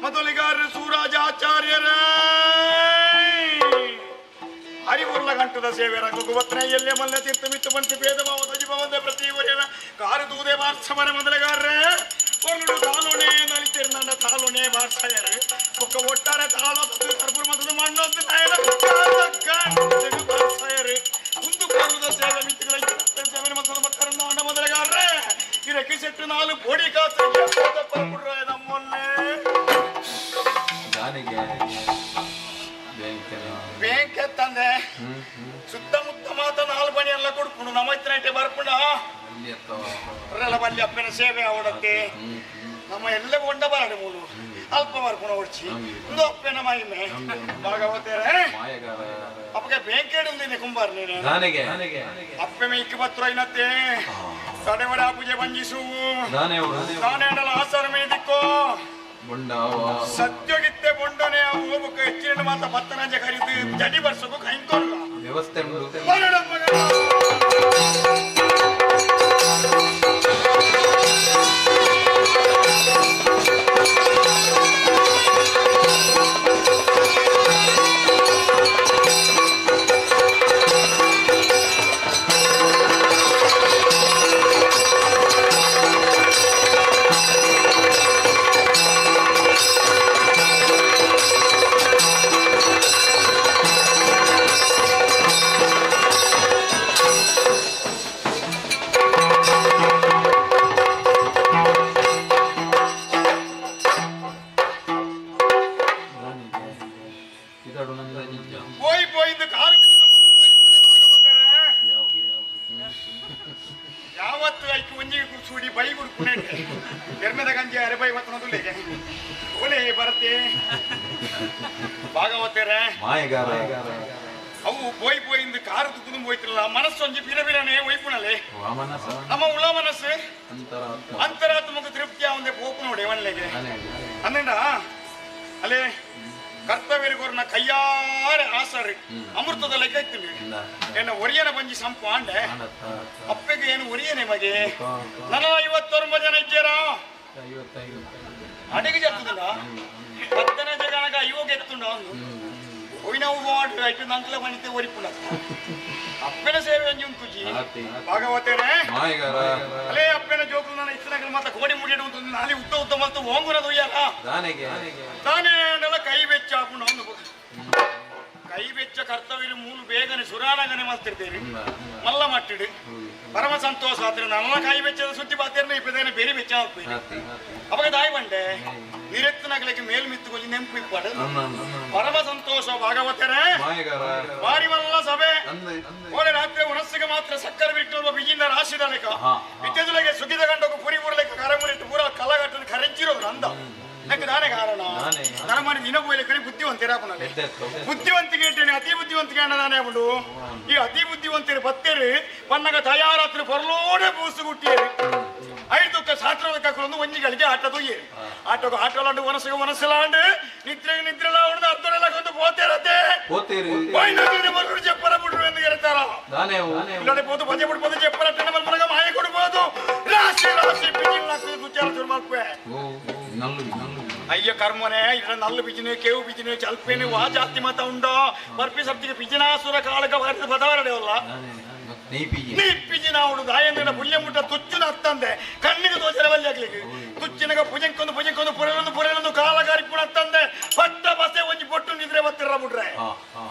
ಮೊದಲಿಗಾರ ಸೂರಾಜಾಚಾರ್ಯರ ಹರಿವುರ್ಲ ಗಂಟದ ಸೇವೆ ರಘುವತ್ನ ಎಲ್ಲೇ ಮಲ್ಲ ತೀರ್ಥ ಮಿತ್ತು ಬಂತು ಭೇದ ಭಾವ ದಜಿಭವಂದ ಪ್ರತಿ ಊರಿನ ಕಾರು ತೂದೆ ಬಾರ್ಸವರ ಮೊದಲಗಾರ್ರೆ ಒಂದು ತಾಲೋಣೆ ನಲಿತಿರ್ ನನ್ನ ತಾಲೋಣೆ ಬಾರ್ಸಯರು ಒಕ್ಕ ಒಟ್ಟಾರೆ ತಾಳ ಕರ್ಪೂರ ಮತದ ಮಣ್ಣೊಂದು ಬಾರ್ಸಯರು ಮುಂದು ಕೋರುದ ಸೇವೆ ಮಿತ್ತುಗಳ ಸೇವೆ ಮತದ ಮಕ್ಕಳನ್ನ ಅಣ್ಣ ಮೊದಲಗಾರ್ರೆ ಇರಕ್ಕೆ ಸೆಟ್ಟು ನಾಲು ಕೋಡಿ ಕಾಸು ಪರ್ಪುಡ್ರ ನಮ್ಮೊನ್ನೆ ಬ್ಯಾಂಕ್ ತಂದೆ ಸುತ್ತಮುತ್ತ ಮಾತ ನಾಲ್ ಬಣಿ ಎಲ್ಲ ಕೊಡ್ಕೊಂಡು ನಮ್ಮ ಹತ್ರ ಬರ್ಪುಣ ಬಲ್ಲಿ ಅಪ್ಪನ ಸೇವೆ ಅವಡಕ್ಕೆ ನಮ್ಮ ಎಲ್ಲ ಕೊಂಡ ಬರಡೆ ಮೂಲು ಅಲ್ಪ ಬರ್ಪುಣ ಹೊಡ್ಚಿ ಒಂದು ಅಪ್ಪನ ಮಹಿಮೆ ಭಾಗವತರೇ ಅಪ್ಪಗೆ ಬ್ಯಾಂಕ್ ಹೇಳುದಿನಿ ಕುಂಬಾರ ನೀನು ಅಪ್ಪೆ ಮೇಯ್ಕೆ ಪತ್ರ ಇನ್ನತ್ತೆ ಕಡೆವರ ಪೂಜೆ ಬಂಜಿಸು ನಾನೇ ಆಸರ ಮೇದಿಕ್ಕೋ ಸತ್ಯೋಗಿತ್ತೆ ಬೊಂಡನೆ ಹೋಗ್ಬೇಕು ಹೆಚ್ಚಿನ ಮಾತ ಭತ್ತನಂಜ ಕರೀತು ಜಡಿ ಬರ್ಸಬೇಕು ಕೈಂಕೊಂಡು ವ್ಯವಸ್ಥೆ ಯಾವತ್ತು ಐಕಿ ಒಂಜಿಗೆ ಕೂರ್ಸುಡಿ ಬೈ ಗುಡ್ಪುಣೆ ಎರ್ಮೆದ ಗಂಜಿ ಅರೆಬೈ ಮತ್ತೊಂದು ಒಲೆ ಬರತ್ತೆ ಭಾಗವತರೇ ಅವು ಬೋಯ್ ಬೋಯಿಂದ ಕಾರು ತುಕ್ಕು ಹೋಯ್ತಿರಲ್ಲ ಮನಸ್ಸು ಒಂಜಿ ಬಿರ ಬಿರನೆ ಒಯ್ಪುಣಲೆ ನಮ್ಮ ಉಳ ಮನಸ್ಸು ಅಂತರಾತ್ಮಕ ತೃಪ್ತಿಯ ಒಂದೇ ಪೋಪು ನೋಡಿ ಒಳ್ಳೆಗೆ ಅಂದಂಡ ಅಲ್ಲೇ ಕರ್ತವ್ಯರಿಗೋರ್ನ ಕೈಯಾರೆ ಆಸರಿ ಅಮೃತದ ಲೆಕ್ಕ ಇತ್ತು ಏನ ಒರಿಯನ ಬಂಜಿ ಸಂಪು ಆಂಡೆ ಅಪ್ಪೆಗೆ ಏನು ಒರಿಯನೆ ಮಗೆ ನನ್ನ 59 ಜನ ಇದ್ದೀರ ಅಡಿಗೆ ಜರ್ತದ 15 ಜನಗ ಇವಾಗ ಎತ್ತುಂಡ ಒಂದು ಹೋಯ್ನವು ಮಾಡಿ ಆಯ್ತು ನಂಕಲ ಮನಿತೆ ಒರಿಪುಣ ಅಪ್ಪನ ಸೇವೆ ಅಂಜಿ ಉಂಟುಜಿ ಭಾಗವತರೇ ಅಲ್ಲೇ ಅಪ್ಪನ ಜೋಕು ನನ್ನ ಇತ್ತನಾಗಲು ಮಾತ್ರ ಕೋಡಿ ಮುಡಿಯಡು ಅಂತ ನಾಲಿ ಉತ್ತ ಉತ್ತ ಮತ್ತು ಹೋಂಗುನದು ಒಯ್ಯಲ್ಲ ತಾನೇ ನೆಲ ಕೈ ಬೆಚ್ಚ ಹಾಕೊಂಡು ಒಂದು ಕೈ ಬೆಚ್ಚ ಕರ್ತವ್ಯ ಮೂಲು ಬೇಗನೆ ಸುರಾನಗನೆ ಮಾಡ್ತಿರ್ತೇವೆ ಮಲ್ಲ ಮಟ್ಟಿಡು ಪರಮ ಸಂತೋಷ ಆದ್ರೆ ನನ್ನ ಕೈ ಬೆಚ್ಚದ ಸುದ್ದಿ ಬಾತೇನೆ ಇಪ್ಪದೇನೆ ಬೇರೆ ಬೆಚ್ಚ ಹಾಕ್ಬೇಕು ಅವಾಗ ದಾಯಿ ಬಂಡೆ ನಿರೆತ್ತನಾಗಲಿಕ್ಕೆ ಮೇಲ್ ಮಿತ್ತುಕೊಳ್ಳಿ ನೆಂಪು ಇಪ್ಪಡು ಪರಮ ಸಂತೋಷ ಭಾಗವತರೇ ಬಾರಿ ಮಲ್ಲ ಸಭೆ ಓಡೆ ರಾತ್ರಿ ಉಣಸ್ಸಿಗೆ ಮಾತ್ರ ಸಕ್ಕರೆ ಬಿಟ್ಟು ಬಿಜಿಂದ ರಾಶಿದ ಲೆಕ್ಕ ಇತ್ತೆದೊಳಗೆ ಸುಗಿದ ಗಂಡକୁ ಪುರಿ ಊರ್ಲೆಕ್ಕ ಕರಮುರಿಟ್ಟು ಪೂರ ಕಲಗಟ್ಟನ್ನು ಕರೆಂಚಿರೋದು ಅಂದ ನನಗೆ ನಾನೇ ಕಾರಣ ನನ್ನ ಮನೆ ಇನ್ನೊಬ್ಬ ಕಡೆ ಬುದ್ಧಿವಂತಿರಾಪನಲ್ಲಿ ಬುದ್ಧಿವಂತಿಕೆ ಇಟ್ಟೇನೆ ಅತಿ ಬುದ್ಧಿವಂತಿಕೆ ಅಣ್ಣ ನಾನೇ ಬಿಡು ಈ ಅತಿ ಬುದ್ಧಿವಂತಿರು ಬತ್ತೇರಿ ಪನ್ನಗ ತಯಾರಾತ್ರಿ ಹೊರಲೋಡೆ ಬೂಸುಗುಟ್ಟಿಯೇರಿ ಐದು ಶಾಸ್ತ್ರದ ಕಕ್ಕೊಂಡು ಒಂಜಿಗಳಿಗೆ ಆಟ ತೊಯ್ಯೇರಿ ಆಟೋಗ ಆಟೋಲಾಂಡು ಮನಸ್ಸಿಗೆ ಮನಸ್ಸಿಲಾಂಡು ನಿದ್ರೆಗೆ ನಿದ್ರೆಲ್ಲ ಹೊಡೆದು ಅರ್ಧರೆಲ್ಲ ಕೊಂದು ಪೋತೇರತ್ತೆ ಮರು ಚೆಪ್ಪರ ಬಿಡ್ರು ಎಂದು ಹೇಳ್ತಾರ ಇಲ್ಲದೆ ಪೋತು ಪದೇ ಬಿಡ್ಬೋದು ಚೆಪ್ಪರ ಟೆನ ಮನಗ ಮಾಯ ಕೊಡ್ಬೋದು ರಾಶಿ ರಾಶಿ ಬಿಜಿಲ್ ವಿಚಾರ ಶುರು ಮಾಡ್ಪೆ ಅಯ್ಯ ಕರ್ಮನೆ ಇದ್ರ ನಲ್ಲು ಬಿಜಿನೆ ಕೇವು ಬಿಜಿನೆ ಚಲ್ಪೇನೆ ವಾ ಜಾಸ್ತಿ ಮತ ಉಂಡೋ ಬರ್ಪಿ ಸಬ್ಜಿಗೆ ಬಿಜಿನಾಸುರ ಕಾಳಗ ಬದವರಡೆವಲ್ಲ ನೀಪಿಜಿನ ಅವಳು ದಾಯಂದಿನ ಪುಲ್ಯಮುಟ್ಟ ತುಚ್ಚಿನ ಹತ್ತಂದೆ ಕಣ್ಣಿಗೆ ತೋಚರ ಬಲ್ಲಿ ಆಗ್ಲಿಕ್ಕೆ ತುಚ್ಚಿನಗ ಪುಜಂಕೊಂದು ಪುರೆಲೊಂದು ಕಾಲಗಾರಿಪುಣ ಹತ್ತಂದೆ ಪಟ್ಟ ಬಸೆ ಒಂಜಿ ಪೊಟ್ಟು ನಿದ್ರೆ ಬತ್ತಿರ ಬಿಡ್ರೆ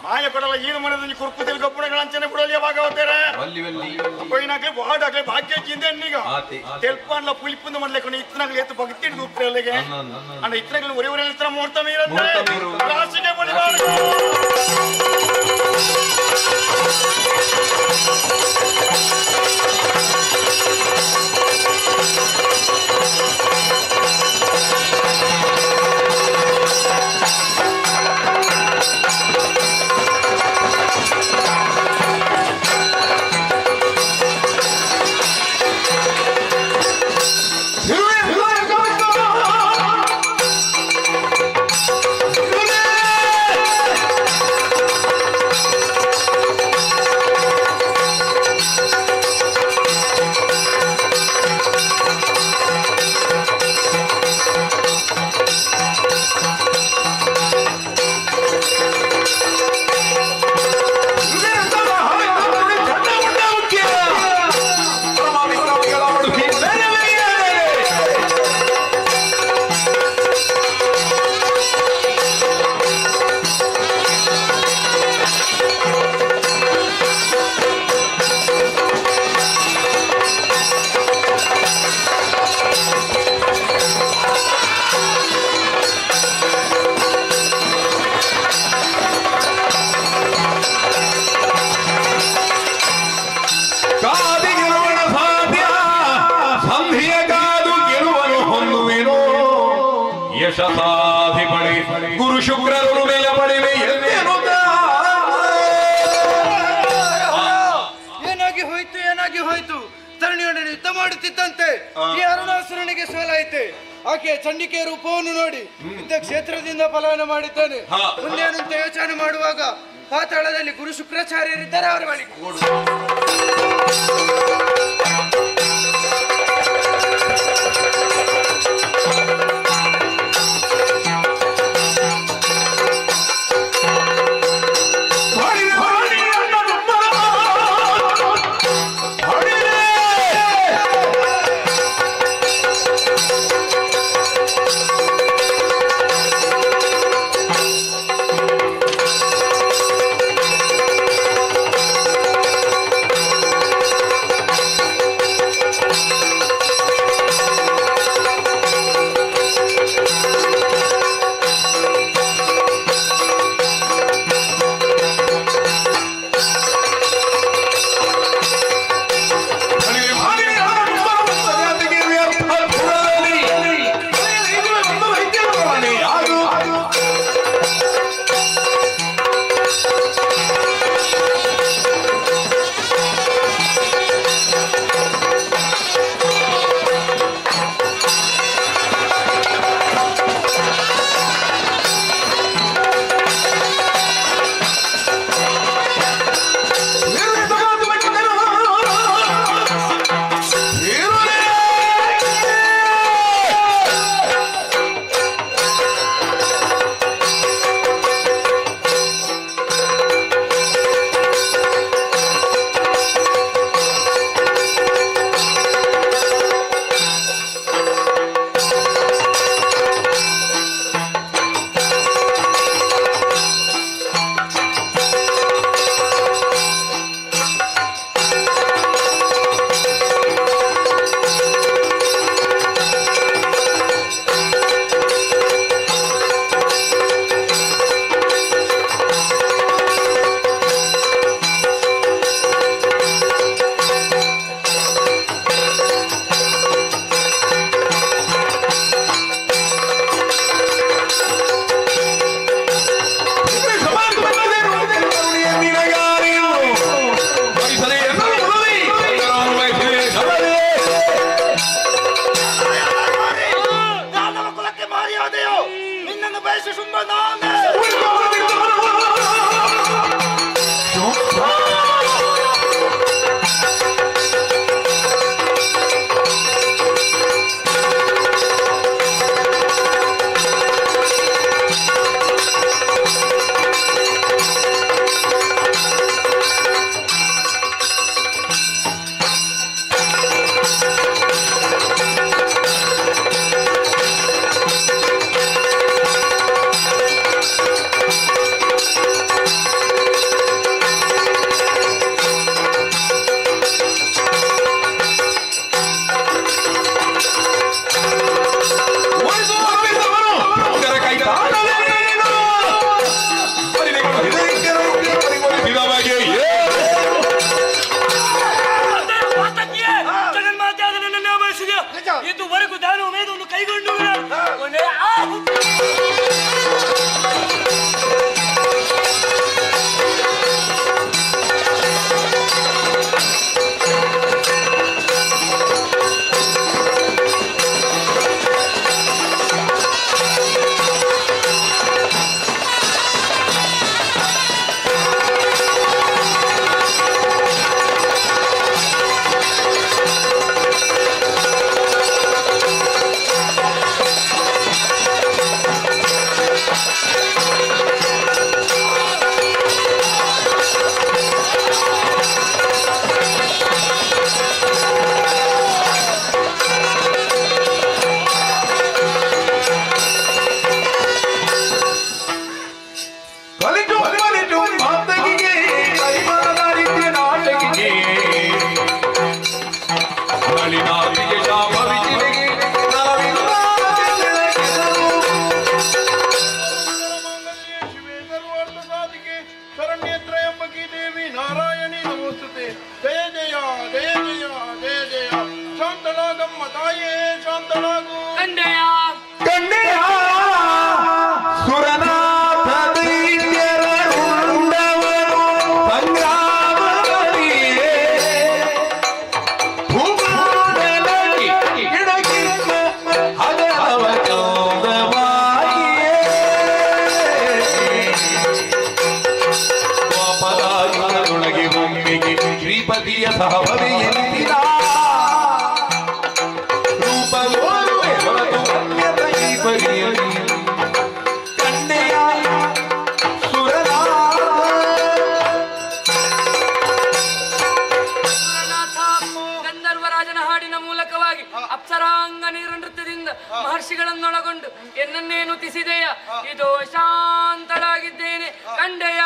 ಮಾಯ ಕೊಡಲ್ಲ ಈನು ಮನದಲ್ಲಿ ಕುರ್ಪು ತಿಲ್ಕ ಪುಣಗಳಂಚನೆ ಬಿಡಲಿಯ ಭಾಗವತ್ತೇರೆ ಕೊಯ್ನಾಗ್ಲಿ ವಾಡಾಗ್ಲಿ ಭಾಗ್ಯ ಚಿಂದೆ ಎಣ್ಣೀಗ ತೆಲ್ಪಾನ್ಲ ಪುಲಿಪುಂದು ಮಾಡ್ಲಿಕ್ಕೆ ಇತ್ತನಾಗ್ಲಿ ಎತ್ತು ಭಕ್ತಿ ಉತ್ತರ ಅಲ್ಲಿಗೆ ಅಣ್ಣ ಇತ್ತನಾಗ್ಲಿ ಒರೆ ಇತ್ರ ಮುಹೂರ್ತ ಮೀರಂದ್ರೆ ರಾಶಿಗೆ ಬಡಿಬಾರ್ದು ಗುರು ಶುಕ್ರರು ಮೇಲೆ ಪಡಿವೆ ಏನಾಗಿ ಹೋಯ್ತು ತರಣಿಯೊಡನೆ ಯುದ್ಧ ಮಾಡುತ್ತಿದ್ದಂತೆ ಈ ಅರುಣಾಸುರನಿಗೆ ಸೋಲಾಯಿತೆ ಆಕೆ ಚಂಡಿಕೆಯ ರೂಪವನ್ನು ನೋಡಿ ಯುದ್ಧ ಕ್ಷೇತ್ರದಿಂದ ಪಲಾಯನ ಮಾಡಿದ್ದಾನೆ ಮುಂದೇನಂತ ಯೋಚನೆ ಮಾಡುವಾಗ ಪಾತಾಳದಲ್ಲಿ ಗುರು ಶುಕ್ರಾಚಾರ್ಯರಿದ್ದಾರೆ ಅವರ ಬಳಿ ಶ್ರೀಪತಿಯ ಸಹಬಲಿ ಎನಿಸಿದ ರೂಪಗೋರುವೆ ಹೊರತು ಅನ್ಯತ ಈ ಪರಿಯಲ್ಲಿ ಕಂಡೆಯ ಗಂಧರ್ವರಾಜನ ಹಾಡಿನ ಮೂಲಕವಾಗಿ ಅಪ್ಸರಾಂಗ ನೀರ ನೃತ್ಯದಿಂದ ಮಹರ್ಷಿಗಳನ್ನೊಳಗೊಂಡು ಎನ್ನನ್ನೇನು ತಿಸಿದೆಯ ಇದು ಶಾಂತಳಾಗಿದ್ದೇನೆ ಕಂಡೆಯ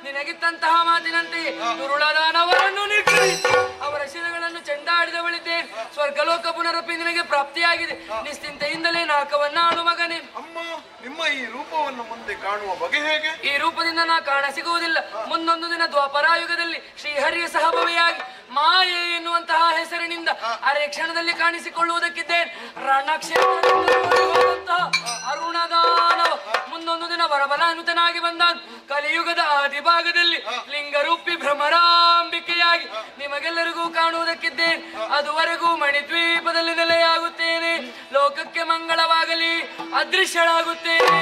ನಿನಗಿತ್ತಂತಹ ಮಾತಿನಂತೆಯೇ ದುರುಳದಾನವರನ್ನು ನಿಗ್ರಹಿಸಿ ಅವರ ಶಿರಗಳನ್ನು ಚೆಂಡಾಡಿದವಳಿದ್ದೇನೆ ಸ್ವರ್ಗಲೋಕ ಪುನರಪಿ ನಿನಗೆ ಪ್ರಾಪ್ತಿಯಾಗಿದೆ ನಿಶ್ಚಿಂತೆಯಿಂದಲೇ ನಾಕವನ್ನಾಳು ಮಗನೇ. ಅಮ್ಮ, ನಿಮ್ಮ ಈ ರೂಪವನ್ನು ಮುಂದೆ ಕಾಣುವ ಬಗೆ ಹೇಗೆ? ಈ ರೂಪದಿಂದ ನಾ ಕಾಣ ಸಿಗುವುದಿಲ್ಲ. ಮುಂದೊಂದು ದಿನ ದ್ವಾಪರಾಯುಗದಲ್ಲಿ ಶ್ರೀಹರಿಯ ಸಹಭವಿಯಾಗಿ ಮಾಯೆ ಎನ್ನುವಂತಹ ಹೆಸರಿನಿಂದ ಅರೆ ಕ್ಷಣದಲ್ಲಿ ಕಾಣಿಸಿಕೊಳ್ಳುವುದಕ್ಕಿದ್ದೇನೆ. ರಣಕ್ಷೇತ್ರದಿಂದ ಹೋದಂತಹ ಅರುಣದಾನವ ಮುಂದೊಂದು ದಿನ ವರಬಲಾನುತನಾಗಿ ಬಂದಾಗ ಕಲಿಯುಗದ ಆದಿಭಾಗದಲ್ಲಿ ಲಿಂಗರೂಪಿ ಭ್ರಮರಾಂಬಿಕೆಯಾಗಿ ನಿಮಗೆಲ್ಲರಿಗೂ ಕಾಣುವುದಕ್ಕಿದ್ದೇನೆ. ಅದುವರೆಗೂ ಮಣಿದ್ವೀಪದಲ್ಲಿ ನೆಲೆಯಾಗುತ್ತೇನೆ. ಲೋಕಕ್ಕೆ ಮಂಗಳವಾಗಲಿ. ಅದೃಶ್ಯಳಾಗುತ್ತೇನೆ,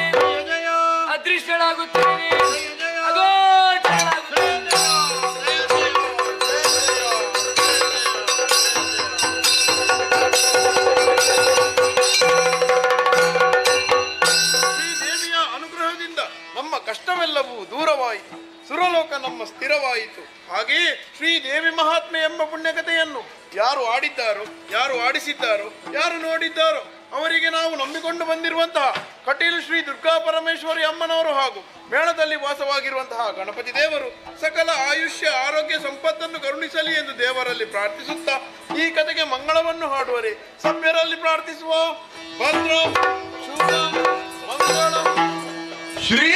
ಅದೃಶ್ಯಳಾಗುತ್ತೇನೆ, ಅಗೋಚರಳಾಗುತ್ತೇನೆ. ಶ್ರೀದೇವಿಯ ಅನುಗ್ರಹದಿಂದ ನಮ್ಮ ಕಷ್ಟವೆಲ್ಲವೂ ದೂರವಾಯಿತು, ಸುರಲೋಕ ನಮ್ಮ ಸ್ಥಿರವಾಯಿತು. ಹಾಗೆಯೇ ಶ್ರೀದೇವಿ ಮಹಾತ್ಮೆ ಎಂಬ ಪುಣ್ಯಕಥೆಯನ್ನು ಯಾರು ಆಡಿದ್ದಾರೋ, ಯಾರು ಆಡಿಸಿದ್ದಾರೋ, ಯಾರು ನೋಡಿದ್ದಾರೋ ಅವರಿಗೆ ನಾವು ನಂಬಿಕೊಂಡು ಬಂದಿರುವಂತಹ ಕಟೀಲು ಶ್ರೀ ದುರ್ಗಾ ಪರಮೇಶ್ವರಿ ಅಮ್ಮನವರು ಹಾಗೂ ಮೇಳದಲ್ಲಿ ವಾಸವಾಗಿರುವಂತಹ ಗಣಪತಿ ದೇವರು ಸಕಲ ಆಯುಷ್ಯ ಆರೋಗ್ಯ ಸಂಪತ್ತನ್ನು ಕರುಣಿಸಲಿ ಎಂದು ದೇವರಲ್ಲಿ ಪ್ರಾರ್ಥಿಸುತ್ತಾ ಈ ಕಥೆಗೆ ಮಂಗಳವನ್ನು ಹಾಡುವರೆ ಸಭ್ಯರಲ್ಲಿ ಪ್ರಾರ್ಥಿಸುವ. ಭದ್ರಂ ಶುಭಂ ಮಂಗಳಂ. ಶ್ರೀ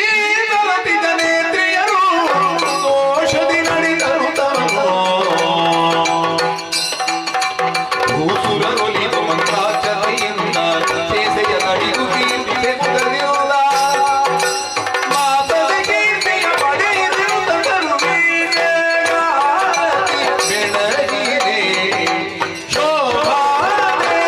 ನೇತ್ರಿಯರು ದೋಷದಿ ನಡೆದರು ಭೂಸುರರೊಲಿದು ಮಂತ್ರಾಚತೆಯಿಂದ ಸೇಸೆಯ ನಡಿಗೂ ಕೀರ್ತಿಸೆ ಮುಗದಿಲ್ಲ ಮಾತದ ಕೀರ್ತಿಯ ಪಡೆಯಿರುತ್ತರು ಬೆಳಗಿದೆ ಶೋಭಾನೆ.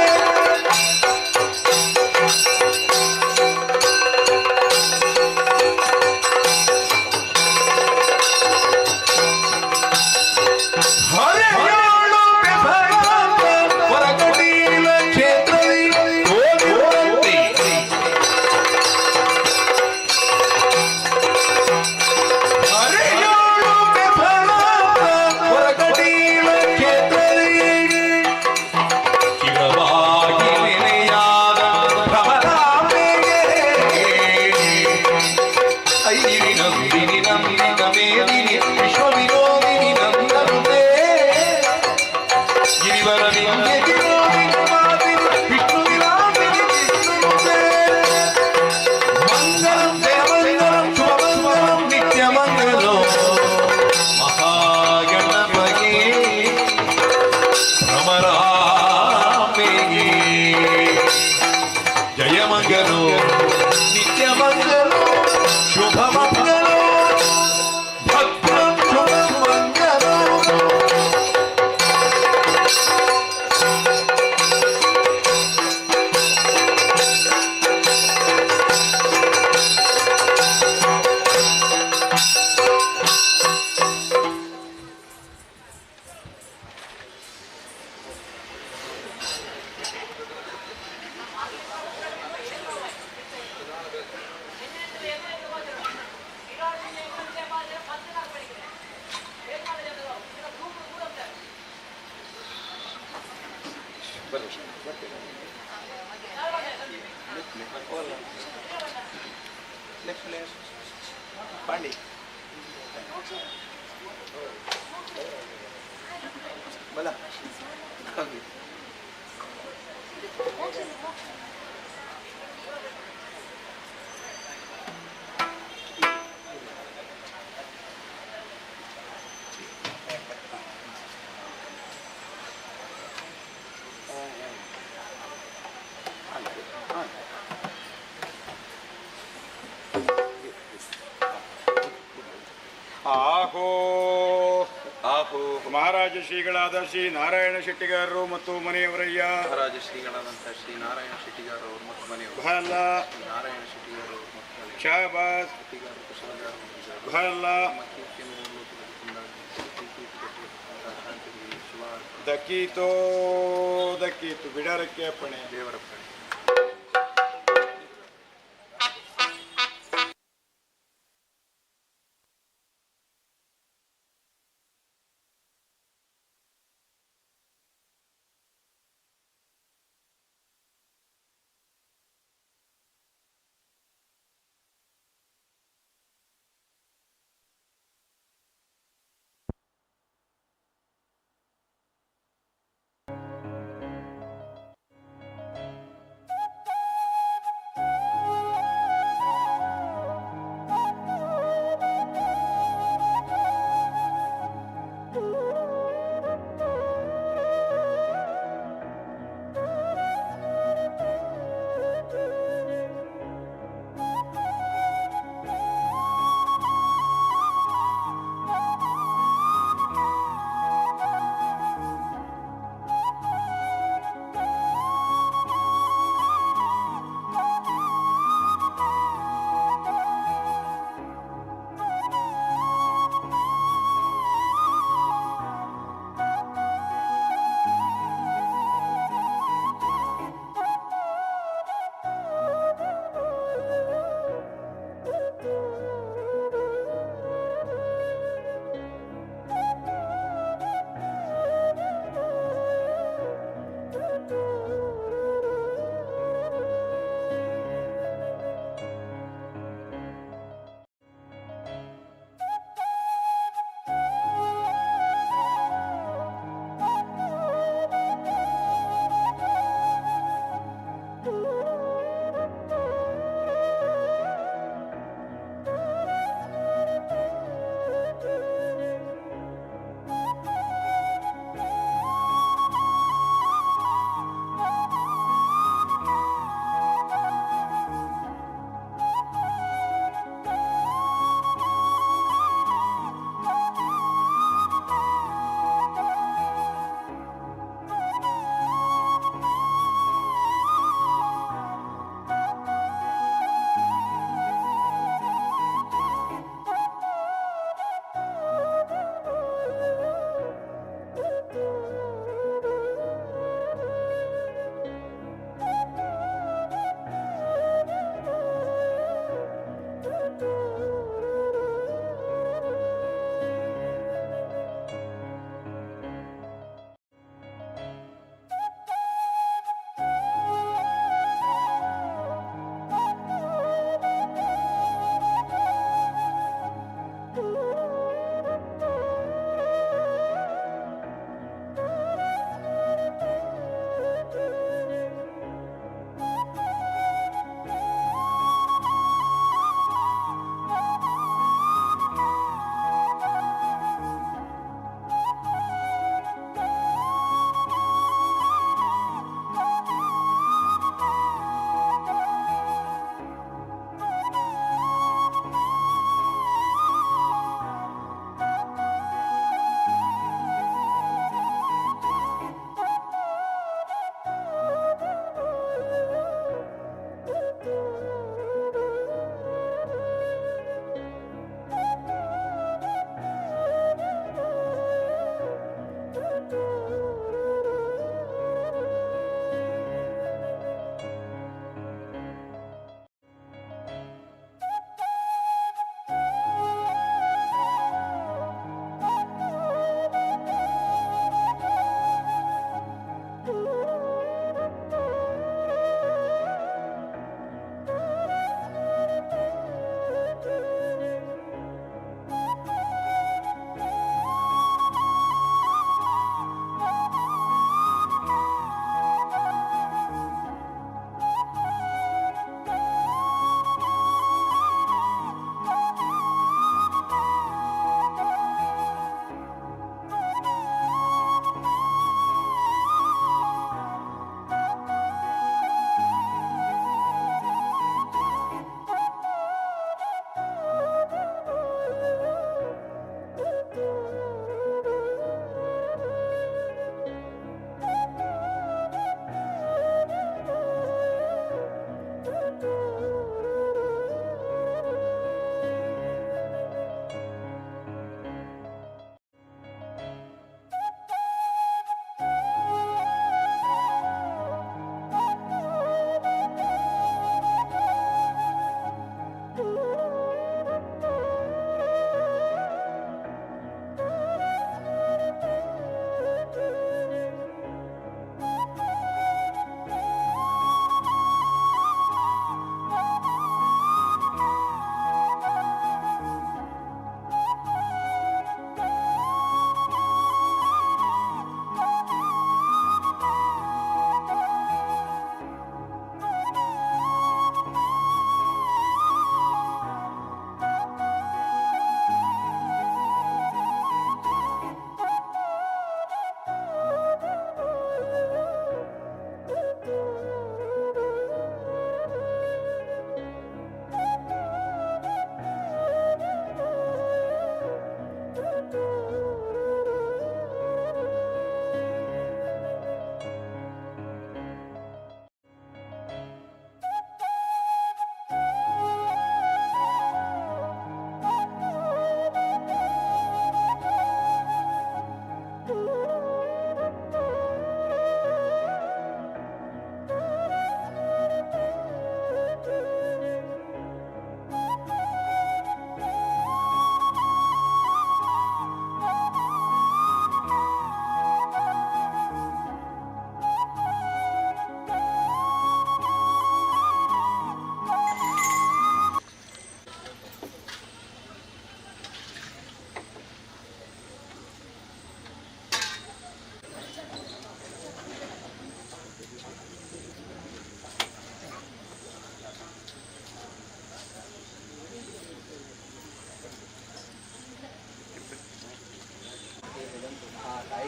ಆಹೋ ಆಹೋ ಮಹಾರಾಜ ಶ್ರೀಗಳಾದ ಶ್ರೀ ನಾರಾಯಣ ಶೆಟ್ಟಿಗಾರರು ಮತ್ತು ಮನೆಯವರಯ್ಯ. ಮಹಾರಾಜ ಶ್ರೀಗಳಾದಂತಹ ಶ್ರೀ ನಾರಾಯಣ ಶೆಟ್ಟಿಗಾರರು ಮತ್ತು ಮನೆಯವರು. ಬಹಳ ನಾರಾಯಣ ಶೆಟ್ಟಿಗಾರರು ಮತ್ತು ಶಾಬಾಸ್ ಬಹಳ ದಕ್ಕೀತೋ ದಕ್ಕೀತು ಬಿಡಾರಕ್ಕೆ ಅಪ್ಪಣೆ. ದೇವರಪ್ಪಣೆ.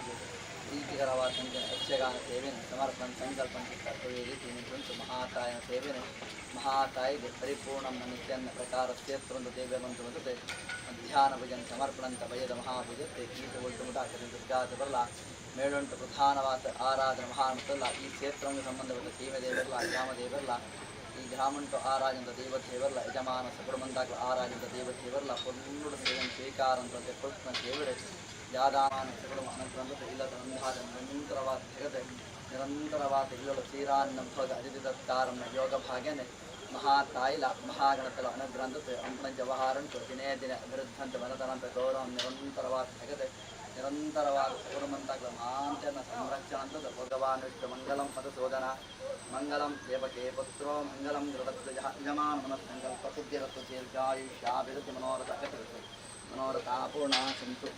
ಪ್ರೀತಿಕರವಾದ ಯಕ್ಷಗಾನ ಸೇವೆಯನ್ನು ಸಮರ್ಪಣ ಸಂಕಲ್ಪನೆ ಕರ್ತವ್ಯ ರೀತಿ ನಿಂತು ಮಹಾತಾಯನ ಸೇವೆಯನ್ನು ಮಹಾತಾಯಿಗೆ ಪರಿಪೂರ್ಣ ನಿತ್ಯನ್ನ ಪ್ರಕಾರ ಕ್ಷೇತ್ರೊಂದು ದೇವ ಬಂತು ಬರ್ತದೆ ಮಧ್ಯಾಹ್ನ ಭಜನ ಸಮರ್ಪಣಂತ ಭಯದ ಮಹಾಭುಜತೆ ಗೀತ ಒಟ್ಟು ಹಾಕಿದ ದುರ್ಗಾದ ಬರಲ ಮೇಳುಂಟು ಪ್ರಧಾನವಾದ ಆರಾಧನೆ ಮಹಾಮತಲ್ಲ ಈ ಕ್ಷೇತ್ರಕ್ಕೆ ಸಂಬಂಧಪಟ್ಟ ಸೀಮೆದೇವರಲ್ಲ ಗ್ರಾಮದೇವರಲ್ಲ ಈ ಗ್ರಾಮಂಟು ಆರಾಜಂತ ದೇವತೆಯವರಲ್ಲ ಯಜಮಾನ ಸಕುಡುಮಂತಾಗ ಆರಾಜಂತ ದೇವತೆಯವರಲ್ಲ ಪೊನ್ನುಡು ಸೇವನ್ ಸ್ವೀಕಾರಂತ ಕೃಷ್ಣ ಸೇವರೆ ಯಾದಾನ ಸಕುಡುಮ ಅನಂತರಂತ ಇಲ್ಲದ ನಂದಾದ ನಿರಂತರವಾದ ಜಗತೆ ನಿರಂತರವಾದ ಇಲ್ಲದ ಶ್ರೀರಾನ್ನಭೋಗ ಅತಿಥಿತತ್ಕಾರಂ ಯೋಗ ಭಾಗ್ಯನೆ ಮಹಾತಾಯಿಲ ಮಹಾಗಣತಲ ಅನುಗ್ರಂಥತೆ ಅಂಪಣ ಜವಹಾರಂಟು ದಿನೇ ದಿನ ಅಭಿವೃದ್ಧಂತ ಮನತನಂತ ಗೌರವ ನಿರಂತರವಾದ ಜಗತೆ ನಿರಂತರವಾದ ಸಕುಡುಮಂತಾಗ ಮಾಂತನ ಸಂರಕ್ಷಣ ಅಂತ ಭಗವಾನ್ ವಿಷ್ಣು ಮಂಗಲಂ ಮಧುಸೂದನ ಮಂಗಲಂ ದೇವಕೇ ಪುತ್ರೋ ಮಂಗಲಂ ಗೃಹತ್ವ ಯಜಮಾನ ಮನಸ್ಸಂಕಲ್ಪ ಸಿದ್ಧಿರತ್ವ ದೀರ್ಘಾಯುಷ್ಯಾಭಿವೃದ್ಧಿ ಮನೋರಥ ಅಗತ್ಯ ಮನೋರಥ ಪೂರ್ಣ ಸಂತು